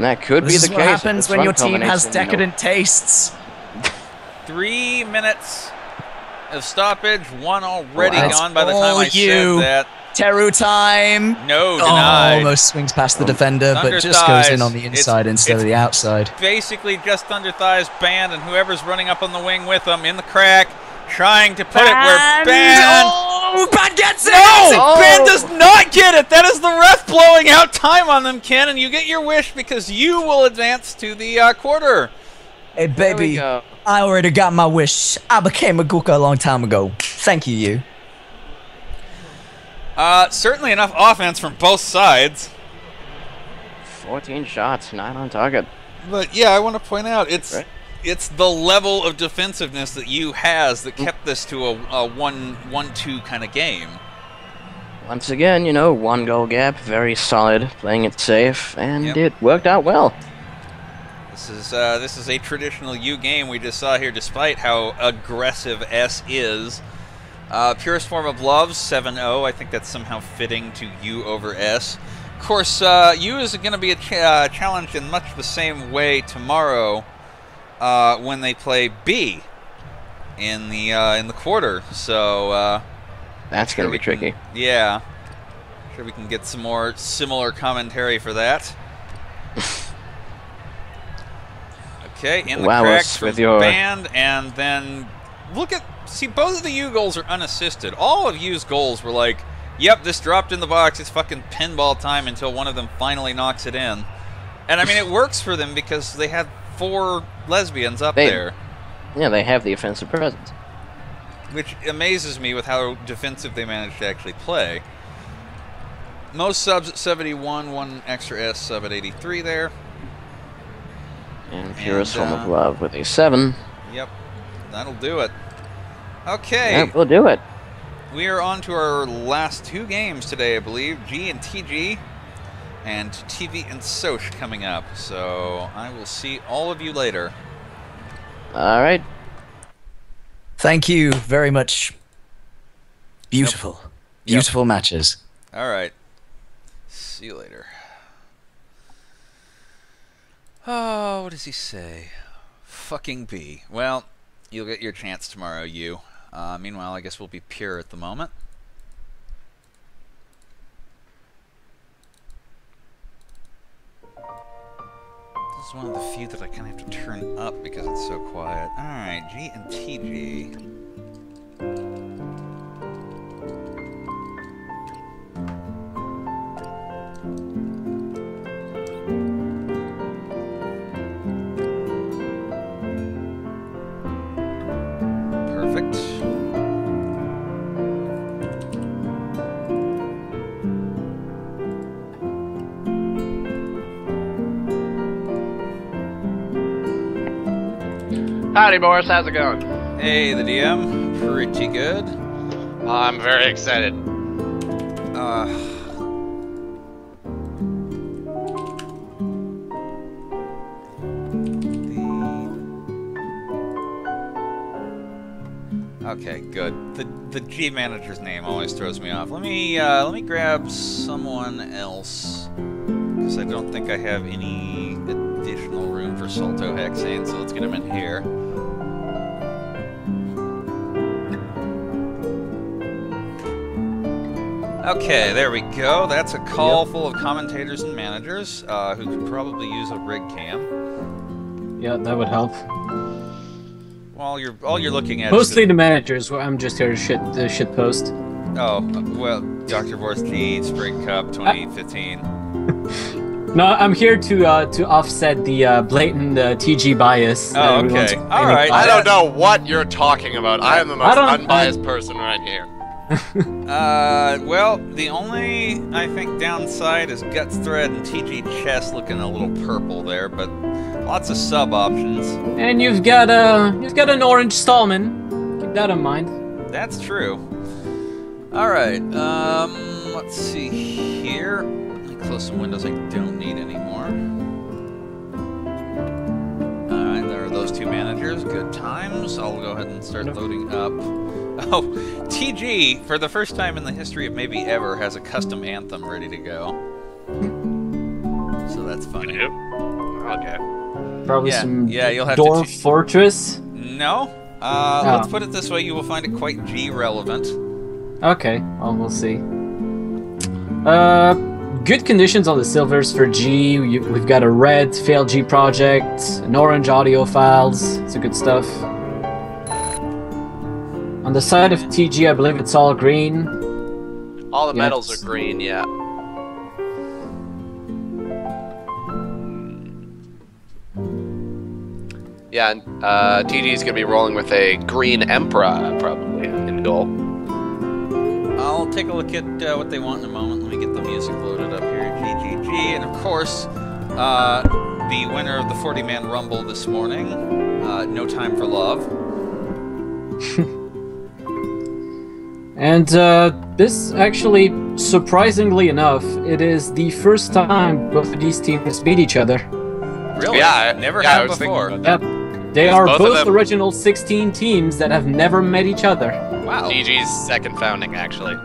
that could be the case. This is what happens when your team has decadent tastes. 3 minutes of stoppage, 1 already gone by the time I said that. Teru time. No, denied. Almost swings past the defender, but just goes in on the inside instead of the outside. Basically just Thunder Thighs Band and whoever's running up on the wing with them in the crack, trying to put it where Band... Oh, Band gets it! No! Band does not get it! That is the ref blowing out time on them, Ken, and you get your wish because you will advance to the quarter. Hey, baby, I already got my wish. I became a Gooka a long time ago. Thank you. Certainly enough offense from both sides. 14 shots, 9 on target. But yeah, I want to point out it's the level of defensiveness that U has that kept this to a 1-2 kind of game. Once again, 1 goal gap, very solid, playing it safe, and it worked out well. This is a traditional U game we just saw here, despite how aggressive S is. Purest form of love, 7-0. I think that's somehow fitting to U over S. Of course, U is going to be challenged in much the same way tomorrow when they play B in the quarter. So that's going to be tricky. Yeah, sure we can get some more similar commentary for that. Okay, in the cracks from Band, and then see, both of the U goals are unassisted. All of U's goals were like, yep, this dropped in the box, it's fucking pinball time until one of them finally knocks it in. And I mean, it works for them because they had 4 lesbians up there. Yeah, they have the offensive presence. Which amazes me with how defensive they managed to actually play. Most subs at 71, 1 extra S sub at 83 there. And Purest form of love with a 7. Yep, that'll do it. Okay. Yeah, we'll do it. We are on to our last 2 games today, I believe. G and TG, and TV and Soch coming up. So I will see all of you later. All right. Thank you very much. Beautiful. Beautiful matches. All right. See you later. Oh, what does he say? Fucking B. Well, you'll get your chance tomorrow, U. Meanwhile, I guess we'll be pure at the moment. is one of the few that I kind of have to turn up because it's so quiet. Alright, G and TG. Perfect. Howdy, Boris. How's it going? Hey, the DM. Pretty good. I'm very excited. Okay, good. The G manager's name always throws me off. Let me grab someone else because I don't think I have any additional room for Saltohexane, so let's get him in here. Okay, there we go. That's a call full of commentators and managers who could probably use a rig cam. Yeah, that would help. All you're looking at mostly the managers. I'm just here to shit post. Oh well, Dr. Boris G, Spring Cup 2015. No, I'm here to offset the blatant TG bias. Oh, okay. All right. I don't know what you're talking about. I am the most unbiased person right here. Well, the only, I think, downside is Guts Thread and TG Chess looking a little purple there, but lots of sub options. And you've got an orange Stallman. Keep that in mind. That's true. All right. Let's see here. Let me close some windows I don't need anymore. All right, there are those two managers. Good times. I'll go ahead and start loading up. Oh, TG, for the first time in the history of maybe ever, has a custom anthem ready to go. So that's funny. Okay. Probably some you'll have Dwarf Fortress? No. Let's put it this way, you will find it quite G-relevant. Okay, well, we'll see. Good conditions on the silvers for G. We've got a red failed G project, an orange audio files. It's a good stuff. On the side of TG, I believe it's all green. All the metals are green, yeah. Yeah, and TG's gonna be rolling with a green Emperor, probably, in goal. I'll take a look at what they want in a moment. Let me get the music loaded up here. GGG, and of course, the winner of the 40-man Rumble this morning, No Time for Love. And this actually, surprisingly enough, it is the first time both of these teams meet each other. Really? Yeah, never had before. Yep. They are both original 16 teams that have never met each other. Wow. TG's second founding, actually.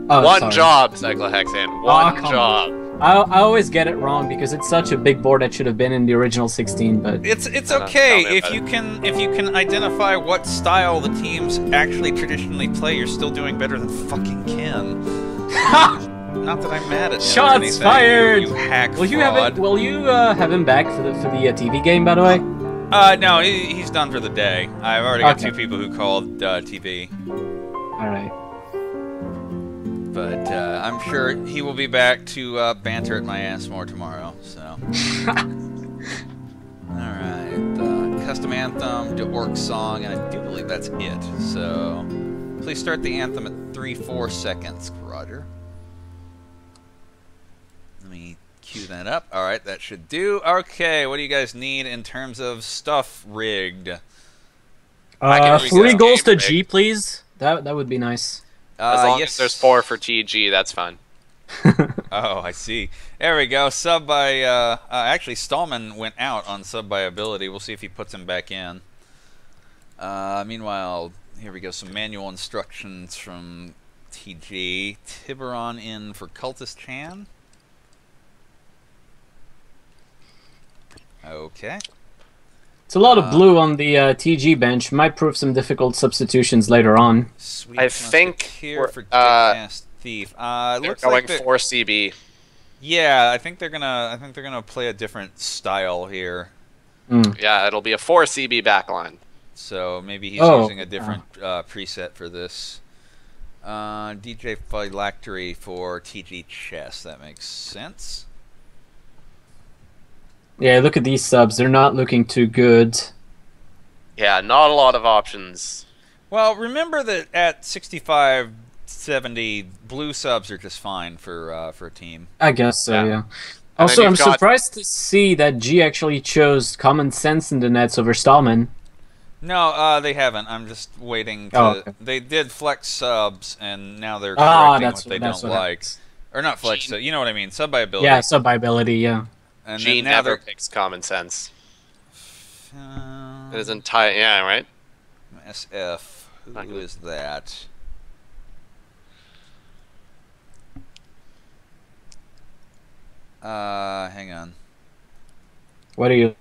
Oh, One sorry. job, Cyclohexane. One job. I always get it wrong because it's such a big board that should have been in the original 16, but it's okay if you can identify what style the teams actually traditionally play. You're still doing better than fucking Ken. Not that I'm mad at him. Shots fired! You hack Will you fraud. have him back for the TV game, by the way? No, he's done for the day. I've already got two people who called TV. All right. But I'm sure he will be back to banter at my ass more tomorrow. So. All right, custom anthem to Orc song, and I do believe that's it. So, please start the anthem at 3-4 seconds, Roger. Let me cue that up. All right, that should do. Okay, what do you guys need in terms of stuff rigged? 3 goals to G, please. That would be nice. As long as there's 4 for TG, that's fine. Oh, I see. There we go. Sub by... actually, Stallman went out on sub by ability. We'll see if he puts him back in. Meanwhile, here we go. Some manual instructions from TG. Tiburon in for Cultist Chan. Okay. It's a lot of blue on the TG bench. Might prove some difficult substitutions later on. I think Here for Dick-Ass Thief. they're Looks going like 4 CB. Yeah, I think they're gonna play a different style here. Yeah, it'll be a 4 CB backline. So maybe he's using a different preset for this. DJ Phylactery for TG Chess. That makes sense. Yeah, look at these subs. They're not looking too good. Yeah, not a lot of options. Well, remember that at 65-70, blue subs are just fine for a team. I guess so, yeah. Also, I'm surprised to see that G actually chose Common Sense in the nets over Stallman. No, they haven't. I'm just waiting to... okay. They did flex subs, and now they're correcting what they don't like. Happens. Or not flex, you know what I mean, sub by ability. Yeah, sub by ability, yeah. And G now never picks Common Sense. It is entire... Yeah, right? SF. Who is that? Hang on. What are you...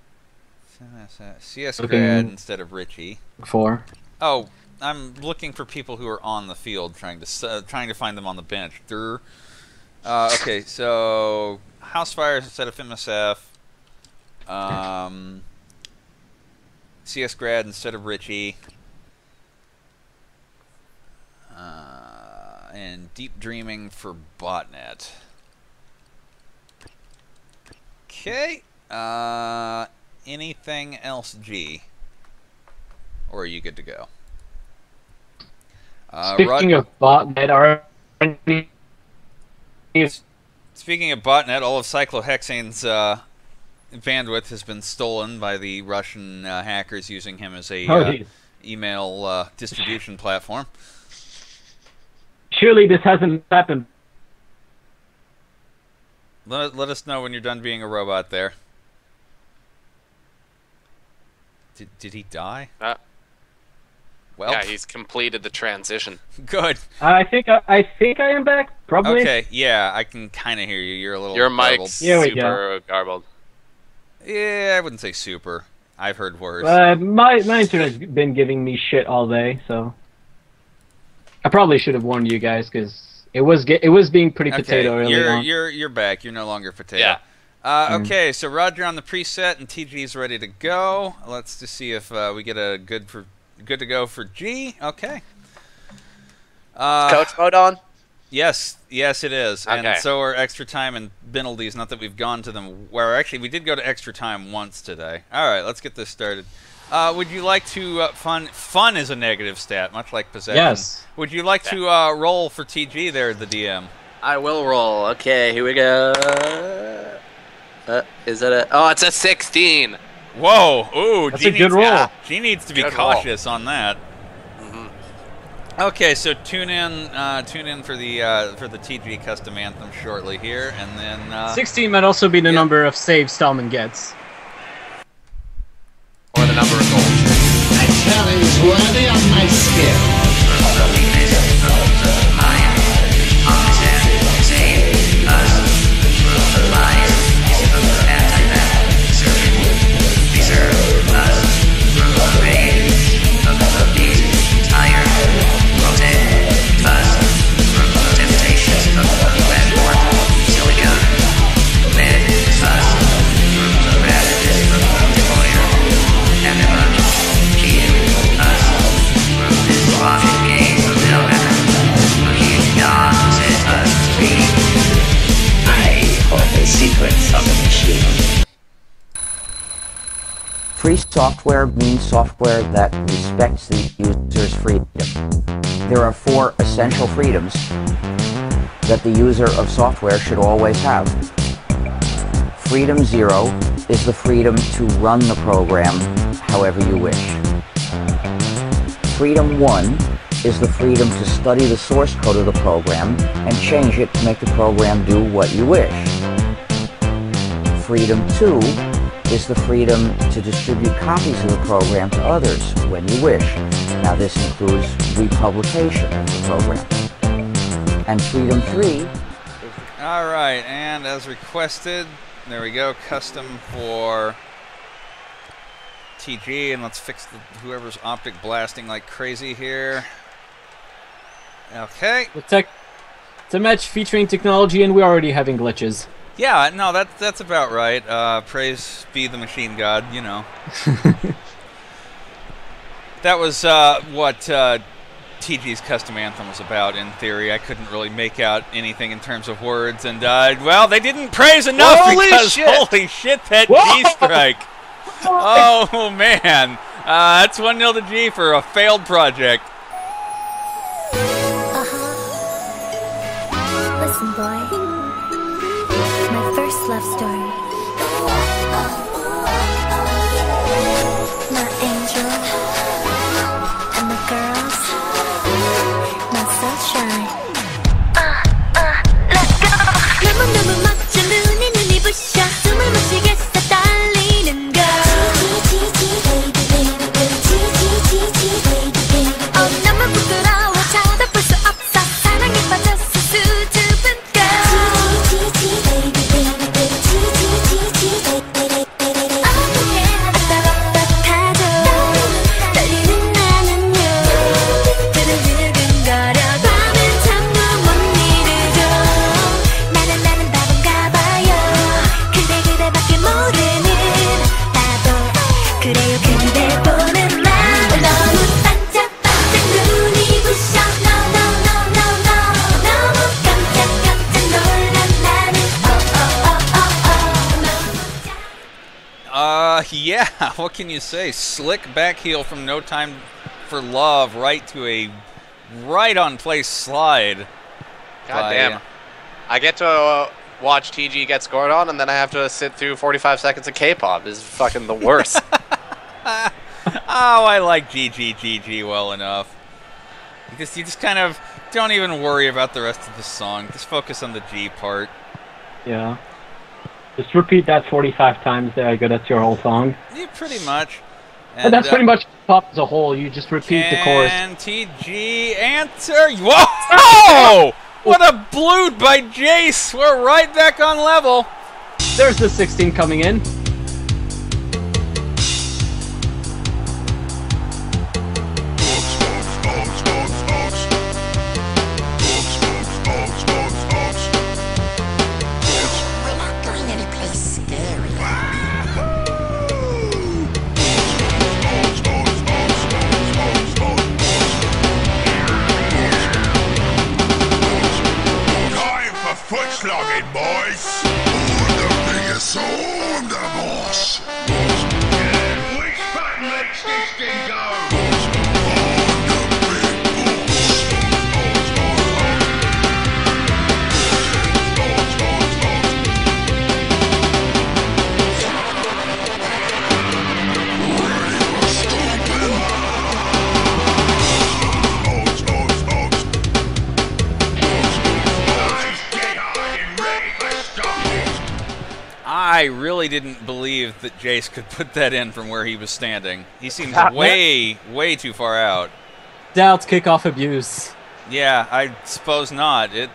CS Grad instead of Richie. For? Oh, I'm looking for people who are on the field, trying to find them on the bench. Okay, so Housefires instead of MSF. CS Grad instead of Richie. And Deep Dreaming for Botnet. Okay. Anything else, G? Or are you good to go? Speaking of botnet, Speaking of botnet, all of Cyclohexane's bandwidth has been stolen by the Russian hackers using him as a email distribution platform. Surely this hasn't happened. Let us know when you're done being a robot there. Did he die? Well, yeah, he's completed the transition. Good. I think I am back. Probably. Okay. Yeah, I can kind of hear you. You're a little. Your garbled. mic's super garbled. Yeah, I wouldn't say super. I've heard worse. My internet's been giving me shit all day, so I probably should have warned you guys because it was being pretty potato early on. You're back. You're no longer potato. Yeah. Okay, so Roger on the preset and TG's ready to go. Let's just see if we get a good to go for G. Okay. Coach mode on? Yes, it is. Okay. And so are extra time and penalties. Not that we've gone to them. Where actually we did go to extra time once today. All right, let's get this started. Would you like to fun is a negative stat, much like possession. Yes. Would you like to roll for TG there, the DM? I will roll. Okay, here we go. Is it a... Oh, it's a 16. Whoa! Ooh, that's a good roll. G needs to be cautious on that. Okay, so tune in for the TG custom anthem shortly here, and then 16 might also be the number of saves Stallman gets, or the number of goals. A challenge worthy of my skill. Free software means software that respects the user's freedom. There are 4 essential freedoms that the user of software should always have. Freedom 0 is the freedom to run the program however you wish. Freedom 1 is the freedom to study the source code of the program and change it to make the program do what you wish. Freedom 2 is the freedom to distribute copies of the program to others when you wish. Now this includes republication of the program. And freedom 3 is... Alright, and as requested, there we go, custom for TG, and let's fix whoever's optic blasting like crazy here. Okay. It's a match featuring technology and we're already having glitches. Yeah, no, that's about right. Praise be the machine god, you know. That was what TG's custom anthem was about, in theory. I couldn't really make out anything in terms of words, and, well, they didn't praise enough because, holy shit, that G strike. Oh, man. That's 1-0 to G for a failed project. Listen, boy. My first love story. My angel. And the girls. My sunshine. Let's go! 너무너무 멋져 눈이 부셔 숨을 못 쉬겠어 떨리는 걸 너무 부끄러워 쳐다볼 수 없어 사랑에 빠졌어 수줍은 걸 아따박박하죠 떨리는 나는요 두근두근거려 밤은 잠도 못 이루죠 나는 바본가 봐요 그대밖에 모르는 나도 그래요 그대 보는 말 너무 반짝반짝 눈이 부셔 No no no no no 너무 깜짝 놀란 나는 Yeah, what can you say? Slick back heel from No Time for Love right to a right-on-place slide. God damn. I get to watch TG get scored on, and then I have to sit through 45 seconds of K-pop. This is fucking the worst. Oh, I like GG well enough. Because you just kind of don't even worry about the rest of the song. Just focus on the G part. Yeah. Just repeat that 45 times there, I go, that's your whole song. Yeah, pretty much. And that's pretty much pop as a whole, you just repeat the chorus. And TG answer. Whoa! What a blood by Jace! We're right back on level. There's the 16 coming in. We're not going anyplace scary. Time for foot slogging, boys. The biggest on the boss. Which button makes this thing go? I really didn't believe that Jace could put that in from where he was standing. He seems way too far out. Doubts kickoff abuse. Yeah, I suppose not. It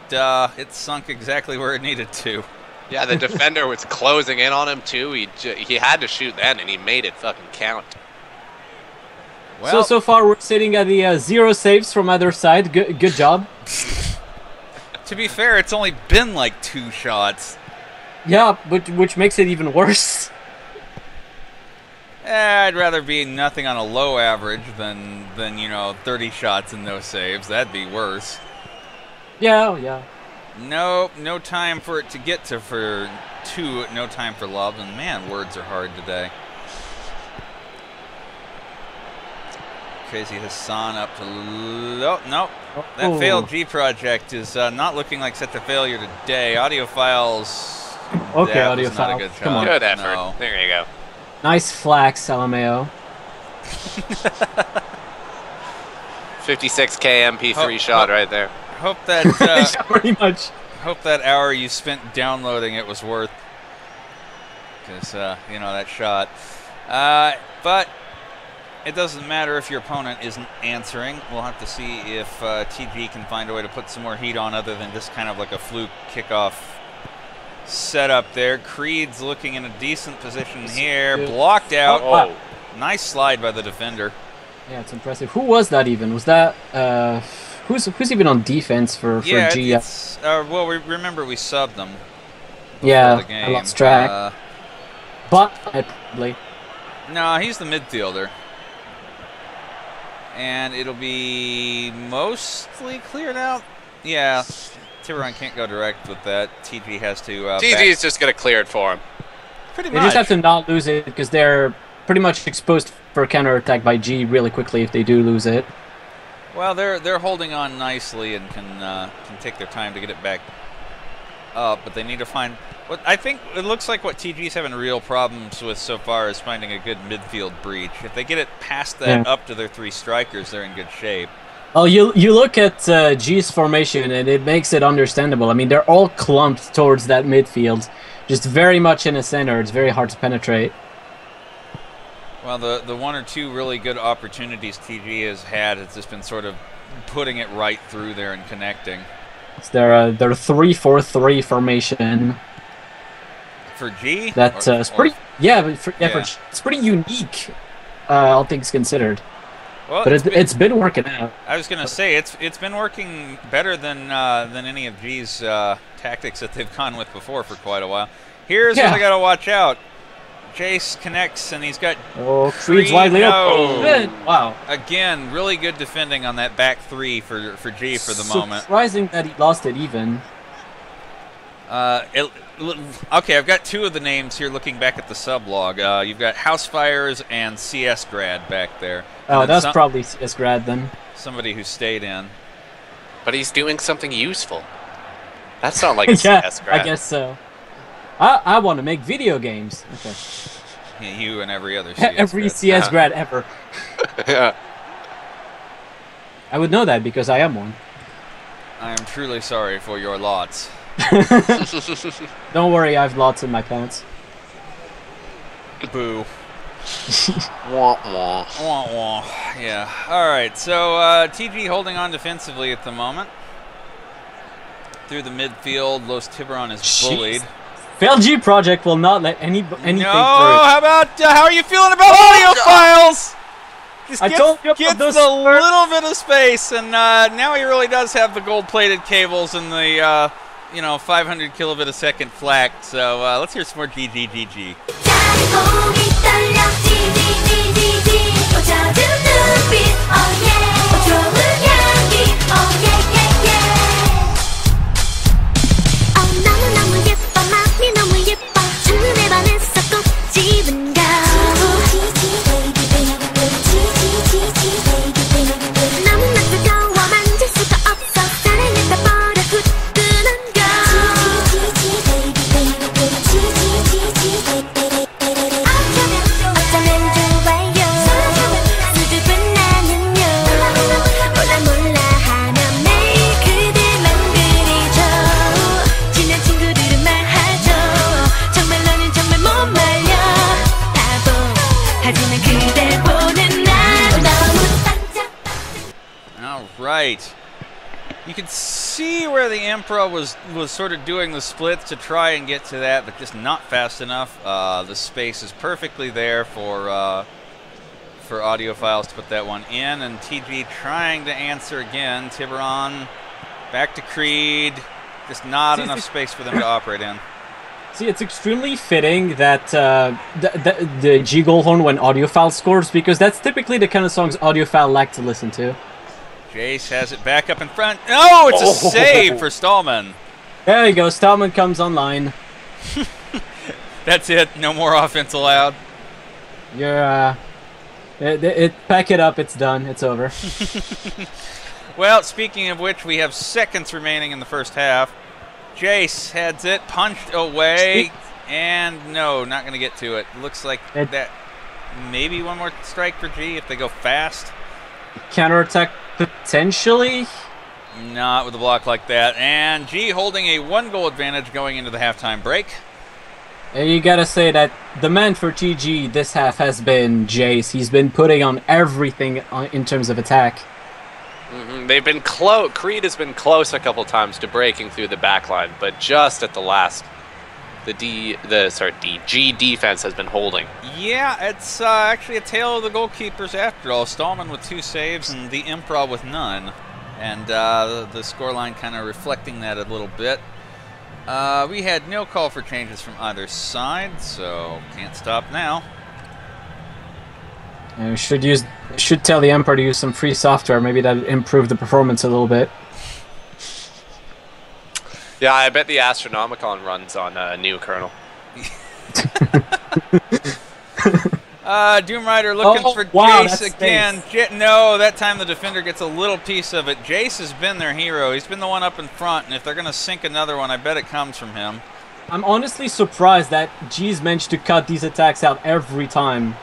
sunk exactly where it needed to. Yeah, the defender was closing in on him too. He had to shoot then, and he made it fucking count. Well, so far we're sitting at the 0 saves from either side. Good job. To be fair, it's only been like 2 shots. Yeah, but which makes it even worse. I'd rather be nothing on a low average than you know 30 shots and no saves. That'd be worse. Yeah. Nope, no time for it to get to for 2. No time for love, and man, words are hard today. Crazy Hassan up to nope. That failed G project is not looking like such a failure today. Audio files. Okay, that audio was not a file. good Come on. shot. Good effort. No. There you go. Nice flax, Salameo. 56K MP3 shot right there. Hope that pretty much. Hope that hour you spent downloading it was worth. Because you know that shot. But it doesn't matter if your opponent isn't answering. We'll have to see if TG can find a way to put some more heat on other than just kind of like a fluke kickoff setup there. Creed's looking in a decent position here. Blocked out. Oh. Nice slide by the defender. Yeah, it's impressive. Who was that even? Was that who's even on defense for yeah, G? Well, remember we subbed them. Yeah, the game. I lost track. But probably. No, he's the midfielder. And it'll be mostly cleared out. Yeah, Tiburon can't go direct with that. TG has to. TG's just gonna clear it for him. Pretty They much. just have to not lose it because they're pretty much exposed for counterattack by G really quickly if they do lose it. Well, they're holding on nicely and can take their time to get it back up, but they need to find. What I think it looks like what TG's having real problems with so far is finding a good midfield breach. If they get it past that up to their 3 strikers, they're in good shape. Oh, you look at G's formation and it makes it understandable. I mean, they're all clumped towards that midfield, just very much in the center. It's very hard to penetrate. Well, the 1 or 2 really good opportunities TG has had has just been sort of putting it right through there and connecting. It's their 3-4-3 formation. For G? That it's pretty. It's pretty unique, all things considered. Well, but it's been working out. I was gonna say it's been working better than any of G's tactics that they've gone with before for quite a while. Here's what I gotta watch out. Jace connects and he's got Creed's widely open. Wow. Again, really good defending on that back 3 for G for the moment. Surprising that he lost it even. Okay, I've got 2 of the names here looking back at the sublog. You've got Housefires and CS Grad back there. Oh, that's probably CS Grad then. Somebody who stayed in. But he's doing something useful. That's not like a CS Grad. I guess so. I want to make video games. Okay. Yeah, you and every other CS every grad. CS grad ever. Yeah. I would know that because I am one. I am truly sorry for your lots. Don't worry, I have lots in my pants. Boo. Wah wah. Wah wah. Yeah. Alright, so TG holding on defensively at the moment. Through the midfield, Los Tiburon is bullied. Failed G Project will not let anything through. How about how are you feeling about audio files? Just gets a little bit of space, and now he really does have the gold-plated cables and the 500 kilobit a second FLAC. So let's hear some more GGGG. Right. You can see where the Emperor was sort of doing the splits to try and get to that, but just not fast enough. The space is perfectly there for audiophiles to put that one in, and TG trying to answer again. Tiburon back to Creed. Just not enough space for them to operate in. See, it's extremely fitting that the G Goldhorn when audiophile scores, because that's typically the kind of songs audiophile like to listen to. Jace has it back up in front. Oh, it's a save for Stallman. There you go. Stallman comes online. That's it. No more offense allowed. Yeah. Pack it up. It's done. It's over. Well, speaking of which, we have seconds remaining in the first half. Jace heads it, punched away, and no, not going to get to it. Looks like that maybe one more strike for G if they go fast. Counterattack potentially? Not with a block like that. And G holding a 1-goal advantage going into the halftime break. You gotta say that the man for TG this half has been Jace. He's been putting on everything in terms of attack. They've been close. Creed has been close a couple times to breaking through the back line, but just at the last, the G defense has been holding. Yeah, it's actually a tale of the goalkeepers after all. Stallman with 2 saves and the Improv with none. And the scoreline kind of reflecting that a little bit. We had no call for changes from either side, so can't stop now. And should tell the Emperor to use some free software. Maybe that'll improve the performance a little bit. Yeah, I bet the Astronomicon runs on new kernel. Doom Rider looking for Jace again. No, that time the defender gets a little piece of it. Jace has been their hero. He's been the one up in front, and if they're going to sink another one, I bet it comes from him. I'm honestly surprised that G's managed to cut these attacks out every time.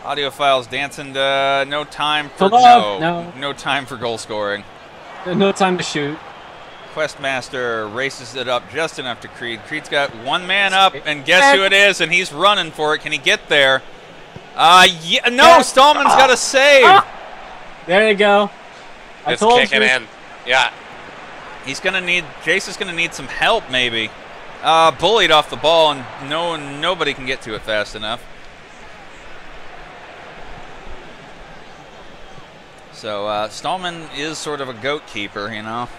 Audiophiles dancing to no time for no time for goal scoring. No time to shoot. Questmaster races it up just enough to Creed. Creed's got one man up, and guess who it is? And he's running for it. Can he get there? Yeah, no, Stallman's got a save. There you go. It's kicking in. Yeah. He's gonna need. Jace is gonna need some help, maybe. Bullied off the ball, and nobody can get to it fast enough. So Stallman is sort of a goat keeper, you know.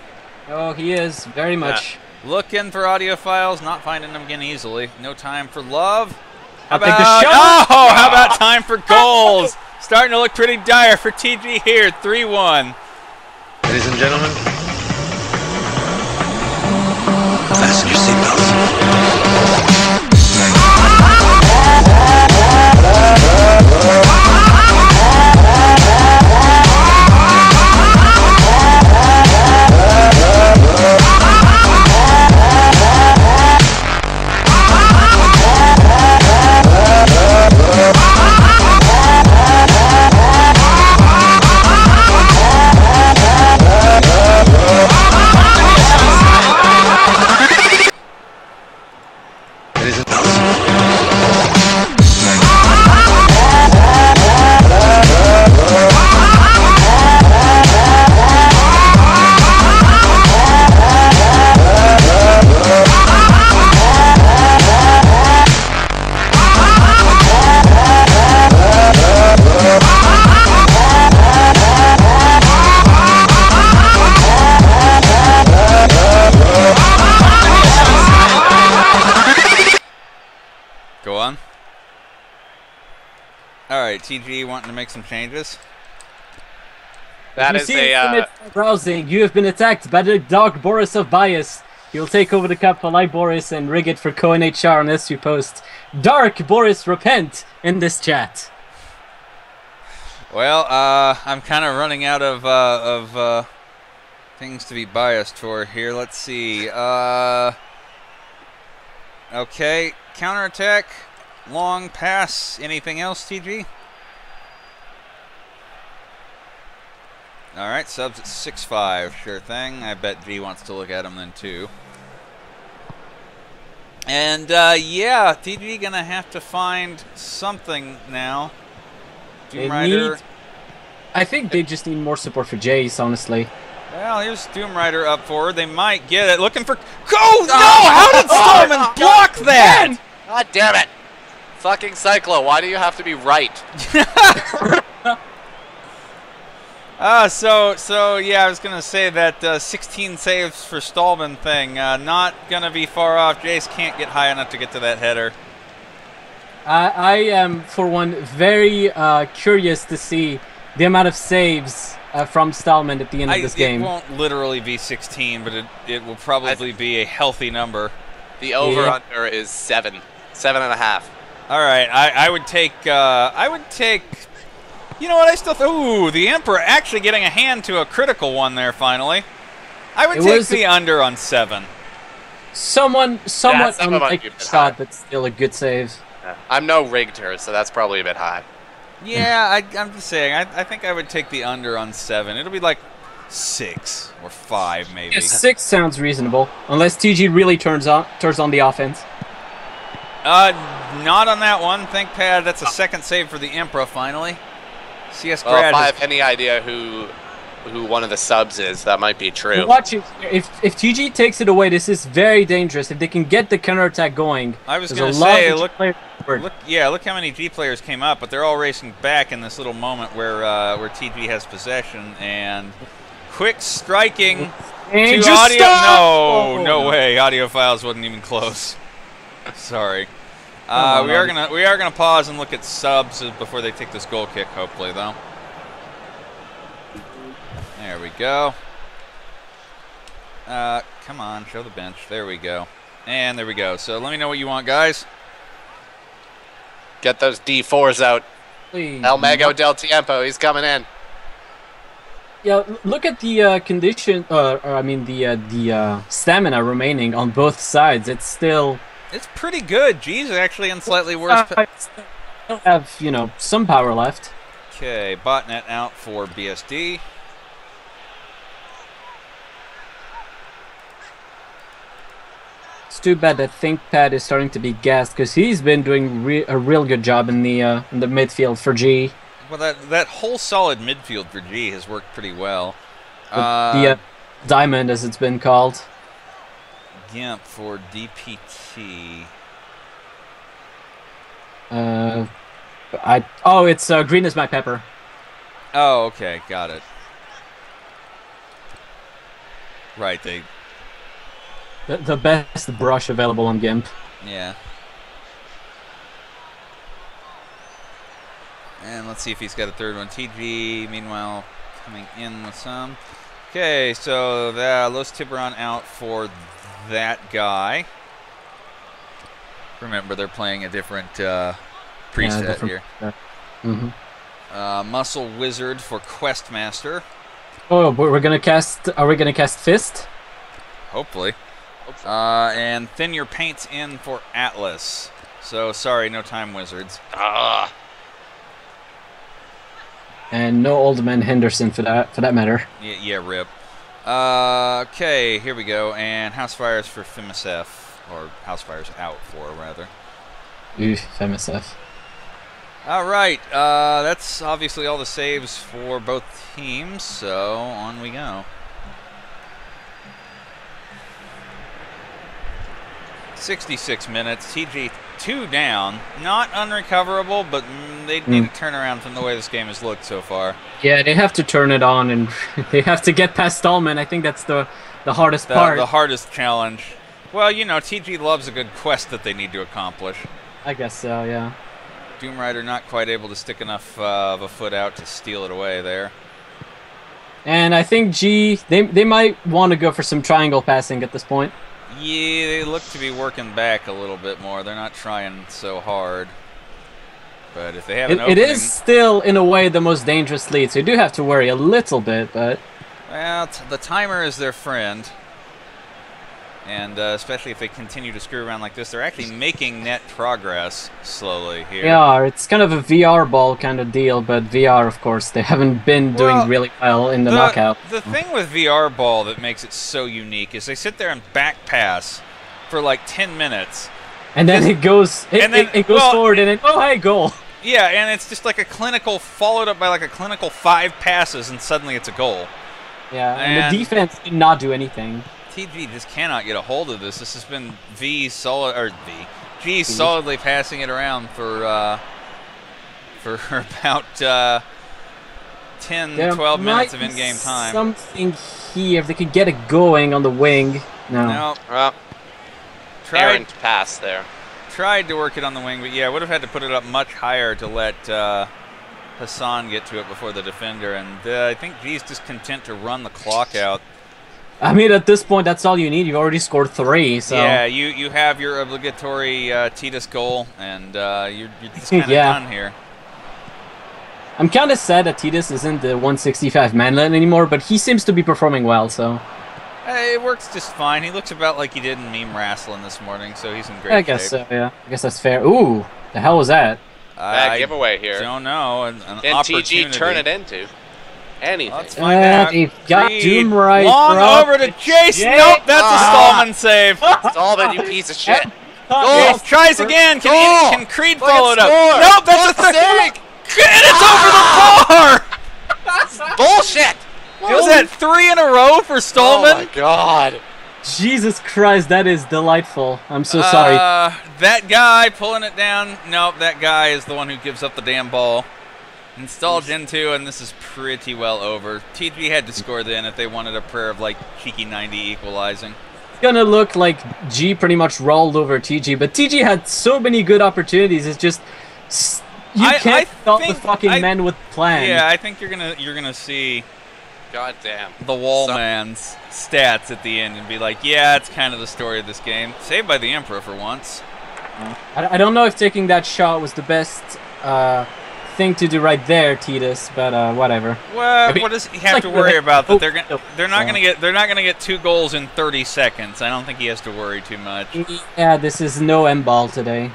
Oh, he is very much. Yeah. Looking for Audiophiles, not finding them again easily. No time for love. How about time for goals? Starting to look pretty dire for TG here. 3-1. Ladies and gentlemen, fasten your seatbelts. TG wanting to make some changes. That is a browsing. You have been attacked by the Dark Boris of Bias. He'll take over the cup for Light Boris and rig it for CoNHR on SU Post. Dark Boris, repent in this chat. Well, I'm kind of running out of things to be biased for here. Let's see. Okay, counterattack, long pass. Anything else, TG? All right, subs at 6-5, sure thing. I bet G wants to look at him then too. And yeah, TG gonna have to find something now. Doom Rider. I think they just need more support for Jace, honestly. Well, here's Doom Rider up forward. They might get it. Looking for. Go! No! How did Stallman block that? God damn it! Fucking Cyclo, why do you have to be right? So yeah, I was gonna say that 16 saves for Stallman thing, not gonna be far off. Jace can't get high enough to get to that header. I am, for one, very curious to see the amount of saves from Stallman at the end of this game. It won't literally be 16, but it will probably be a healthy number. The over/under is 7.5. All right, I would take. You know what? I still ooh, the Emperor actually getting a hand to a critical one there finally. I would take the under on 7. Somewhat unlikely shot, but still a good save. Yeah. I'm no rigged, so that's probably a bit high. Yeah, I'm just saying. I think I would take the under on 7. It'll be like 6 or 5 maybe. Yeah, 6 sounds reasonable, unless TG really turns on the offense. Not on that one. ThinkPad. That's a second save for the Emperor finally. CS well, if I have any idea who one of the subs is, that might be true. Watch it. If TG takes it away, this is very dangerous. If they can get the counterattack going, I was going to say, look how many G players came up, but they're all racing back in this little moment where TG has possession and quick striking. to just audio. stop! No, Oh, no way. Audio files wasn't even close. Sorry. on, we are gonna pause and look at subs before they take this goal kick. Hopefully, though. There we go. Come on, show the bench. There we go. And there we go. So let me know what you want, guys. Get those D4s out. Please. El Mago del Tiempo, he's coming in. Yeah, look at the condition, the stamina remaining on both sides. It's still. It's pretty good. G's actually in slightly worse. Still have, you know, some power left. Okay, botnet out for BSD. It's too bad that ThinkPad is starting to be gassed because he's been doing a real good job in the midfield for G. Well, that whole solid midfield for G has worked pretty well. The diamond, as it's been called. Gimp for DPT. It's green is my pepper. Oh, okay, got it. Right, The best brush available on Gimp. Yeah. And let's see if he's got a third one. TG, meanwhile, coming in with some. Okay, so Los Tiburon out for that guy. Remember, they're playing a different preset here. Muscle Wizard for Questmaster. Oh, but we're gonna cast. Are we gonna cast Fist? Hopefully. And Thin Your Paint's in for Atlas. So sorry, no Time Wizards. And no Old Man Henderson for that matter. Yeah, rip. Okay, here we go. And House Fires for FMSF. Or House Fires out for, rather. FMSF. Alright, that's obviously all the saves for both teams, so on we go. 66 minutes, TG 2 down. Not unrecoverable, but they need to turn around from the way this game has looked so far. Yeah, they have to turn it on, and they have to get past Stallman. I think that's the hardest part. The hardest challenge. Well, you know, TG loves a good quest that they need to accomplish. I guess so, yeah. Doom Rider not quite able to stick enough of a foot out to steal it away there. And I think G, they might want to go for some triangle passing at this point. Yeah, they look to be working back a little bit more. They're not trying so hard. But if they have an opening... It is still, in a way, the most dangerous lead, so you do have to worry a little bit, but... Well, the timer is their friend. And especially if they continue to screw around like this, they're actually making net progress slowly here. Yeah, it's kind of a VR ball kind of deal, but VR, of course, they haven't been doing really well in the knockout. The thing with VR ball that makes it so unique is they sit there and back pass for like 10 minutes. And then it goes forward and then, oh, hey, goal. Yeah, and it's just like a clinical, followed up by like a clinical 5 passes, and suddenly it's a goal. Yeah, and the defense did not do anything. TG just cannot get a hold of this. This has been G solidly passing it around for about 10-12 minutes of in-game time. Something here, if they could get it going on the wing. No. Well, errant pass there. Tried to work it on the wing, but yeah, would have had to put it up much higher to let Hassan get to it before the defender. And I think G's just content to run the clock out. I mean, at this point, that's all you need. You've already scored 3, so... Yeah, you have your obligatory Titus goal, and you're just kind of done here. I'm kind of sad that Titus isn't the 165 manlet anymore, but he seems to be performing well, so... It works just fine. He looks about like he did in Meme Wrestling this morning, so he's in great shape. I guess so, yeah. I guess that's fair. Ooh, the hell was that? Bad giveaway here. Don't know. An Can opportunity. TG turn it into anything? Let's find out. They've got Doom Rider. Long over to Jason. Nope, that's a Stallman save. Stallman, you piece of shit. Goal. Tries again. Can Creed follow it up? Nope, that's a third. And it's over the bar. Bullshit. What was that, 3 in a row for Stallman? Oh my god. Jesus Christ, that is delightful. I'm so sorry. That guy pulling it down. Nope, that guy is the one who gives up the damn ball. Install Gen 2, and this is pretty well over. TG had to score then if they wanted a prayer of, like, cheeky 90 equalizing. It's gonna look like G pretty much rolled over TG, but TG had so many good opportunities. It's just you can't stop the fucking men with plan. Yeah, I think you're gonna see. Goddamn. The Wallman's stats at the end and be like, yeah, it's kind of the story of this game. Saved by the Emperor for once. I don't know if taking that shot was the best thing to do right there, Titus, but whatever. Well, what does he have to worry about? That they're not gonna get 2 goals in 30 seconds. I don't think he has to worry too much. Yeah, this is no M-ball today.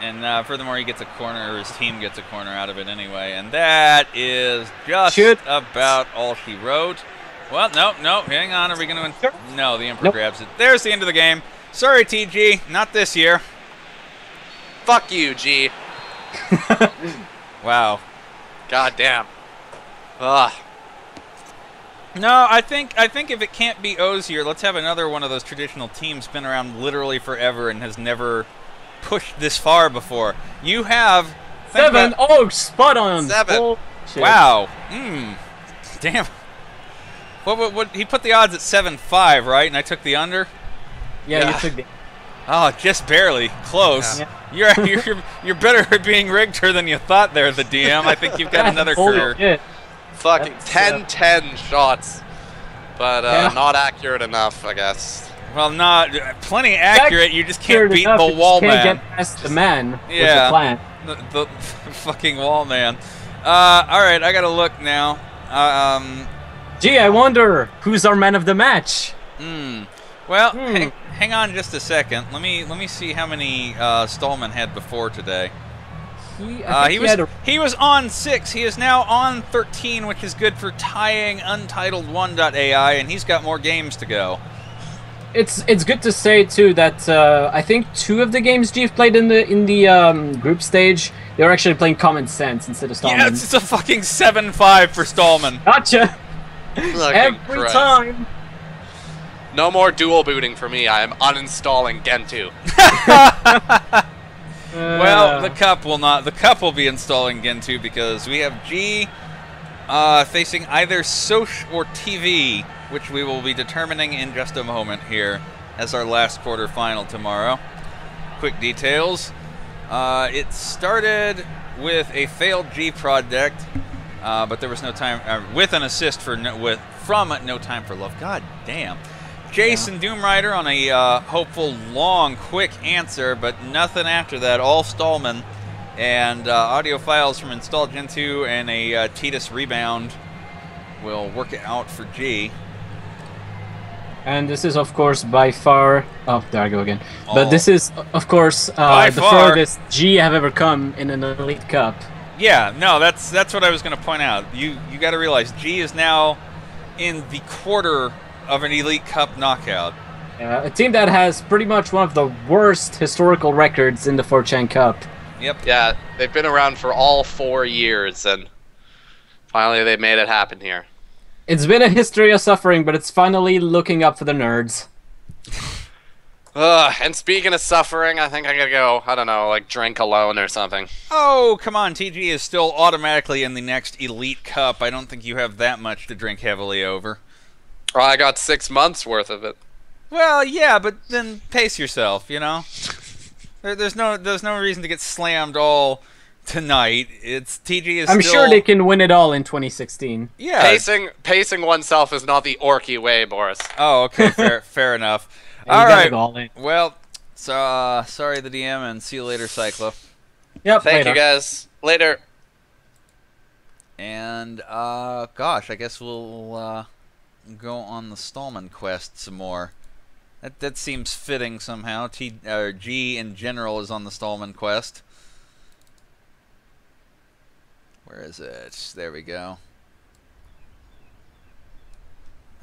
And furthermore, he gets a corner, or his team gets a corner out of it anyway. And that is just about all she wrote. Well, no, hang on. Are we going to win? No, the Emperor grabs it. There's the end of the game. Sorry, TG, not this year. Fuck you, G. Wow. Goddamn. Ugh. No, I think if it can't be Ozier, let's have another one of those traditional teams been around literally forever and has never pushed this far before. You have 7. Oh, spot on. 7. Bullshit. Wow. Damn. What? He put the odds at 7-5, right? And I took the under. Yeah, you took the. Oh, just barely. Close. Yeah. You're better at being rigged her than you thought there, the DM. I think you've got another career. Shit. Fucking 10-10 shots, but not accurate enough, I guess. Well, not plenty accurate. You just can't beat the wall man. Can't get past the man. Yeah, with the plan. the fucking wall man. All right, I gotta look now. Gee, I wonder who's our man of the match. Well, hang on just a second. Let me see how many Stallman had before today. He was on 6. He is now on 13, which is good for tying Untitled 1.ai, and he's got more games to go. It's good to say too that I think 2 of the games Jeeve played in the group stage, they were actually playing Common Sense instead of Stallman. Yeah, it's a fucking 7-5 for Stallman. Gotcha. Every time. No more dual booting for me. I am uninstalling Gentoo. Well, the cup will not. The cup will be installing Gentoo because we have G facing either Soch or TV, which we will be determining in just a moment here as our last quarterfinal tomorrow. Quick details. It started with a failed G project, but there was no time with an assist from No Time for Love. God damn. Jason Doomrider on a hopeful, long, quick answer, but nothing after that. All Stallman. And audio files from Install Gen 2 and a Titus rebound will work it out for G. And this is, of course, by far... Oh, there I go again. But this is, of course, the furthest G have ever come in an Elite Cup. Yeah, no, that's what I was going to point out. You got to realize G is now in the quarter of an Elite Cup knockout. A team that has pretty much one of the worst historical records in the 4chan Cup. Yep. Yeah, they've been around for all 4 years, and finally they made it happen here. It's been a history of suffering, but it's finally looking up for the nerds. And speaking of suffering, I think I gotta go, I don't know, like drink alone or something. Oh, come on, TG is still automatically in the next Elite Cup. I don't think you have that much to drink heavily over. Well, I got 6 months worth of it. Well, yeah, but then pace yourself, you know? There's no reason to get slammed all tonight. TG is I'm sure they can win it all in 2016. Yeah. Pacing oneself is not the orky way, Boris. Oh, okay, fair enough. All right. Well, so sorry the DM, and see you later, Cyclo. Yep. Thank you guys. Later. And gosh, I guess we'll go on the Stallman quest some more. That seems fitting somehow. G in general is on the Stallman quest. Where is it? There we go.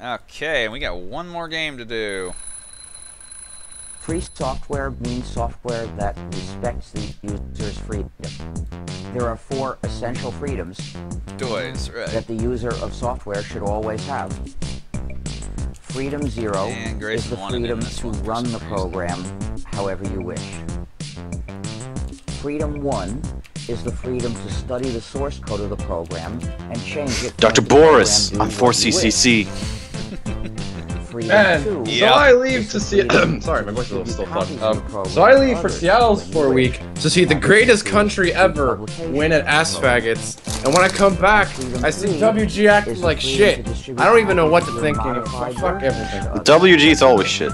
Okay, and we got one more game to do. Free software means software that respects the user's freedom. There are 4 essential freedoms that the user of software should always have. Freedom 0 is the freedom to run the program however you wish. Freedom 1 is the freedom to study the source code of the program and change it. Dr. Boris on 4CCC. Man, so I leave to see. Sorry, my voice is still fun. So I leave for Seattle for a week to see the greatest country ever win at Ass Faggots, and when I come back, I see WG acting like shit. I don't even know what to think anymore. Fuck everything. WG is always shit.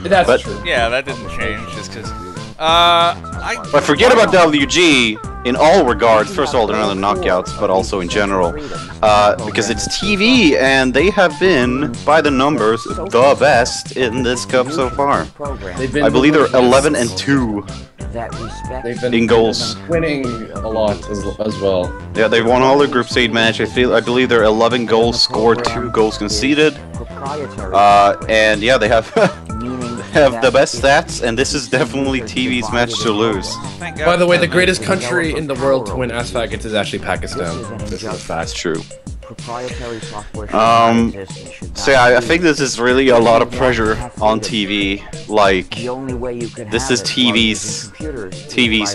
That's true. Yeah, that didn't change just because. But forget about WG in all regards. First of all, they're not the knockouts, but also in general. Because it's TV, and they have been, by the numbers, the best in this cup so far. I believe they're 11-2 in goals. Winning a lot as well. Yeah, they've won all their group stage match. I believe they're 11 goals scored, 2 goals conceded. And yeah, they have the best stats, and this is definitely TV's match to lose. By the way, the greatest country in the world to win Ass Faggots is actually Pakistan. This is a fact. That's true. Proprietary software. So yeah, I think this is really a lot of pressure on TV. Like, this is TV's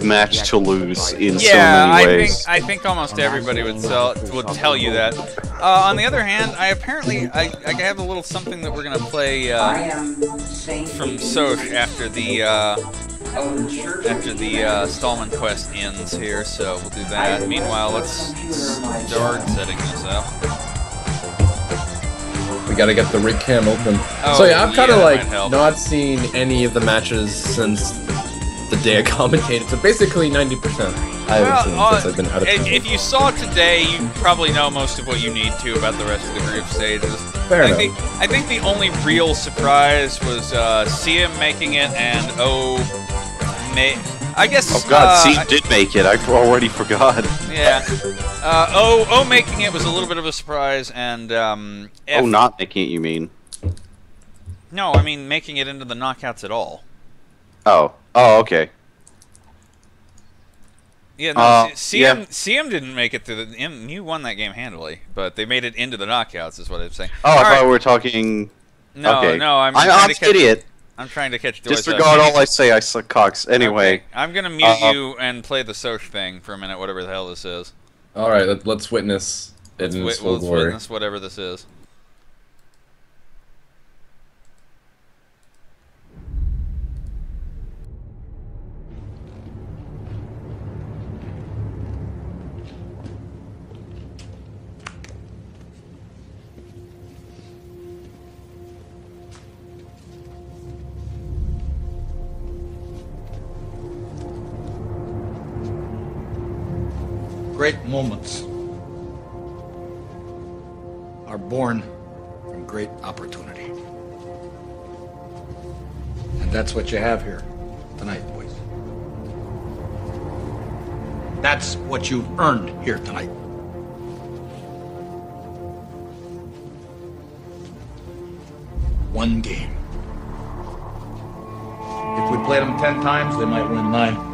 match to lose in so many ways. I think almost everybody would tell you that. On the other hand, I have a little something that we're gonna play from Soch after the Stallman quest ends here, so we'll do that. Meanwhile, let's start setting this up. We gotta get the Rick Cam open. Oh, so yeah, I've kind of like might help. not seen any of the matches since the day I commentated. So basically 90% I haven't seen since I've been out of town. If you saw it today, you probably know most of what you need to about the rest of the group stages. Fair I think the only real surprise was CM making it and I guess. Oh god, C did make it. I already forgot. Yeah. Making it was a little bit of a surprise, and not making it, you mean? No, I mean making it into the knockouts at all. Oh, okay. Yeah, no, CM didn't make it through the. You won that game handily, but they made it into the knockouts, is what I'm saying. Oh, I thought we were talking. No, okay. no, I'm an idiot. I'm trying to catch. Disregard all I say. I suck cocks. Anyway, okay. I'm gonna mute you and play the Soch thing for a minute, whatever the hell this is. All right, let's witness it in its full glory. Let's witness whatever this is. Great moments are born from great opportunity. And that's what you have here tonight, boys. That's what you've earned here tonight. One game. If we played them 10 times, they might win 9.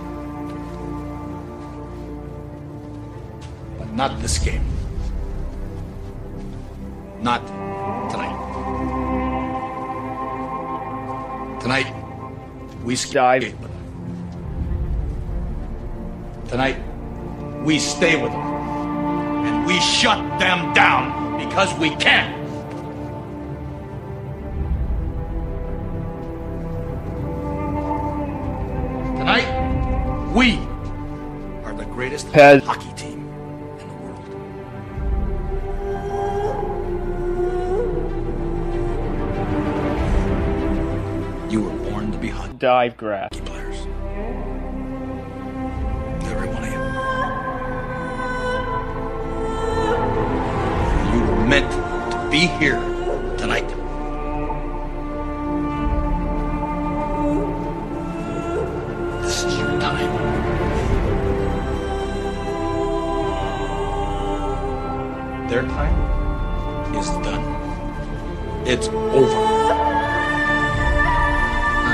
Not this game. Not tonight. Tonight, we dive with them. Tonight, we stay with them. And we shut them down because we can. Tonight, we are the greatest hockey team. You were born to be hockey dive grab players. Every one of you. You were meant to be here tonight. This is your time. Their time is done. It's over.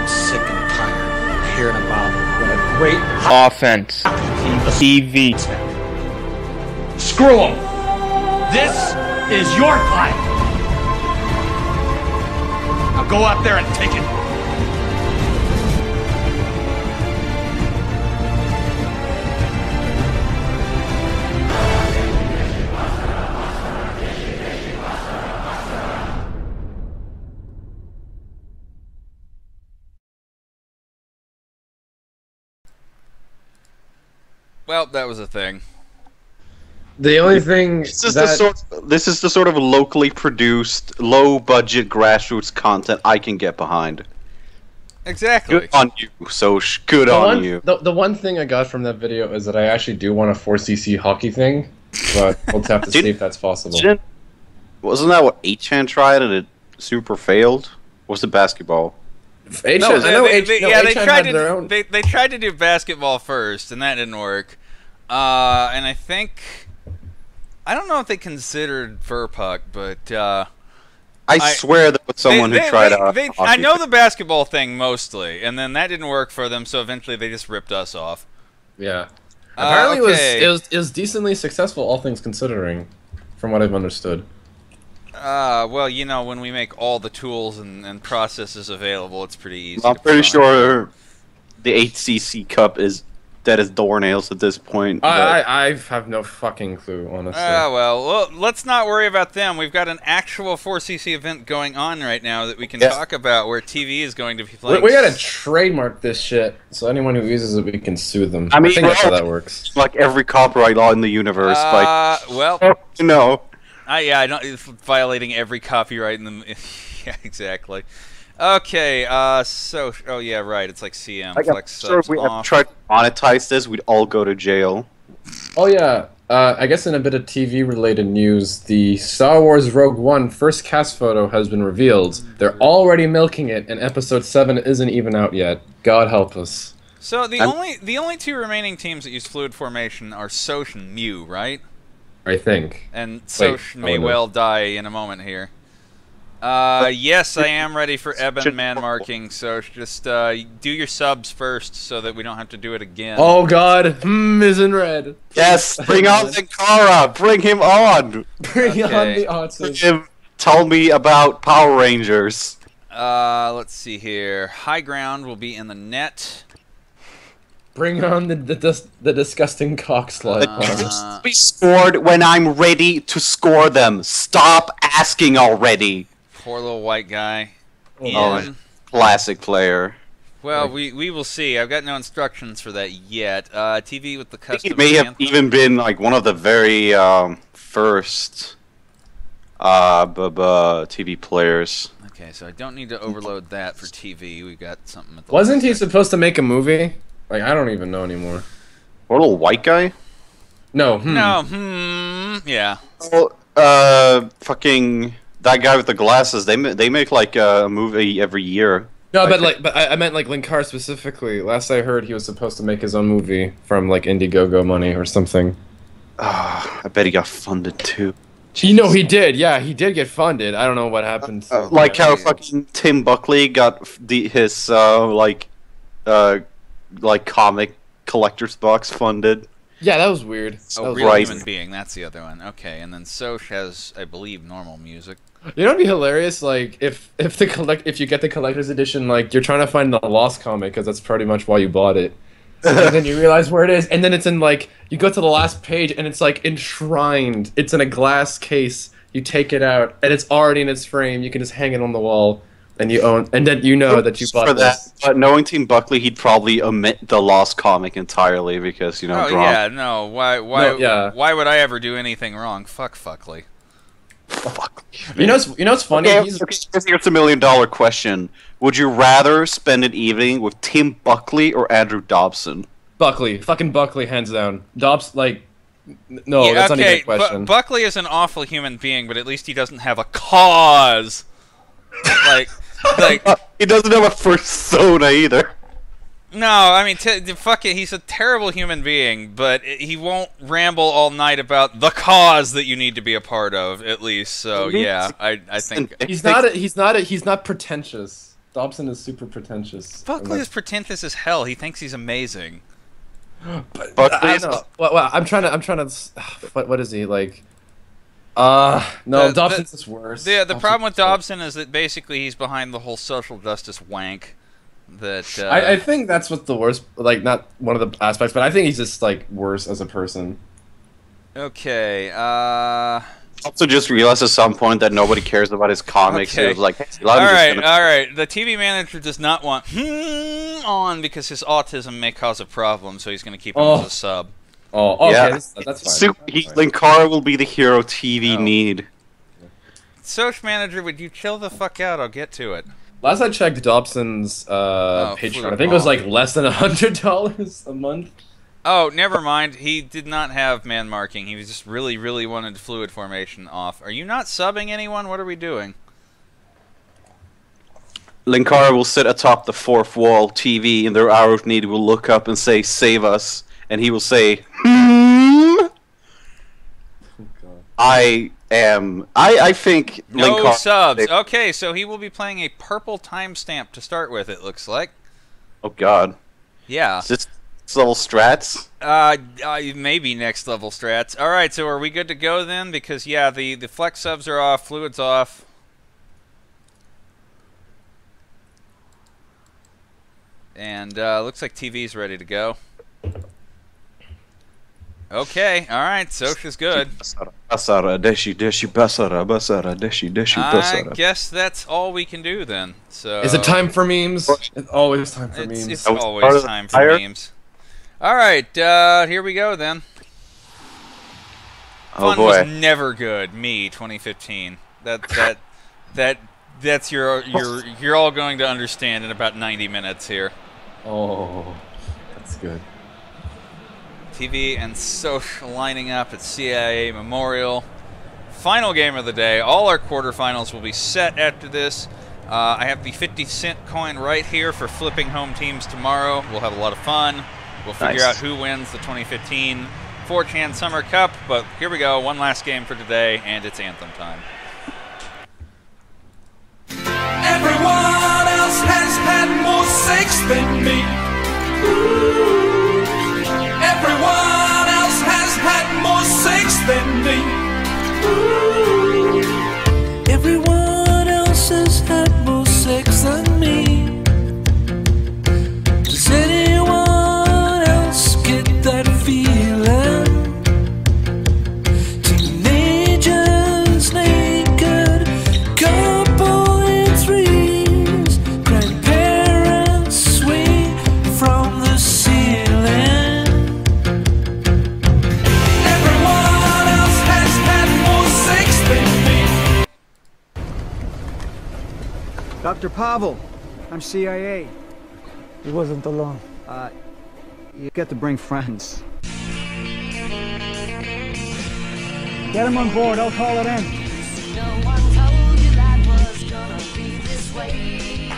Sick and tired of hearing about what a great offense TV. Screw them. This is your time. Now go out there and take it. Well, that was a thing. The only thing this is the sort of locally produced, low-budget grassroots content I can get behind. Exactly. Good on you, Soch. Good on you. The one thing I got from that video is that I actually do want a 4cc hockey thing, but we'll have to see if that's possible. Wasn't that what 8chan tried and it super failed? Or was it basketball? They tried to do basketball first, and that didn't work. And I think I don't know if they considered Furpuck, but I swear there was someone who tried out. I know the basketball thing mostly, and then that didn't work for them, so eventually they just ripped us off. Yeah. Apparently it was decently successful, all things considering, from what I've understood. Well, you know, when we make all the tools and processes available, it's pretty easy. I'm pretty sure the 8cc cup is dead as doornails at this point. I have no fucking clue, honestly. Well, let's not worry about them. We've got an actual 4cc event going on right now that we can talk about, where TV is going to be playing. We gotta trademark this shit, so anyone who uses it, we can sue them. I mean, think that's how that works. Like every copyright law in the universe. Well, no. Yeah, I don't. It's violating every copyright in the. Yeah, exactly. Okay, so oh yeah, right. It's like CM. Flex sure if we had tried to monetize this, we'd all go to jail. Oh yeah. I guess in a bit of TV-related news, the Star Wars Rogue One first cast photo has been revealed. They're already milking it, and Episode 7 isn't even out yet. God help us. So the only two remaining teams that use fluid formation are Soch and Mew, right? I think. And Soch may well die in a moment here. Yes, I am ready for Eben man marking, so just do your subs first so that we don't have to do it again. Oh god, is in red. Yes, bring on Zinkara, bring him on. Bring on the autism. Tell me about Power Rangers. Let's see here. High ground will be in the net. Bring on the disgusting cock slut. Be scored when I'm ready to score them. Stop asking already. Poor little white guy. Oh, classic player. Well, we will see. I've got no instructions for that yet. TV with the custom. It may have even been like one of the very first TV players. Okay, so I don't need to overload that for TV. We got something. At the Wasn't he supposed to make a movie? Like, I don't even know anymore. What, little white guy? No. No. Yeah. Well, fucking that guy with the glasses. They make like a movie every year. No, but I meant like Linkar specifically. Last I heard, he was supposed to make his own movie from like Indiegogo money or something. I bet he got funded too. You know he did. Yeah, he did get funded. I don't know what happened. Like how fucking Tim Buckley got his like comic collector's box funded. Yeah, that was weird. Oh, Real Human Being, that's the other one. Okay, and then Soch has, I believe, normal music. You know what'd be hilarious? Like, if you get the collector's edition, like, you're trying to find the lost comic, because that's pretty much why you bought it. And then you realize where it is, and then it's in, like, you go to the last page, and it's, like, enshrined. It's in a glass case. You take it out, and it's already in its frame. You can just hang it on the wall. And then you know that you bought this. But knowing Tim Buckley, he'd probably omit the lost comic entirely because Oh yeah, no. Why would I ever do anything wrong? Fuck Fuckley. Fuck. You know what's funny? Here's a $1 million question. Would you rather spend an evening with Tim Buckley or Andrew Dobson? Buckley, fucking Buckley, hands down. Dobson, like, no, that's not even a question. Buckley is an awful human being, but at least he doesn't have a cause. like he doesn't have a persona either. No, I mean, fuck it. He's a terrible human being, but he won't ramble all night about the cause that you need to be a part of. At least, so yeah, I think he's not pretentious. Dobson is super pretentious. Buckley is pretentious as hell. He thinks he's amazing. But I know. Well, I'm trying to. What is he like? No, Dobson's is worse. The problem with Dobson is that basically he's behind the whole social justice wank. That I think that's what's the worst. Like, not one of the aspects, but I think he's just like worse as a person. Okay. Also, just realized at some point that nobody cares about his comics. Okay. It was like, all right. The TV manager does not want on because his autism may cause a problem, so he's going to keep him as a sub. Oh, okay, yeah. that's fine. Linkara will be the hero TV need. Soch manager, would you chill the fuck out? I'll get to it. Last I checked, Dobson's Patreon, I think it was like less than $100 a month. Oh, never mind. He did not have man marking. He was just really, really wanted fluid formation off. Are you not subbing anyone? What are we doing? Linkara will sit atop the fourth wall TV, and their arrow need will look up and say, "Save us," and he will say, "Hmm." I think no Linkara subs. Okay, so he will be playing a purple timestamp to start with. It looks like. Oh God. Yeah. Is this level strats? Maybe next level strats. All right, so are we good to go then? Because yeah, the flex subs are off, fluids off. And looks like TV's ready to go. Okay, all right, Soch is good. I guess that's all we can do then. So is it time for memes? It's always time for memes. It's always time for memes. All right, here we go then. Fun was never good. Me, 2015. That's you're all going to understand in about 90 minutes here. Oh, that's good. TV and Soch lining up at CIA Memorial. Final game of the day. All our quarterfinals will be set after this. I have the 50-cent coin right here for flipping home teams tomorrow. We'll have a lot of fun. We'll figure out who wins the 2015 4chan Summer Cup. But here we go. One last game for today, and it's Anthem time. Everyone else has had more sex than me. Everyone else has had more sex than me. Everyone else has had more sex than me. Does anyone else get that feeling? Teenagers naked, couple in threes, grandparents swing from the ceiling. Dr. Pavel, I'm CIA. He wasn't alone. You get to bring friends. Get him on board, I'll call it in. No one told you that was gonna be this way.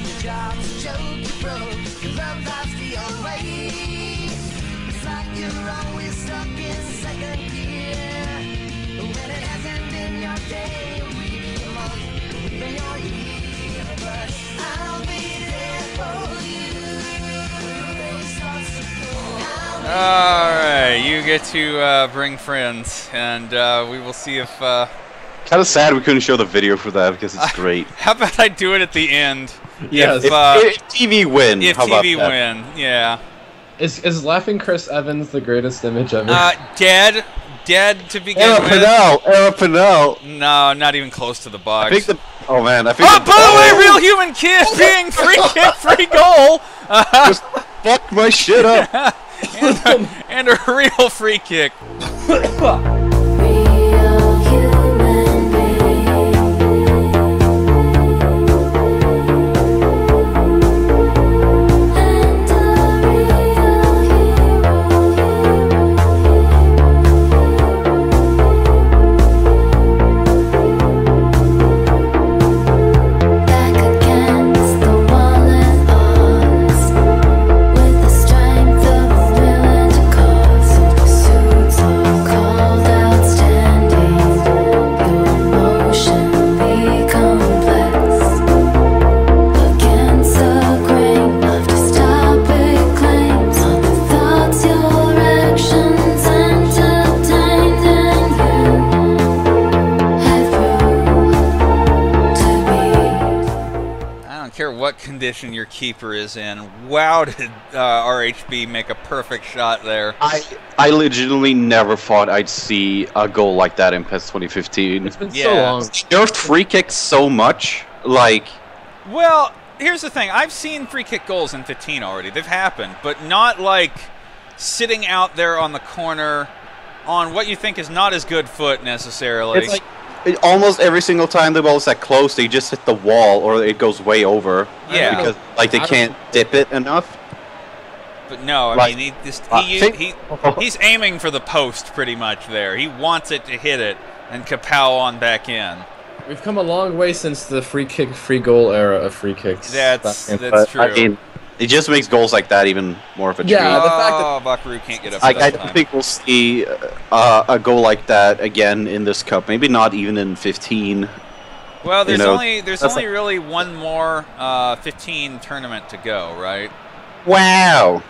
Your job's a joke you broke, your love life's the old way. It's like you're always stuck in second gear. When it hasn't been your day, week, your month, even your year. But I'll be there for you. Alright, you get to bring friends, and we will see if... Kind of sad we couldn't show the video for that, because it's great. How about I do it at the end? Yes. If TV win, If how about TV that? win, yeah. Is laughing Chris Evans the greatest image ever? Dead to begin Era with. Era Pinnell. No, not even close to the box. I think oh man, I think. Oh, by the way, Real Human Kid being free kick, free goal. Just fuck my shit up. and a real free kick. Condition your keeper is in. Wow, did RHB make a perfect shot there. I legitimately never thought I'd see a goal like that in PES 2015. It's been so long. Nerfed free kicks so much, like... Well, here's the thing. I've seen free kick goals in 15 already. They've happened, but not like sitting out there on the corner on what you think is not as good foot necessarily. It's like almost every single time the ball's that close, they just hit the wall or it goes way over. Yeah. Because like they can't dip it enough. But no, I Like, mean, he's aiming for the post pretty much there. He wants it to hit it and kapow on back in. We've come a long way since the free kick, free goal era of free kicks. That's true. I mean, it just makes goals like that even more of a treat. Yeah, the fact that Buckaroo can't get up. I don't think we'll see a goal like that again in this cup. Maybe not even in 15. Well, there's only that's really one more 15 tournament to go, right? Wow.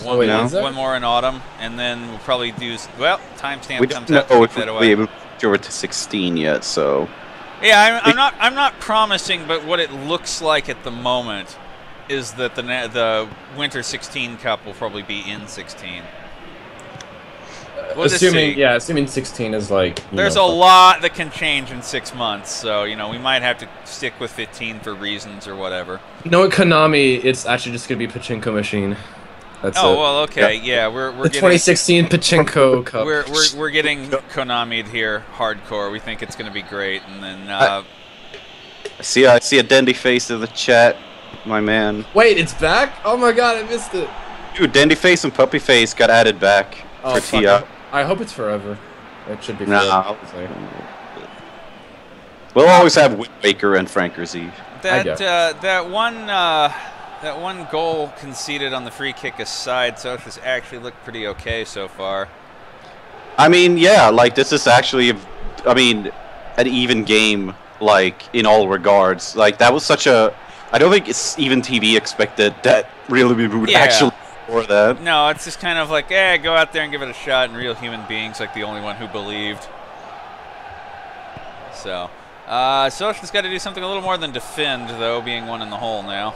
One more in autumn, and then we'll probably do. Well, timestamp We comes don't out to know take if that we'll be away. able to go to 16 yet, so. Yeah, I'm not promising, but what it looks like at the moment is that the Winter 16 Cup will probably be in 16. We'll just see. Assuming 16 is like. There's a lot that can change in 6 months, so we might have to stick with 15 for reasons or whatever. No, at Konami, it's actually just gonna be Pachinko Machine. That's Oh it. well, okay, yeah, we're the getting 2016 Pachinko Cup. we're getting Konami'd here hardcore. We think it's going to be great, and then I see a Dendy face in the chat, my man. Wait, it's back? Oh my god, I missed it. Dude, Dendy face and Puppy face got added back for fuck TI. it. I hope it's forever. It should be forever. Nah. We'll always have Wind Waker and Franker's Eve. That one goal conceded on the free kick aside, so it's actually looked pretty okay so far. I mean, yeah, like this is actually, an even game, like in all regards. Like that was such a, I don't think it's even TV expected that really we would actually score that. No, it's just kind of like, go out there and give it a shot, and real human beings like the only one who believed. So, Social's got to do something a little more than defend, though, being one in the hole now.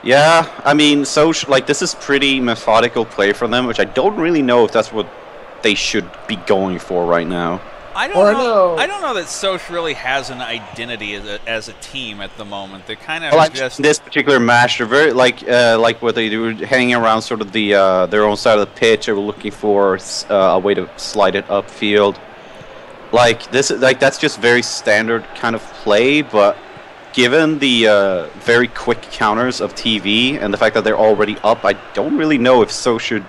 Yeah, I mean, this is pretty methodical play from them, which I don't really know if that's what they should be going for right now. I don't know that Soch really has an identity as a team at the moment. They're kind of just this particular match. They're very like what they do, hanging around sort of the their own side of the pitch. They were looking for a way to slide it upfield. Like this, that's just very standard kind of play, but. Given the very quick counters of TV and the fact that they're already up, I don't really know if So should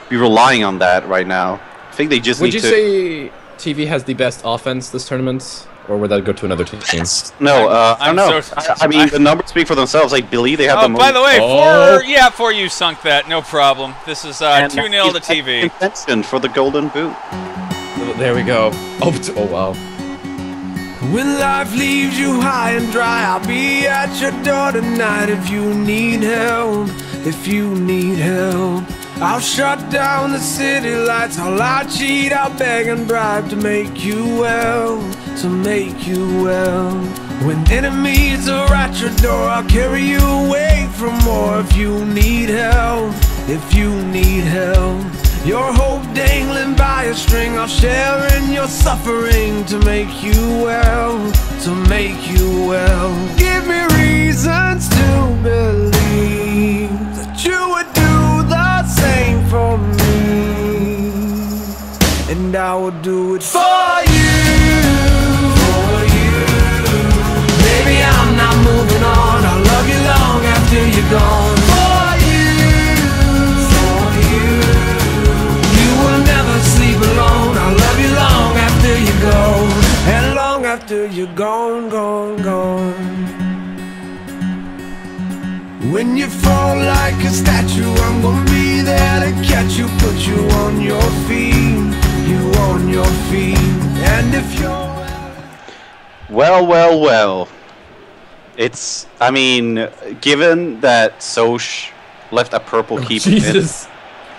be relying on that right now. I think they just Would you say TV has the best offense this tournament, or would that go to another team? No, I don't know. I mean, the numbers speak for themselves. I believe they have the most. By the way, for you sunk that, no problem. This is 2-0 to TV. Benson for the Golden Boot. There we go. Oh wow. When life leaves you high and dry, I'll be at your door tonight if you need help, if you need help. I'll shut down the city lights, I'll cheat, I'll beg and bribe to make you well, to make you well. When enemies are at your door, I'll carry you away from more if you need help, if you need help. Your hope dangling by a string, I'll share in your suffering to make you well, to make you well. Give me reasons to believe that you would do the same for me, and I will do it for you, for you. Baby, I'm not moving on, I'll love you long after you're gone. Alone, I'll love you long after you go, and long after you're gone, gone, gone. When you fall like a statue, I'm gonna be there to catch you, put you on your feet, you on your feet. And if you're Well. It's, I mean, given that Soch left a purple keeper in,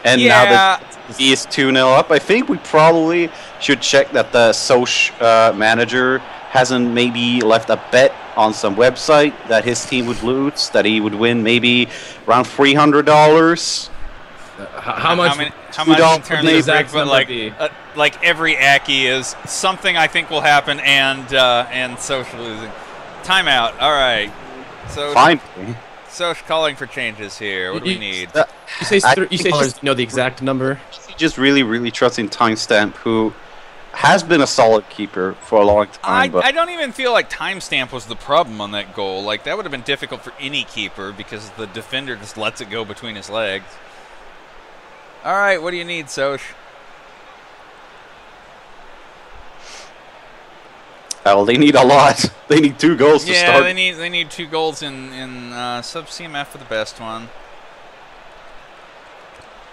and now that he is 2-0 up, I think we probably should check that the Soch manager hasn't maybe left a bet on some website that his team would lose, that he would win maybe around $300. How much in terms of exact, but like every Aki is something I think will happen, and Soch losing. Timeout. All right. So finally, Soch calling for changes here. What do we need? You say just know the exact number. He just really trusts in Timestamp, who has been a solid keeper for a long time. I don't even feel like Timestamp was the problem on that goal. Like, that would have been difficult for any keeper because the defender just lets it go between his legs. All right, what do you need, Soch? Well, they need a lot. They need 2 goals to start. Yeah, they need 2 goals in sub CMF for the best one.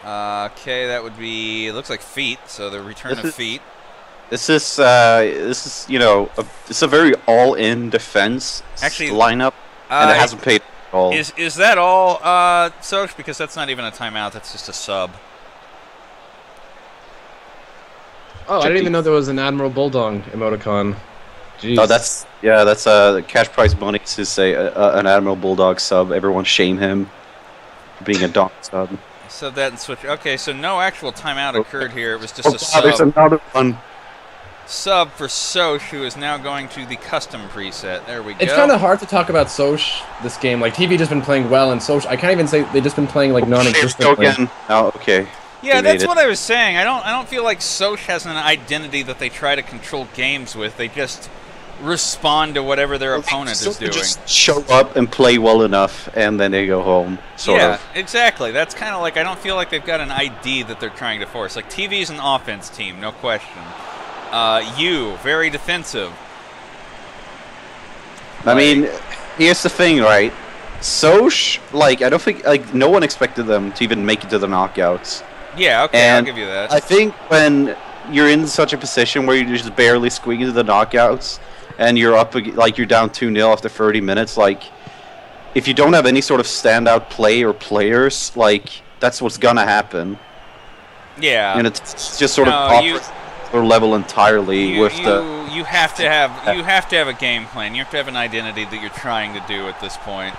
Okay, that would be. It looks like feet. So the return of feet. This is you know it's a very all-in defense lineup, and it hasn't paid at all. Is that all, Soch? Because that's not even a timeout. That's just a sub. Oh, I didn't even know there was an Admiral Bulldog emoticon. Jeez. Oh, that's Cash Prize Bunnies is an Admiral Bulldog sub. Everyone shame him for being a dog sub. Sub that and switch. Okay, so no actual timeout occurred here. It was just a sub. There's another one. Sub for Soch, who is now going to the custom preset. There we go. It's kind of hard to talk about Soch this game. Like, TV just been playing well, and Soch, I can't even say they've just been playing like non-existently. Oh, okay. Yeah, that's what I was saying. I don't feel like Soch has an identity that they try to control games with. They just respond to whatever their opponent is doing. Just show up and play well enough, and then they go home. Sort of. Exactly. That's kind of like, I don't feel like they've got an ID that they're trying to force. Like, TV's an offense team, no question. Very defensive. I mean, here's the thing, right? Soch, like, I don't think, like, no one expected them to even make it to the knockouts. Yeah, okay, and I'll give you that. I think when you're in such a position where you're just barely squeaking to the knockouts, and you're up, like, you're down 2-0 after 30 minutes, like, if you don't have any sort of standout play or players, like, that's what's gonna happen. Yeah. And it's just sort of off their level entirely with the... You have to have a game plan. You have to have an identity that you're trying to do at this point.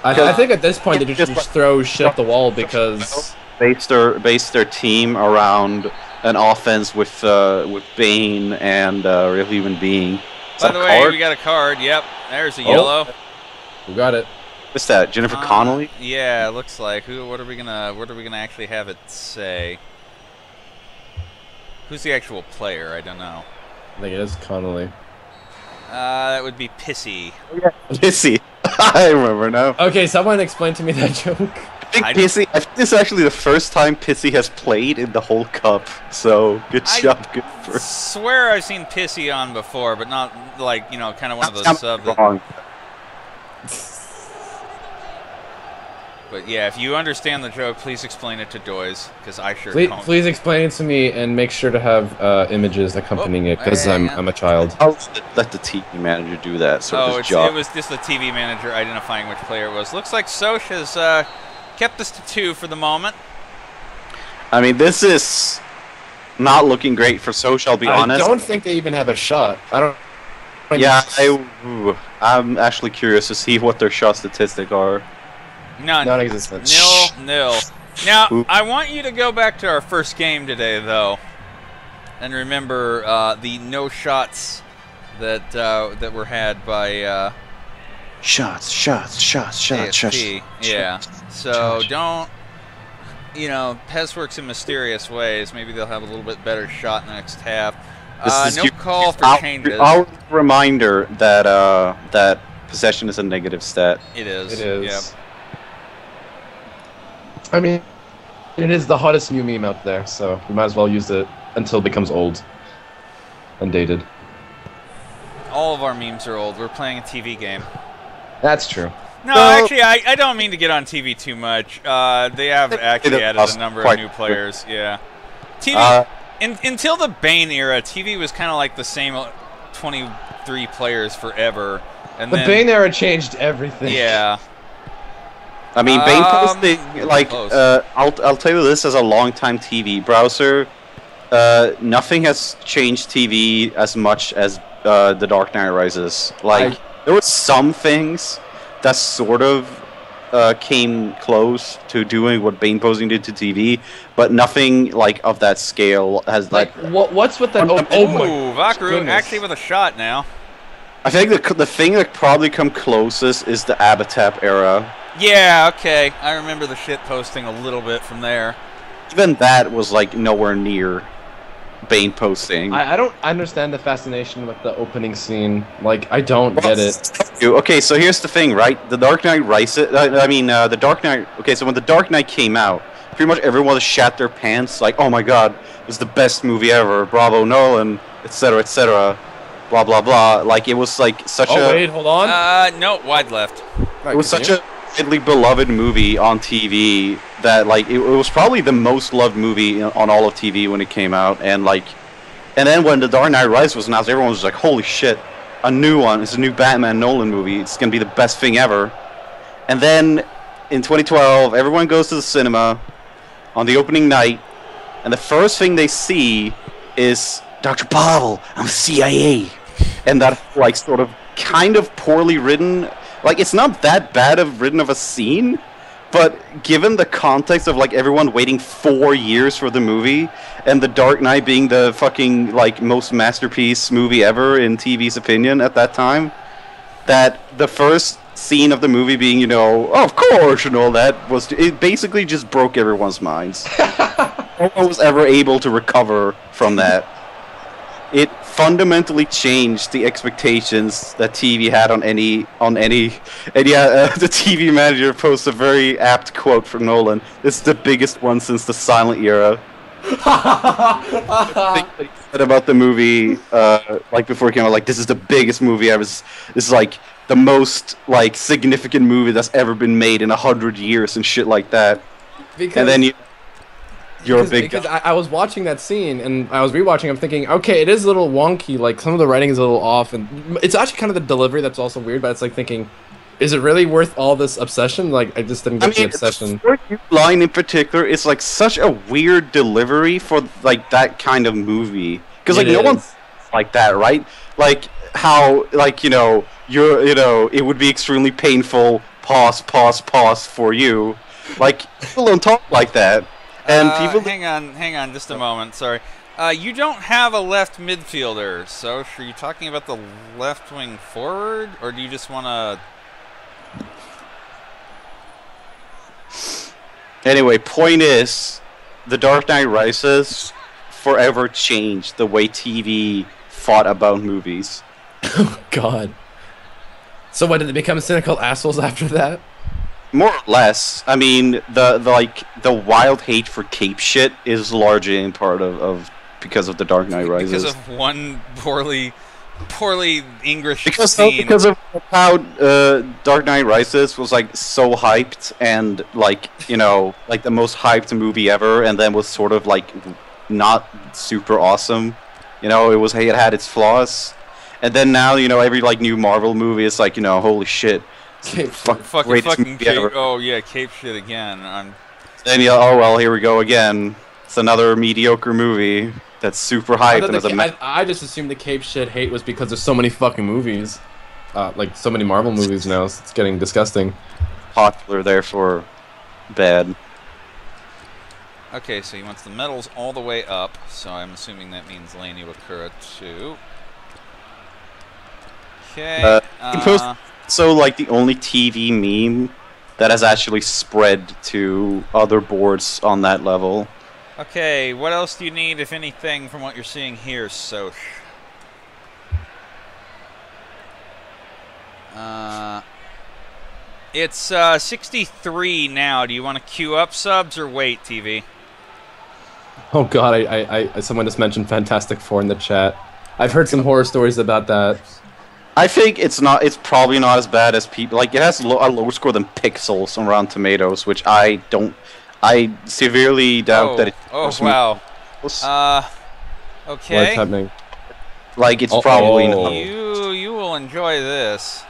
I think at this point they just throw shit at the wall because... Base their team around an offense with Bane and Real Human Being. By the way, we got a card. Yep, there's a yellow. We got it. What's that? Jennifer Connelly? Yeah, it looks like. What are we gonna actually have it say? Who's the actual player? I don't know. I think it is Connelly. That would be Pissy. Pissy. I remember now. Okay, someone explain to me that joke. I think this is actually the first time Pissy has played in the whole cup, so good job, good for her. I swear I've seen Pissy on before, but not like, you know, kind of one of those subs. But yeah, if you understand the joke, please explain it to Doys, because I sure don't. Please explain it to me and make sure to have images accompanying it, because I'm a child. I'll let the TV manager do that sort of job. It was just the TV manager identifying which player it was. Looks like Soch has kept this to 2 for the moment. I mean, this is not looking great for Soch, I'll be honest. I don't think they even have a shot. I don't... Yeah, I'm actually curious to see what their shot statistics are. None. Non-existent. Nil. Now, I want you to go back to our first game today, though, and remember the no shots that were had by shots. Yeah. So don't, you know, PES works in mysterious ways. Maybe they'll have a little bit better shot in the next half. No call for changes. Our reminder that that possession is a negative stat. It is. Yep. I mean, it is the hottest new meme out there, so we might as well use it until it becomes old and dated. All of our memes are old. We're playing a TV game. That's true. No, actually, I don't mean to get on TV too much. They have actually added a number of new players. Yeah. TV, until the Bane era, TV was kind of like the same 23 players forever. And the Bane era changed everything. Yeah. I mean, Bane posting, like, I'll tell you this as a long-time TV browser, nothing has changed TV as much as The Dark Knight Rises. Like, there were some things that sort of came close to doing what Bane posting did to TV, but nothing, like, of that scale has, like... What's with that... Oh my Vakru, actually with a shot now. I think the thing that probably come closest is the Abatap era. Yeah, okay. I remember the shit posting a little bit from there. Even that was like nowhere near Bane posting. I don't understand the fascination with the opening scene. Like, I don't get it. Okay, so here's the thing, right? The Dark Knight Rises. The Dark Knight. Okay, so when the Dark Knight came out, pretty much everyone shat their pants. Like, oh my god, it's the best movie ever. Bravo, Nolan, etc., etc. Blah blah blah. Like, it was like such a. Oh wait, hold on. No, wide left. It was such a widely beloved movie on TV that like it was probably the most loved movie on all of TV when it came out, and then when The Dark Knight Rises was announced, everyone was like, holy shit, a new one. It's a new Batman Nolan movie. It's gonna be the best thing ever. And then in 2012, everyone goes to the cinema on the opening night, and the first thing they see is Dr. Pavel, I'm CIA, and that like sort of kind of poorly written. Like, it's not that bad of written of a scene, but given the context of like everyone waiting 4 years for the movie, and The Dark Knight being the fucking like most masterpiece movie ever in TV's opinion at that time, that the first scene of the movie being, you know, oh, of course, and all that, it basically just broke everyone's minds. No one was ever able to recover from that. It fundamentally changed the expectations that TV had on any, and yeah, the TV manager posts a very apt quote from Nolan. This is the biggest one since the silent era. The thing that he said about the movie, like before it came out, like, this is the biggest movie ever. This is like the most like significant movie that's ever been made in 100 years and shit like that. And then you're a big guy. I was watching that scene and I was rewatching. I'm thinking, okay, it is a little wonky. Like, some of the writing is a little off, and it's actually kind of the delivery that's also weird. But it's like thinking, is it really worth all this obsession? Like, I just didn't get the obsession. The line in particular is like such a weird delivery for like that kind of movie, because like no one's like that, right? Like how, like, you know, it would be extremely painful. Pause for you. Like, people don't talk like that. And people. Hang on, just a moment. Sorry. You don't have a left midfielder, so are you talking about the left wing forward, or do you just want to? Anyway, point is, The Dark Knight Rises forever changed the way TV thought about movies. Oh God. So what, did they become cynical assholes after that? More or less. I mean, the wild hate for cape shit is largely in part of because of The Dark Knight Rises. Because of one poorly English scene. Because of how Dark Knight Rises was like so hyped and like, you know, like the most hyped movie ever, and then was sort of like not super awesome. You know, it had its flaws, and then now, you know, every like new Marvel movie is like, you know, holy shit. Fucking cape. Oh yeah, cape shit again. Then oh well, here we go again. It's another mediocre movie that's super hyped. I just assumed the cape shit hate was because there's so many fucking movies, like so many Marvel movies now. So it's getting disgusting. Popular, therefore bad. Okay, so he wants the medals all the way up. So I'm assuming that means Laney Wakura too. Okay. So, like, the only TV meme that has actually spread to other boards on that level. Okay, what else do you need, if anything, from what you're seeing here, Soch? It's 63 now. Do you want to queue up subs or wait, TV? Oh God, I someone just mentioned Fantastic Four in the chat. I've heard some horror stories about that. I think it's probably not as bad as people, like, it has a lower score than Pixels on Rotten Tomatoes, which I severely doubt that it. Oh wow. Okay. What's happening? Like, it's probably not. You will enjoy this.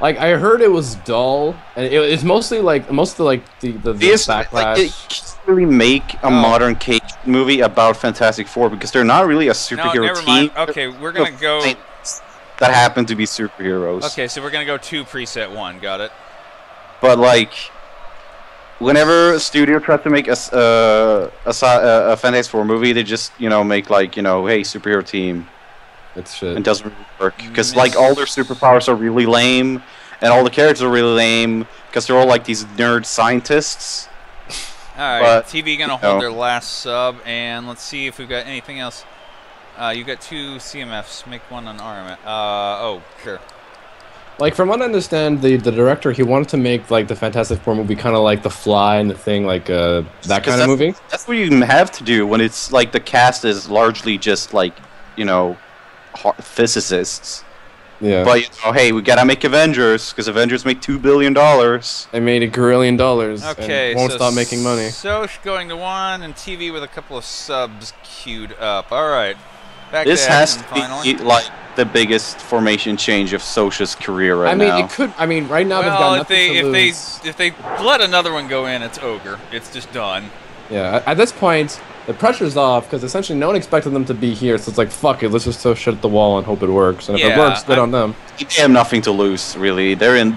Like, I heard it was dull, and it's mostly like the backlash. Like, it can't really make a modern cage movie about Fantastic Four because they're not really a superhero team. Okay, we're gonna go. That happen to be superheroes. Okay, so we're gonna go 2 preset 1. Got it. But like, whenever a studio tries to make a Fantastic Four movie, they just, you know, make like, you know, hey, superhero team, It's shit. It doesn't really work because like all their superpowers are really lame, and all the characters are really lame because they're all like these nerd scientists. All right, TV gonna hold their last sub, and let's see if we've got anything else. You got 2 CMFs. Make one on RMF. Oh, sure. Like from what I understand, the director he wanted to make like the Fantastic Four movie kind of like The Fly and The Thing, like that kind of movie. That's what you have to do when it's like the cast is largely just like physicists. Yeah. But hey, we gotta make Avengers because Avengers make $2 billion. They made $1 billion. Okay, and won't stop making money. Soch going to 1 and TV with a couple of subs queued up. All right, back This to has action to finally. be like the biggest formation change of Soch's career right now. It could. I mean, right now they've got Well, nothing to lose. if they let another one go in, it's ogre. It's just done. Yeah, at this point, the pressure's off because essentially no one expected them to be here. So it's like, fuck it, let's just throw shit at the wall and hope it works. And if it works, good on them. They have nothing to lose, really. They're in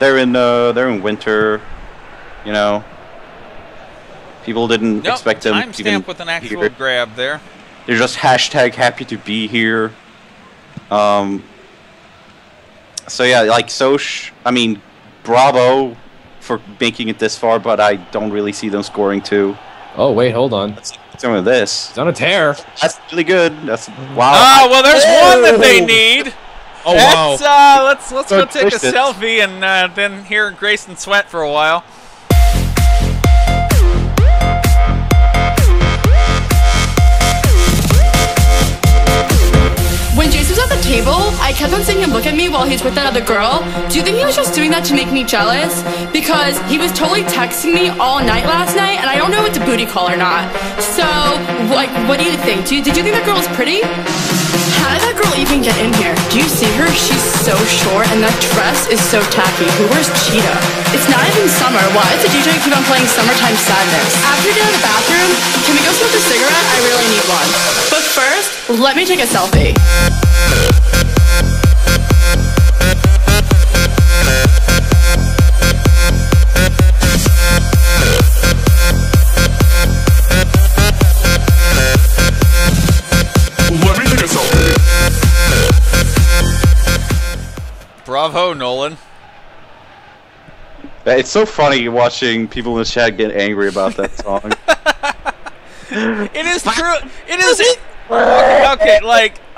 winter. You know, people didn't expect them. Timestamp with an actual grab there. They're just #happy to be here. So yeah, like Soch. I mean, bravo for making it this far, but I don't really see them scoring 2. Oh wait, hold on. Some of this. It's on a tear. That's really good. That's wow. Ah, well, there's one that they need. Oh Let's, wow. Let's go take a selfie and then hear Grayson sweat for a while. When Jason was at the table, I kept on seeing him look at me while he's with that other girl. Do you think he was just doing that to make me jealous? Because he was totally texting me all night last night, and I don't know if it's a booty call or not. So, like, what do you think? Did you think that girl was pretty? How did that girl even get in here? Do you see her? She's so short, and that dress is so tacky. Who wears cheetah? It's not even summer. Why does the DJ keep on playing Summertime Sadness? After we get out of the bathroom, can we go smoke a cigarette? I really need one. But first, let me take a selfie. Bravo, Nolan. It's so funny watching people in the chat get angry about that song. It is true. It is.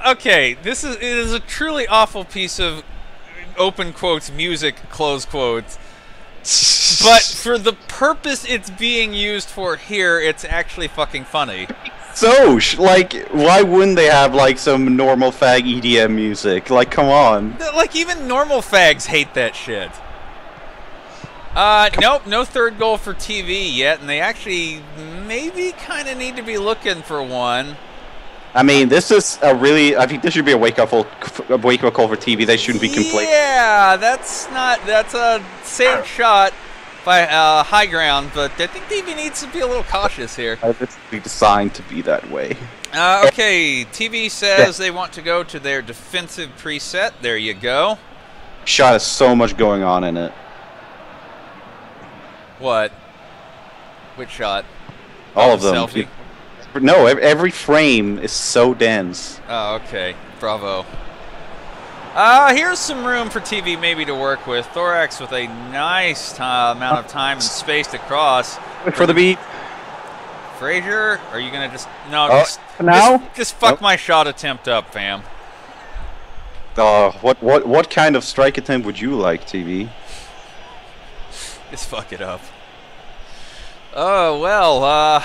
Okay. It is a truly awful piece of open quotes music, close quotes. But for the purpose it's being used for here, it's actually fucking funny. So, like, why wouldn't they have, like, some normal fag EDM music? Like, come on. Like, even normal fags hate that shit. Nope, no third goal for TV yet, and they actually maybe kind of need to be looking for one. I mean, this is a really... I think this should be a wake-up call for TV. They shouldn't be complaining. Yeah, that's a safe shot by high ground, but I think TV needs to be a little cautious here. It's designed to be that way. Okay, TV says they want to go to their defensive preset. There you go. Shot has so much going on in it. What? Which shot? All of them. Selfie? No, every frame is so dense. Oh, okay. Bravo. Here's some room for TV maybe to work with. Thorax with a nice amount of time and space to cross. Wait for the beat. Frazier, are you gonna just just fuck my shot attempt up, fam? What kind of strike attempt would you like, TV? Just fuck it up. Oh well,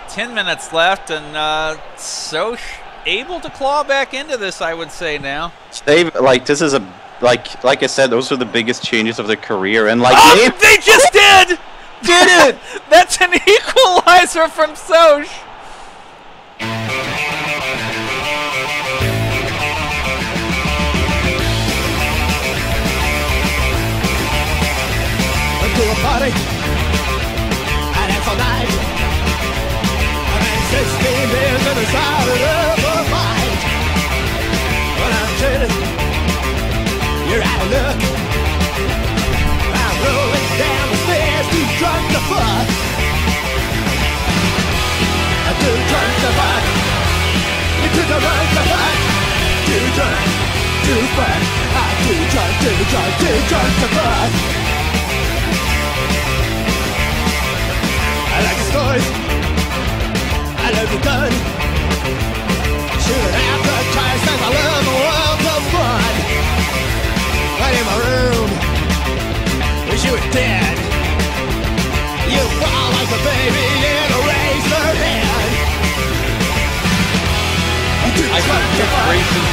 10 minutes left, and Soch able to claw back into this, I would say now. This is like I said, those are the biggest changes of their career, and like they just did it. That's an equalizer from Soch. Went to a party, and it's all night. And then 16 beers and a side of a fight. When I'm chilling, you're out of luck. I'm rolling down the stairs, too drunk to fuck. I'm too drunk to fuck. You're too drunk to fuck. Too drunk. to fun. I do just to fun. I like the stories. I love the gun. Shoot advertise as I love the world of fun. Right in my room. Wish you were dead. You fall like a baby in a razor head. I got Grayson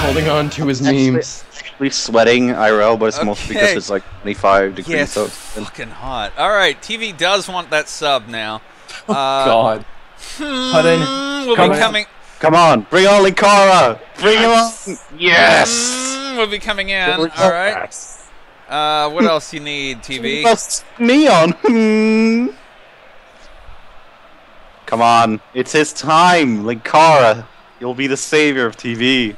holding on to his memes. Actually sweating IRL, but it's mostly because it's like 25 degrees. Yeah, so it's fucking hot. All right, TV does want that sub now. Oh God. We'll be coming. Come on, bring on Linkara. Bring him on. Yes. We'll be coming in. All right. What else you need, TV? Me on. Come on, it's his time, Linkara. You'll be the savior of TV.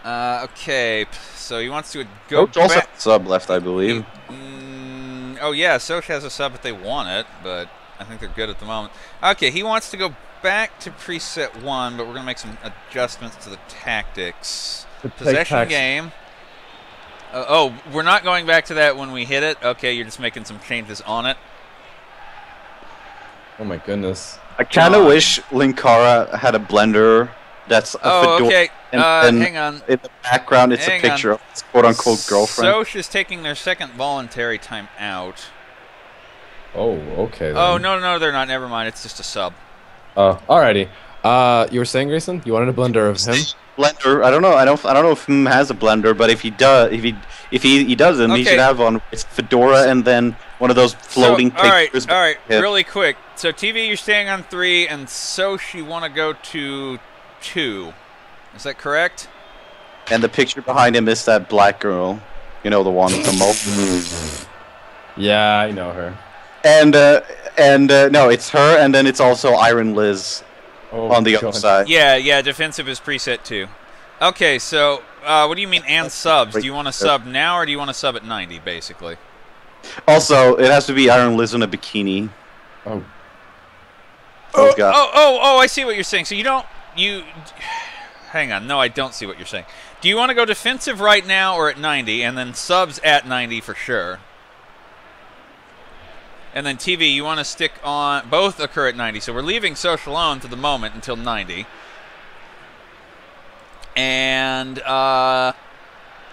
Okay, so he wants to go Coach also back. has a sub left, I believe. Oh yeah, Soch has a sub if they want it, but I think they're good at the moment. Okay, he wants to go back to preset 1, but we're going to make some adjustments to the tactics. Possession game. Oh, we're not going back to that when we hit it? Okay, you're just making some changes on it. Oh my goodness. I kind of wish Linkara had a blender that's a fedora. Okay. And hang on. In the background, it's a picture of his quote-unquote girlfriend. Soch is taking their second voluntary time out. Oh, okay. Then. Oh, no, they're not. Never mind. It's just a sub. Alrighty. You were saying, Grayson, you wanted a blender of him? Blender. I don't know. I don't know if him has a blender, but if he does, if he doesn't, he should have on it's fedora and then one of those floating pictures. All right. Really quick. So TV, you're staying on 3, and Soch, you want to go to 2. Is that correct? And the picture behind him is that black girl. You know, the one with the mole. Yeah, I know her. And no, it's her, and then it's also Iron Liz on the other side. Yeah, defensive is preset 2. Okay, so what do you mean and subs? Do you want to sub now, or do you want to sub at 90, basically? Also, it has to be Iron Liz in a bikini. Oh. Oh, I see what you're saying. So hang on. No, I don't see what you're saying. Do you want to go defensive right now or at 90, and then subs at 90 for sure? And then TV, you want to stick on... Both occur at 90, so we're leaving Soch alone for the moment until 90. And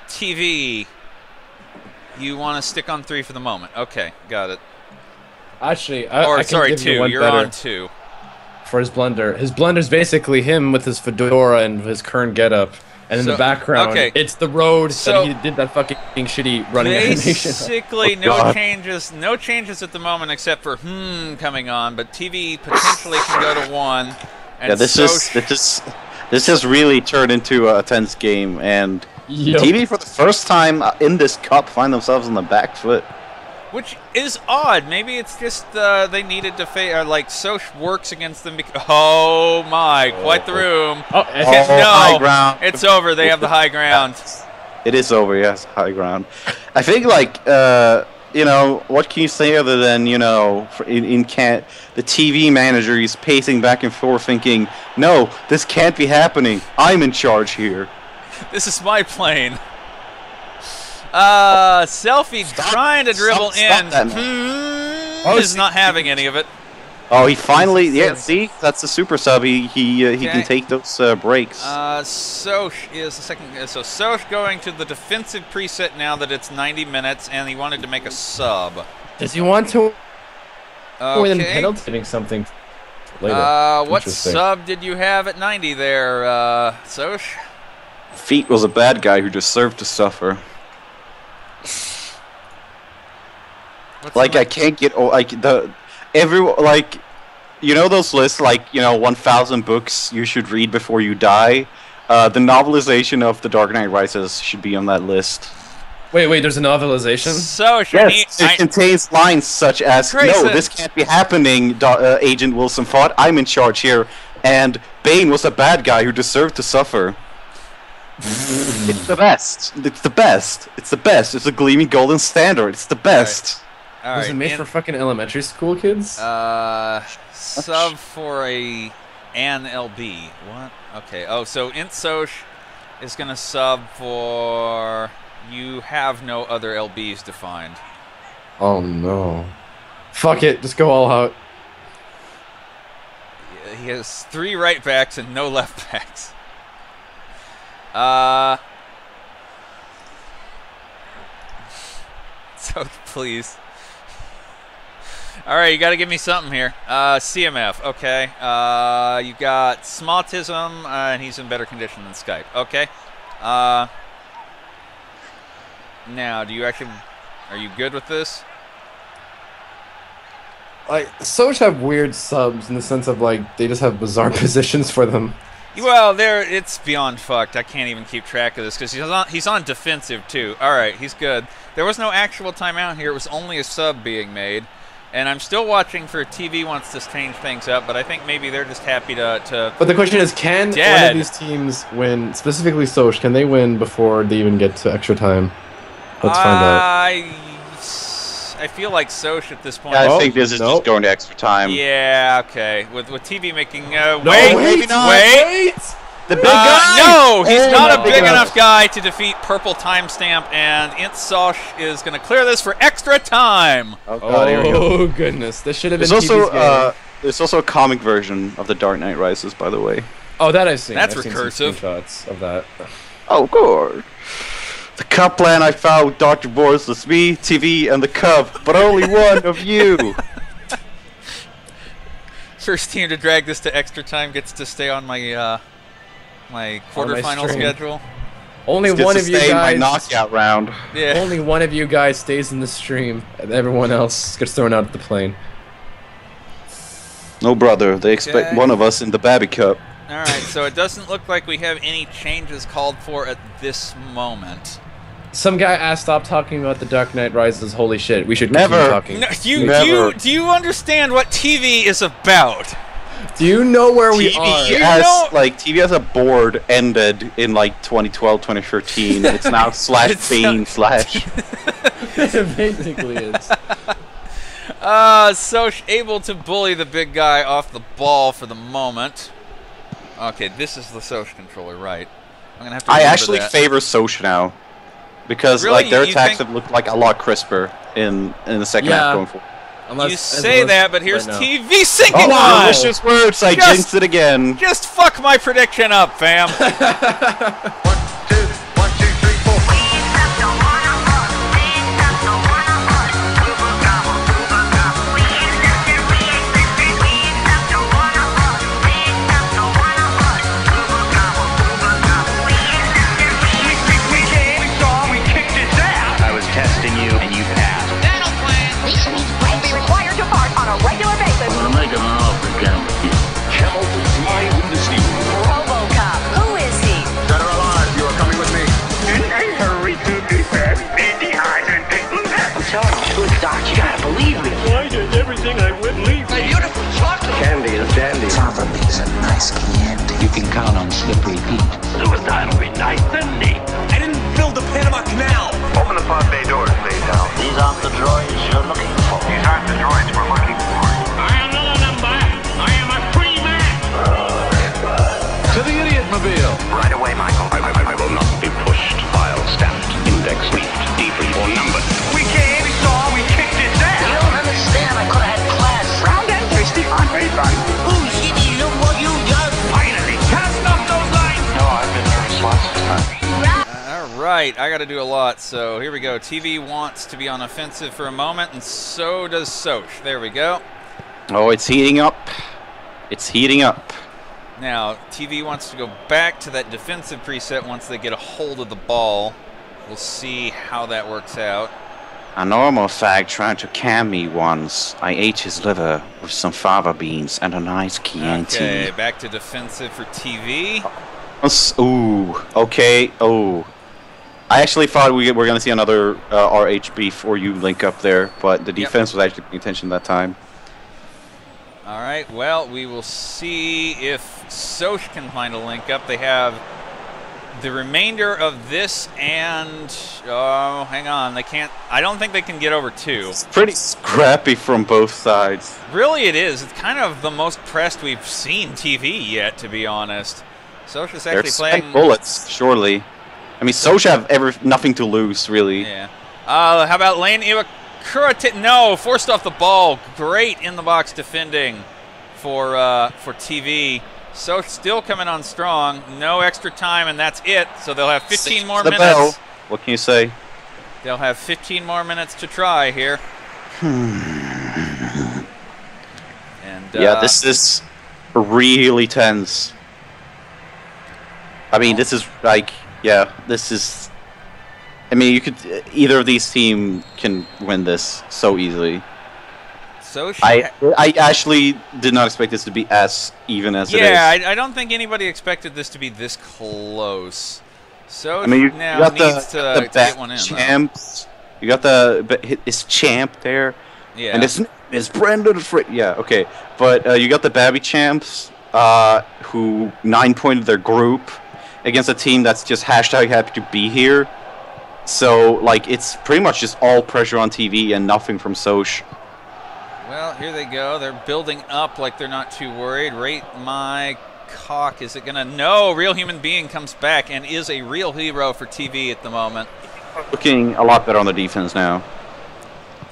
TV, you want to stick on 3 for the moment. Okay, got it. Actually, I sorry, can give 2. you one You're better on 2. For his blender. His blender's basically him with his fedora and his current getup. And in the background, it's the road that he did that fucking shitty running animation. Basically, no changes at the moment except for coming on. But TV potentially can go to 1. And yeah, this has really turned into a tense game, and TV for the first time in this cup find themselves on the back foot. Which is odd. Maybe it's just they needed to like Soch works against them. Oh my! Quite the room. No, high ground. It's over. They have the high ground. It is over. Yes, high ground. I think you know, what can you say other than the TV manager is pacing back and forth, thinking, "No, this can't be happening. I'm in charge here. This is my plane." Selfie trying to dribble in. Is not having any of it. Oh, he finally, see, that's the super sub. He can take those breaks. Soch is the second. So Soch going to the defensive preset now that it's 90 minutes, and he wanted to make a sub. Does he want to? More than penalty something later. What sub did you have at 90 there, Soch? Feet was a bad guy who deserved to suffer. I can't get you know those lists 1,000 books you should read before you die. The novelization of The Dark Knight Rises should be on that list. Wait, there's a novelization? Yes, it contains lines such as, "No, this can't be happening, Agent Wilson thought. I'm in charge here, and Bane was a bad guy who deserved to suffer." It's the best. It's the best. It's the best. It's a gleaming golden standard. It's the best. All right. Was it made for fucking elementary school kids? Sub for an LB. What? Okay. Oh, so Int Soch is going to sub for... You have no other LBs defined. Oh no. Fuck it, just go all out. He has 3 right backs and no left backs. So please. All right, you got to give me something here. CMF, okay. You got Smaltism, and he's in better condition than Skype. Okay. Now, do you actually... Are you good with this? Like, Soch have weird subs in the sense of, like, they just have bizarre positions for them. Well, it's beyond fucked. I can't even keep track of this because he's on defensive too. All right, he's good. There was no actual timeout here. It was only a sub being made, and I'm still watching for TV wants to change things up, but I think maybe they're just happy to. But the question is, can one of these teams win? Specifically, Soch, can they win before they even get to extra time? Let's find out. I feel like Soch at this point. Yeah, I think this is just going to extra time. Yeah, okay. With TV making... No, wait! maybe not. Wait! The big guy! No! He's not a big enough guy to defeat Purple Timestamp, and Int Soch is going to clear this for extra time! Oh, God, here we go. Oh, goodness. This should have been There's also a comic version of The Dark Knight Rises, by the way. Oh, that I've seen. That's I've recursive. Seen some screenshots of that. Oh, good. The cup plan I found with Dr. Boris was me, TV, and the cup, but only one of you. First team to drag this to extra time gets to stay on my my quarterfinal schedule. Only one of you guys. My knockout round. Yeah. Only one of you guys stays in the stream, and everyone else gets thrown out of the plane. No, brother. They expect one of us in the Babby Cup. All right, so it doesn't look like we have any changes called for at this moment. Some guy asked, "Stop talking about the Dark Knight Rises." Holy shit, we should continue talking. No, do you understand what TV is about? Do you know where we are? TV has a board ended in like 2012, 2013. It's now /Bane/. It basically is. So able to bully the big guy off the ball for the moment. Okay, this is the Soch controller, right? I'm gonna have to. I actually favor Soch now. Because really? like their attacks have looked like a lot crisper in the second half going forward. You say that, but here's TV sinking on! Delicious words, I jinxed it again. Just fuck my prediction up, fam. You can count on Slippery Pete. Suicide will be nice, didn't he? I didn't build the Panama Canal. Open the pod bay doors, please, Al. These aren't the droids you're looking for. These aren't the droids we're looking for. I am not a number. I am a free man. To the idiot mobile. Right away, Michael. I will not be pushed. File stamped, index leafed, deeply or numbered. We came, we saw, we kicked his ass. You don't understand. I could have had class. Round and thirsty on baseline. Ooh, shitty, look what you done. Finally, cast off those lines. No, I've been nervous lots of times. Alright, I gotta do a lot, so here we go. TV wants to be on offensive for a moment, and so does Soch. There we go. Oh, it's heating up. It's heating up. Now, TV wants to go back to that defensive preset once they get a hold of the ball. We'll see how that works out. A normal fag tried to cam me once. I ate his liver with some fava beans and a nice Chianti. Okay, back to defensive for TV. Ooh, okay. Oh, I actually thought we were going to see another RHB for you link up there, but the defense was actually paying attention that time. All right, well, we will see if Soch can find a link up. They have the remainder of this and... Oh, hang on. They can't... I don't think they can get over 2. It's pretty scrappy from both sides. Really, it is. It's kind of the most pressed we've seen TV yet, to be honest. Soch is They're actually spent playing... bullets, surely. I mean, Soch have nothing to lose, really. Yeah. How about Lane Iwakura? No, forced off the ball. Great in-the-box defending for TV. Soch still coming on strong. No extra time, and that's it. So they'll have 15 more minutes. Bell. What can you say? They'll have 15 more minutes to try here. And yeah, this is really tense. I mean, this is like, yeah, this is. I mean, you could either of these teams can win this so easily. So I actually did not expect this to be as even as it is. Yeah, I don't think anybody expected this to be this close. So I mean, you now got needs the to get one in. champs. You got his champ there. Yeah. And his name is Brendan yeah, okay. But you got the Babby champs, who 9-pointed their group against a team that's just hashtag happy to be here. So, like, it's pretty much just all pressure on TV and nothing from Soch. Well, here they go. They're building up like they're not too worried. Rate my cock. Is it going to... No, Real Human Being comes back and is a real hero for TV at the moment. Looking a lot better on the defense now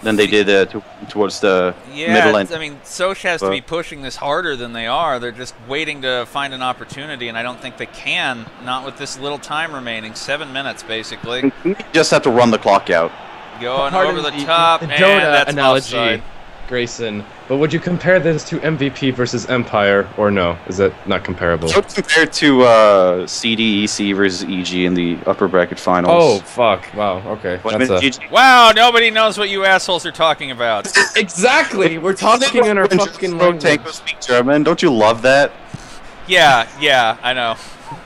than they did towards the middle end. I mean, Soch has to be pushing this harder than they are. They're just waiting to find an opportunity, and I don't think they can, not with this little time remaining. 7 minutes, basically. You just have to run the clock out. Going over the top, and Dota that's analogy, offside. Grayson. But would you compare this to MVP versus Empire, or no? Is it not comparable? So compared to CDEC versus EG in the upper bracket finals. Oh, fuck. Wow, okay. Wow, nobody knows what you assholes are talking about. Exactly! We're talking in our fucking language. Tango speak German. Don't you love that? Yeah, I know.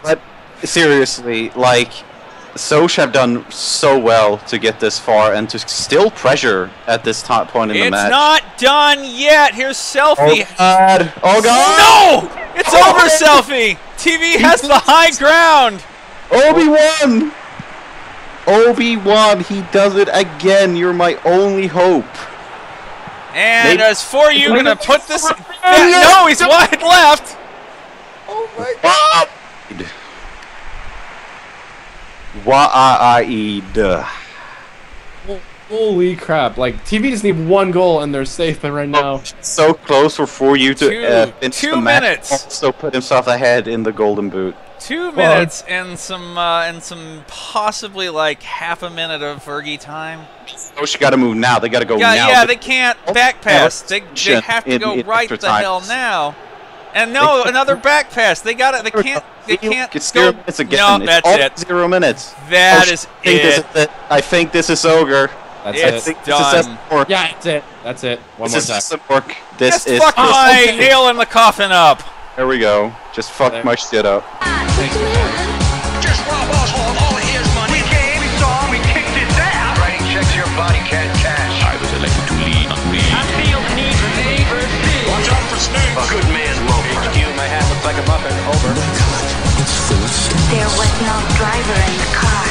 But seriously, like, Soch have done so well to get this far and to still pressure at this top point in the match. It's not done yet. Here's Selfie. Oh god! Oh god! No! It's over, Selfie. TV has the high ground. Obi-Wan! Obi-Wan, he does it again. You're my only hope. And as for you, gonna put this. No, he's wide left. Oh my god! Wa'aid. Holy crap! Like, TV just need one goal and they're safe. But right now, so close for you to finish the match. 2 minutes. Also put himself ahead in the golden boot. 2 minutes and some possibly like half a minute of Fergie time. Soch got to move now. They got to go now. Yeah, they can't back pass. They have to go right the hell now. And no, another back pass. They got it. They can't. It's 0 minutes again. No, that's it. 0 minutes. That is it. I think this is ogre. That's it. Done. Yeah, that's it. That's it. One more time. Doesn't work. This is fuck my nail in the coffin up. There we go. Just fuck my shit up. Just rob us all here's money. We came, we saw, we kicked it down. Writing checks your body can't cash. I was elected to lead me. I feel the need for neighbors. Watch out for snakes. A good man's loafer. HQ, my hat looks like a muffin. Over. There was no driver in the car.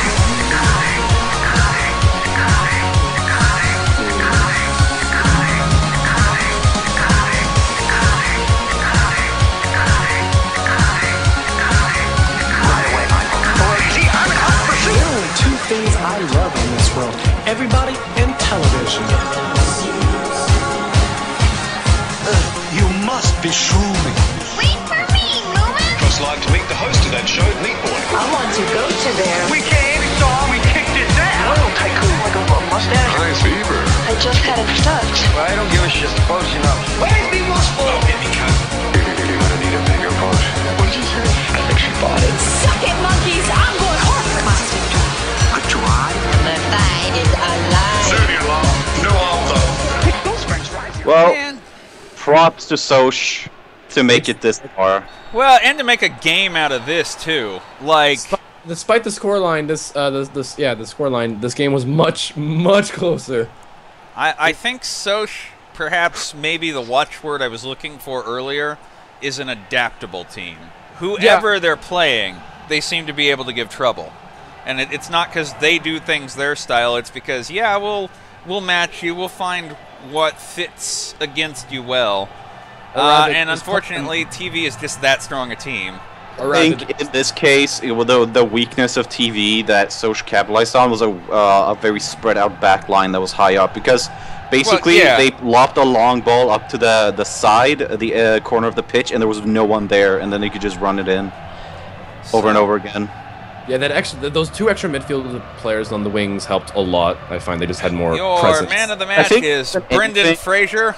There are only two things I love in this world. Everybody and television. You must be shrooming. Wait for me, Moomin. Just like to meet the host of that show, Meat Boy. I want to go to there. We came, we saw, we kicked it down. Oil tycoon like a mustache. Nice fever. I just had it touched. Well, I don't give a shit. Close enough. Where's me muscle? Oh, hit me, cunt. You're gonna need a bigger boat. What did you say? I think she bought it. Suck it, monkeys. I'm going home for my sister. A drive? The fight is alive. Serve you long. No harm, though. Well, props to Soch to make it this far. Well, and to make a game out of this too. Like, despite the scoreline, the scoreline, this game was much closer. I think Soch, perhaps maybe the watchword I was looking for earlier, is an adaptable team. Whoever they're playing, they seem to be able to give trouble. And it's not because they do things their style, it's because, yeah, we'll match you, we'll find what fits against you well. And unfortunately, TV is just that strong a team. think in this case, the weakness of TV that Soch capitalized on was a very spread out back line that was high up, because basically they lobbed a long ball up to the side, the corner of the pitch, and there was no one there, and then they could just run it in over and over again. Yeah, those two extra midfield players on the wings helped a lot. I find they just had more Your presence. man of the match is Brendan Fraser.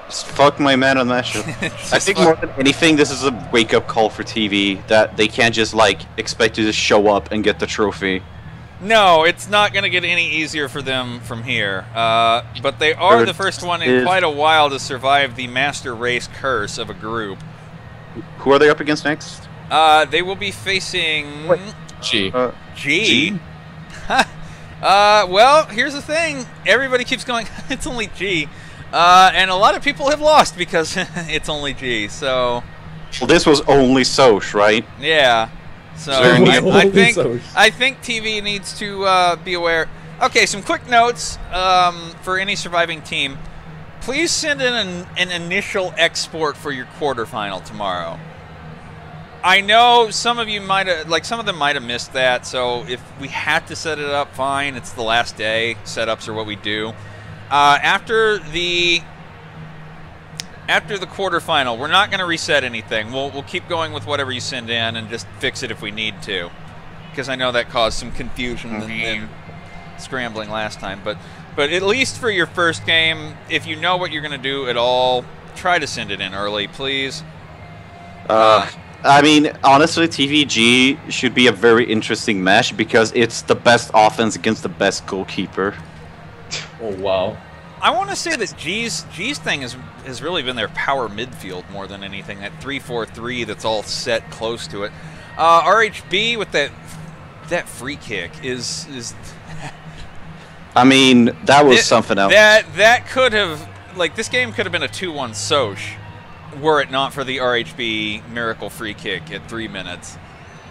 Fuck my man on that shit. I think more than anything, this is a wake-up call for TV, that they can't just, like, expect you to show up and get the trophy. No, it's not going to get any easier for them from here. But they are the first one in quite a while to survive the Master Race curse of a group. Who are they up against next? They will be facing... G. G? Well, here's the thing. Everybody keeps going, it's only G. And a lot of people have lost because it's only G, so... Well, this was only Soch, right? Yeah. So I think TV needs to be aware. Okay, some quick notes for any surviving team. Please send in an initial export for your quarterfinal tomorrow. I know some of you might have, some of them might have missed that, so if we had to set it up, fine. It's the last day. Setups are what we do. After the quarterfinal, we're not going to reset anything. We'll keep going with whatever you send in and just fix it if we need to, because I know that caused some confusion and scrambling last time. But at least for your first game, if you know what you're going to do at all, try to send it in early, please. I mean, honestly, TVG should be a very interesting match because it's the best offense against the best goalkeeper. Oh, wow. I want to say that G's thing has really been their power midfield more than anything. That 3-4-3 that's all set close to it. RHB with that free kick is I mean, that was something else. That could have, this game could have been a 2-1 Soch were it not for the RHB miracle free kick at 3 minutes.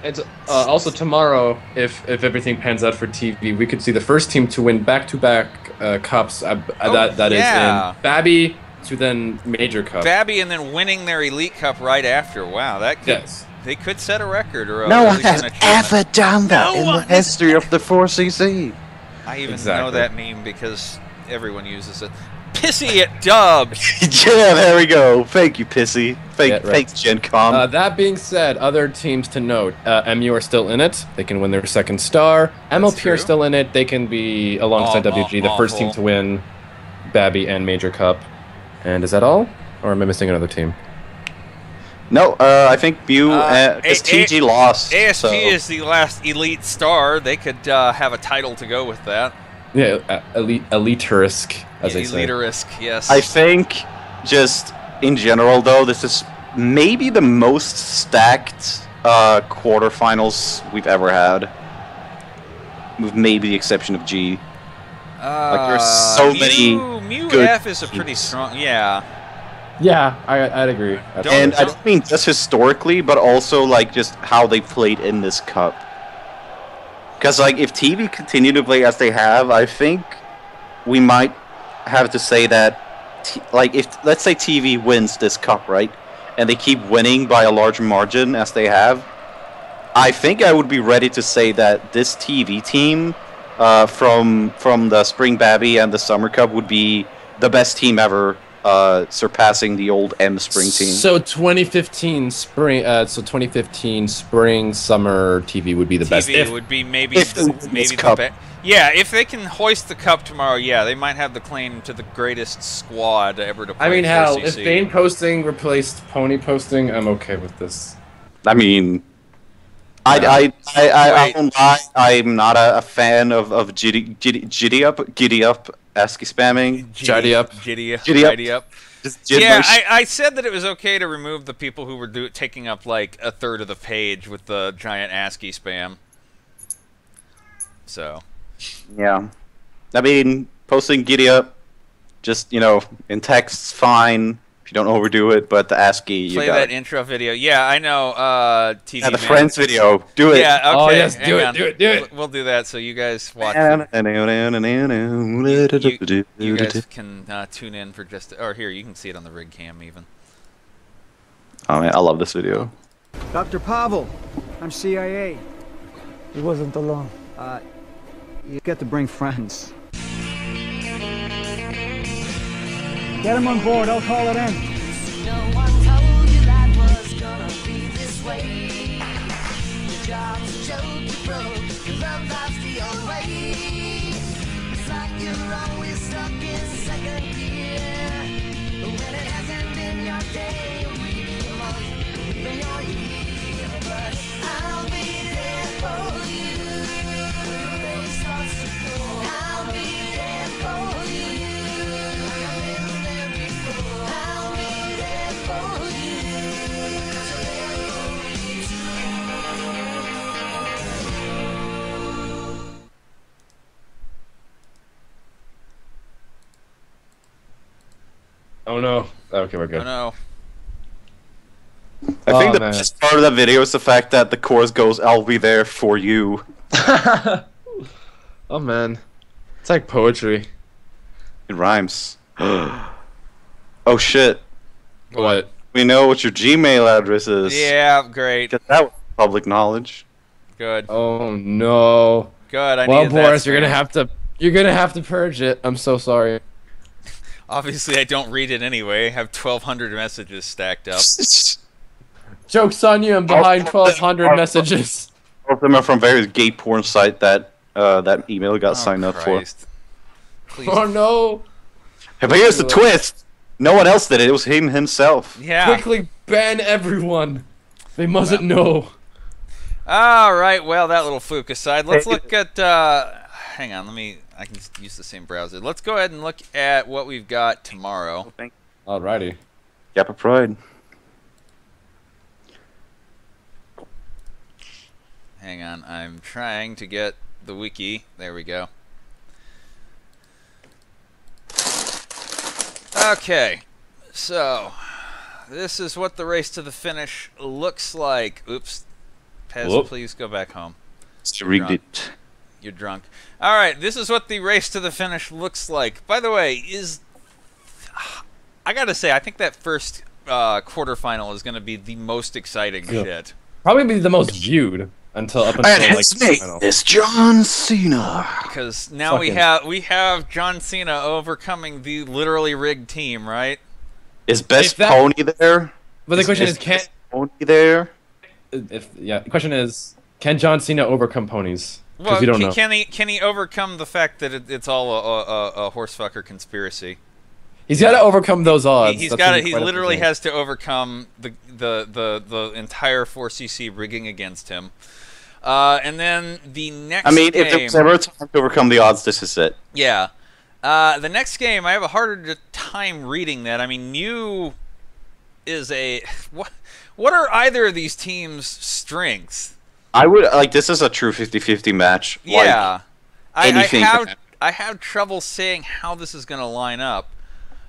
It's also tomorrow, if everything pans out for TV, we could see the first team to win back-to-back cups. That is in Babby to then Major Cup. Babby and then winning their Elite Cup right after. Wow, that could, they could set a record. Or no one has ever done that in the history of the 4CC. I even know that meme because everyone uses it. Pissy at Dubs. Yeah, there we go. Thank you, Pissy. Thanks, Gen Com. That being said, other teams to note: MU are still in it. They can win their second star. MLP are still in it. They can be alongside WG, the first team to win Babby and Major Cup. And is that all, or am I missing another team? No, I think BU because TG lost. ASP is the last Elite Star. They could have a title to go with that. Yeah, elite-risk, as they say. Elite-risk, yes. I think, just in general, though, this is maybe the most stacked quarterfinals we've ever had, with maybe the exception of G. There's so many good F is a pretty strong, Yeah, I'd agree. And I don't mean just historically, but also just how they played in this cup. Because if TV continue to play as they have, I think we might have to say that, if let's say TV wins this cup, right, and they keep winning by a large margin as they have, I think I would be ready to say that this TV team from the Spring Babby and the Summer Cup would be the best team ever, surpassing the old M Spring team. So 2015 spring summer TV would be the best. TV would be maybe the best. Yeah, if they can hoist the cup tomorrow, yeah, they might have the claim to the greatest squad ever to play. I mean, hell, 4CC. if Bane posting replaced Pony posting, I'm okay with this. I mean, I won't lie, I'm not a fan of giddy up ASCII spamming. Giddy up. Yeah, I said that it was okay to remove the people who were taking up a third of the page with the giant ASCII spam. So. Yeah. I mean, posting giddy up, just, in text's fine. If you don't overdo it, but the ASCII, you play got that intro video. Yeah, I know. TV. Yeah, the Friends video. Do it. Yeah. Okay. Oh yes, do it. We'll do that so you guys watch. You guys can tune in for just. Or here, you can see it on the rig cam even. Oh man, I love this video. Dr. Pavel, I'm CIA. He wasn't alone. You get to bring friends. Get him on board, I'll call it in. No one told you life was gonna be this way. Your job's a joke, you broke, your love life's the old way. It's like you're always stuck in second gear. But when it hasn't been your day, or even your month, or even your year. But I'll be there for you. When the rain starts to pour, I'll be there for you. Like I've been there before. I'll be there for you. 'Cause you're there for me too. Oh no. Okay, we're good. Oh no. I think the man. best part of that video is the fact that the chorus goes, "I'll be there for you." Oh man. It's like poetry. It rhymes. Oh shit. What? We know what your Gmail address is. Yeah, great. 'Cause that was public knowledge. Good. Oh no. Good. I Well, needed that Boris, you're straight. gonna have to purge it. I'm so sorry. Obviously, I don't read it anyway. I have 1,200 messages stacked up. Joke's on you. I'm behind 1,200 messages. All of them are from various gay porn site that that email got signed up for. Christ. Please. Oh no. Hey, but here's the twist. No one else did it. It was him himself. Yeah. Quickly ban everyone. They mustn't know. All right. Well, that little fluke aside, let's look at. Hang on. I can use the same browser. Let's go ahead and look at what we've got tomorrow. Alrighty. Yappa Pride. Hang on. I'm trying to get the wiki. There we go. Okay. So, this is what the race to the finish looks like. Oops. Pez, Whoop. please go back home. Rigged it. You're drunk. All right, this is what the race to the finish looks like. By the way, I gotta say, I think that first quarterfinal is gonna be the most exciting shit. Probably be the most viewed until up until And like his the name final. is John Cena. Because now we have John Cena overcoming the literally rigged team, right? Is Best If that- Pony there? But the question is, can Best Pony there? the question is, can John Cena overcome ponies? Because Well, we don't know. can he overcome the fact that it's all a horsefucker conspiracy? He's got to overcome those odds. He's That's got gonna to. be He quite a literally thing. has to overcome the entire 4cc rigging against him. And then the next. I mean, game, if there was ever a time to overcome the odds, this is it. Yeah. The next game, I have a harder time reading that. I mean, New is a what are either of these teams' strengths? I would like this is a true 50-50 match. Yeah. anything can happen. I have trouble saying how this is going to line up.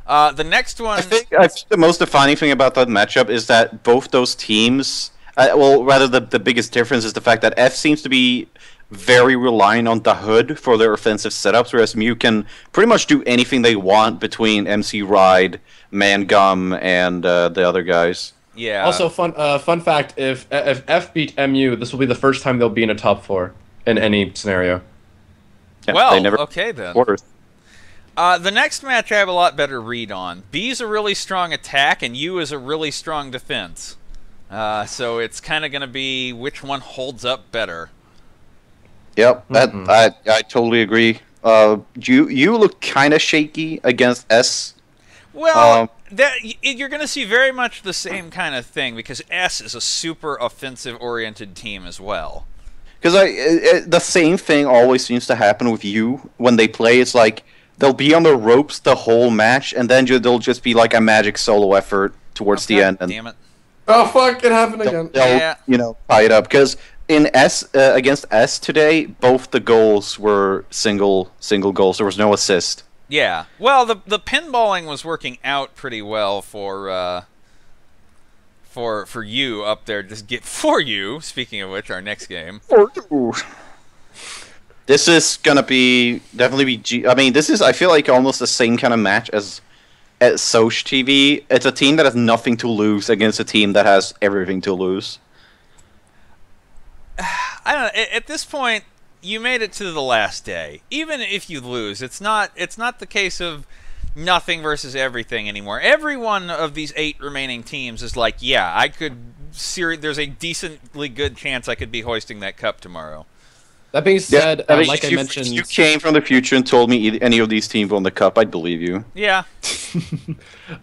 The next one. I think the most defining thing about that matchup is that both those teams. Well, rather the biggest difference is the fact that F seems to be very reliant on the hood for their offensive setups, whereas Mew can pretty much do anything they want between MC Ride, Mangum, and the other guys. Yeah. Also, fun fact: if F beat MU, this will be the first time they'll be in a top 4 in any scenario. Yeah, well, they never okay then. quarters. The next match I have a lot better read on. B's a really strong attack, and U is a really strong defense. So it's kind of going to be which one holds up better. Yep, I totally agree. You look kind of shaky against S. Well, you're going to see very much the same kind of thing because S is a super offensive-oriented team as well. Because the same thing always seems to happen with you when they play. It's like they'll be on the ropes the whole match, and then they'll just be like a magic solo effort towards the end. And damn it! Oh fuck! It happened again. They'll tie it up because in S against S today, both the goals were single goals. There was no assist. Yeah. Well, the pinballing was working out pretty well for you up there. Just get for you. Speaking of which, our next game. This is gonna definitely be. I mean, this is. I feel like almost the same kind of match as at Soch TV. It's a team that has nothing to lose against a team that has everything to lose. I don't know. At this point, you made it to the last day. Even if you lose, it's not the case of nothing versus everything anymore. Every one of these 8 remaining teams is like, yeah, I could. There's a decently good chance I could be hoisting that cup tomorrow. That being said, like I mentioned, if you came from the future and told me any of these teams won the cup, I'd believe you. Yeah.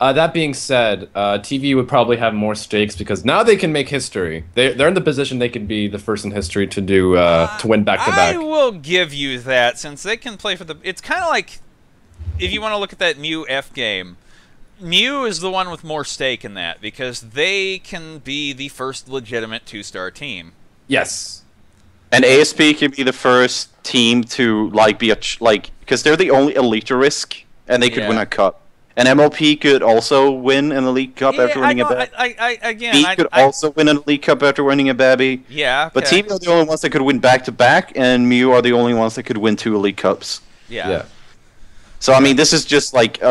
That being said, TV would probably have more stakes because now they can make history. They're in the position they could be the first in history to do to win back-to-back. I will give you that, since they can play for the... It's kind of like, if you want to look at that Mew-F game, Mew is the one with more stake in that, because they can be the first legitimate 2-star team. Yes. And ASP could be the first team to like be because they're the only Elite risk, and they could win a cup. And MLP could also win an Elite Cup after winning a Babby. B could also win an Elite Cup after winning a Babby. Yeah, But TV are the only ones that could win back-to-back, and Mew are the only ones that could win 2 Elite Cups. Yeah. So, I mean, this is just like...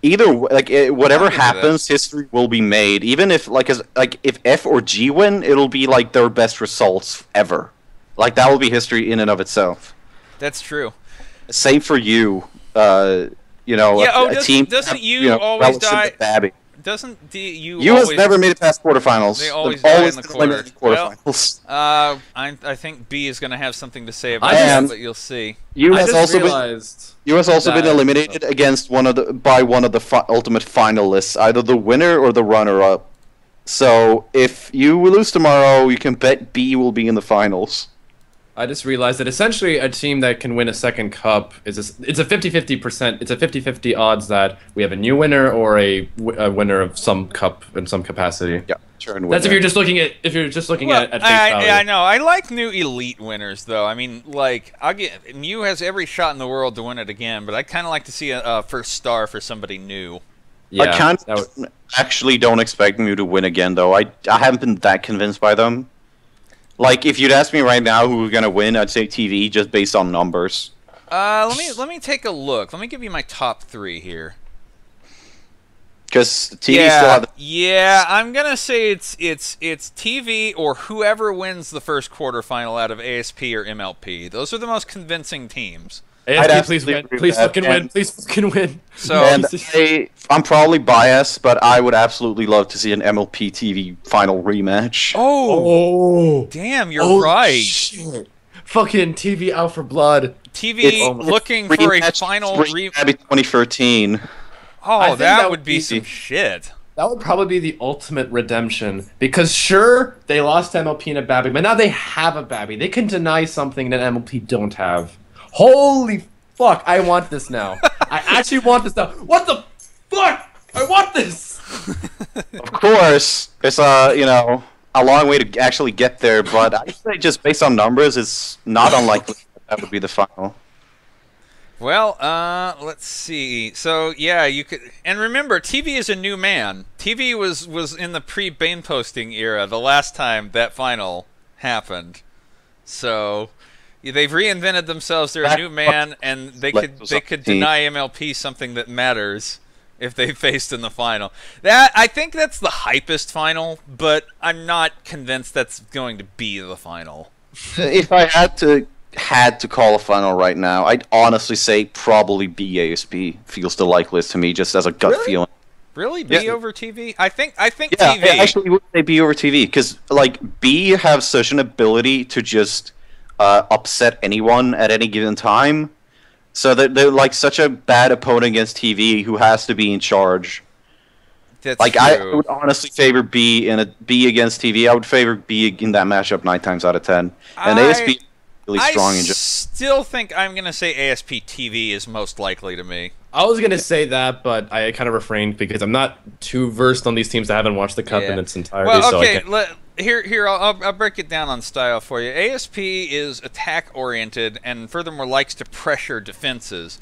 Either whatever happens, history will be made. Even if if F or G win, it'll be like their best results ever. Like that will be history in and of itself. That's true. Same for you. A team. Doesn't you always die? Babby. Doesn't you? You has never made it past quarterfinals. They always die in the quarterfinals. Well, I think B is going to have something to say about that, but you'll see. You has also been eliminated against one of the ultimate finalists, either the winner or the runner-up. So if you lose tomorrow, you can bet B will be in the finals. I just realized that essentially a team that can win a second cup it's a 50-50%. It's a 50-50 odds that we have a new winner or a winner of some cup in some capacity. Yeah, sure. That's if you're just looking at at face value. Yeah, I know. I like new elite winners though. I mean, like Mew has every shot in the world to win it again, but I kind of like to see a first star for somebody new. Yeah, actually don't expect Mew to win again though. I haven't been that convinced by them. Like, if you'd ask me right now who's gonna win, I'd say TV just based on numbers. Let me take a look. Let me give you my top 3 here. Because TV still have. Yeah, I'm gonna say it's TV or whoever wins the first quarterfinal out of ASP or MLP. Those are the most convincing teams. ASP, please win. Please fucking win. Please fucking win. So I'm probably biased, but I would absolutely love to see an MLP TV final rematch. Oh, damn, you're right. Shit. Fucking TV out for blood. TV looking for a final rematch. 2013. Oh, that would be some shit. That would probably be the ultimate redemption. Because sure, they lost to MLP and a Babby, but now they have a Babby. They can deny something that MLP don't have. Holy fuck, I want this now. I actually want this now. What the fuck? I want this! Of course, it's a long way to actually get there, but I'd say just based on numbers, it's not unlikely that would be the final. Well, let's see. So, yeah, you could... And remember, TV is a new man. TV was in the pre-Bane posting era the last time that final happened. So... They've reinvented themselves. They're a new man, and they could deny MLP something that matters if they faced in the final. I think that's the hypest final, but I'm not convinced that's going to be the final. If I had to call a final right now, I'd honestly say probably BASP feels the likeliest to me, just as a gut feeling. Really? B over TV? I think TV. I actually would say B over TV, because like B have such an ability to just upset anyone at any given time, so they're like such a bad opponent against TV who has to be in charge. That's like true. I would honestly favor B in a B against TV. I would favor B in that matchup 9 times out of 10. And ASP is really strong in general. Still think I'm gonna say ASP TV is most likely to me. I was gonna say that, but I kind of refrained because I'm not too versed on these teams. I haven't watched the cup in its entirety. Well, okay, so here I'll break it down on style for you. ASP is attack oriented and furthermore likes to pressure defenses.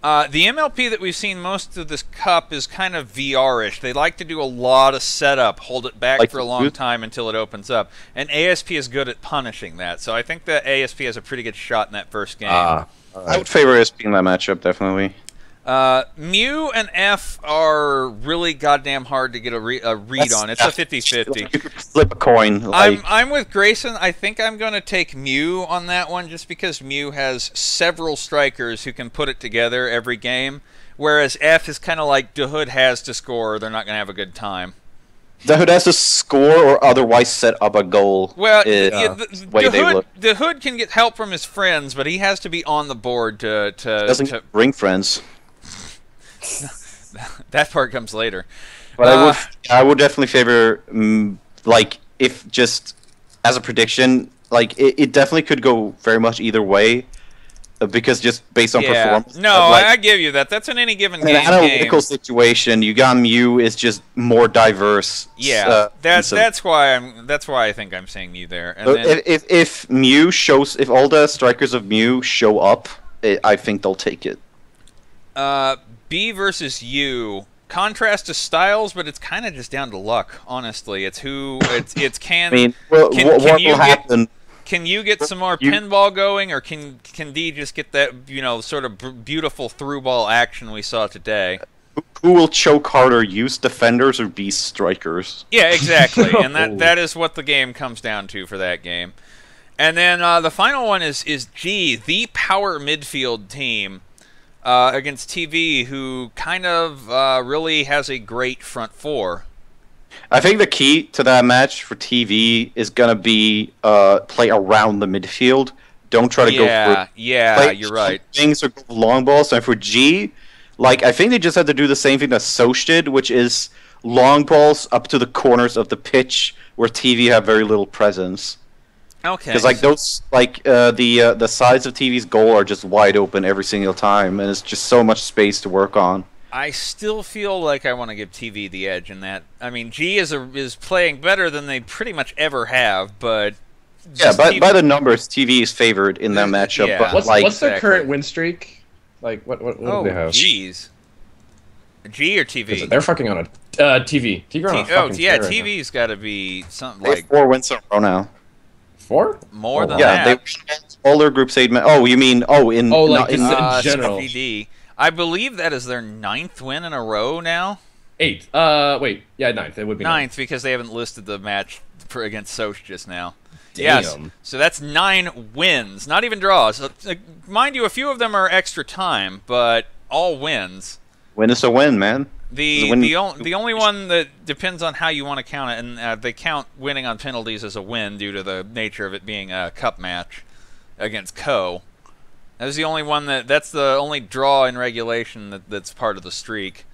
The MLP that we've seen most of this cup is kind of VR-ish. They like to do a lot of setup, hold it back for a long time until it opens up. And ASP is good at punishing that. So I think that ASP has a pretty good shot in that first game. I would favor ASP in that matchup, definitely. Mew and F are really goddamn hard to get a read on. It's a 50-50. You could flip a coin. Like, I'm with Grayson. I think I'm going to take Mew on that one just because Mew has several strikers who can put it together every game, whereas F is kind of like the Hood has to score or they're not going to have a good time. the Hood has to score or otherwise set up a goal. Well, the Hood can get help from his friends, but he has to be on the board to doesn't bring friends. That part comes later. But I would definitely favor, like, if just as a prediction, like, it definitely could go very much either way, because just based on performance. No, like, I give you that. That's in any given game. In an analytical situation, you got Mew is just more diverse. Yeah, that's why I think I'm saying Mew there. And then, if Mew shows, if all the strikers of Mew show up, I think they'll take it. B versus U. Contrast to styles, but it's kind of just down to luck. Honestly, it's who it's can. I mean, what will happen? Can you get some more pinball going, or can D just get that sort of beautiful through ball action we saw today? Who will choke harder, use defenders or be strikers? Yeah, exactly, and that is what the game comes down to for that game. And then the final one is G, the power midfield team. Against TV, who kind of really has a great front four. I think the key to that match for TV is going to be play around the midfield. Don't try to go for you're right. Things or long balls. And for G, like, I think they just had to do the same thing that Soch did, which is long balls up to the corners of the pitch where TV have very little presence. Okay. Because like those, like the sides of TV's goal are just wide open every single time, and it's just so much space to work on. I still feel like I want to give TV the edge in that. I mean, G is playing better than they pretty much ever have, but yeah, by the numbers, TV is favored in that matchup. Yeah. But what's their current win streak? Like what do they have? G's. G or TV? They're fucking on a TV. TV on a fucking yeah, tear right TV's got to be something they have like 4 wins in a row now. 4? More than that. Yeah, they all their group stage. Oh, you mean in general? CPD. I believe that is their 9th win in a row now. 8. Wait, yeah, 9th. It would be 9th because they haven't listed the match against Soch just now. Damn. Yes, so that's 9 wins, not even draws. Mind you, a few of them are extra time, but all wins. Win is a win, man. The only one that depends on how you want to count it, and they count winning on penalties as a win due to the nature of it being a cup match against Co. That was the only one that's the only draw in regulation that's part of the streak.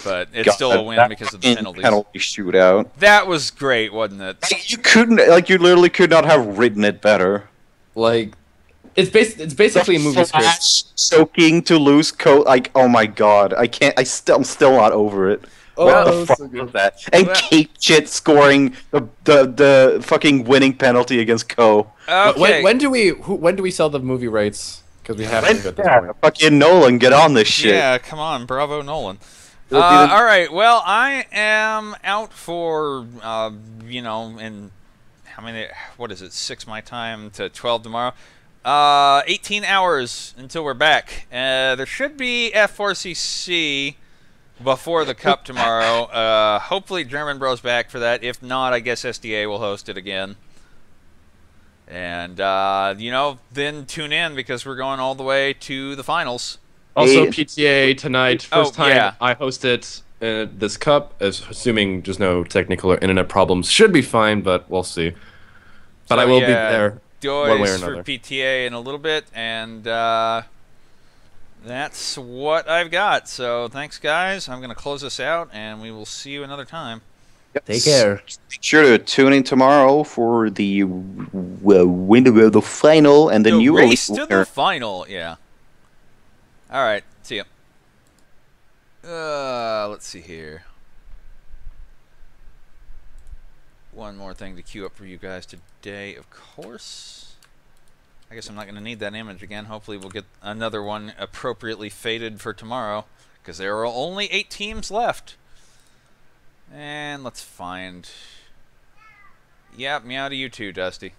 But it's still a win because of the penalties. Penalty shootout. That was great, wasn't it? You literally could not have written it better. Like, it's basically a movie script. Soaking to lose like, oh my god, I'm still not over it. What the fuck was that? And Cape Chit scoring the fucking winning penalty against Co. Okay. When do we sell the movie rights? Because we have to at this point. Fucking Nolan, get on this shit. Yeah, come on, bravo Nolan. All right, well, I am out for in how many? What is it? 6 my time to 12 tomorrow. 18 hours until we're back. There should be F4CC before the Cup tomorrow. Hopefully German Bro's back for that. If not, I guess SDA will host it again. And, then tune in because we're going all the way to the finals. Also, PTA tonight. First time I host it this Cup, assuming just no technical or internet problems. Should be fine, but we'll see. But I will be there. One way or another. For PTA in a little bit, and that's what I've got. So thanks, guys. I'm going to close this out, and we will see you another time. Yep. Take care. Make sure to tune in tomorrow for the winner of the final and the new race to winner. the final. Yeah. All right. See ya. Let's see here. One more thing to queue up for you guys today, of course. I guess I'm not going to need that image again. Hopefully we'll get another one appropriately fated for tomorrow, because there are only 8 teams left. And let's find... Yep, meow to you too, Dusty.